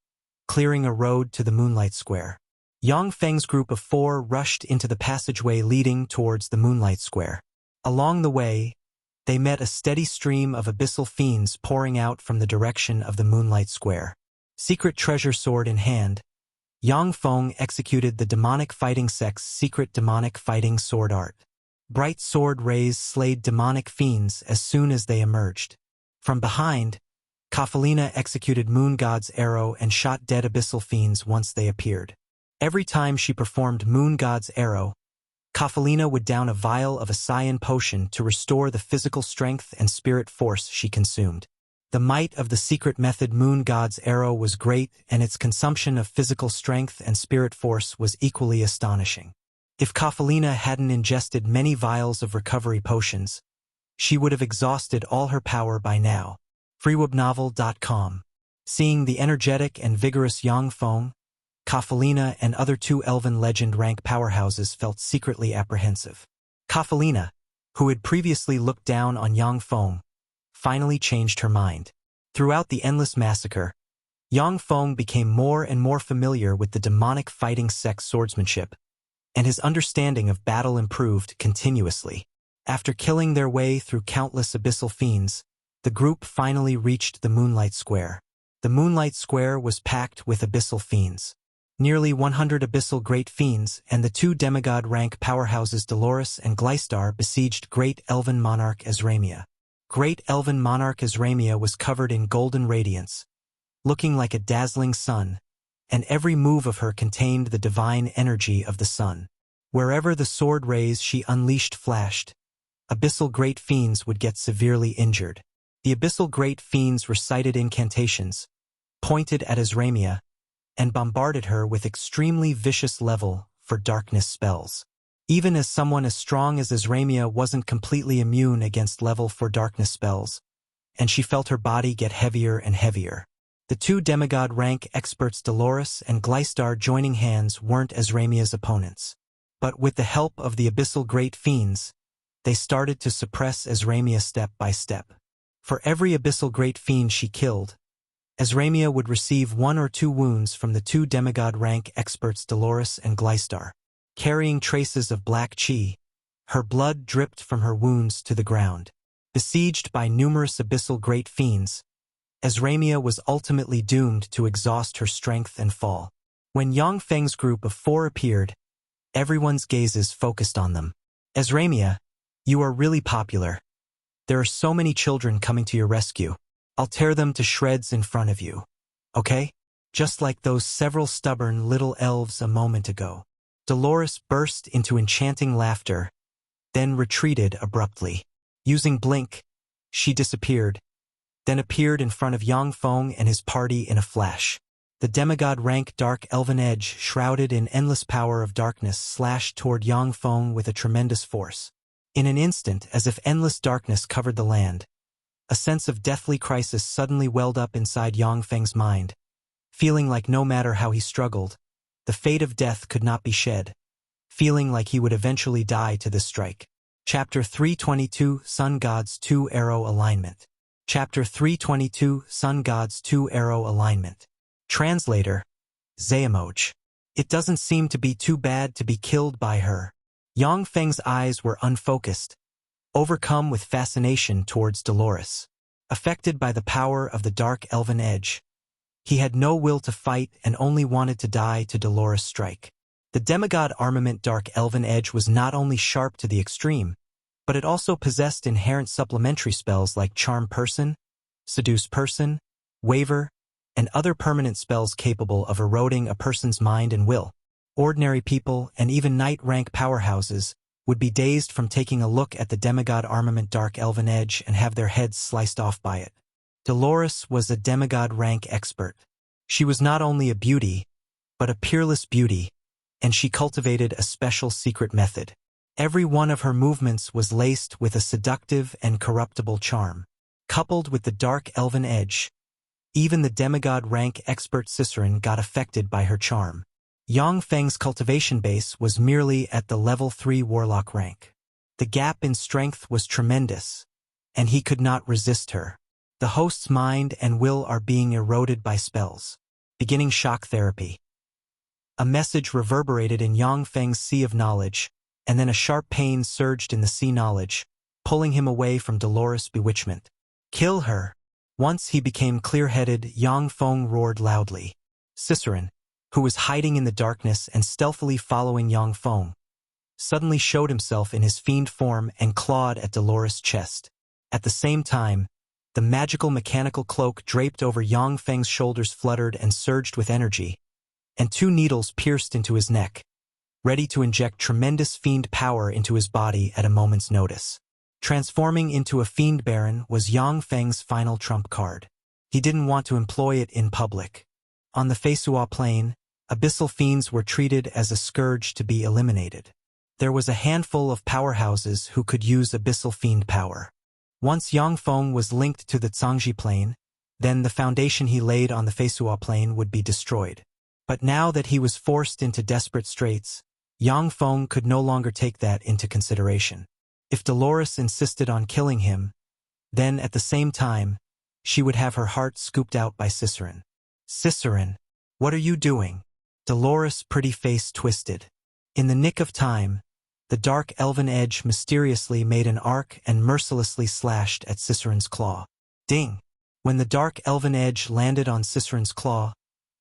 clearing a road to the moonlight square. Yang Feng's group of 4 rushed into the passageway leading towards the moonlight square. Along the way, they met a steady stream of abyssal fiends pouring out from the direction of the moonlight square. Secret treasure sword in hand, Yang Feng executed the demonic fighting sect's secret demonic fighting sword art. Bright sword rays slayed demonic fiends as soon as they emerged. From behind, Kafalina executed Moon God's arrow and shot dead abyssal fiends once they appeared. Every time she performed Moon God's arrow, Kafalina would down a vial of a cyan potion to restore the physical strength and spirit force she consumed. The might of the secret method Moon God's arrow was great, and its consumption of physical strength and spirit force was equally astonishing. If Kafalina hadn't ingested many vials of recovery potions, she would have exhausted all her power by now. freewebnovel.com. Seeing the energetic and vigorous Yang Feng, Kafalina and other 2 Elven Legend rank powerhouses felt secretly apprehensive. Kafalina, who had previously looked down on Yang Feng, finally changed her mind. Throughout the endless massacre, Yang Feng became more and more familiar with the demonic fighting sect's swordsmanship, and his understanding of battle improved continuously. After killing their way through countless abyssal fiends, the group finally reached the Moonlight Square. The Moonlight Square was packed with abyssal fiends. Nearly 100 abyssal great fiends and the 2 demigod rank powerhouses Dolores and Gleistar besieged Great Elven Monarch Azramia. Great Elven Monarch Azramia was covered in golden radiance, looking like a dazzling sun, and every move of her contained the divine energy of the sun. Wherever the sword rays she unleashed flashed, abyssal great fiends would get severely injured. The abyssal great fiends recited incantations, pointed at Azramia, and bombarded her with extremely vicious level for darkness spells. Even as someone as strong as Azramia wasn't completely immune against level 4 darkness spells, and she felt her body get heavier and heavier. The 2 demigod rank experts Dolores and Gleistar joining hands weren't Azramia's opponents. But with the help of the abyssal great fiends, they started to suppress Azramia step by step. For every abyssal great fiend she killed, Azramia would receive 1 or 2 wounds from the 2 demigod rank experts Dolores and Gleistar. Carrying traces of black chi, her blood dripped from her wounds to the ground. Besieged by numerous abyssal great fiends, Azramia was ultimately doomed to exhaust her strength and fall. When Yang Feng's group of 4 appeared, everyone's gazes focused on them. Azramia, you are really popular. There are so many children coming to your rescue. I'll tear them to shreds in front of you. Okay? Just like those several stubborn little elves a moment ago. Dolores burst into enchanting laughter, then retreated abruptly. Using Blink, she disappeared, then appeared in front of Yang Feng and his party in a flash. The demigod rank Dark Elven Edge, shrouded in endless power of darkness, slashed toward Yang Feng with a tremendous force. In an instant, as if endless darkness covered the land, a sense of deathly crisis suddenly welled up inside Yang Feng's mind, feeling like no matter how he struggled, the fate of death could not be shed, feeling like he would eventually die to this strike. Chapter 322, Sun God's 2-Arrow Alignment. Chapter 322, Sun God's 2-Arrow Alignment. Translator, Zayamoch. It doesn't seem to be too bad to be killed by her. Yang Feng's eyes were unfocused, overcome with fascination towards Dolores. Affected by the power of the Dark Elven Edge, he had no will to fight and only wanted to die to Dolores' strike. The demigod armament Dark Elven Edge was not only sharp to the extreme, but it also possessed inherent supplementary spells like Charm Person, Seduce Person, Waver, and other permanent spells capable of eroding a person's mind and will. Ordinary people and even knight-rank powerhouses would be dazed from taking a look at the demigod armament Dark Elven Edge and have their heads sliced off by it. Dolores was a demigod rank expert. She was not only a beauty, but a peerless beauty, and she cultivated a special secret method. Every one of her movements was laced with a seductive and corruptible charm. Coupled with the dark elven edge, even the demigod rank expert Ciceron got affected by her charm. Yang Feng's cultivation base was merely at the level 3 warlock rank. The gap in strength was tremendous, and he could not resist her. The host's mind and will are being eroded by spells. Beginning shock therapy. A message reverberated in Yang Feng's sea of knowledge, and then a sharp pain surged in the sea knowledge, pulling him away from Dolores' bewitchment. Kill her! Once he became clear-headed, Yang Feng roared loudly. Ciceron, who was hiding in the darkness and stealthily following Yang Feng, suddenly showed himself in his fiend form and clawed at Dolores' chest. At the same time, the magical mechanical cloak draped over Yang Feng's shoulders fluttered and surged with energy, and 2 needles pierced into his neck, ready to inject tremendous fiend power into his body at a moment's notice. Transforming into a fiend baron was Yang Feng's final trump card. He didn't want to employ it in public. On the Feisua plane, abyssal fiends were treated as a scourge to be eliminated. There was a handful of powerhouses who could use abyssal fiend power. Once Yang Feng was linked to the Zhangji plane, then the foundation he laid on the Feisua plane would be destroyed. But now that he was forced into desperate straits, Yang Feng could no longer take that into consideration. If Dolores insisted on killing him, then at the same time, she would have her heart scooped out by Ciceron. Ciceron, what are you doing? Dolores' pretty face twisted. In the nick of time, the dark elven edge mysteriously made an arc and mercilessly slashed at Ciceron's claw. Ding! When the dark elven edge landed on Ciceron's claw,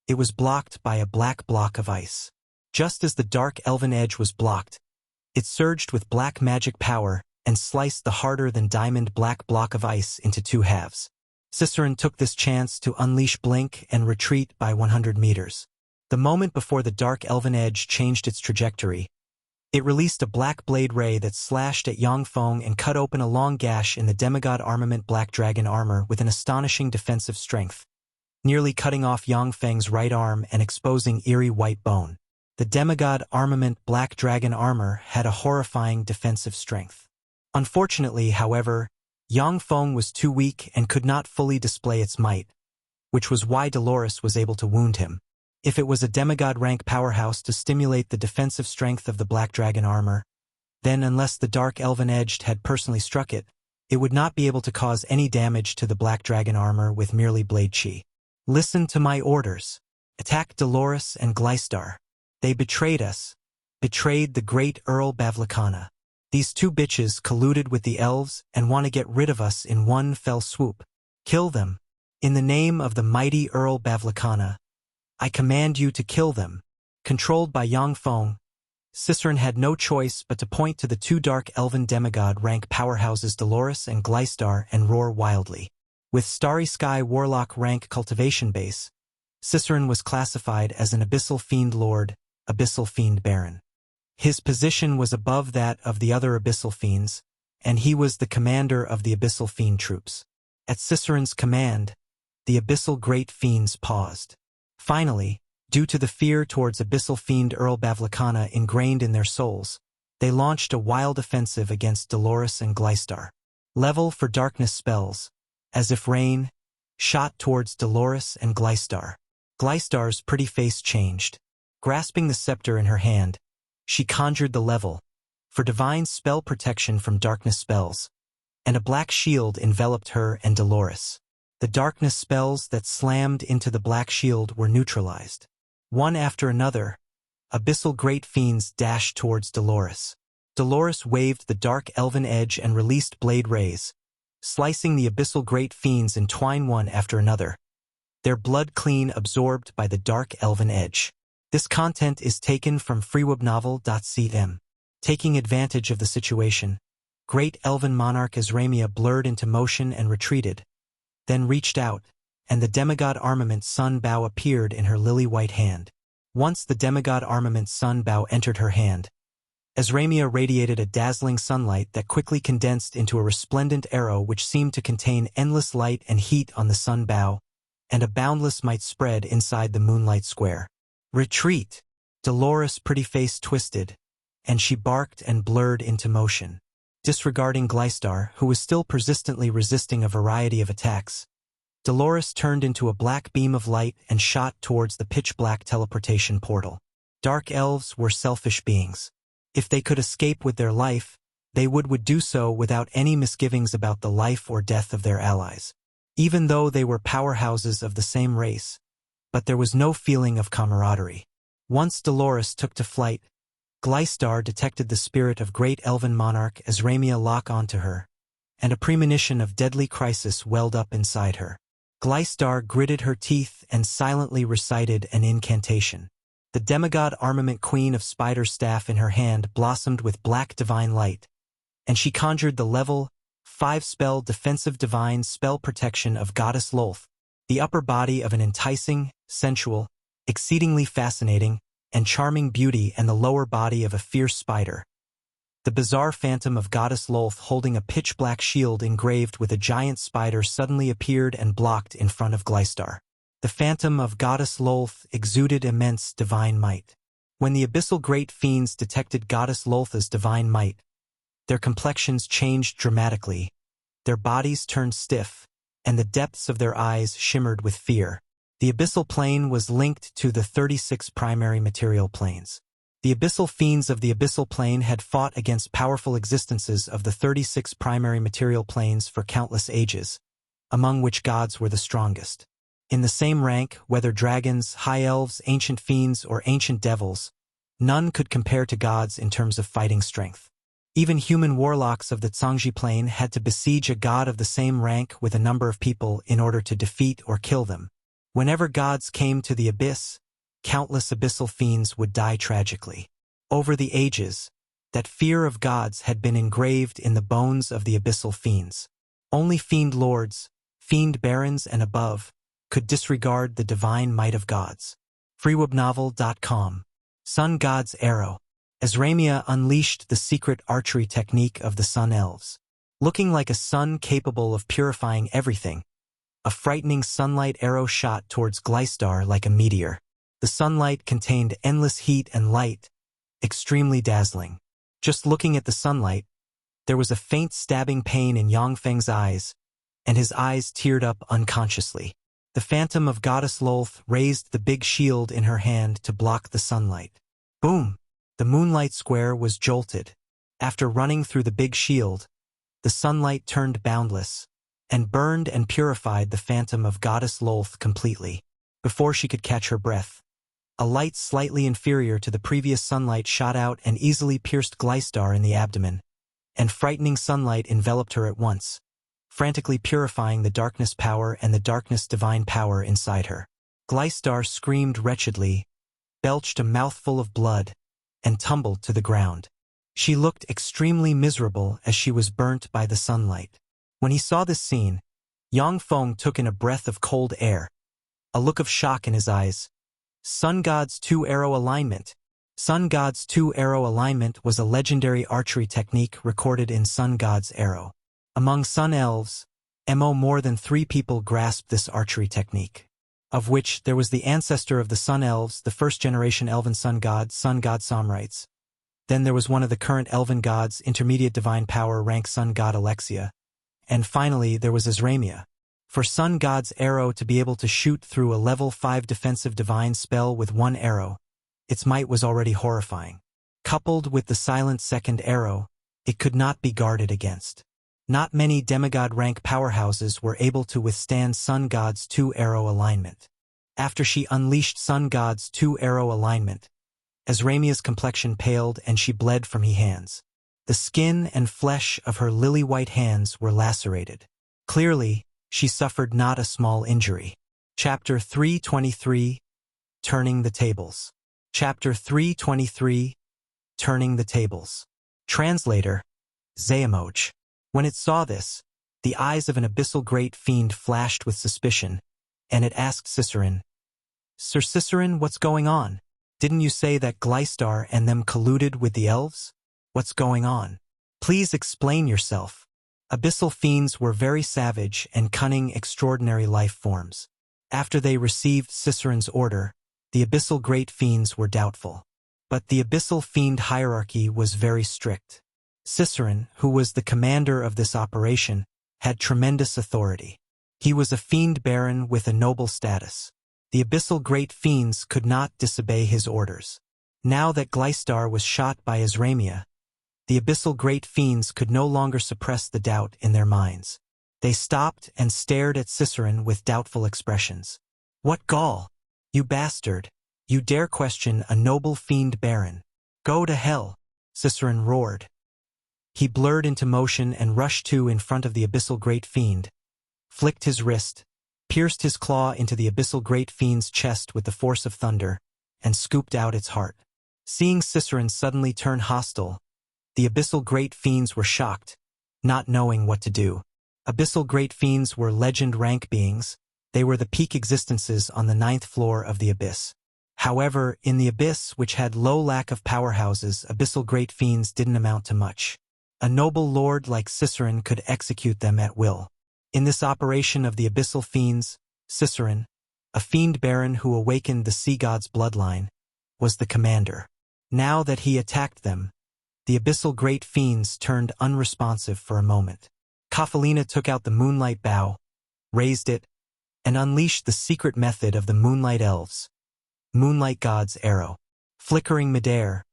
it was blocked by a black block of ice. Just as the dark elven edge was blocked, it surged with black magic power and sliced the harder-than-diamond black block of ice into 2 halves. Ciceron took this chance to unleash Blink and retreat by 100 meters. The moment before the dark elven edge changed its trajectory, it released a black blade ray that slashed at Yang Feng and cut open a long gash in the demigod armament black dragon armor with an astonishing defensive strength, nearly cutting off Yang Feng's right arm and exposing eerie white bone. The demigod armament black dragon armor had a horrifying defensive strength. Unfortunately, however, Yang Feng was too weak and could not fully display its might, which was why Dolores was able to wound him. If it was a demigod rank powerhouse to stimulate the defensive strength of the black dragon armor, then unless the dark elven edged had personally struck it, it would not be able to cause any damage to the black dragon armor with merely blade chi. Listen to my orders. Attack Dolores and Gleistar. They betrayed us, betrayed the great Earl Bavlicana. These 2 bitches colluded with the elves and want to get rid of us in one fell swoop. Kill them. In the name of the mighty Earl Bavlicana, I command you to kill them. Controlled by Yang Feng, Ciceron had no choice but to point to the 2 dark elven demigod rank powerhouses Dolores and Gleistar and roar wildly. With Starry Sky warlock rank cultivation base, Ciceron was classified as an abyssal fiend lord, abyssal fiend baron. His position was above that of the other abyssal fiends, and he was the commander of the abyssal fiend troops. At Ciceron's command, the abyssal great fiends paused. Finally, due to the fear towards abyssal fiend Earl Bavlicana ingrained in their souls, they launched a wild offensive against Dolores and Gleistar. Level for darkness spells, as if rain, shot towards Dolores and Gleistar. Gleistar's pretty face changed. Grasping the scepter in her hand, she conjured the level for divine spell protection from darkness spells, and a black shield enveloped her and Dolores. The darkness spells that slammed into the black shield were neutralized. One after another, abyssal great fiends dashed towards Dolores. Dolores waved the dark elven edge and released blade rays, slicing the abyssal great fiends in twine one after another, their blood clean absorbed by the dark elven edge. This content is taken from freewebnovel.cm. Taking advantage of the situation, great elven monarch Azramia blurred into motion and retreated, then reached out, and the demigod armament sun bow appeared in her lily-white hand. Once the demigod armament sun bow entered her hand, Azramia radiated a dazzling sunlight that quickly condensed into a resplendent arrow which seemed to contain endless light and heat on the sun bow, and a boundless might spread inside the moonlight square. Retreat! Dolores' pretty face twisted, and she barked and blurred into motion. Disregarding Gleistar, who was still persistently resisting a variety of attacks, Dolores turned into a black beam of light and shot towards the pitch-black teleportation portal. Dark elves were selfish beings. If they could escape with their life, they would do so without any misgivings about the life or death of their allies. Even though they were powerhouses of the same race, but there was no feeling of camaraderie. Once Dolores took to flight, Gleistar detected the spirit of great elven monarch Azramia lock onto her, and a premonition of deadly crisis welled up inside her. Gleistar gritted her teeth and silently recited an incantation. The demigod armament queen of Spider's staff in her hand blossomed with black divine light, and she conjured the level 5 spell defensive divine spell protection of Goddess Lolth, the upper body of an enticing, sensual, exceedingly fascinating, and charming beauty, and the lower body of a fierce spider. The bizarre phantom of Goddess Lolth holding a pitch-black shield engraved with a giant spider suddenly appeared and blocked in front of Gleistar. The phantom of Goddess Lolth exuded immense divine might. When the abyssal great fiends detected Goddess Lolth's divine might, their complexions changed dramatically, their bodies turned stiff, and the depths of their eyes shimmered with fear. The abyssal plane was linked to the 36 primary material planes. The abyssal fiends of the abyssal plane had fought against powerful existences of the 36 primary material planes for countless ages, among which gods were the strongest. In the same rank, whether dragons, high elves, ancient fiends, or ancient devils, none could compare to gods in terms of fighting strength. Even human warlocks of the Zhangji plane had to besiege a god of the same rank with a number of people in order to defeat or kill them. Whenever gods came to the abyss, countless abyssal fiends would die tragically. Over the ages, that fear of gods had been engraved in the bones of the abyssal fiends. Only fiend lords, fiend barons and above, could disregard the divine might of gods. freewebnovel.com. Sun God's Arrow. Azramia unleashed the secret archery technique of the Sun Elves. Looking like a sun capable of purifying everything, a frightening sunlight arrow shot towards Gleistar like a meteor. The sunlight contained endless heat and light, extremely dazzling. Just looking at the sunlight, there was a faint stabbing pain in Yang Feng's eyes, and his eyes teared up unconsciously. The phantom of Goddess Lolth raised the big shield in her hand to block the sunlight. Boom! The moonlight square was jolted. After running through the big shield, the sunlight turned boundless, and burned and purified the phantom of Goddess Lolth completely. Before she could catch her breath, a light slightly inferior to the previous sunlight shot out and easily pierced Gleistar in the abdomen, and frightening sunlight enveloped her at once, frantically purifying the darkness power and the darkness divine power inside her. Gleistar screamed wretchedly, belched a mouthful of blood, and tumbled to the ground. She looked extremely miserable as she was burnt by the sunlight. When he saw this scene, Yang Feng took in a breath of cold air, a look of shock in his eyes. Sun God's 2-arrow alignment. Sun God's 2-arrow alignment was a legendary archery technique recorded in Sun God's Arrow. Among Sun Elves, more than 3 people grasped this archery technique, of which there was the ancestor of the Sun Elves, the first-generation elven Sun God Somrites. Then there was one of the current elven gods, intermediate divine power rank Sun God Alexia. And finally, there was Azramia. For Sun God's Arrow to be able to shoot through a level 5 defensive divine spell with 1 arrow, its might was already horrifying. Coupled with the silent second arrow, it could not be guarded against. Not many demigod-rank powerhouses were able to withstand Sun God's 2-arrow alignment. After she unleashed Sun God's 2-arrow alignment, Azramia's complexion paled and she bled from her hands. The skin and flesh of her lily-white hands were lacerated. Clearly, she suffered not a small injury. Chapter 323, Turning the Tables. Chapter 323, Turning the Tables. Translator, Xayamoj. When it saw this, the eyes of an abyssal great fiend flashed with suspicion, and it asked Cicerin, "Sir Cicerin, what's going on? Didn't you say that Gleistar and them colluded with the elves? What's going on? Please explain yourself." Abyssal fiends were very savage and cunning, extraordinary life forms. After they received Cicerin's order, the abyssal great fiends were doubtful. But the abyssal fiend hierarchy was very strict. Ciceron, who was the commander of this operation, had tremendous authority. He was a fiend baron with a noble status. The abyssal great fiends could not disobey his orders. Now that Gleistar was shot by Azramia, the abyssal great fiends could no longer suppress the doubt in their minds. They stopped and stared at Ciceron with doubtful expressions. "What gall! You bastard! You dare question a noble fiend baron! Go to hell!" Ciceron roared. He blurred into motion and rushed in front of the abyssal great fiend, flicked his wrist, pierced his claw into the abyssal great fiend's chest with the force of thunder, and scooped out its heart. Seeing Ciceron suddenly turn hostile, the abyssal great fiends were shocked, not knowing what to do. Abyssal great fiends were legend rank beings. They were the peak existences on the 9th floor of the abyss. However, in the abyss, which had low lack of powerhouses, abyssal great fiends didn't amount to much. A noble lord like Ciceron could execute them at will. In this operation of the abyssal fiends, Ciceron, a fiend baron who awakened the sea god's bloodline, was the commander. Now that he attacked them, the abyssal great fiends turned unresponsive for a moment. Kafalina took out the moonlight bow, raised it, and unleashed the secret method of the moonlight elves, Moonlight God's arrow. Flickering midair,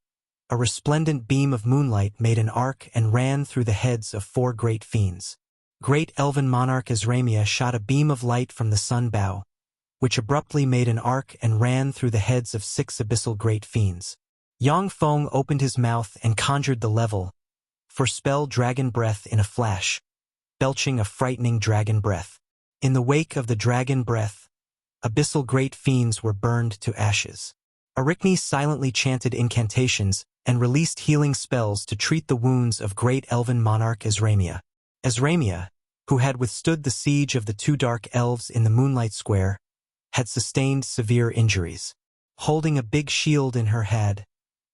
a resplendent beam of moonlight made an arc and ran through the heads of 4 great fiends. Great elven monarch Azramia shot a beam of light from the sun bow, which abruptly made an arc and ran through the heads of 6 abyssal great fiends. Yang Feng opened his mouth and conjured the level for spell dragon breath in a flash, belching a frightening dragon breath. In the wake of the dragon breath, abyssal great fiends were burned to ashes. Arachne silently chanted incantations and released healing spells to treat the wounds of great elven monarch Azramia. Azramia, who had withstood the siege of the 2 dark elves in the Moonlight Square, had sustained severe injuries. Holding a big shield in her hand,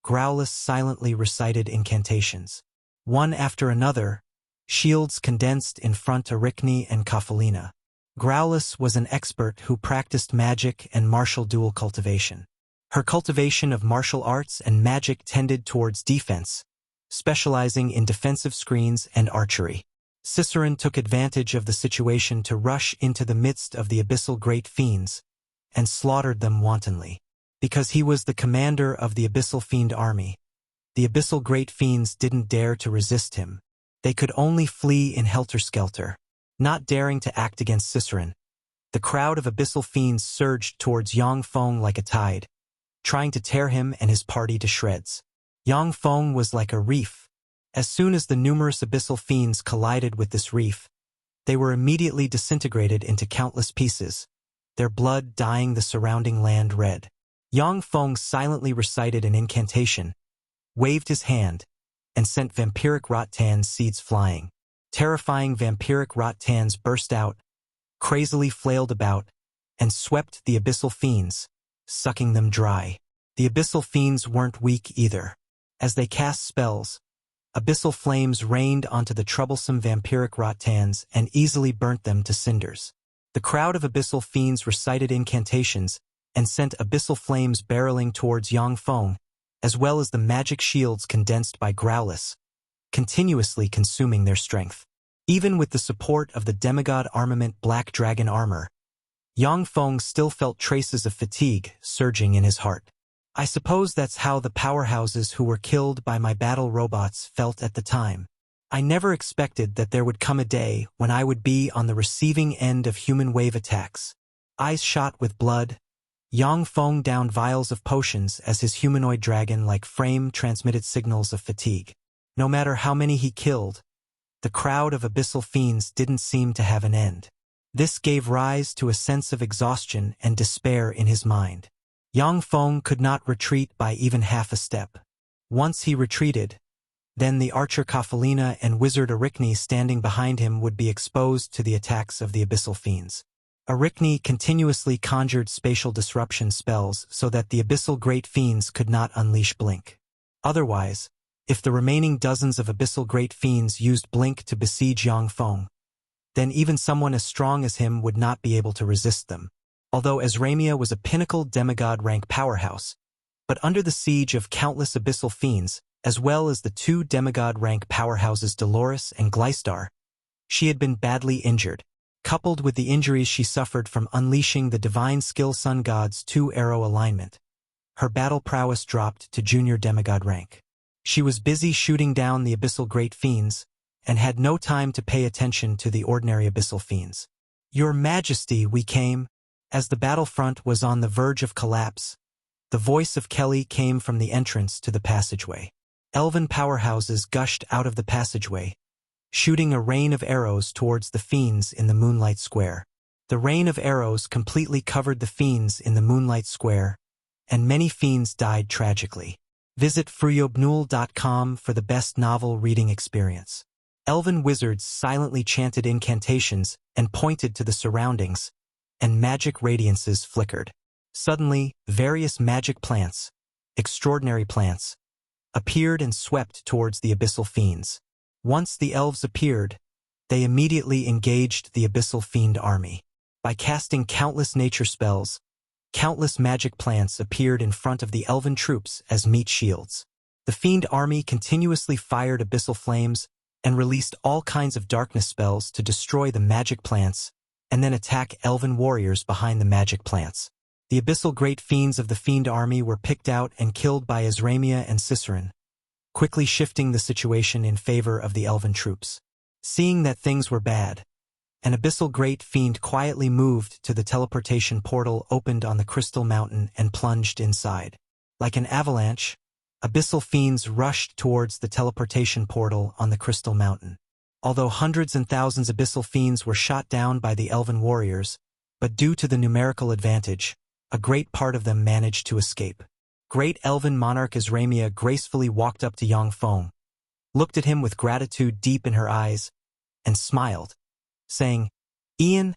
Growless silently recited incantations. One after another, shields condensed in front of Arachne and Kafalina. Growless was an expert who practiced magic and martial dual cultivation. Her cultivation of martial arts and magic tended towards defense, specializing in defensive screens and archery. Ciceron took advantage of the situation to rush into the midst of the abyssal great fiends and slaughtered them wantonly. Because he was the commander of the abyssal fiend army, the abyssal great fiends didn't dare to resist him. They could only flee in helter-skelter. Not daring to act against Ciceron, the crowd of abyssal fiends surged towards Yang Feng like a tide, trying to tear him and his party to shreds. Yang Feng was like a reef. As soon as the numerous abyssal fiends collided with this reef, they were immediately disintegrated into countless pieces, their blood dyeing the surrounding land red. Yang Feng silently recited an incantation, waved his hand, and sent vampiric rattan seeds flying. Terrifying vampiric rattans burst out, crazily flailed about, and swept the abyssal fiends, sucking them dry. The abyssal fiends weren't weak either. As they cast spells, abyssal flames rained onto the troublesome vampiric rattans and easily burnt them to cinders. The crowd of abyssal fiends recited incantations and sent abyssal flames barreling towards Yang Feng, as well as the magic shields condensed by Growless, continuously consuming their strength. Even with the support of the demigod armament Black Dragon armor, Yang Feng still felt traces of fatigue surging in his heart. I suppose that's how the powerhouses who were killed by my battle robots felt at the time. I never expected that there would come a day when I would be on the receiving end of human wave attacks. Eyes shot with blood, Yang Feng downed vials of potions as his humanoid dragon-like frame transmitted signals of fatigue. No matter how many he killed, the crowd of abyssal fiends didn't seem to have an end. This gave rise to a sense of exhaustion and despair in his mind. Yang Feng could not retreat by even half a step. Once he retreated, then the archer Kafalina and wizard Arachne standing behind him would be exposed to the attacks of the abyssal fiends. Arachne continuously conjured spatial disruption spells so that the abyssal great fiends could not unleash Blink. Otherwise, if the remaining dozens of abyssal great fiends used Blink to besiege Yang Feng, then even someone as strong as him would not be able to resist them. Although Azramia was a pinnacle demigod rank powerhouse, but under the siege of countless abyssal fiends, as well as the two demigod-rank powerhouses Dolores and Gleistar, she had been badly injured, coupled with the injuries she suffered from unleashing the divine skill Sun God's two-arrow alignment. Her battle prowess dropped to junior demigod rank. She was busy shooting down the abyssal great fiends, and had no time to pay attention to the ordinary abyssal fiends. "Your Majesty, we came." As the battlefront was on the verge of collapse, the voice of Kelly came from the entrance to the passageway. Elven powerhouses gushed out of the passageway, shooting a rain of arrows towards the fiends in the Moonlight Square. The rain of arrows completely covered the fiends in the Moonlight Square, and many fiends died tragically. Visit fruyobnul.com for the best novel reading experience. Elven wizards silently chanted incantations and pointed to the surroundings, and magic radiances flickered. Suddenly, various magic plants, extraordinary plants, appeared and swept towards the abyssal fiends. Once the elves appeared, they immediately engaged the abyssal fiend army. By casting countless nature spells, countless magic plants appeared in front of the elven troops as meat shields. The fiend army continuously fired abyssal flames and released all kinds of darkness spells to destroy the magic plants and then attack elven warriors behind the magic plants. The abyssal great fiends of the fiend army were picked out and killed by Azramia and Cicerin, quickly shifting the situation in favor of the elven troops. Seeing that things were bad, an abyssal great fiend quietly moved to the teleportation portal opened on the Crystal Mountain and plunged inside. Like an avalanche, abyssal fiends rushed towards the teleportation portal on the Crystal Mountain. Although hundreds and thousands abyssal fiends were shot down by the elven warriors, but due to the numerical advantage, a great part of them managed to escape. Great elven monarch Azramia gracefully walked up to Yang Feng, looked at him with gratitude deep in her eyes, and smiled, saying, "Ian,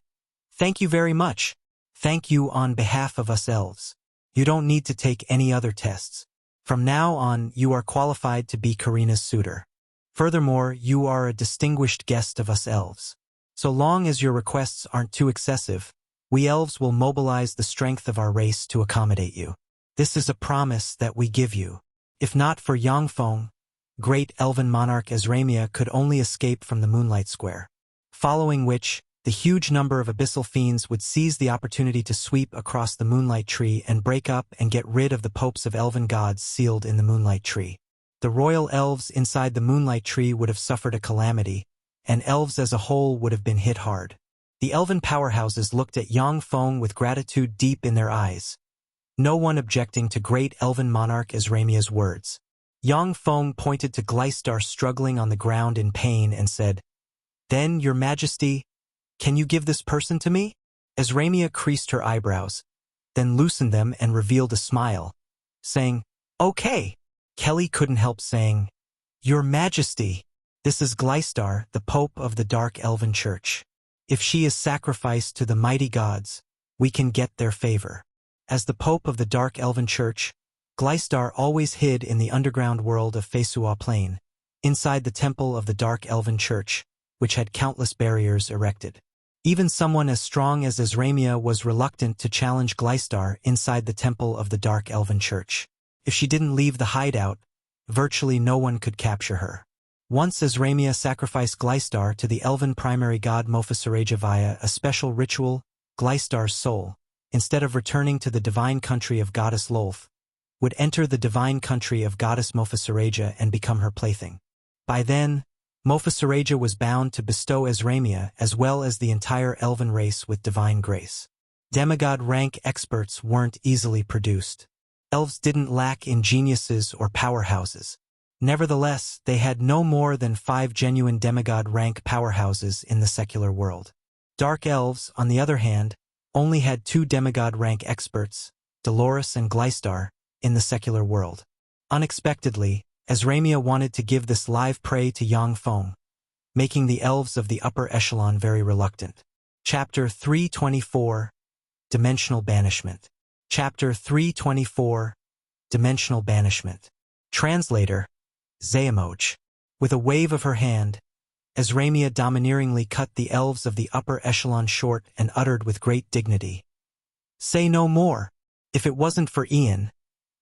thank you very much. Thank you on behalf of us elves. You don't need to take any other tests. From now on, you are qualified to be Karina's suitor. Furthermore, you are a distinguished guest of us elves. So long as your requests aren't too excessive, we elves will mobilize the strength of our race to accommodate you. This is a promise that we give you. If not for Yang Feng, great elven monarch Azramia could only escape from the Moonlight Square. Following which, the huge number of abyssal fiends would seize the opportunity to sweep across the Moonlight Tree and break up and get rid of the popes of elven gods sealed in the Moonlight Tree. The royal elves inside the Moonlight Tree would have suffered a calamity, and elves as a whole would have been hit hard. The elven powerhouses looked at Yang Feng with gratitude deep in their eyes, no one objecting to great elven monarch Azramia's words. Yang Feng pointed to Gleistar struggling on the ground in pain and said, "Then, your Majesty, can you give this person to me?" Azramia creased her eyebrows, then loosened them and revealed a smile, saying, "Okay." Kelly couldn't help saying, "Your Majesty, this is Gleistar, the Pope of the Dark Elven Church. If she is sacrificed to the mighty gods, we can get their favor." As the Pope of the Dark Elven Church, Gleistar always hid in the underground world of Fesua Plain, inside the temple of the Dark Elven Church, which had countless barriers erected. Even someone as strong as Azramia was reluctant to challenge Gleistar inside the temple of the Dark Elven Church. If she didn't leave the hideout, virtually no one could capture her. Once Azramia sacrificed Gleistar to the elven primary god Mophasareja via a special ritual, Gleistar's soul, instead of returning to the divine country of goddess Lolth, would enter the divine country of goddess Mophasareja and become her plaything. By then, Mophasareja was bound to bestow Azramia as well as the entire elven race with divine grace. Demigod rank experts weren't easily produced. Elves didn't lack in geniuses or powerhouses. Nevertheless, they had no more than 5 genuine demigod rank powerhouses in the secular world. Dark elves, on the other hand, only had 2 demigod rank experts, Dolores and Gleistar, in the secular world. Unexpectedly, Azramia wanted to give this live prey to Yang Feng, making the elves of the upper echelon very reluctant. Chapter 324, Dimensional Banishment. Chapter 324, Dimensional Banishment. Translator, Xayamoj. With a wave of her hand, Azramia domineeringly cut the elves of the upper echelon short and uttered with great dignity, "Say no more. If it wasn't for Ian,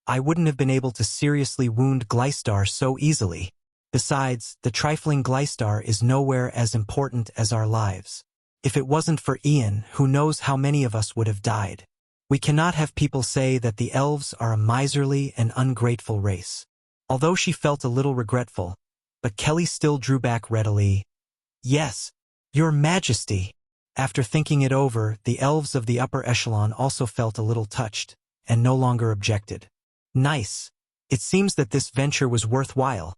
I wouldn't have been able to seriously wound Gleistar so easily. Besides, the trifling Gleistar is nowhere as important as our lives. If it wasn't for Ian, who knows how many of us would have died. We cannot have people say that the elves are a miserly and ungrateful race. Although she felt a little regretful, but Kelly still drew back readily. Yes, Your Majesty. After thinking it over, the elves of the upper echelon also felt a little touched, and no longer objected. Nice. It seems that this venture was worthwhile.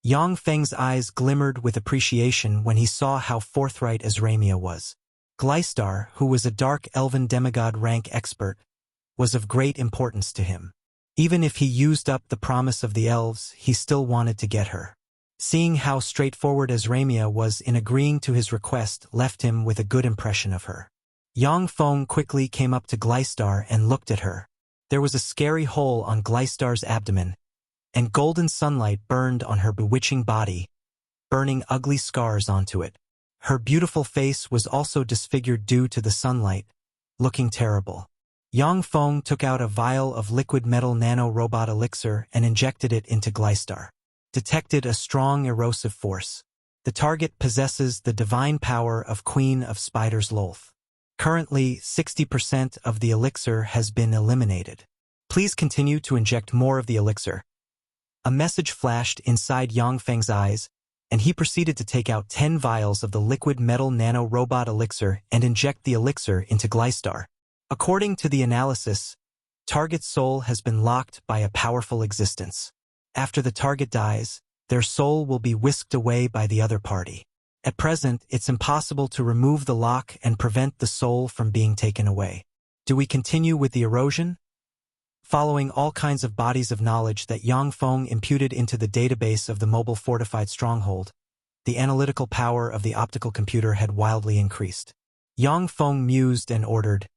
Yang Feng's eyes glimmered with appreciation when he saw how forthright Azramia was. Gleistar, who was a dark elven demigod rank expert, was of great importance to him. Even if he used up the promise of the elves, he still wanted to get her. Seeing how straightforward Azramia was in agreeing to his request left him with a good impression of her. Yang Feng quickly came up to Gleistar and looked at her. There was a scary hole on Gleistar's abdomen, and golden sunlight burned on her bewitching body, burning ugly scars onto it. Her beautiful face was also disfigured due to the sunlight, looking terrible. Yang Feng took out a vial of liquid metal nano-robot elixir and injected it into Gleistar. Detected a strong erosive force. The target possesses the divine power of Queen of Spiders Lolth. Currently, 60% of the elixir has been eliminated. Please continue to inject more of the elixir. A message flashed inside Yang Feng's eyes, and he proceeded to take out 10 vials of the liquid metal nano-robot elixir and inject the elixir into Gleistar. According to the analysis, target's soul has been locked by a powerful existence. After the target dies, their soul will be whisked away by the other party. At present, it's impossible to remove the lock and prevent the soul from being taken away. Do we continue with the erosion? Following all kinds of bodies of knowledge that Yang Feng imputed into the database of the mobile fortified stronghold, the analytical power of the optical computer had wildly increased. Yang Feng mused and ordered,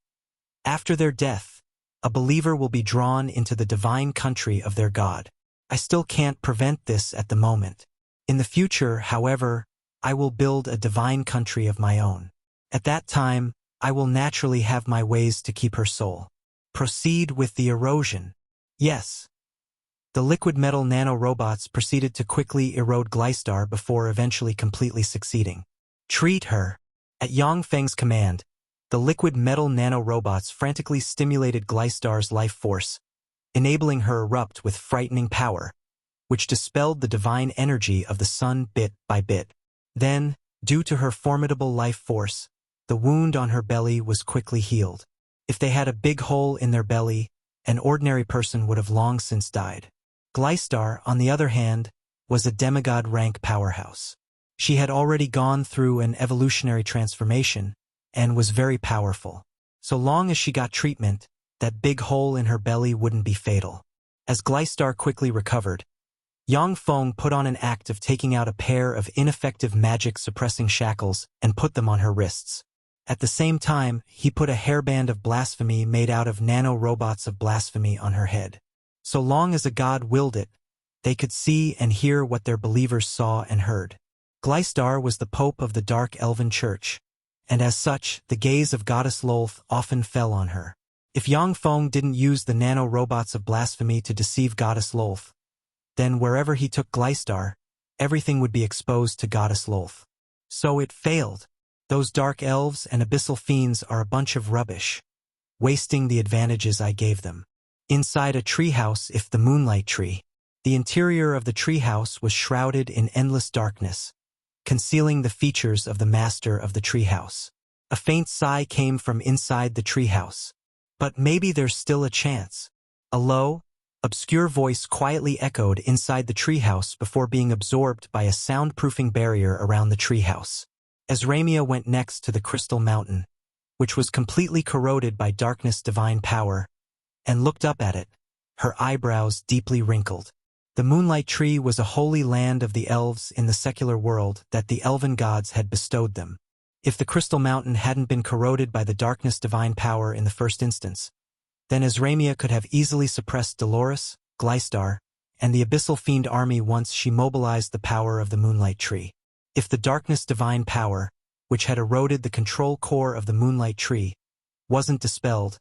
"After their death, a believer will be drawn into the divine country of their god. I still can't prevent this at the moment. In the future, however, I will build a divine country of my own. At that time, I will naturally have my ways to keep her soul. Proceed with the erosion." Yes. The liquid metal nano-robots proceeded to quickly erode Gleistar before eventually completely succeeding. Treat her. At Yang Feng's command, the liquid metal nano-robots frantically stimulated Gleistar's life force, enabling her erupt with frightening power, which dispelled the divine energy of the sun bit by bit. Then, due to her formidable life force, the wound on her belly was quickly healed. If they had a big hole in their belly, an ordinary person would have long since died. Gleistar, on the other hand, was a demigod rank powerhouse. She had already gone through an evolutionary transformation and was very powerful. So long as she got treatment, that big hole in her belly wouldn't be fatal. As Gleistar quickly recovered, Yang Feng put on an act of taking out a pair of ineffective magic-suppressing shackles and put them on her wrists. At the same time, he put a hairband of blasphemy made out of nano-robots of blasphemy on her head. So long as a god willed it, they could see and hear what their believers saw and heard. Gleistar was the pope of the Dark Elven Church, and as such, the gaze of Goddess Lolth often fell on her. If Yang Feng didn't use the nano-robots of blasphemy to deceive Goddess Lolth, then wherever he took Gleistar, everything would be exposed to Goddess Lolth. So it failed. Those dark elves and abyssal fiends are a bunch of rubbish, wasting the advantages I gave them. Inside a treehouse, if the moonlight tree. The interior of the treehouse was shrouded in endless darkness, concealing the features of the master of the treehouse. A faint sigh came from inside the treehouse. But maybe there's still a chance. A low, obscure voice quietly echoed inside the treehouse before being absorbed by a soundproofing barrier around the treehouse. Azramia went next to the crystal mountain, which was completely corroded by darkness' divine power, and looked up at it, her eyebrows deeply wrinkled. The moonlight tree was a holy land of the elves in the secular world that the elven gods had bestowed them. If the crystal mountain hadn't been corroded by the darkness' divine power in the first instance, then Azramia could have easily suppressed Dolores, Gleistar, and the abyssal fiend army once she mobilized the power of the moonlight tree. If the darkness' divine power, which had eroded the control core of the moonlight tree, wasn't dispelled,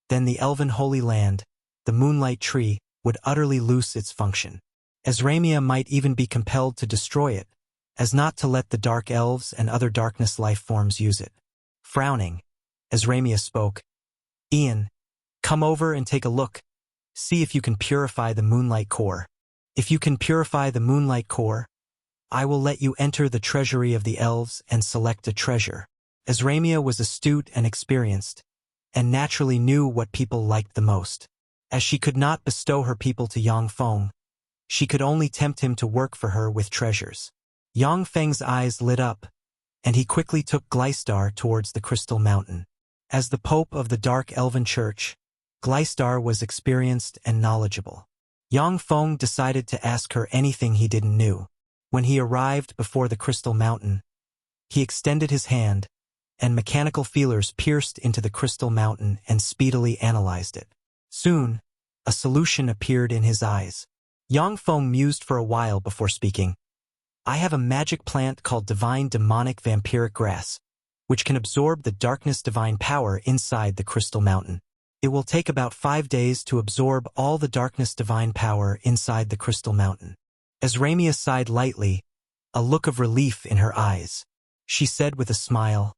then the elven holy land, the moonlight tree, would utterly lose its function. Azramia might even be compelled to destroy it, as not to let the dark elves and other darkness life forms use it. Frowning, Azramia spoke, "Ian, come over and take a look. See if you can purify the moonlight core. If you can purify the moonlight core, I will let you enter the treasury of the elves and select a treasure." Azramia was astute and experienced, and naturally knew what people liked the most. As she could not bestow her people to Yang Feng, she could only tempt him to work for her with treasures. Yang Feng's eyes lit up, and he quickly took Gleistar towards the Crystal Mountain. As the Pope of the Dark Elven Church, Gleistar was experienced and knowledgeable. Yang Feng decided to ask her anything he didn't know. When he arrived before the Crystal Mountain, he extended his hand, and mechanical feelers pierced into the Crystal Mountain and speedily analyzed it. Soon, a solution appeared in his eyes. Yang Feng mused for a while before speaking. "I have a magic plant called Divine Demonic Vampiric Grass, which can absorb the darkness divine power inside the Crystal Mountain. It will take about 5 days to absorb all the darkness divine power inside the Crystal Mountain." Azramia sighed lightly, a look of relief in her eyes. She said with a smile,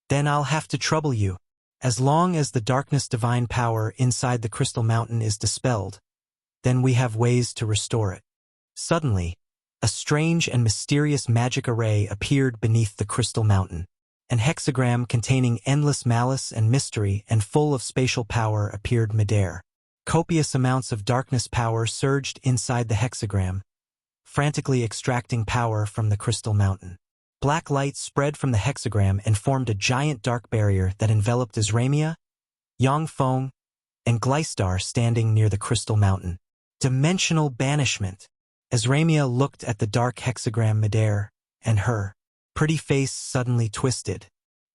"Then I'll have to trouble you. As long as the darkness divine power inside the Crystal Mountain is dispelled, then we have ways to restore it." Suddenly, a strange and mysterious magic array appeared beneath the Crystal Mountain. An hexagram containing endless malice and mystery and full of spatial power appeared midair. Copious amounts of darkness power surged inside the hexagram, frantically extracting power from the Crystal Mountain. Black light spread from the hexagram and formed a giant dark barrier that enveloped Azramia, Yang Feng, and Gleistar standing near the Crystal Mountain. Dimensional banishment. Azramia looked at the dark hexagram midair, and her pretty face suddenly twisted.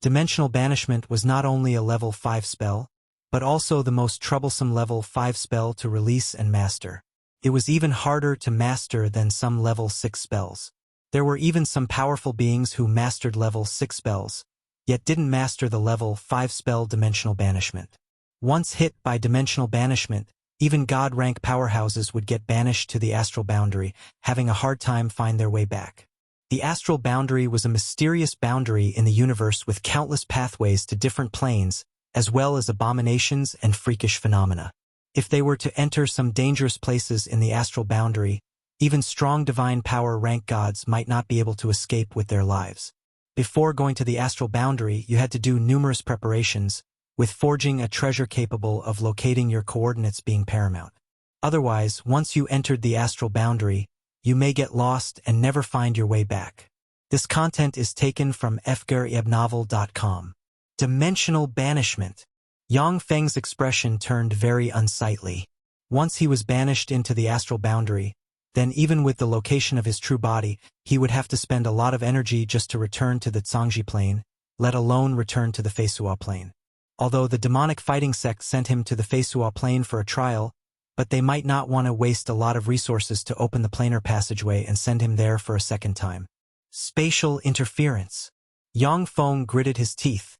Dimensional banishment was not only a level 5 spell, but also the most troublesome level 5 spell to release and master. It was even harder to master than some level 6 spells. There were even some powerful beings who mastered level 6 spells, yet didn't master the level 5 spell Dimensional Banishment. Once hit by Dimensional Banishment, even God-rank powerhouses would get banished to the astral boundary, having a hard time find their way back. The astral boundary was a mysterious boundary in the universe with countless pathways to different planes, as well as abominations and freakish phenomena. If they were to enter some dangerous places in the astral boundary, even strong divine power rank gods might not be able to escape with their lives. Before going to the astral boundary, you had to do numerous preparations, with forging a treasure capable of locating your coordinates being paramount. Otherwise, once you entered the astral boundary, you may get lost and never find your way back. This content is taken from fgaribnovel.com. Dimensional banishment. Yang Feng's expression turned very unsightly. Once he was banished into the astral boundary, then even with the location of his true body, he would have to spend a lot of energy just to return to the Zhangji plane, let alone return to the Feisua plane. Although the demonic fighting sect sent him to the Feisua plane for a trial, but they might not want to waste a lot of resources to open the planar passageway and send him there for a second time. Spatial interference. Yang Feng gritted his teeth,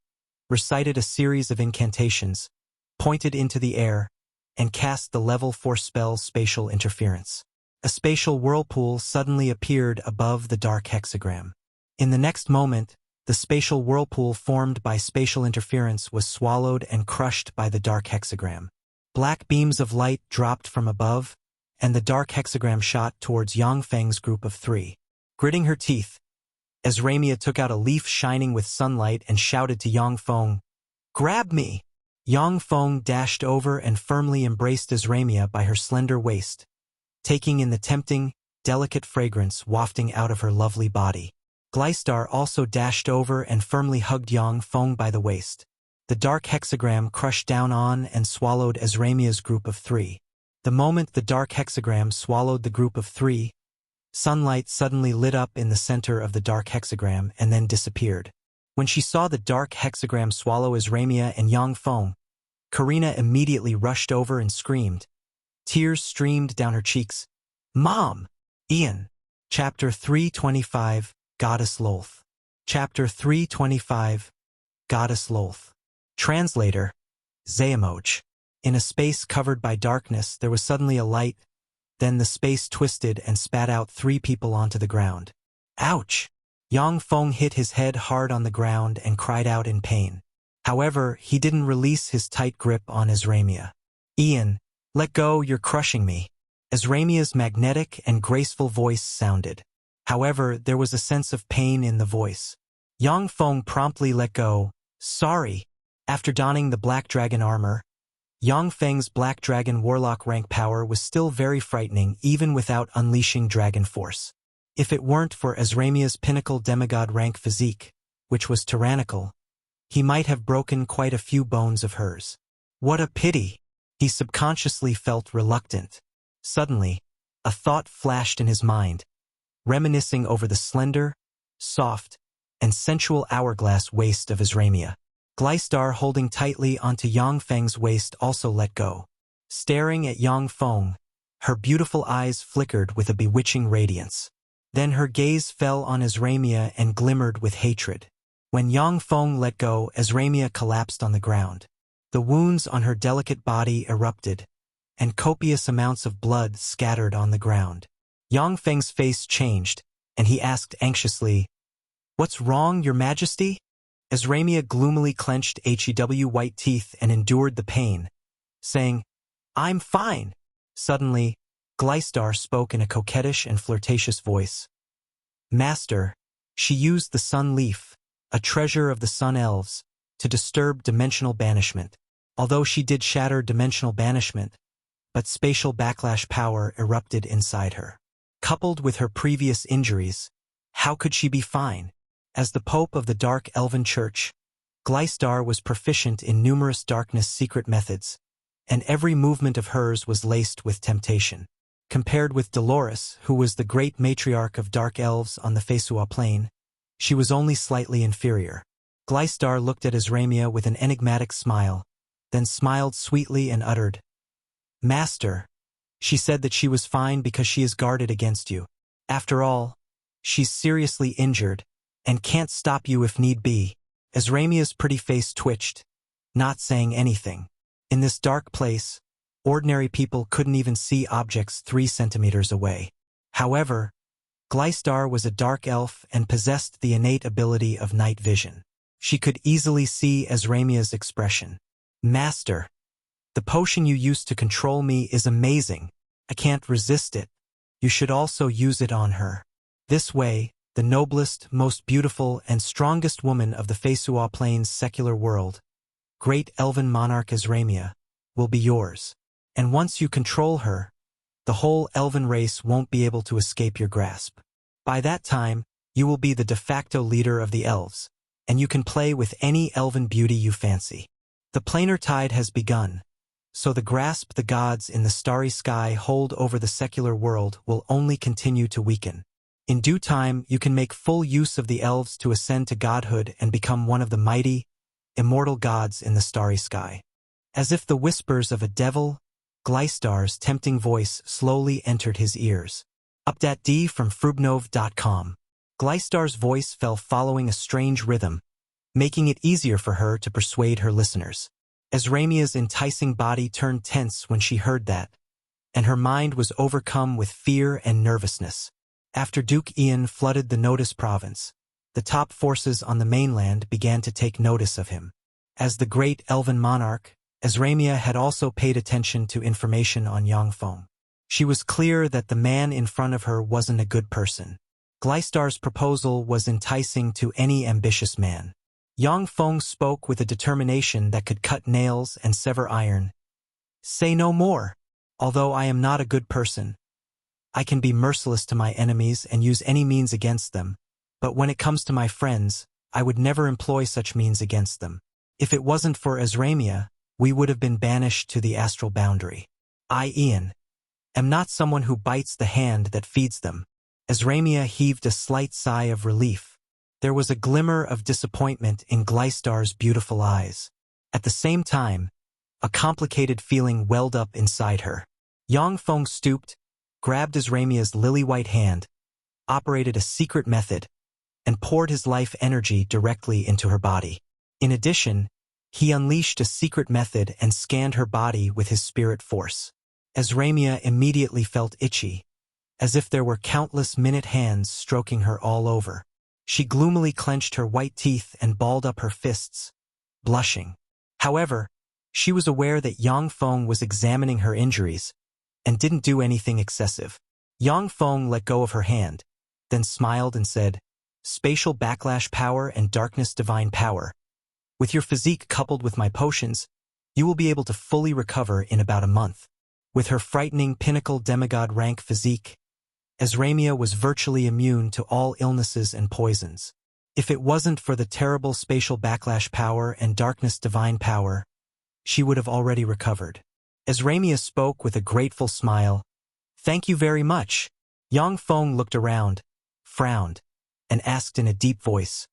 recited a series of incantations, pointed into the air, and cast the level 4 spell Spatial Interference. A spatial whirlpool suddenly appeared above the dark hexagram. In the next moment, the spatial whirlpool formed by spatial interference was swallowed and crushed by the dark hexagram. Black beams of light dropped from above, and the dark hexagram shot towards Yang Feng's group of 3. Gritting her teeth, Azramia took out a leaf shining with sunlight and shouted to Yang Feng, "Grab me!" Yang Feng dashed over and firmly embraced Azramia by her slender waist, taking in the tempting, delicate fragrance wafting out of her lovely body. Gleistar also dashed over and firmly hugged Yang Feng by the waist. The dark hexagram crushed down on and swallowed Azramia's group of 3. The moment the dark hexagram swallowed the group of 3, sunlight suddenly lit up in the center of the dark hexagram and then disappeared. When she saw the dark hexagram swallow Azramia and Yang Feng, Karina immediately rushed over and screamed. Tears streamed down her cheeks. "Mom!" Ian. Chapter 325, Goddess Lolth. Chapter 325, Goddess Lolth. Translator, Zayamoch. In a space covered by darkness, there was suddenly a light, then the space twisted and spat out 3 people onto the ground. Ouch! Yang Feng hit his head hard on the ground and cried out in pain. However, he didn't release his tight grip on Azramia. Ian, let go, you're crushing me. Azramia's magnetic and graceful voice sounded. However, there was a sense of pain in the voice. Yang Feng promptly let go. Sorry. After donning the Black Dragon armor, Yang Feng's Black Dragon Warlock rank power was still very frightening even without unleashing Dragon Force. If it weren't for Azramia's pinnacle demigod rank physique, which was tyrannical, he might have broken quite a few bones of hers. What a pity! He subconsciously felt reluctant. Suddenly, a thought flashed in his mind, reminiscing over the slender, soft, and sensual hourglass waist of Azramia. Glystar, holding tightly onto Yang Feng's waist, also let go. Staring at Yang Feng, her beautiful eyes flickered with a bewitching radiance. Then her gaze fell on Azramia and glimmered with hatred. When Yang Feng let go, Azramia collapsed on the ground. The wounds on her delicate body erupted, and copious amounts of blood scattered on the ground. Yang Feng's face changed, and he asked anxiously, "What's wrong, Your Majesty?" Azramia gloomily clenched HEW white teeth and endured the pain, saying, "I'm fine." Suddenly, Glystar spoke in a coquettish and flirtatious voice. "Master," she used the Sun Leaf, a treasure of the Sun Elves, to disturb dimensional banishment. Although she did shatter dimensional banishment, but spatial backlash power erupted inside her. Coupled with her previous injuries, how could she be fine? As the Pope of the Dark Elven Church, Glystar was proficient in numerous darkness secret methods, and every movement of hers was laced with temptation. Compared with Dolores, who was the great matriarch of Dark Elves on the Fesua Plain, she was only slightly inferior. Glystar looked at Azramia with an enigmatic smile, then smiled sweetly and uttered, "Master, she said that she was fine because she is guarded against you. After all, she's seriously injured, and can't stop you if need be." Azramia's pretty face twitched, not saying anything. In this dark place, ordinary people couldn't even see objects 3 centimeters away. However, Glystar was a dark elf and possessed the innate ability of night vision. She could easily see Azramia's expression. "Master, the potion you used to control me is amazing. I can't resist it. You should also use it on her. This way, the noblest, most beautiful, and strongest woman of the Fesua Plains secular world, great elven monarch Azramia, will be yours. And once you control her, the whole elven race won't be able to escape your grasp. By that time, you will be the de facto leader of the elves, and you can play with any elven beauty you fancy. The planar tide has begun, so the grasp the gods in the starry sky hold over the secular world will only continue to weaken. In due time, you can make full use of the elves to ascend to godhood and become one of the mighty, immortal gods in the starry sky." As if the whispers of a devil, Glystar's tempting voice slowly entered his ears. Update D from Frubnov.com. Glystar's voice fell following a strange rhythm, making it easier for her to persuade her listeners. Azramia's enticing body turned tense when she heard that, and her mind was overcome with fear and nervousness. After Duke Ian flooded the Notice province, the top forces on the mainland began to take notice of him. As the great elven monarch, Azramia had also paid attention to information on Yang Feng. She was clear that the man in front of her wasn't a good person. Glystar's proposal was enticing to any ambitious man. Yang Feng spoke with a determination that could cut nails and sever iron. "Say no more. Although I am not a good person, I can be merciless to my enemies and use any means against them, but when it comes to my friends, I would never employ such means against them. If it wasn't for Azramia, we would have been banished to the astral boundary. I, Ian, am not someone who bites the hand that feeds them." Azramia heaved a slight sigh of relief. There was a glimmer of disappointment in Glystar's beautiful eyes. At the same time, a complicated feeling welled up inside her. Yang Feng stooped, grabbed Azramia's lily-white hand, operated a secret method, and poured his life energy directly into her body. In addition, He unleashed a secret method and scanned her body with his spirit force. Azramia immediately felt itchy, as if there were countless minute hands stroking her all over. She gloomily clenched her white teeth and balled up her fists, blushing. However, she was aware that Yang Feng was examining her injuries and didn't do anything excessive. Yang Feng let go of her hand, then smiled and said, "Spatial backlash power and darkness divine power. With your physique coupled with my potions, you will be able to fully recover in about a month." With her frightening pinnacle demigod rank physique, Azramia was virtually immune to all illnesses and poisons. If it wasn't for the terrible spatial backlash power and darkness divine power, she would have already recovered. Azramia spoke with a grateful smile. "Thank you very much." Yang Feng looked around, frowned, and asked in a deep voice,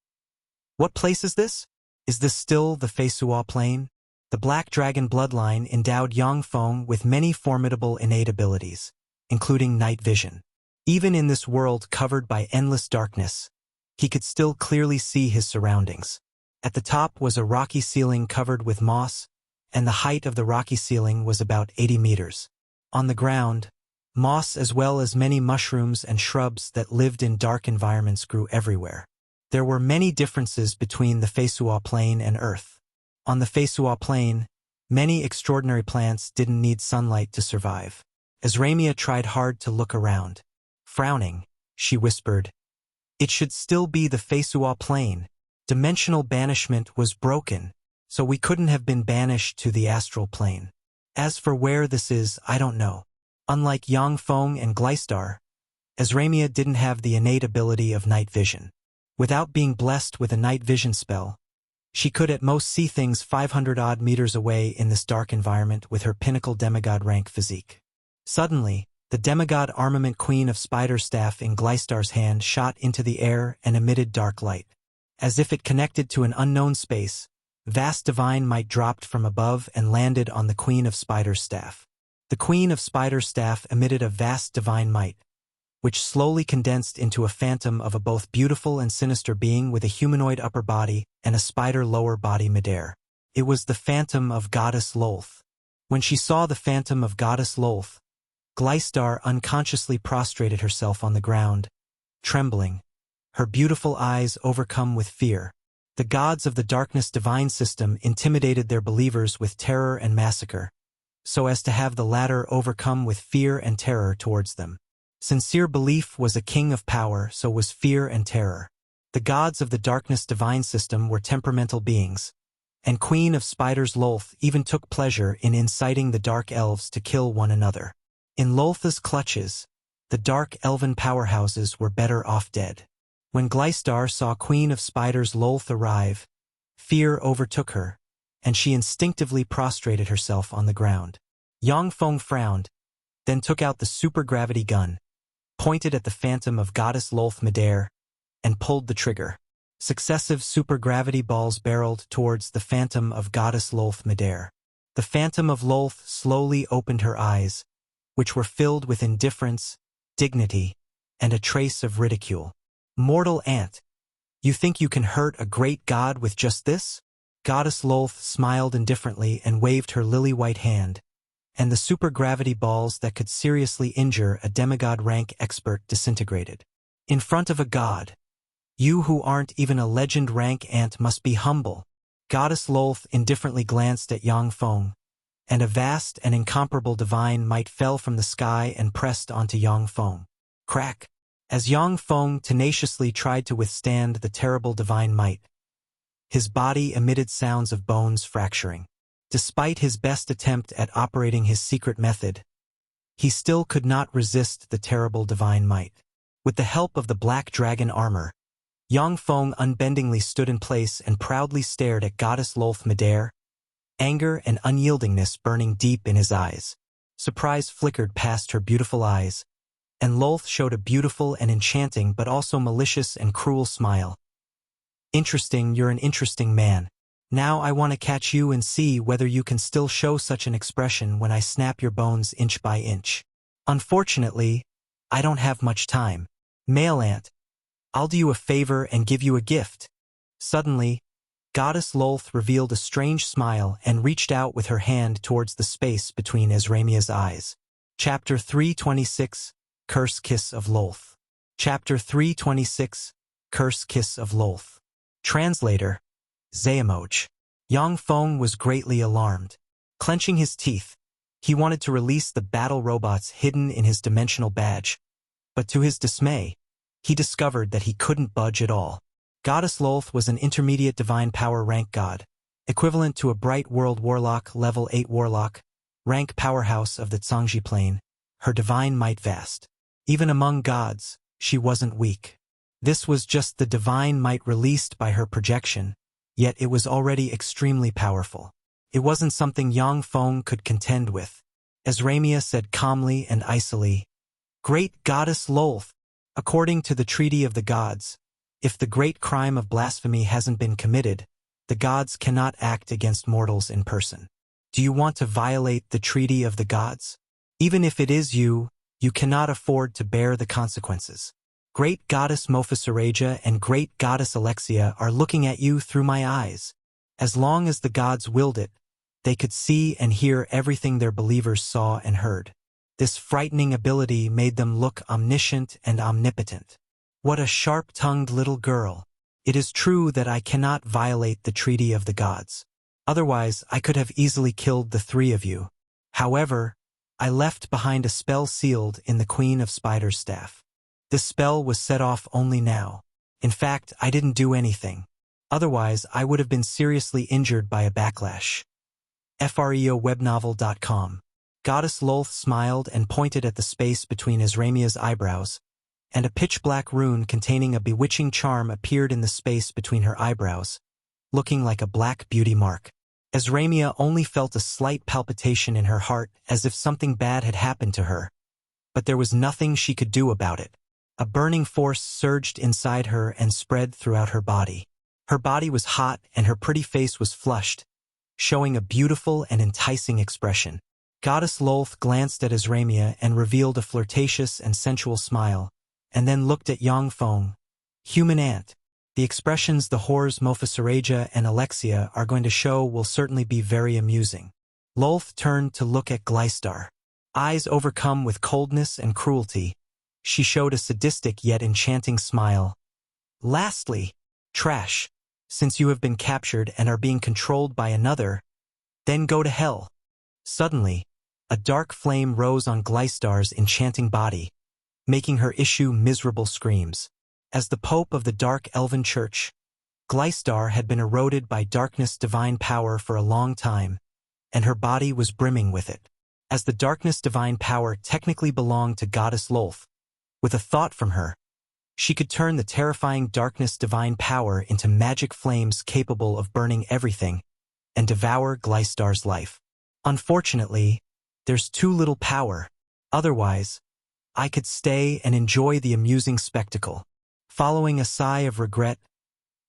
"What place is this? Is this still the Feisua Plain?" The Black Dragon bloodline endowed Yang Feng with many formidable innate abilities, including night vision. Even in this world covered by endless darkness, he could still clearly see his surroundings. At the top was a rocky ceiling covered with moss, and the height of the rocky ceiling was about 80 meters. On the ground, moss as well as many mushrooms and shrubs that lived in dark environments grew everywhere. There were many differences between the Feisua Plain and Earth. On the Feisua Plain, many extraordinary plants didn't need sunlight to survive. Azramia tried hard to look around. Frowning, she whispered, "It should still be the Feisua Plain. Dimensional banishment was broken, so we couldn't have been banished to the astral plane. As for where this is, I don't know." Unlike Yang Feng and Gleistar, Azramia didn't have the innate ability of night vision. Without being blessed with a night vision spell, she could at most see things 500-odd meters away in this dark environment with her pinnacle demigod rank physique. Suddenly, the demigod armament queen of spider staff in Gleistar's hand shot into the air and emitted dark light. As if it connected to an unknown space, vast divine might dropped from above and landed on the queen of spider's staff. The queen of spider's staff emitted a vast divine might, which slowly condensed into a phantom of a both beautiful and sinister being with a humanoid upper body and a spider lower body midair. It was the phantom of Goddess Lolth. When she saw the phantom of Goddess Lolth, Gleistar unconsciously prostrated herself on the ground, trembling, her beautiful eyes overcome with fear. The gods of the darkness divine system intimidated their believers with terror and massacre, so as to have the latter overcome with fear and terror towards them. Sincere belief was a king of power, so was fear and terror. The gods of the darkness divine system were temperamental beings, and Queen of Spiders Lolth even took pleasure in inciting the dark elves to kill one another. In Lolth's clutches, the dark elven powerhouses were better off dead. When Gleistar saw Queen of Spiders Lolth arrive, fear overtook her, and she instinctively prostrated herself on the ground. Yang Feng frowned, then took out the supergravity gun, pointed at the phantom of Goddess Lolth midair, and pulled the trigger. Successive supergravity balls barreled towards the phantom of Goddess Lolth midair. The phantom of Lolth slowly opened her eyes, which were filled with indifference, dignity, and a trace of ridicule. "Mortal ant, you think you can hurt a great god with just this?" Goddess Lolth smiled indifferently and waved her lily-white hand, and the supergravity balls that could seriously injure a demigod rank expert disintegrated. "In front of a god, you who aren't even a legend rank ant must be humble." Goddess Lolth indifferently glanced at Yang Feng, and a vast and incomparable divine might fell from the sky and pressed onto Yang Feng. Crack! As Yang Feng tenaciously tried to withstand the terrible divine might, his body emitted sounds of bones fracturing. Despite his best attempt at operating his secret method, he still could not resist the terrible divine might. With the help of the black dragon armor, Yang Feng unbendingly stood in place and proudly stared at Goddess Lolth midair, anger and unyieldingness burning deep in his eyes. Surprise flickered past her beautiful eyes, and Lolth showed a beautiful and enchanting but also malicious and cruel smile. "Interesting, you're an interesting man. Now I want to catch you and see whether you can still show such an expression when I snap your bones inch by inch. Unfortunately, I don't have much time. Male ant, I'll do you a favor and give you a gift." Suddenly, Goddess Lolth revealed a strange smile and reached out with her hand towards the space between Ezramia's eyes. Chapter 326, Curse Kiss of Lolth. Chapter 326, Curse Kiss of Lolth. Translator, Zayamoch. Yang Feng was greatly alarmed. Clenching his teeth, he wanted to release the battle robots hidden in his dimensional badge, but to his dismay, he discovered that he couldn't budge at all. Goddess Lolth was an intermediate divine power rank god, equivalent to a bright world warlock, level 8 warlock, rank powerhouse of the Zhangji plane, her divine might vast. Even among gods, she wasn't weak. This was just the divine might released by her projection, yet it was already extremely powerful. It wasn't something Yang Feng could contend with. Ezramia said calmly and icily, "Great Goddess Lolth, according to the Treaty of the Gods, if the great crime of blasphemy hasn't been committed, the gods cannot act against mortals in person. Do you want to violate the Treaty of the Gods? Even if it is you, you cannot afford to bear the consequences. Great Goddess Mophisareja and Great Goddess Alexia are looking at you through my eyes. As long as the gods willed it, they could see and hear everything their believers saw and heard. This frightening ability made them look omniscient and omnipotent. What a sharp-tongued little girl. It is true that I cannot violate the Treaty of the Gods. Otherwise, I could have easily killed the three of you. However, I left behind a spell sealed in the Queen of Spiders' staff. This spell was set off only now. In fact, I didn't do anything. Otherwise, I would have been seriously injured by a backlash." FREOWebnovel.com. Goddess Lolth smiled and pointed at the space between Ezramia's eyebrows, and a pitch-black rune containing a bewitching charm appeared in the space between her eyebrows, looking like a black beauty mark. Ezramia only felt a slight palpitation in her heart as if something bad had happened to her, but there was nothing she could do about it. A burning force surged inside her and spread throughout her body. Her body was hot and her pretty face was flushed, showing a beautiful and enticing expression. Goddess Lolth glanced at Ezramia and revealed a flirtatious and sensual smile, and then looked at Yang Feng. "Human ant. The expressions the whores Mophisareja and Alexia are going to show will certainly be very amusing." Lolth turned to look at Gleistar. Eyes overcome with coldness and cruelty, she showed a sadistic yet enchanting smile. "Lastly, trash, since you have been captured and are being controlled by another, then go to hell." Suddenly, a dark flame rose on Gleistar's enchanting body, making her issue miserable screams. As the Pope of the Dark Elven Church, Gleistar had been eroded by darkness divine power for a long time, and her body was brimming with it. As the darkness divine power technically belonged to Goddess Lolth, with a thought from her, she could turn the terrifying darkness divine power into magic flames capable of burning everything and devour Gleistar's life. Unfortunately, there's too little power. Otherwise, I could stay and enjoy the amusing spectacle. Following a sigh of regret,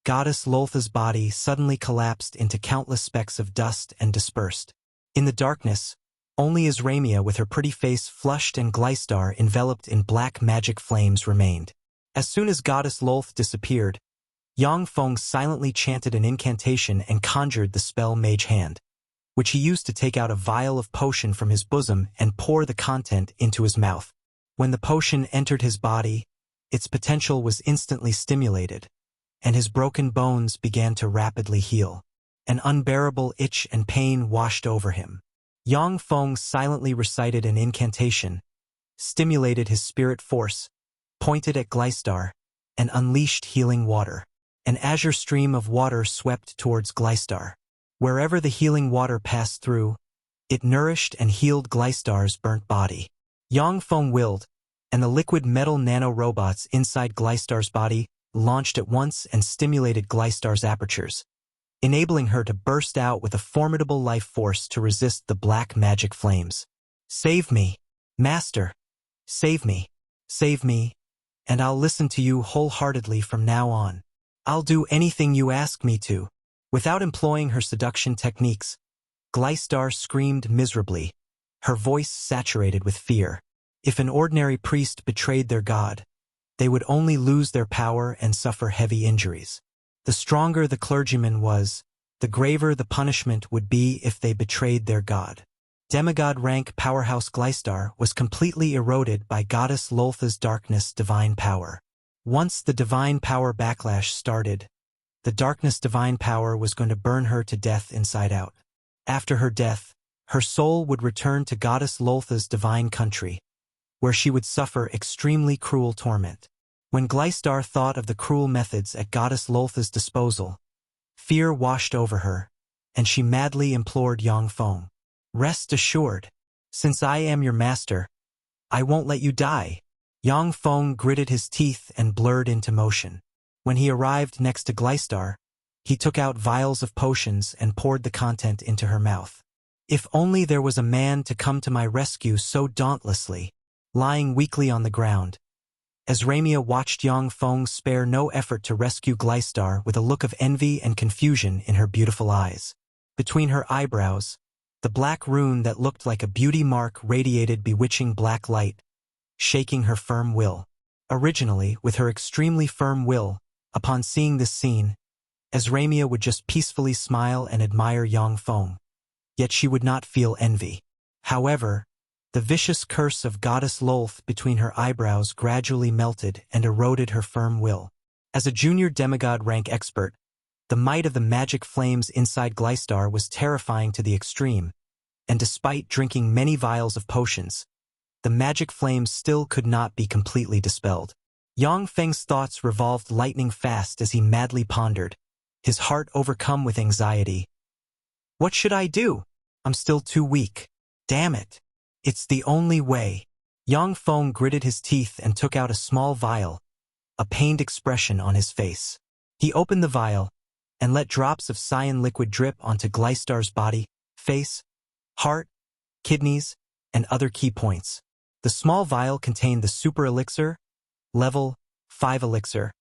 Goddess Lolth's body suddenly collapsed into countless specks of dust and dispersed. In the darkness, only Ezramia with her pretty face flushed and Gleistar enveloped in black magic flames remained. As soon as Goddess Lolth disappeared, Yang Feng silently chanted an incantation and conjured the spell Mage Hand, which he used to take out a vial of potion from his bosom and pour the content into his mouth. When the potion entered his body, its potential was instantly stimulated, and his broken bones began to rapidly heal. An unbearable itch and pain washed over him. Yang Feng silently recited an incantation, stimulated his spirit force, pointed at Gleistar, and unleashed healing water. An azure stream of water swept towards Gleistar. Wherever the healing water passed through, it nourished and healed Gleistar's burnt body. Yang Feng willed, and the liquid metal nano-robots inside Gleistar's body launched at once and stimulated Gleistar's apertures, enabling her to burst out with a formidable life force to resist the black magic flames. "Save me, Master! Save me! Save me, and I'll listen to you wholeheartedly from now on. I'll do anything you ask me to." Without employing her seduction techniques, Gleistar screamed miserably, her voice saturated with fear. If an ordinary priest betrayed their god, they would only lose their power and suffer heavy injuries. The stronger the clergyman was, the graver the punishment would be if they betrayed their god. Demigod rank powerhouse Gleistar was completely eroded by goddess Loltha's darkness divine power. Once the divine power backlash started, the darkness divine power was going to burn her to death inside out. After her death, her soul would return to goddess Loltha's divine country, where she would suffer extremely cruel torment. When Gleistar thought of the cruel methods at goddess Loltha's disposal, fear washed over her, and she madly implored Yang Feng. "Rest assured, since I am your master, I won't let you die." Yang Feng gritted his teeth and blurred into motion. When he arrived next to Gleistar, he took out vials of potions and poured the content into her mouth. If only there was a man to come to my rescue so dauntlessly. Lying weakly on the ground, Azramia watched Yang Feng spare no effort to rescue Gleistar with a look of envy and confusion in her beautiful eyes. Between her eyebrows, the black rune that looked like a beauty mark radiated bewitching black light, shaking her firm will. Originally, with her extremely firm will, upon seeing this scene, Azramia would just peacefully smile and admire Yang Feng. Yet she would not feel envy. However, the vicious curse of goddess Lolth between her eyebrows gradually melted and eroded her firm will. As a junior demigod rank expert, the might of the magic flames inside Gleistar was terrifying to the extreme, and despite drinking many vials of potions, the magic flames still could not be completely dispelled. Yang Feng's thoughts revolved lightning fast as he madly pondered, his heart overcome with anxiety. What should I do? I'm still too weak. Damn it. It's the only way. Yang Feng gritted his teeth and took out a small vial, a pained expression on his face. He opened the vial and let drops of cyan liquid drip onto Gleistar's body, face, heart, kidneys, and other key points. The small vial contained the super elixir, level 5 elixir,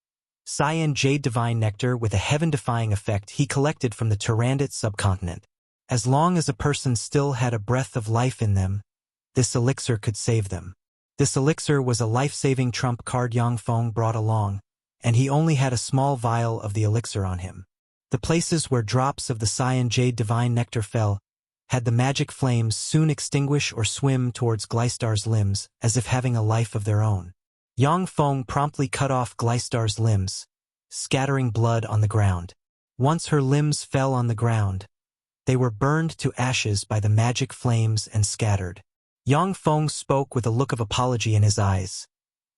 cyan jade divine nectar with a heaven-defying effect he collected from the Tyrannid subcontinent. As long as a person still had a breath of life in them, this elixir could save them. This elixir was a life-saving trump card Yang Feng brought along, and he only had a small vial of the elixir on him. The places where drops of the cyan jade divine nectar fell had the magic flames soon extinguish or swim towards Gleistar's limbs as if having a life of their own. Yang Feng promptly cut off Gleistar's limbs, scattering blood on the ground. Once her limbs fell on the ground, they were burned to ashes by the magic flames and scattered. Yang Feng spoke with a look of apology in his eyes.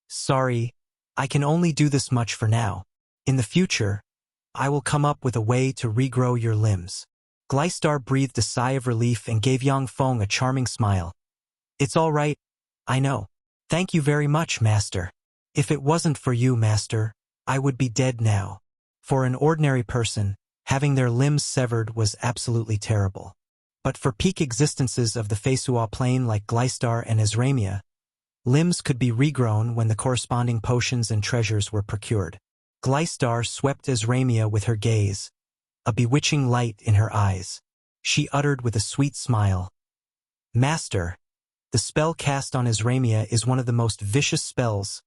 "Sorry, I can only do this much for now. In the future, I will come up with a way to regrow your limbs." Gleistar breathed a sigh of relief and gave Yang Feng a charming smile. "It's all right, I know. Thank you very much, Master. If it wasn't for you, Master, I would be dead now." For an ordinary person, having their limbs severed was absolutely terrible. But for peak existences of the Feisua plane like Gleistar and Azramia, limbs could be regrown when the corresponding potions and treasures were procured. Gleistar swept Azramia with her gaze, a bewitching light in her eyes. She uttered with a sweet smile, "Master, the spell cast on Azramia is one of the most vicious spells,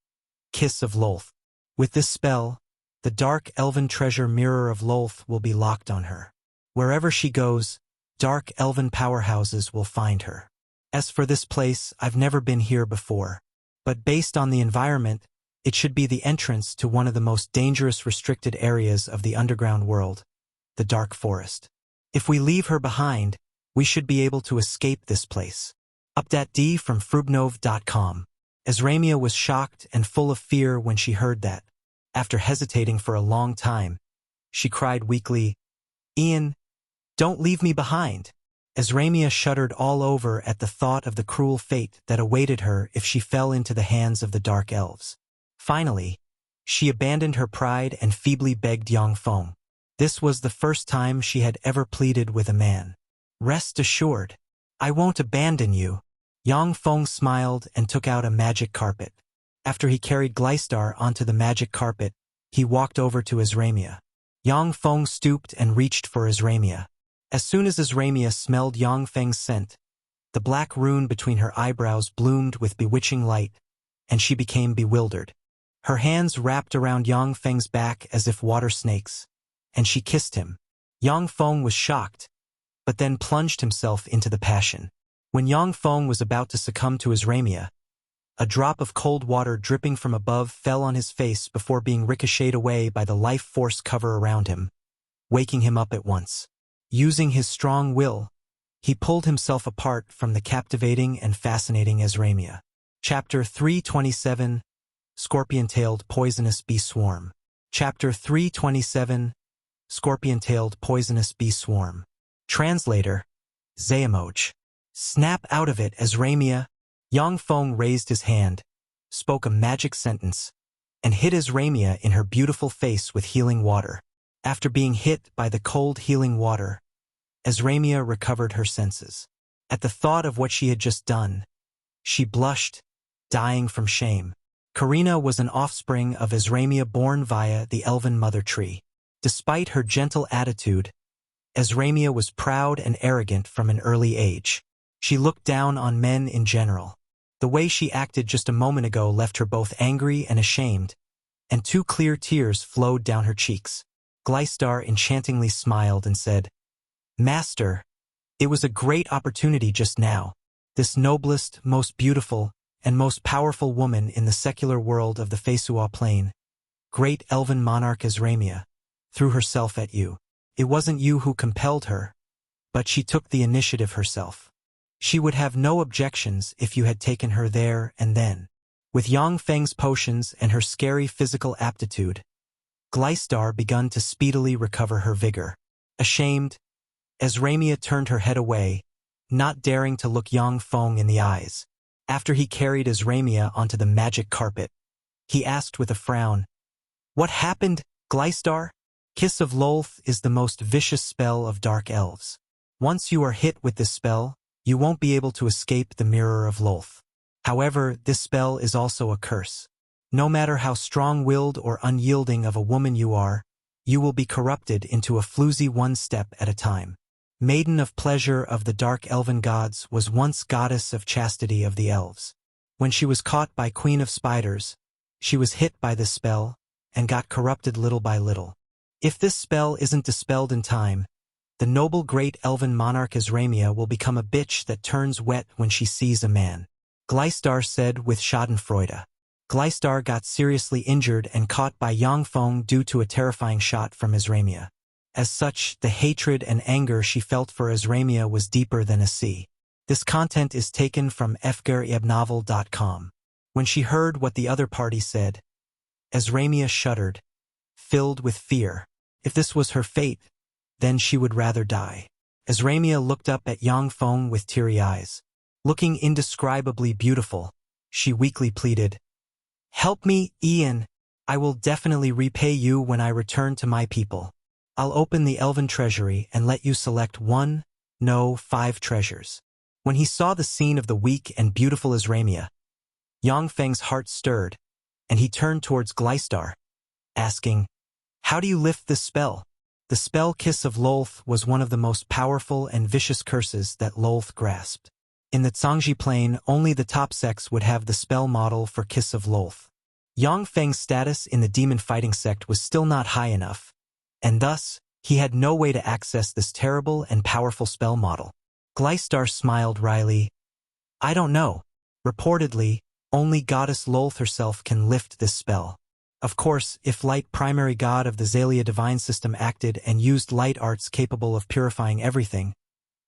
Kiss of Lolth. With this spell, the dark elven treasure mirror of Lolth will be locked on her. Wherever she goes, dark elven powerhouses will find her. As for this place, I've never been here before, but based on the environment, it should be the entrance to one of the most dangerous restricted areas of the underground world, the Dark Forest. If we leave her behind, we should be able to escape this place." Update D from frubnov.com. Azramia was shocked and full of fear when she heard that. After hesitating for a long time, she cried weakly, "Ian, don't leave me behind." Azramia shuddered all over at the thought of the cruel fate that awaited her if she fell into the hands of the Dark Elves. Finally, she abandoned her pride and feebly begged Yang Feng. This was the first time she had ever pleaded with a man. "Rest assured, I won't abandon you." Yang Feng smiled and took out a magic carpet. After he carried Gleistar onto the magic carpet, he walked over to Azramia. Yang Feng stooped and reached for Azramia. As soon as Azramia smelled Yang Feng's scent, the black rune between her eyebrows bloomed with bewitching light, and she became bewildered. Her hands wrapped around Yang Feng's back as if water snakes, and she kissed him. Yang Feng was shocked, but then plunged himself into the passion. When Yang Feng was about to succumb to his ramia, a drop of cold water dripping from above fell on his face before being ricocheted away by the life force cover around him, waking him up at once. Using his strong will, he pulled himself apart from the captivating and fascinating Ezramia. Chapter 327, Scorpion-tailed poisonous bee swarm. Chapter 327, Scorpion-tailed poisonous bee swarm. Translator, Zayamoj. Snap out of it, Ezramia. Yang Feng raised his hand, spoke a magic sentence, and hit Ezramia in her beautiful face with healing water. After being hit by the cold healing water, Ezramia recovered her senses. At the thought of what she had just done, she blushed, dying from shame. Karina was an offspring of Ezramia born via the elven mother tree. Despite her gentle attitude, Ezramia was proud and arrogant from an early age. She looked down on men in general. The way she acted just a moment ago left her both angry and ashamed, and 2 clear tears flowed down her cheeks. Gleistar enchantingly smiled and said, "Master, it was a great opportunity just now. This noblest, most beautiful, and most powerful woman in the secular world of the Fesua Plain, great elven monarch Ezramia, threw herself at you. It wasn't you who compelled her, but she took the initiative herself. She would have no objections if you had taken her there and then." With Yang Feng's potions and her scary physical aptitude, Gleistar begun to speedily recover her vigor. Ashamed, Ezramia turned her head away, not daring to look Yang Feng in the eyes. After he carried Ezramia onto the magic carpet, he asked with a frown, "What happened, Gleistar?" Kiss of Lolth is the most vicious spell of dark elves. Once you are hit with this spell, you won't be able to escape the mirror of Lolth. However, this spell is also a curse. No matter how strong-willed or unyielding of a woman you are, you will be corrupted into a floozy one step at a time. Maiden of pleasure of the dark elven gods was once goddess of chastity of the elves. When she was caught by Queen of Spiders, she was hit by this spell and got corrupted little by little. If this spell isn't dispelled in time, the noble great elven monarch Ezramia will become a bitch that turns wet when she sees a man. Gleistar said with schadenfreude. Gleistar got seriously injured and caught by Yang Feng due to a terrifying shot from Ezramia. As such, the hatred and anger she felt for Ezramia was deeper than a sea. This content is taken from fgariebnovel.com. When she heard what the other party said, Ezramia shuddered, filled with fear. If this was her fate, then she would rather die. Ezramia looked up at Yang Feng with teary eyes. Looking indescribably beautiful, she weakly pleaded, "Help me, Ian. I will definitely repay you when I return to my people. I'll open the elven treasury and let you select 1, no, 5 treasures." When he saw the scene of the weak and beautiful Ezramia, Yang Feng's heart stirred, and he turned towards Gleistar, asking, "How do you lift this spell?" The spell Kiss of Lolth was one of the most powerful and vicious curses that Lolth grasped. In the Zhangji Plain, only the top sects would have the spell model for Kiss of Lolth. Yang Feng's status in the demon fighting sect was still not high enough, and thus, he had no way to access this terrible and powerful spell model. Gleistar smiled wryly. "I don't know. Reportedly, only Goddess Lolth herself can lift this spell. Of course, if Light primary god of the Xalia divine system acted and used light arts capable of purifying everything,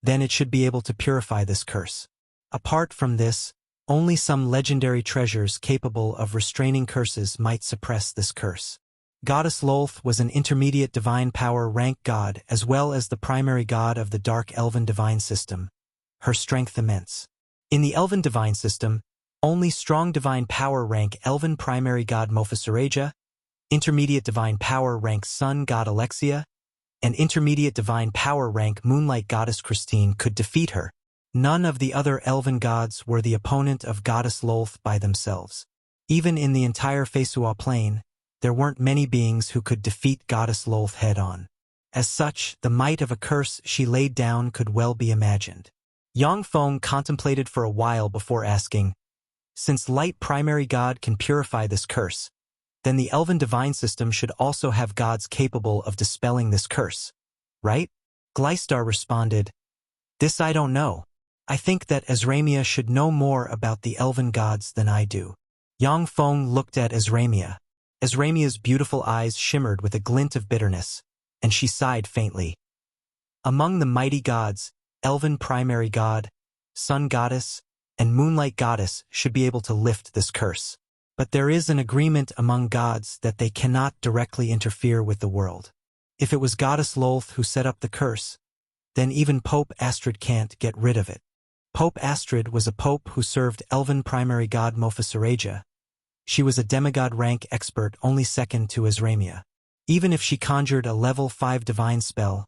then it should be able to purify this curse. Apart from this, only some legendary treasures capable of restraining curses might suppress this curse. Goddess Lolth was an intermediate divine power rank god as well as the primary god of the dark elven divine system, her strength immense. In the elven divine system, only strong divine power rank elven primary god Mophasareja, intermediate divine power rank sun god Alexia, and intermediate divine power rank moonlight goddess Christine could defeat her. None of the other elven gods were the opponent of Goddess Lolth by themselves. Even in the entire Fesua Plain, there weren't many beings who could defeat Goddess Lolth head-on. As such, the might of a curse she laid down could well be imagined. Yang Feng contemplated for a while before asking, "Since Light primary god can purify this curse, then the elven divine system should also have gods capable of dispelling this curse, right? Gleistar responded, "This I don't know. I think that Azramia should know more about the elven gods than I do." Yang Feng looked at Azramia. Azramia's beautiful eyes shimmered with a glint of bitterness, and she sighed faintly. Among the mighty gods, elven primary god, sun goddess, and moonlight goddess should be able to lift this curse. But there is an agreement among gods that they cannot directly interfere with the world. If it was Goddess Lolth who set up the curse, then even Pope Astrid can't get rid of it. Pope Astrid was a pope who served elven primary god Mophasareja. She was a demigod rank expert only second to Azramia. Even if she conjured a level 5 divine spell,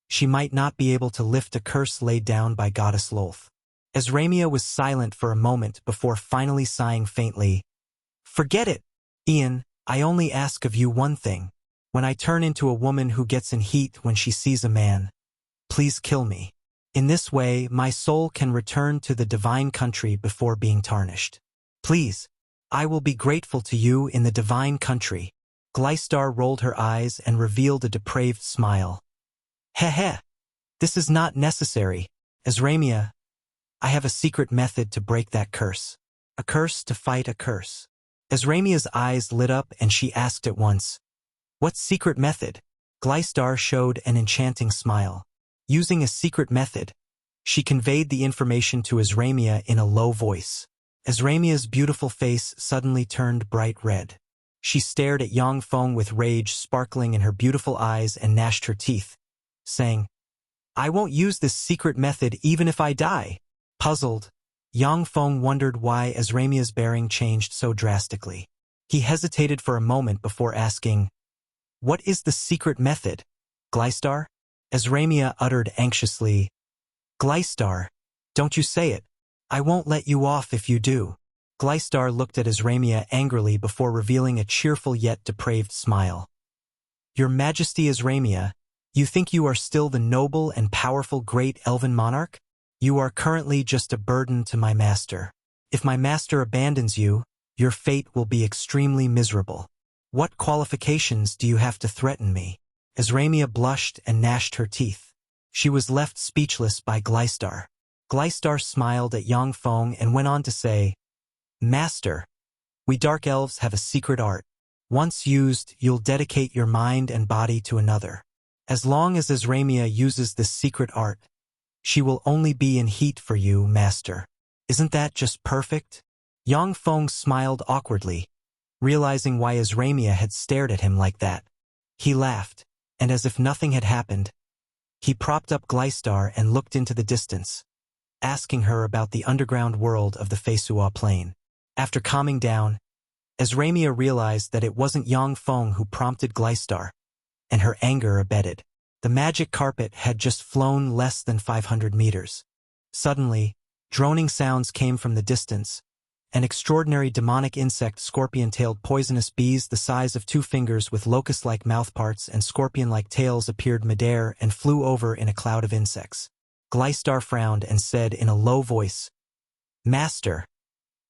she might not be able to lift a curse laid down by Goddess Lolth. Azramia was silent for a moment before finally sighing faintly. "Forget it, Ian, I only ask of you one thing. When I turn into a woman who gets in heat when she sees a man, please kill me. In this way, my soul can return to the divine country before being tarnished. Please, I will be grateful to you in the divine country." Gleistar rolled her eyes and revealed a depraved smile. "Heh. This is not necessary. Azramia, I have a secret method to break that curse. A curse to fight a curse." Azramia's eyes lit up and she asked at once, "What secret method?" Gleistar showed an enchanting smile. Using a secret method, she conveyed the information to Azramia in a low voice. Azramia's beautiful face suddenly turned bright red. She stared at Yang Feng with rage sparkling in her beautiful eyes and gnashed her teeth, saying, "I won't use this secret method even if I die." Puzzled, Yang Feng wondered why Azramia's bearing changed so drastically. He hesitated for a moment before asking, "What is the secret method, Gleistar?" Azramia uttered anxiously, "Gleistar, don't you say it. I won't let you off if you do." Gleistar looked at Azramia angrily before revealing a cheerful yet depraved smile. "Your Majesty Azramia, you think you are still the noble and powerful great elven monarch? You are currently just a burden to my master. If my master abandons you, your fate will be extremely miserable. What qualifications do you have to threaten me?" Azramia blushed and gnashed her teeth. She was left speechless by Gleistar. Gleistar smiled at Yang Feng and went on to say, "Master, we dark elves have a secret art. Once used, you'll dedicate your mind and body to another. As long as Azramia uses this secret art, she will only be in heat for you, master. Isn't that just perfect?" Yang Feng smiled awkwardly, realizing why Azramia had stared at him like that. He laughed, and as if nothing had happened, he propped up Gleistar and looked into the distance, asking her about the underground world of the Fesua Plain. After calming down, Azramia realized that it wasn't Yang Feng who prompted Gleistar, and her anger abated. The magic carpet had just flown less than 500 meters. Suddenly, droning sounds came from the distance. An extraordinary demonic insect scorpion-tailed poisonous bees the size of 2 fingers with locust-like mouthparts and scorpion-like tails appeared midair and flew over in a cloud of insects. Gleistar frowned and said in a low voice, "Master,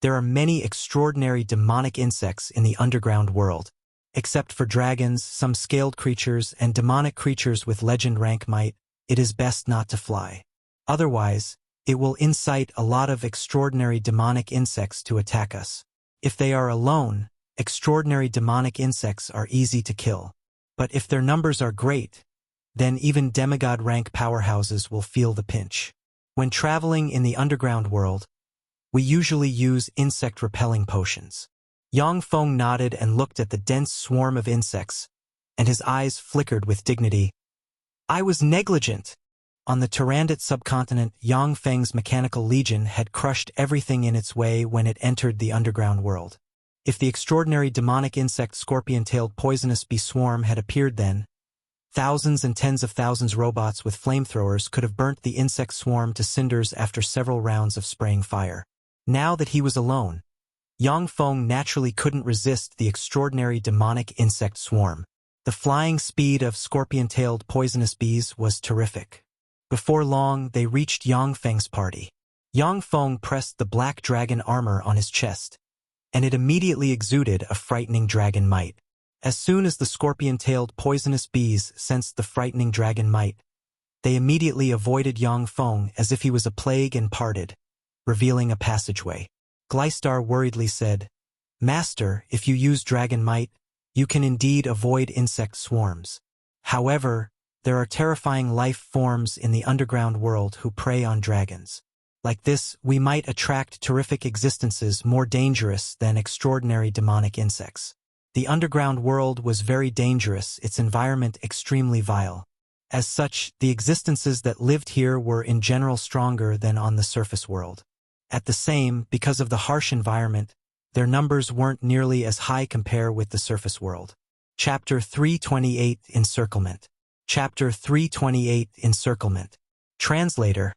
there are many extraordinary demonic insects in the underground world. Except for dragons, some scaled creatures, and demonic creatures with legend rank might, it is best not to fly. Otherwise, it will incite a lot of extraordinary demonic insects to attack us. If they are alone, extraordinary demonic insects are easy to kill. But if their numbers are great, then even demigod rank powerhouses will feel the pinch. When traveling in the underground world, we usually use insect-repelling potions." Yang Feng nodded and looked at the dense swarm of insects, and his eyes flickered with dignity. "I was negligent." On the Tyrannid subcontinent, Yang Feng's mechanical legion had crushed everything in its way when it entered the underground world. If the extraordinary demonic insect scorpion-tailed poisonous bee swarm had appeared then, thousands and tens of thousands robots with flamethrowers could have burnt the insect swarm to cinders after several rounds of spraying fire. Now that he was alone, Yang Feng naturally couldn't resist the extraordinary demonic insect swarm. The flying speed of scorpion-tailed poisonous bees was terrific. Before long, they reached Yang Feng's party. Yang Feng pressed the black dragon armor on his chest, and it immediately exuded a frightening dragon might. As soon as the scorpion-tailed poisonous bees sensed the frightening dragon might, they immediately avoided Yang Feng as if he was a plague and parted, revealing a passageway. Gleistar worriedly said, "Master, if you use dragon might, you can indeed avoid insect swarms. However, there are terrifying life forms in the underground world who prey on dragons. Like this, we might attract terrific existences more dangerous than extraordinary demonic insects." The underground world was very dangerous, its environment extremely vile. As such, the existences that lived here were in general stronger than on the surface world. At the same, because of the harsh environment, their numbers weren't nearly as high compared with the surface world. Chapter 328 Encirclement. Chapter 328 Encirclement. Translator,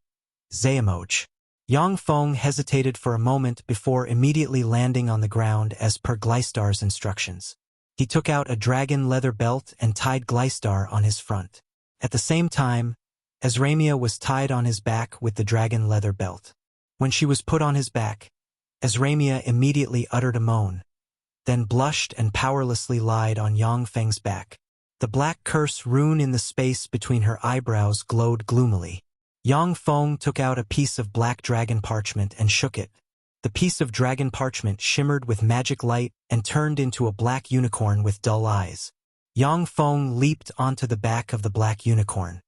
Xayamoj. Yang Feng hesitated for a moment before immediately landing on the ground as per Gleistar's instructions. He took out a dragon leather belt and tied Gleistar on his front. At the same time, Azramia was tied on his back with the dragon leather belt. When she was put on his back, Azramia immediately uttered a moan, then blushed and powerlessly lied on Yang Feng's back. The black curse rune in the space between her eyebrows glowed gloomily. Yang Feng took out a piece of black dragon parchment and shook it. The piece of dragon parchment shimmered with magic light and turned into a black unicorn with dull eyes. Yang Feng leaped onto the back of the black unicorn.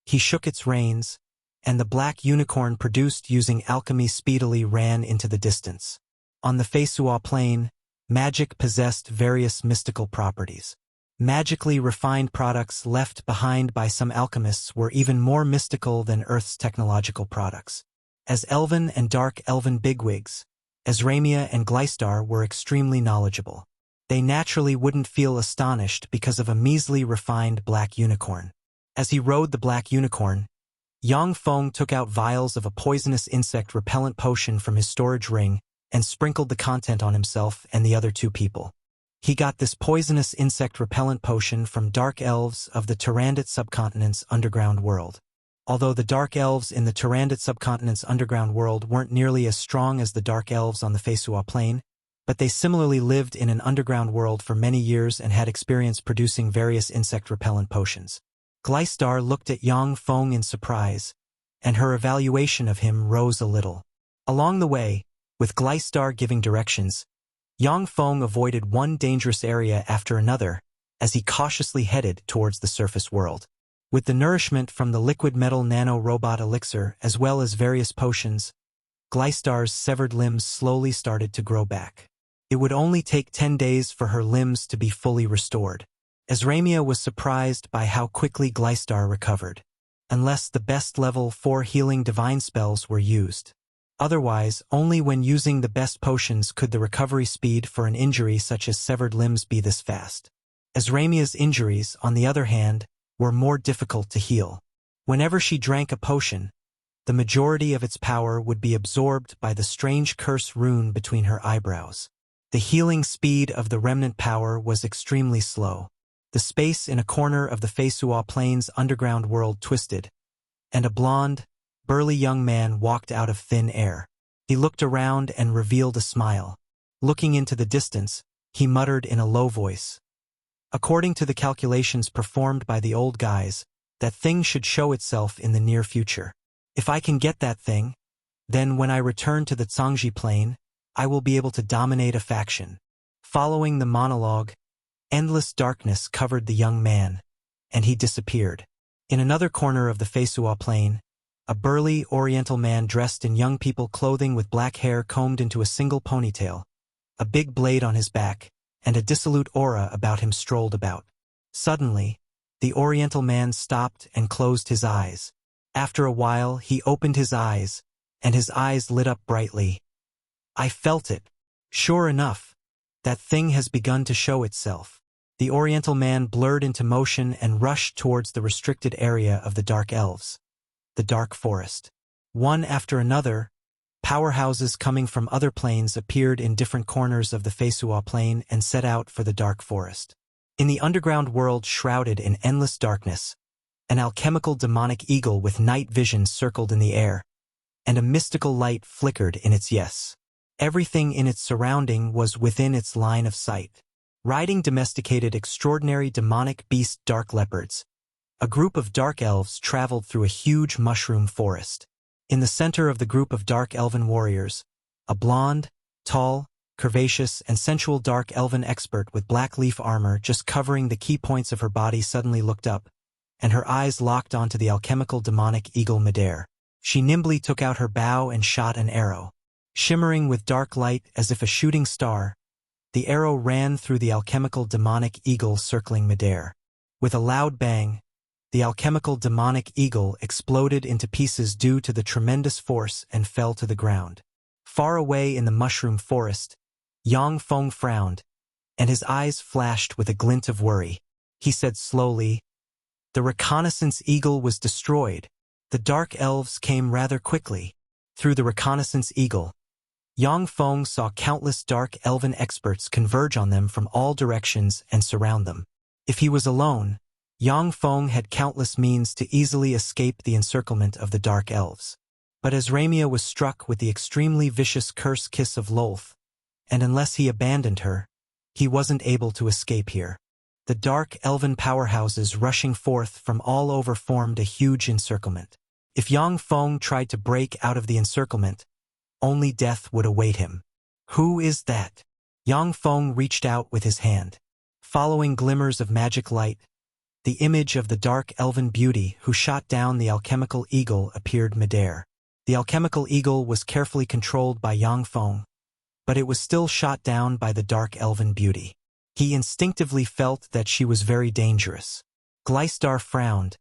He shook its reins, and the black unicorn produced using alchemy speedily ran into the distance. On the Feisua plane, magic possessed various mystical properties. Magically refined products left behind by some alchemists were even more mystical than Earth's technological products. As elven and dark elven bigwigs, Azramia and Gleistar were extremely knowledgeable. They naturally wouldn't feel astonished because of a measly refined black unicorn. As he rode the black unicorn, Yang Feng took out vials of a poisonous insect repellent potion from his storage ring and sprinkled the content on himself and the other two people. He got this poisonous insect repellent potion from dark elves of the Tyrannid subcontinent's underground world. Although the dark elves in the Tyrannid subcontinent's underground world weren't nearly as strong as the dark elves on the Feisua plane, but they similarly lived in an underground world for many years and had experience producing various insect repellent potions. Gleistar looked at Yang Feng in surprise, and her evaluation of him rose a little. Along the way, with Gleistar giving directions, Yang Feng avoided one dangerous area after another as he cautiously headed towards the surface world. With the nourishment from the liquid metal nano-robot elixir as well as various potions, Gleistar's severed limbs slowly started to grow back. It would only take 10 days for her limbs to be fully restored. Azramia was surprised by how quickly Gleistar recovered, unless the best level 4 healing divine spells were used. Otherwise, only when using the best potions could the recovery speed for an injury such as severed limbs be this fast. Azramia's injuries, on the other hand, were more difficult to heal. Whenever she drank a potion, the majority of its power would be absorbed by the strange curse rune between her eyebrows. The healing speed of the remnant power was extremely slow. The space in a corner of the Feisua plane's underground world twisted, and a blonde, burly young man walked out of thin air. He looked around and revealed a smile. Looking into the distance, he muttered in a low voice, "According to the calculations performed by the old guys, that thing should show itself in the near future. If I can get that thing, then when I return to the Zhangji plane, I will be able to dominate a faction." Following the monologue, endless darkness covered the young man, and he disappeared. In another corner of the Feisua plane, a burly oriental man dressed in young people clothing with black hair combed into a single ponytail, a big blade on his back, and a dissolute aura about him strolled about. Suddenly, the oriental man stopped and closed his eyes. After a while, he opened his eyes, and his eyes lit up brightly. "I felt it. Sure enough, that thing has begun to show itself." The oriental man blurred into motion and rushed towards the restricted area of the dark elves, the dark forest. One after another, powerhouses coming from other planes appeared in different corners of the Feisua plane and set out for the dark forest. In the underground world shrouded in endless darkness, an alchemical demonic eagle with night vision circled in the air, and a mystical light flickered in its yes. Everything in its surrounding was within its line of sight. Riding domesticated extraordinary demonic beast dark leopards, a group of dark elves traveled through a huge mushroom forest. In the center of the group of dark elven warriors, a blonde, tall, curvaceous, and sensual dark elven expert with black leaf armor just covering the key points of her body suddenly looked up, and her eyes locked onto the alchemical demonic eagle midair. She nimbly took out her bow and shot an arrow. Shimmering with dark light as if a shooting star, the arrow ran through the alchemical demonic eagle circling midair. With a loud bang, the alchemical demonic eagle exploded into pieces due to the tremendous force and fell to the ground. Far away in the mushroom forest, Yang Feng frowned, and his eyes flashed with a glint of worry. He said slowly, "The reconnaissance eagle was destroyed. The dark elves came rather quickly." Through the reconnaissance eagle, Yang Feng saw countless dark elven experts converge on them from all directions and surround them. If he was alone, Yang Feng had countless means to easily escape the encirclement of the dark elves. But as Ramia was struck with the extremely vicious curse kiss of Lolth, and unless he abandoned her, he wasn't able to escape here. The dark elven powerhouses rushing forth from all over formed a huge encirclement. If Yang Feng tried to break out of the encirclement, only death would await him. "Who is that?" Yang Feng reached out with his hand. Following glimmers of magic light, the image of the dark elven beauty who shot down the alchemical eagle appeared midair. The alchemical eagle was carefully controlled by Yang Feng, but it was still shot down by the dark elven beauty. He instinctively felt that she was very dangerous. Gleistar frowned,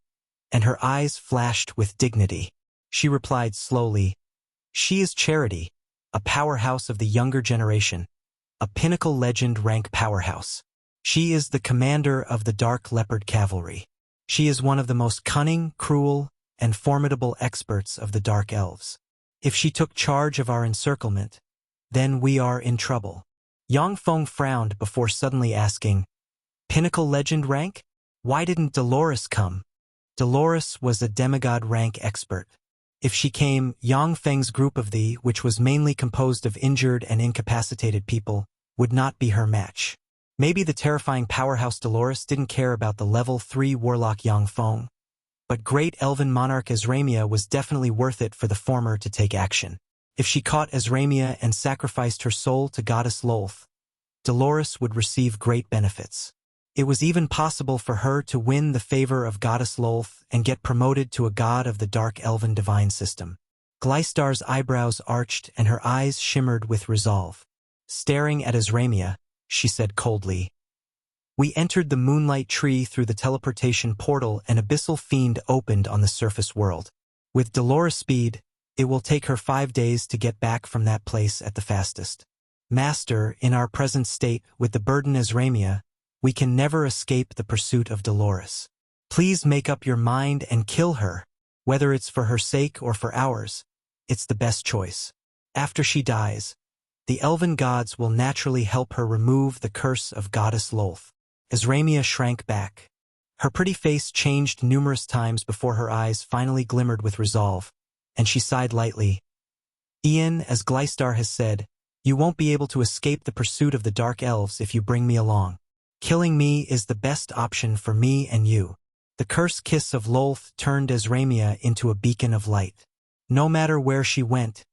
and her eyes flashed with dignity. She replied slowly, "She is Charity, a powerhouse of the younger generation, a pinnacle legend rank powerhouse. She is the commander of the Dark Leopard Cavalry. She is one of the most cunning, cruel, and formidable experts of the Dark Elves. If she took charge of our encirclement, then we are in trouble." Yang Feng frowned before suddenly asking, "Pinnacle legend rank? Why didn't Dolores come?" Dolores was a demigod rank expert. If she came, Yang Feng's group of the, which was mainly composed of injured and incapacitated people, would not be her match. Maybe the terrifying powerhouse Dolores didn't care about the level 3 warlock Yang Feng, but great elven monarch Azramia was definitely worth it for the former to take action. If she caught Azramia and sacrificed her soul to goddess Lolth, Dolores would receive great benefits. It was even possible for her to win the favor of goddess Lolth and get promoted to a god of the dark elven divine system. Gleistar's eyebrows arched and her eyes shimmered with resolve. Staring at Azramia, she said coldly, "We entered the moonlight tree through the teleportation portal. An abyssal fiend opened on the surface world. With Dolores' speed, it will take her 5 days to get back from that place at the fastest. Master, in our present state, with the burden Azramia, we can never escape the pursuit of Dolores. Please make up your mind and kill her. Whether it's for her sake or for ours, it's the best choice. After she dies, the elven gods will naturally help her remove the curse of goddess Lolth." Azramia shrank back. Her pretty face changed numerous times before her eyes finally glimmered with resolve, and she sighed lightly. "Ian, as Gleistar has said, you won't be able to escape the pursuit of the Dark Elves if you bring me along. Killing me is the best option for me and you." The curse kiss of Lolth turned Azramia into a beacon of light. No matter where she went,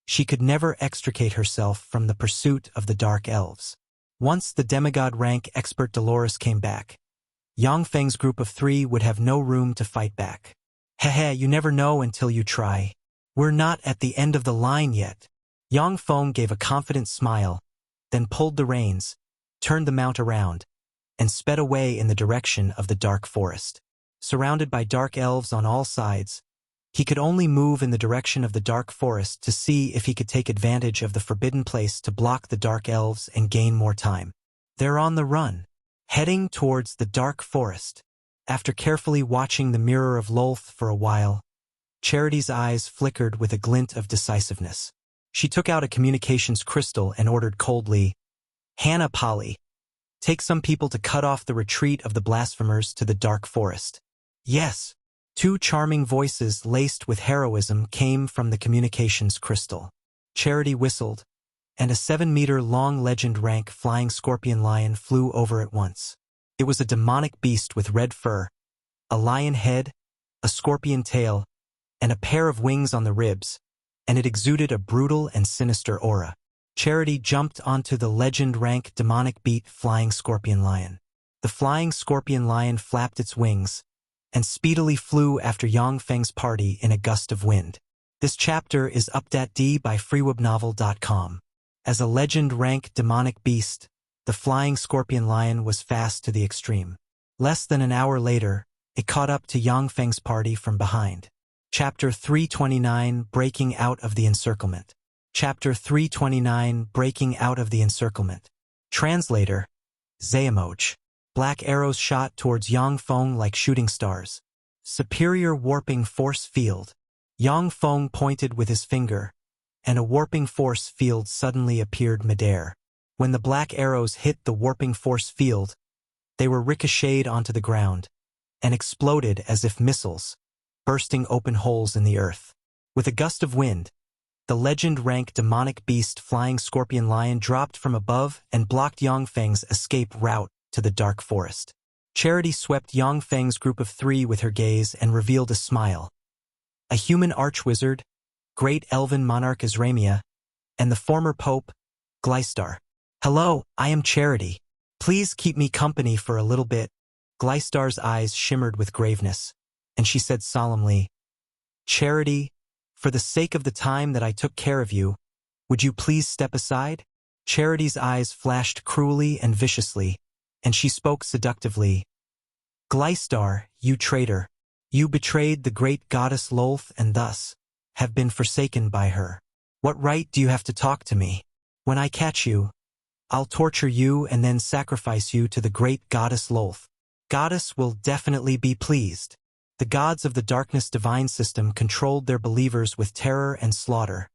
she could never extricate herself from the pursuit of the Dark Elves. Once the demigod rank expert Dolores came back, Yang Feng's group of 3 would have no room to fight back. "Heh, you never know until you try. We're not at the end of the line yet." Yang Feng gave a confident smile, then pulled the reins, turned the mount around, and sped away in the direction of the dark forest. Surrounded by dark elves on all sides, he could only move in the direction of the dark forest to see if he could take advantage of the forbidden place to block the dark elves and gain more time. They're on the run, heading towards the dark forest. After carefully watching the mirror of Lolth for a while, Charity's eyes flickered with a glint of decisiveness. She took out a communications crystal and ordered coldly, "Hannah Polly, take some people to cut off the retreat of the blasphemers to the dark forest." "Yes." 2 charming voices laced with heroism came from the communications crystal. Charity whistled, and a 7-meter-long legend-rank flying scorpion lion flew over at once. It was a demonic beast with red fur, a lion head, a scorpion tail, and a pair of wings on the ribs, and it exuded a brutal and sinister aura. Charity jumped onto the legend-rank demonic beat flying scorpion lion. The flying scorpion lion flapped its wings and speedily flew after Yang Feng's party in a gust of wind. This chapter is updated by freewebnovel.com. As a legend-rank demonic beast, the flying scorpion lion was fast to the extreme. Less than an hour later, it caught up to Yang Feng's party from behind. Chapter 329, Breaking Out of the Encirclement. Chapter 329, Breaking Out of the Encirclement. Translator, Xuanhuan. Black arrows shot towards Yang Feng like shooting stars. Superior warping force field. Yang Feng pointed with his finger, and a warping force field suddenly appeared midair. When the black arrows hit the warping force field, they were ricocheted onto the ground and exploded as if missiles, bursting open holes in the earth. With a gust of wind, the legend-rank demonic beast flying scorpion lion dropped from above and blocked Yang Feng's escape route to the dark forest. Charity swept Yang Feng's group of 3 with her gaze and revealed a smile. A human archwizard, great elven monarch Azramia, and the former pope, Gleistar. "Hello, I am Charity. Please keep me company for a little bit." Gleistar's eyes shimmered with graveness, and she said solemnly, "Charity, for the sake of the time that I took care of you, would you please step aside?" Charity's eyes flashed cruelly and viciously, and she spoke seductively. "Gleistar, you traitor, you betrayed the great goddess Lolth and thus have been forsaken by her. What right do you have to talk to me? When I catch you, I'll torture you and then sacrifice you to the great goddess Lolth. Goddess will definitely be pleased." The gods of the darkness divine system controlled their believers with terror and slaughter,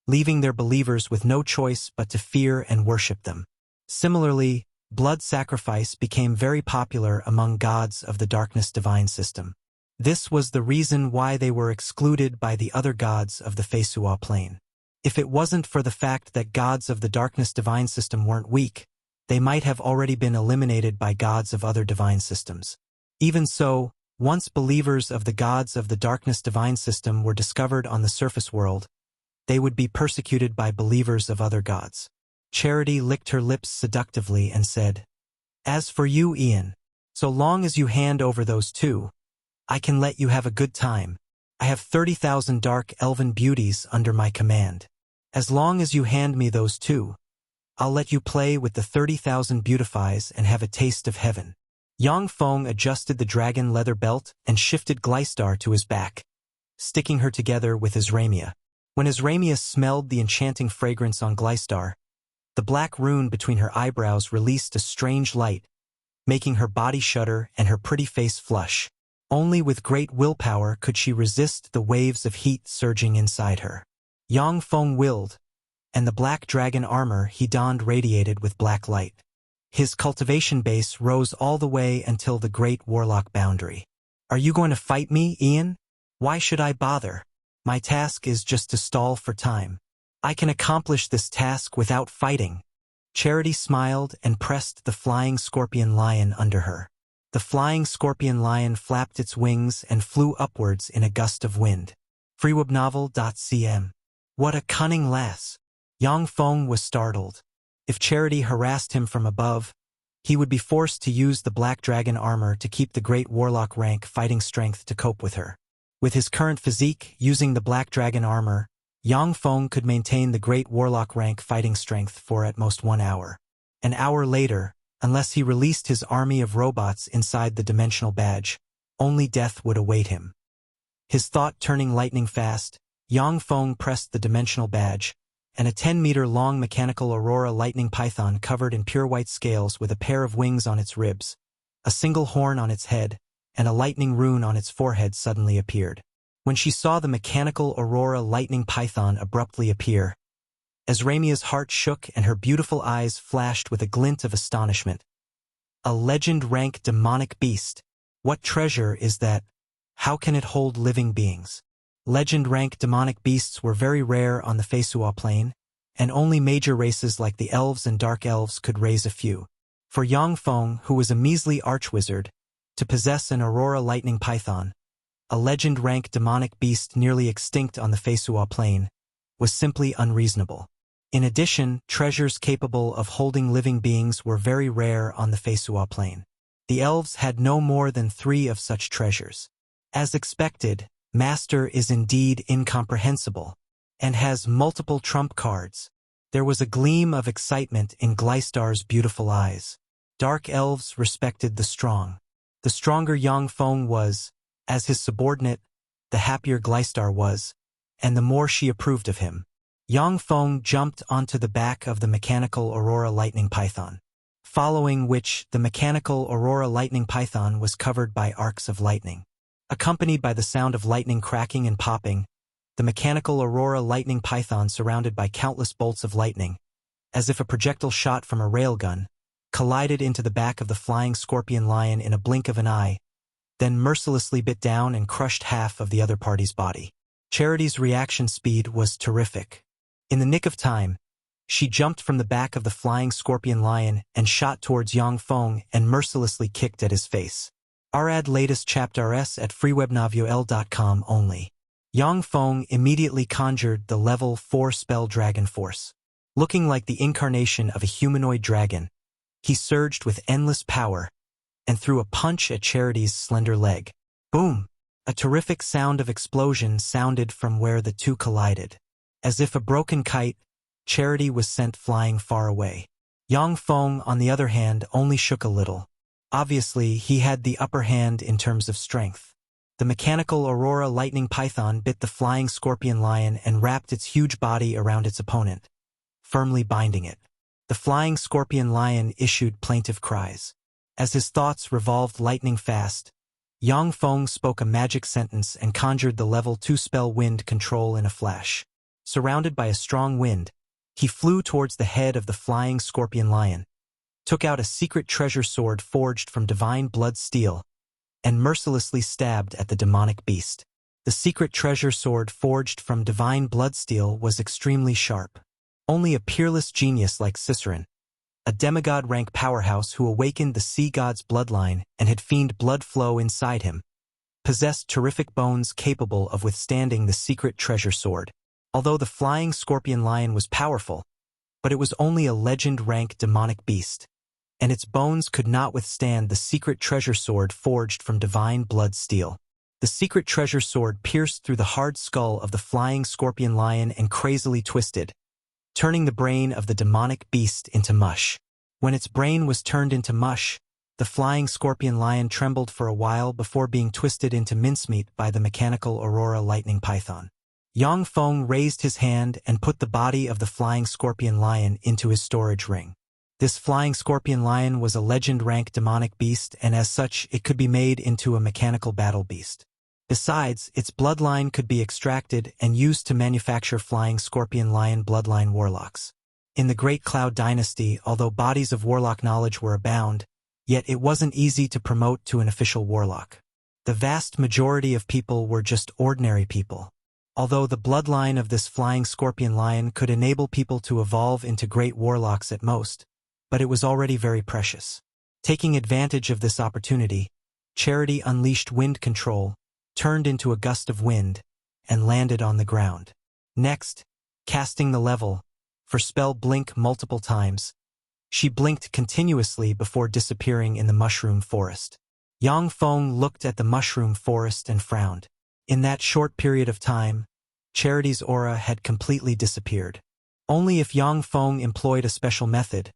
leaving their believers with no choice but to fear and worship them. Similarly, blood sacrifice became very popular among gods of the darkness divine system. This was the reason why they were excluded by the other gods of the Feisua plane. If it wasn't for the fact that gods of the darkness divine system weren't weak, they might have already been eliminated by gods of other divine systems. Even so, once believers of the gods of the darkness divine system were discovered on the surface world, they would be persecuted by believers of other gods. Charity licked her lips seductively and said, "As for you, Ian, so long as you hand over those 2, I can let you have a good time. I have 30,000 dark elven beauties under my command. As long as you hand me those 2, I'll let you play with the 30,000 beautifies and have a taste of heaven." Yang Feng adjusted the dragon leather belt and shifted Gleistar to his back, sticking her together with Azramia. When Azramia smelled the enchanting fragrance on Gleistar, the black rune between her eyebrows released a strange light, making her body shudder and her pretty face flush. Only with great willpower could she resist the waves of heat surging inside her. Yang Feng willed, and the black dragon armor he donned radiated with black light. His cultivation base rose all the way until the great warlock boundary. "Are you going to fight me, Ian? Why should I bother? My task is just to stall for time. I can accomplish this task without fighting." Charity smiled and pressed the flying scorpion lion under her. The flying scorpion lion flapped its wings and flew upwards in a gust of wind. freewebnovel.cm. What a cunning lass! Yang Feng was startled. If Charity harassed him from above, he would be forced to use the black dragon armor to keep the great warlock rank fighting strength to cope with her. With his current physique, using the black dragon armor, Yang Feng could maintain the great warlock rank fighting strength for at most 1 hour. An hour later, unless he released his army of robots inside the dimensional badge, only death would await him. His thought turning lightning fast, Yang Feng pressed the dimensional badge, and a 10-meter-long mechanical aurora lightning python covered in pure white scales with a pair of wings on its ribs, a single horn on its head, and a lightning rune on its forehead suddenly appeared. When she saw the mechanical aurora lightning python abruptly appear, Azramia's heart shook and her beautiful eyes flashed with a glint of astonishment. A legend-rank demonic beast. What treasure is that? How can it hold living beings? Legend-rank demonic beasts were very rare on the Feisua plane, and only major races like the elves and dark elves could raise a few. For Yang Feng, who was a measly archwizard, to possess an aurora lightning python, a legend-rank demonic beast nearly extinct on the Feisua plane, was simply unreasonable. In addition, treasures capable of holding living beings were very rare on the Feisua plane. The elves had no more than 3 of such treasures. As expected, Master is indeed incomprehensible, and has multiple trump cards. There was a gleam of excitement in Gleistar's beautiful eyes. Dark elves respected the strong. The stronger Yang Feng was, as his subordinate, the happier Gleistar was, and the more she approved of him. Yang Feng jumped onto the back of the mechanical aurora lightning python, following which the mechanical aurora lightning python was covered by arcs of lightning. Accompanied by the sound of lightning cracking and popping, the mechanical aurora lightning python, surrounded by countless bolts of lightning, as if a projectile shot from a railgun, collided into the back of the flying scorpion lion in a blink of an eye, then mercilessly bit down and crushed half of the other party's body. Charity's reaction speed was terrific. In the nick of time, she jumped from the back of the flying scorpion lion and shot towards Yang Feng and mercilessly kicked at his face. Arad latest chapters at freewebnovel.com only. Yang Feng immediately conjured the level 4 spell Dragon Force. Looking like the incarnation of a humanoid dragon, he surged with endless power and threw a punch at Charity's slender leg. Boom! A terrific sound of explosion sounded from where the two collided. As if a broken kite, Charity was sent flying far away. Yang Feng, on the other hand, only shook a little. Obviously, he had the upper hand in terms of strength. The mechanical aurora lightning python bit the flying scorpion lion and wrapped its huge body around its opponent, firmly binding it. The flying scorpion lion issued plaintive cries. As his thoughts revolved lightning fast, Yang Feng spoke a magic sentence and conjured the level 2 spell Wind Control in a flash. Surrounded by a strong wind, he flew towards the head of the flying scorpion lion, took out a secret treasure sword forged from divine blood steel, and mercilessly stabbed at the demonic beast. The secret treasure sword forged from divine blood steel was extremely sharp. Only a peerless genius like Ciceron, a demigod-rank powerhouse who awakened the sea god's bloodline and had fiend blood flow inside him, possessed terrific bones capable of withstanding the secret treasure sword. Although the flying scorpion lion was powerful, but it was only a legend-rank demonic beast, and its bones could not withstand the secret treasure sword forged from divine blood steel. The secret treasure sword pierced through the hard skull of the flying scorpion lion and crazily twisted, turning the brain of the demonic beast into mush. When its brain was turned into mush, the flying scorpion lion trembled for a while before being twisted into mincemeat by the mechanical aurora lightning python. Yang Feng raised his hand and put the body of the flying scorpion lion into his storage ring. This flying scorpion lion was a legend-rank demonic beast, and as such it could be made into a mechanical battle beast. Besides, its bloodline could be extracted and used to manufacture flying scorpion lion bloodline warlocks. In the Great Cloud Dynasty, although bodies of warlock knowledge were abound, yet it wasn't easy to promote to an official warlock. The vast majority of people were just ordinary people. Although the bloodline of this flying scorpion lion could enable people to evolve into great warlocks at most, but it was already very precious. Taking advantage of this opportunity, Charity unleashed wind control, turned into a gust of wind, and landed on the ground. Next, casting the level for spell blink multiple times, she blinked continuously before disappearing in the mushroom forest. Yang Feng looked at the mushroom forest and frowned. In that short period of time, Charity's aura had completely disappeared. Only if Yang Feng employed a special method,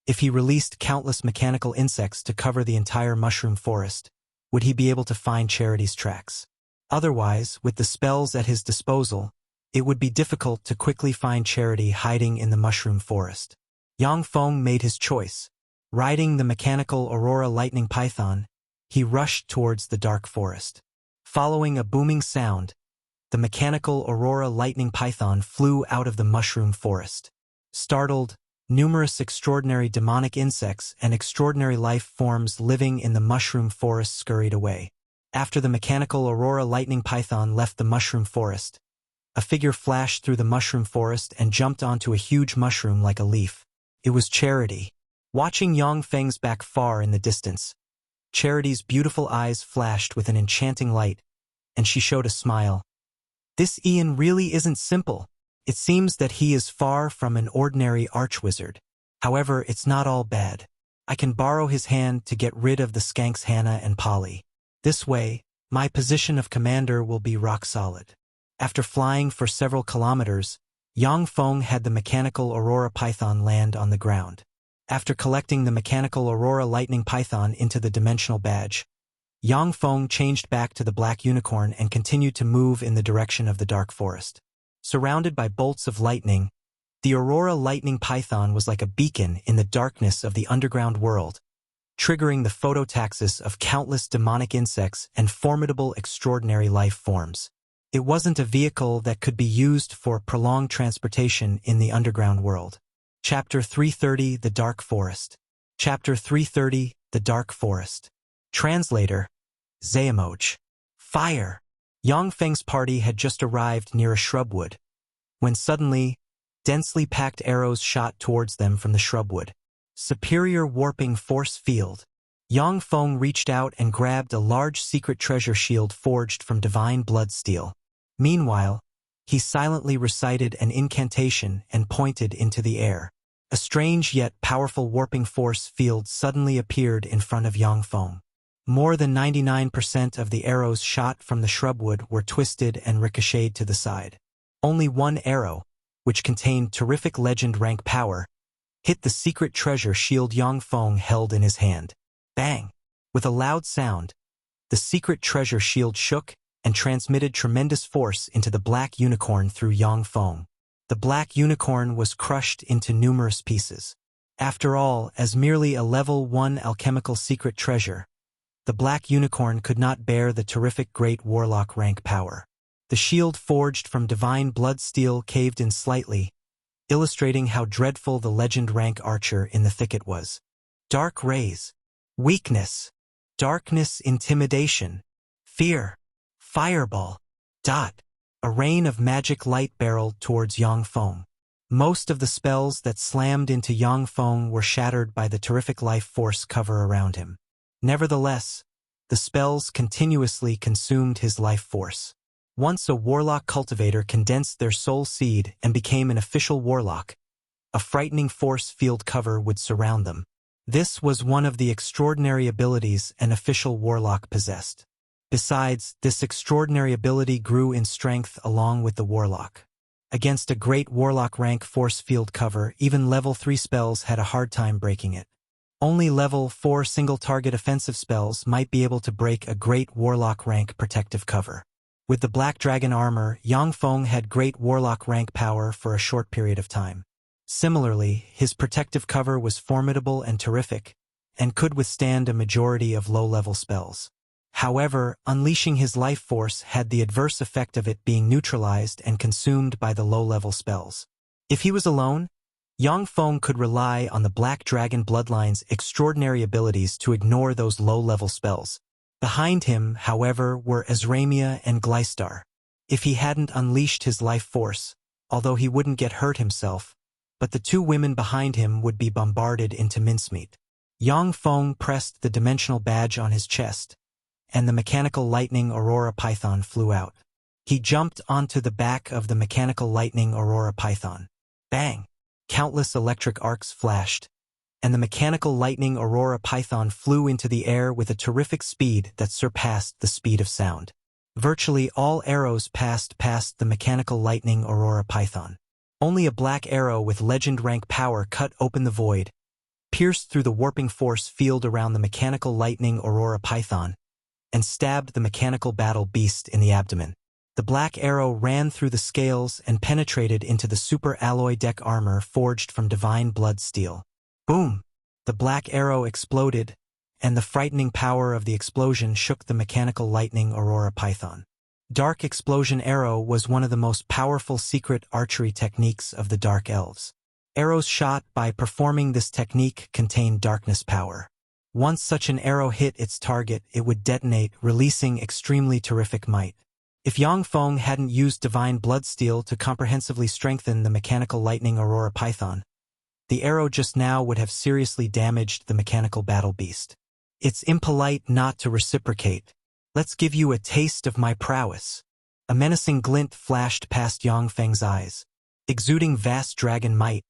if he released countless mechanical insects to cover the entire mushroom forest, would he be able to find Charity's tracks. Otherwise, with the spells at his disposal, it would be difficult to quickly find Charity hiding in the mushroom forest. Yang Feng made his choice. Riding the mechanical aurora lightning python, he rushed towards the dark forest. Following a booming sound, the mechanical aurora lightning python flew out of the mushroom forest. Startled, numerous extraordinary demonic insects and extraordinary life forms living in the mushroom forest scurried away. After the mechanical aurora lightning python left the mushroom forest, A figure flashed through the mushroom forest and jumped onto a huge mushroom like a leaf. It was Charity. Watching Yang Feng's back far in the distance, Charity's beautiful eyes flashed with an enchanting light, and she showed a smile. This Ian really isn't simple. It seems that he is far from an ordinary archwizard. However, it's not all bad. I can borrow his hand to get rid of the skanks Hannah and Polly. This way, my position of commander will be rock solid. After flying for several kilometers, Yang Feng had the mechanical Aurora Python land on the ground. After collecting the mechanical Aurora Lightning Python into the dimensional badge, Yang Feng changed back to the Black Unicorn and continued to move in the direction of the Dark Forest. Surrounded by bolts of lightning, the Aurora Lightning Python was like a beacon in the darkness of the underground world, triggering the phototaxis of countless demonic insects and formidable extraordinary life forms. It wasn't a vehicle that could be used for prolonged transportation in the underground world. Chapter 330, The Dark Forest. Chapter 330, The Dark Forest. Translator, Xuanhuan. Fire! Yang Feng's party had just arrived near a shrubwood, when suddenly, densely packed arrows shot towards them from the shrubwood. Superior warping force field. Yang Feng reached out and grabbed a large secret treasure shield forged from divine blood steel. Meanwhile, he silently recited an incantation and pointed into the air. A strange yet powerful warping force field suddenly appeared in front of Yang Feng. More than 99% of the arrows shot from the shrubwood were twisted and ricocheted to the side. Only one arrow, which contained terrific legend rank power, hit the secret treasure shield Yang Feng held in his hand. Bang! With a loud sound, the secret treasure shield shook and transmitted tremendous force into the Black Unicorn through Yang Feng. The Black Unicorn was crushed into numerous pieces. After all, as merely a level 1 alchemical secret treasure, the Black Unicorn could not bear the terrific Great Warlock rank power. The shield forged from divine blood steel caved in slightly, illustrating how dreadful the legend rank archer in the thicket was. Dark rays. Weakness. Darkness, intimidation. Fear. Fireball. Dot. A rain of magic light barreled towards Yang Feng. Most of the spells that slammed into Yang Feng were shattered by the terrific life force cover around him. Nevertheless, the spells continuously consumed his life force. Once a warlock cultivator condensed their soul seed and became an official warlock, a frightening force field cover would surround them. This was one of the extraordinary abilities an official warlock possessed. Besides, this extraordinary ability grew in strength along with the warlock. Against a great warlock rank force field cover, even level 3 spells had a hard time breaking it. Only level 4 single-target offensive spells might be able to break a great warlock rank protective cover. With the Black Dragon armor, Yang Feng had great warlock rank power for a short period of time. Similarly, his protective cover was formidable and terrific, and could withstand a majority of low-level spells. However, unleashing his life force had the adverse effect of it being neutralized and consumed by the low-level spells. If he was alone, Yang Feng could rely on the Black Dragon bloodline's extraordinary abilities to ignore those low-level spells. Behind him, however, were Azramia and Gleistar. If he hadn't unleashed his life force, although he wouldn't get hurt himself, but the two women behind him would be bombarded into mincemeat. Yang Feng pressed the dimensional badge on his chest, and the mechanical lightning Aurora Python flew out. He jumped onto the back of the mechanical lightning Aurora Python. Bang! Countless electric arcs flashed, and the mechanical lightning Aurora Python flew into the air with a terrific speed that surpassed the speed of sound. Virtually all arrows passed past the mechanical lightning Aurora Python. Only a black arrow with legend rank power cut open the void, pierced through the warping force field around the mechanical lightning Aurora Python, and stabbed the mechanical battle beast in the abdomen. The black arrow ran through the scales and penetrated into the super alloy deck armor forged from divine blood steel. Boom! The black arrow exploded, and the frightening power of the explosion shook the mechanical lightning Aurora Python. Dark Explosion Arrow was one of the most powerful secret archery techniques of the Dark Elves. Arrows shot by performing this technique contained darkness power. Once such an arrow hit its target, it would detonate, releasing extremely terrific might. If Yang Feng hadn't used divine bloodsteel to comprehensively strengthen the mechanical lightning aurora python, the arrow just now would have seriously damaged the mechanical battle beast. It's impolite not to reciprocate. Let's give you a taste of my prowess. A menacing glint flashed past Yang Feng's eyes. Exuding vast dragon might,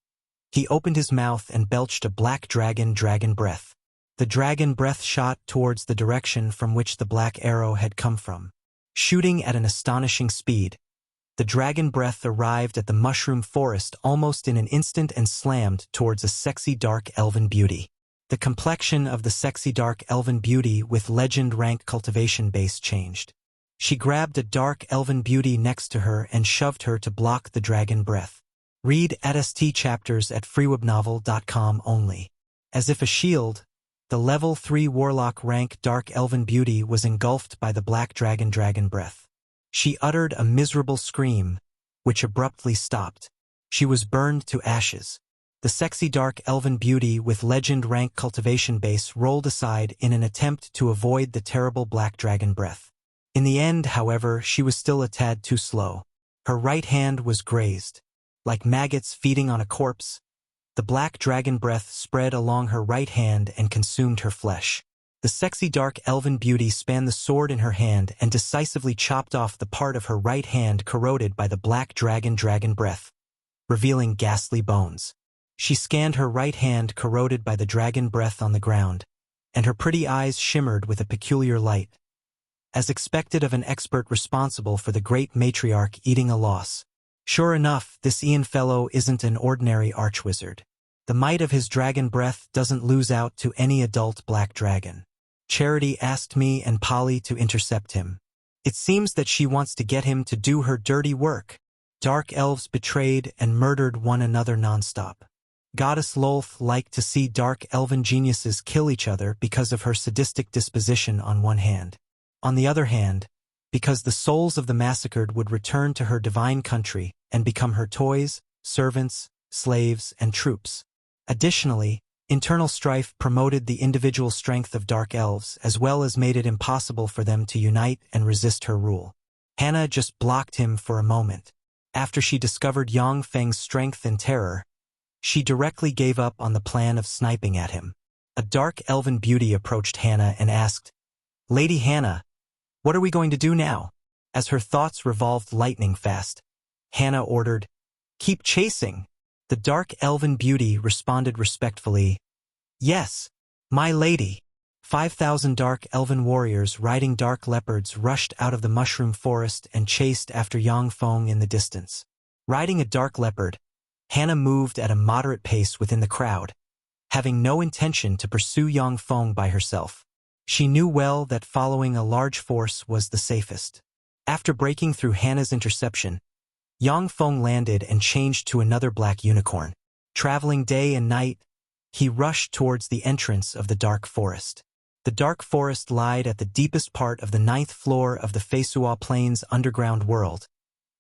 he opened his mouth and belched a black dragon breath. The dragon breath shot towards the direction from which the black arrow had come from. Shooting at an astonishing speed, the dragon breath arrived at the mushroom forest almost in an instant and slammed towards a sexy dark elven beauty. The complexion of the sexy dark elven beauty with legend rank cultivation base changed. She grabbed a dark elven beauty next to her and shoved her to block the dragon breath. Read @ST chapters at freewebnovel.com only. As if a shield, the level 3 warlock rank dark elven beauty was engulfed by the black dragon breath. She uttered a miserable scream, which abruptly stopped. She was burned to ashes. The sexy dark elven beauty with legend rank cultivation base rolled aside in an attempt to avoid the terrible black dragon breath. In the end, however, she was still a tad too slow. Her right hand was grazed. Like maggots feeding on a corpse, the black dragon breath spread along her right hand and consumed her flesh. The sexy dark elven beauty spanned the sword in her hand and decisively chopped off the part of her right hand corroded by the black dragon breath, revealing ghastly bones. She scanned her right hand corroded by the dragon breath on the ground, and her pretty eyes shimmered with a peculiar light. As expected of an expert responsible for the great matriarch eating a loss. Sure enough, this Ian fellow isn't an ordinary archwizard. The might of his dragon breath doesn't lose out to any adult black dragon. Charity asked me and Polly to intercept him. It seems that she wants to get him to do her dirty work. Dark elves betrayed and murdered one another nonstop. Goddess Lolth liked to see dark elven geniuses kill each other because of her sadistic disposition on one hand. On the other hand, because the souls of the massacred would return to her divine country and become her toys, servants, slaves, and troops. Additionally, internal strife promoted the individual strength of dark elves as well as made it impossible for them to unite and resist her rule. Hannah just blocked him for a moment. After she discovered Yang Feng's strength and terror, she directly gave up on the plan of sniping at him. A dark elven beauty approached Hannah and asked, "Lady Hannah, what are we going to do now?" As her thoughts revolved lightning fast, Hannah ordered, "Keep chasing." The dark elven beauty responded respectfully, "Yes, my lady." 5,000 dark elven warriors riding dark leopards rushed out of the mushroom forest and chased after Yang Feng in the distance. Riding a dark leopard, Hannah moved at a moderate pace within the crowd, having no intention to pursue Yang Feng by herself. She knew well that following a large force was the safest. After breaking through Hannah's interception, Yang Feng landed and changed to another black unicorn. Traveling day and night, he rushed towards the entrance of the dark forest. The dark forest lied at the deepest part of the 9th floor of the Feisua Plains underground world,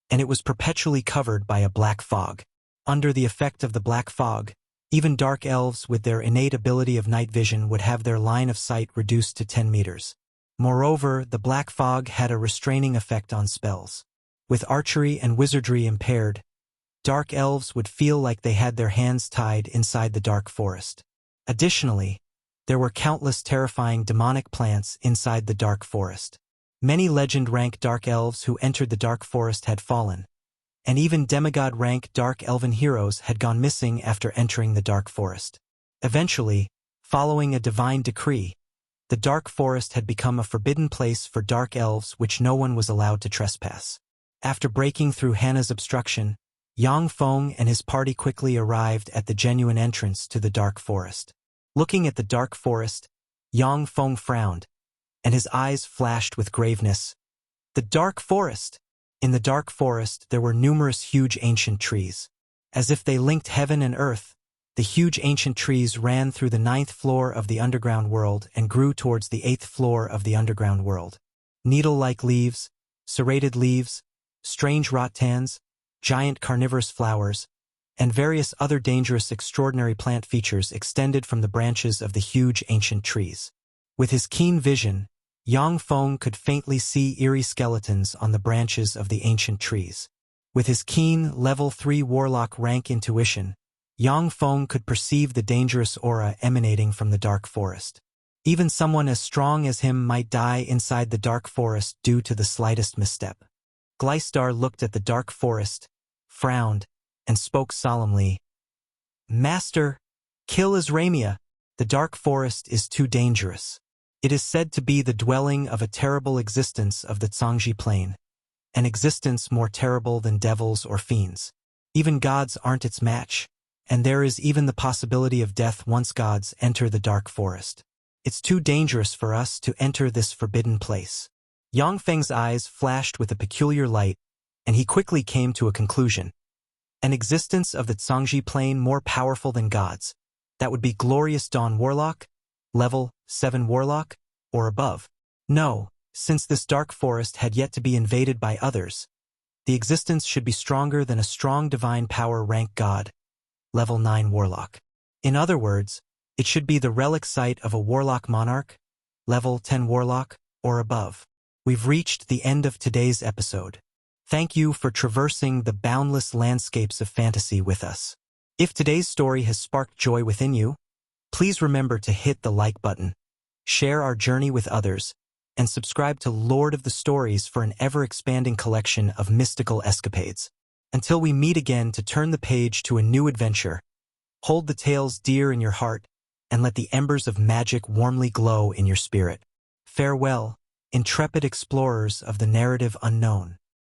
and it was perpetually covered by a black fog. Under the effect of the black fog, even dark elves with their innate ability of night vision would have their line of sight reduced to 10 meters. Moreover, the black fog had a restraining effect on spells. With archery and wizardry impaired, dark elves would feel like they had their hands tied inside the dark forest. Additionally, there were countless terrifying demonic plants inside the dark forest. Many legend-rank dark elves who entered the dark forest had fallen, and even demigod-rank dark elven heroes had gone missing after entering the dark forest. Eventually, following a divine decree, the dark forest had become a forbidden place for dark elves which no one was allowed to trespass. After breaking through Hannah's obstruction, Yang Feng and his party quickly arrived at the genuine entrance to the dark forest. Looking at the dark forest, Yang Feng frowned, and his eyes flashed with graveness. The dark forest! In the dark forest there were numerous huge ancient trees. As if they linked heaven and earth, the huge ancient trees ran through the 9th floor of the underground world and grew towards the 8th floor of the underground world. Needle-like leaves, serrated leaves, strange rattans, giant carnivorous flowers, and various other dangerous extraordinary plant features extended from the branches of the huge ancient trees. With his keen vision, Yang Feng could faintly see eerie skeletons on the branches of the ancient trees. With his keen, level 3 warlock rank intuition, Yang Feng could perceive the dangerous aura emanating from the dark forest. Even someone as strong as him might die inside the dark forest due to the slightest misstep. Gleistar looked at the dark forest, frowned, and spoke solemnly. Master, kill Azramia. The dark forest is too dangerous. It is said to be the dwelling of a terrible existence of the Zhangji Plain, an existence more terrible than devils or fiends. Even gods aren't its match, and there is even the possibility of death once gods enter the dark forest. It's too dangerous for us to enter this forbidden place. Yang Feng's eyes flashed with a peculiar light, and he quickly came to a conclusion. An existence of the Zhangji Plain more powerful than gods. That would be Glorious Dawn Warlock, level 7 Warlock, or above. No, since this dark forest had yet to be invaded by others, the existence should be stronger than a strong divine power rank god, level 9 Warlock. In other words, it should be the relic site of a Warlock Monarch, level 10 Warlock, or above. We've reached the end of today's episode. Thank you for traversing the boundless landscapes of fantasy with us. If today's story has sparked joy within you, please remember to hit the like button, share our journey with others, and subscribe to Lord of the Stories for an ever-expanding collection of mystical escapades. Until we meet again to turn the page to a new adventure, hold the tales dear in your heart and let the embers of magic warmly glow in your spirit. Farewell, intrepid explorers of the narrative unknown.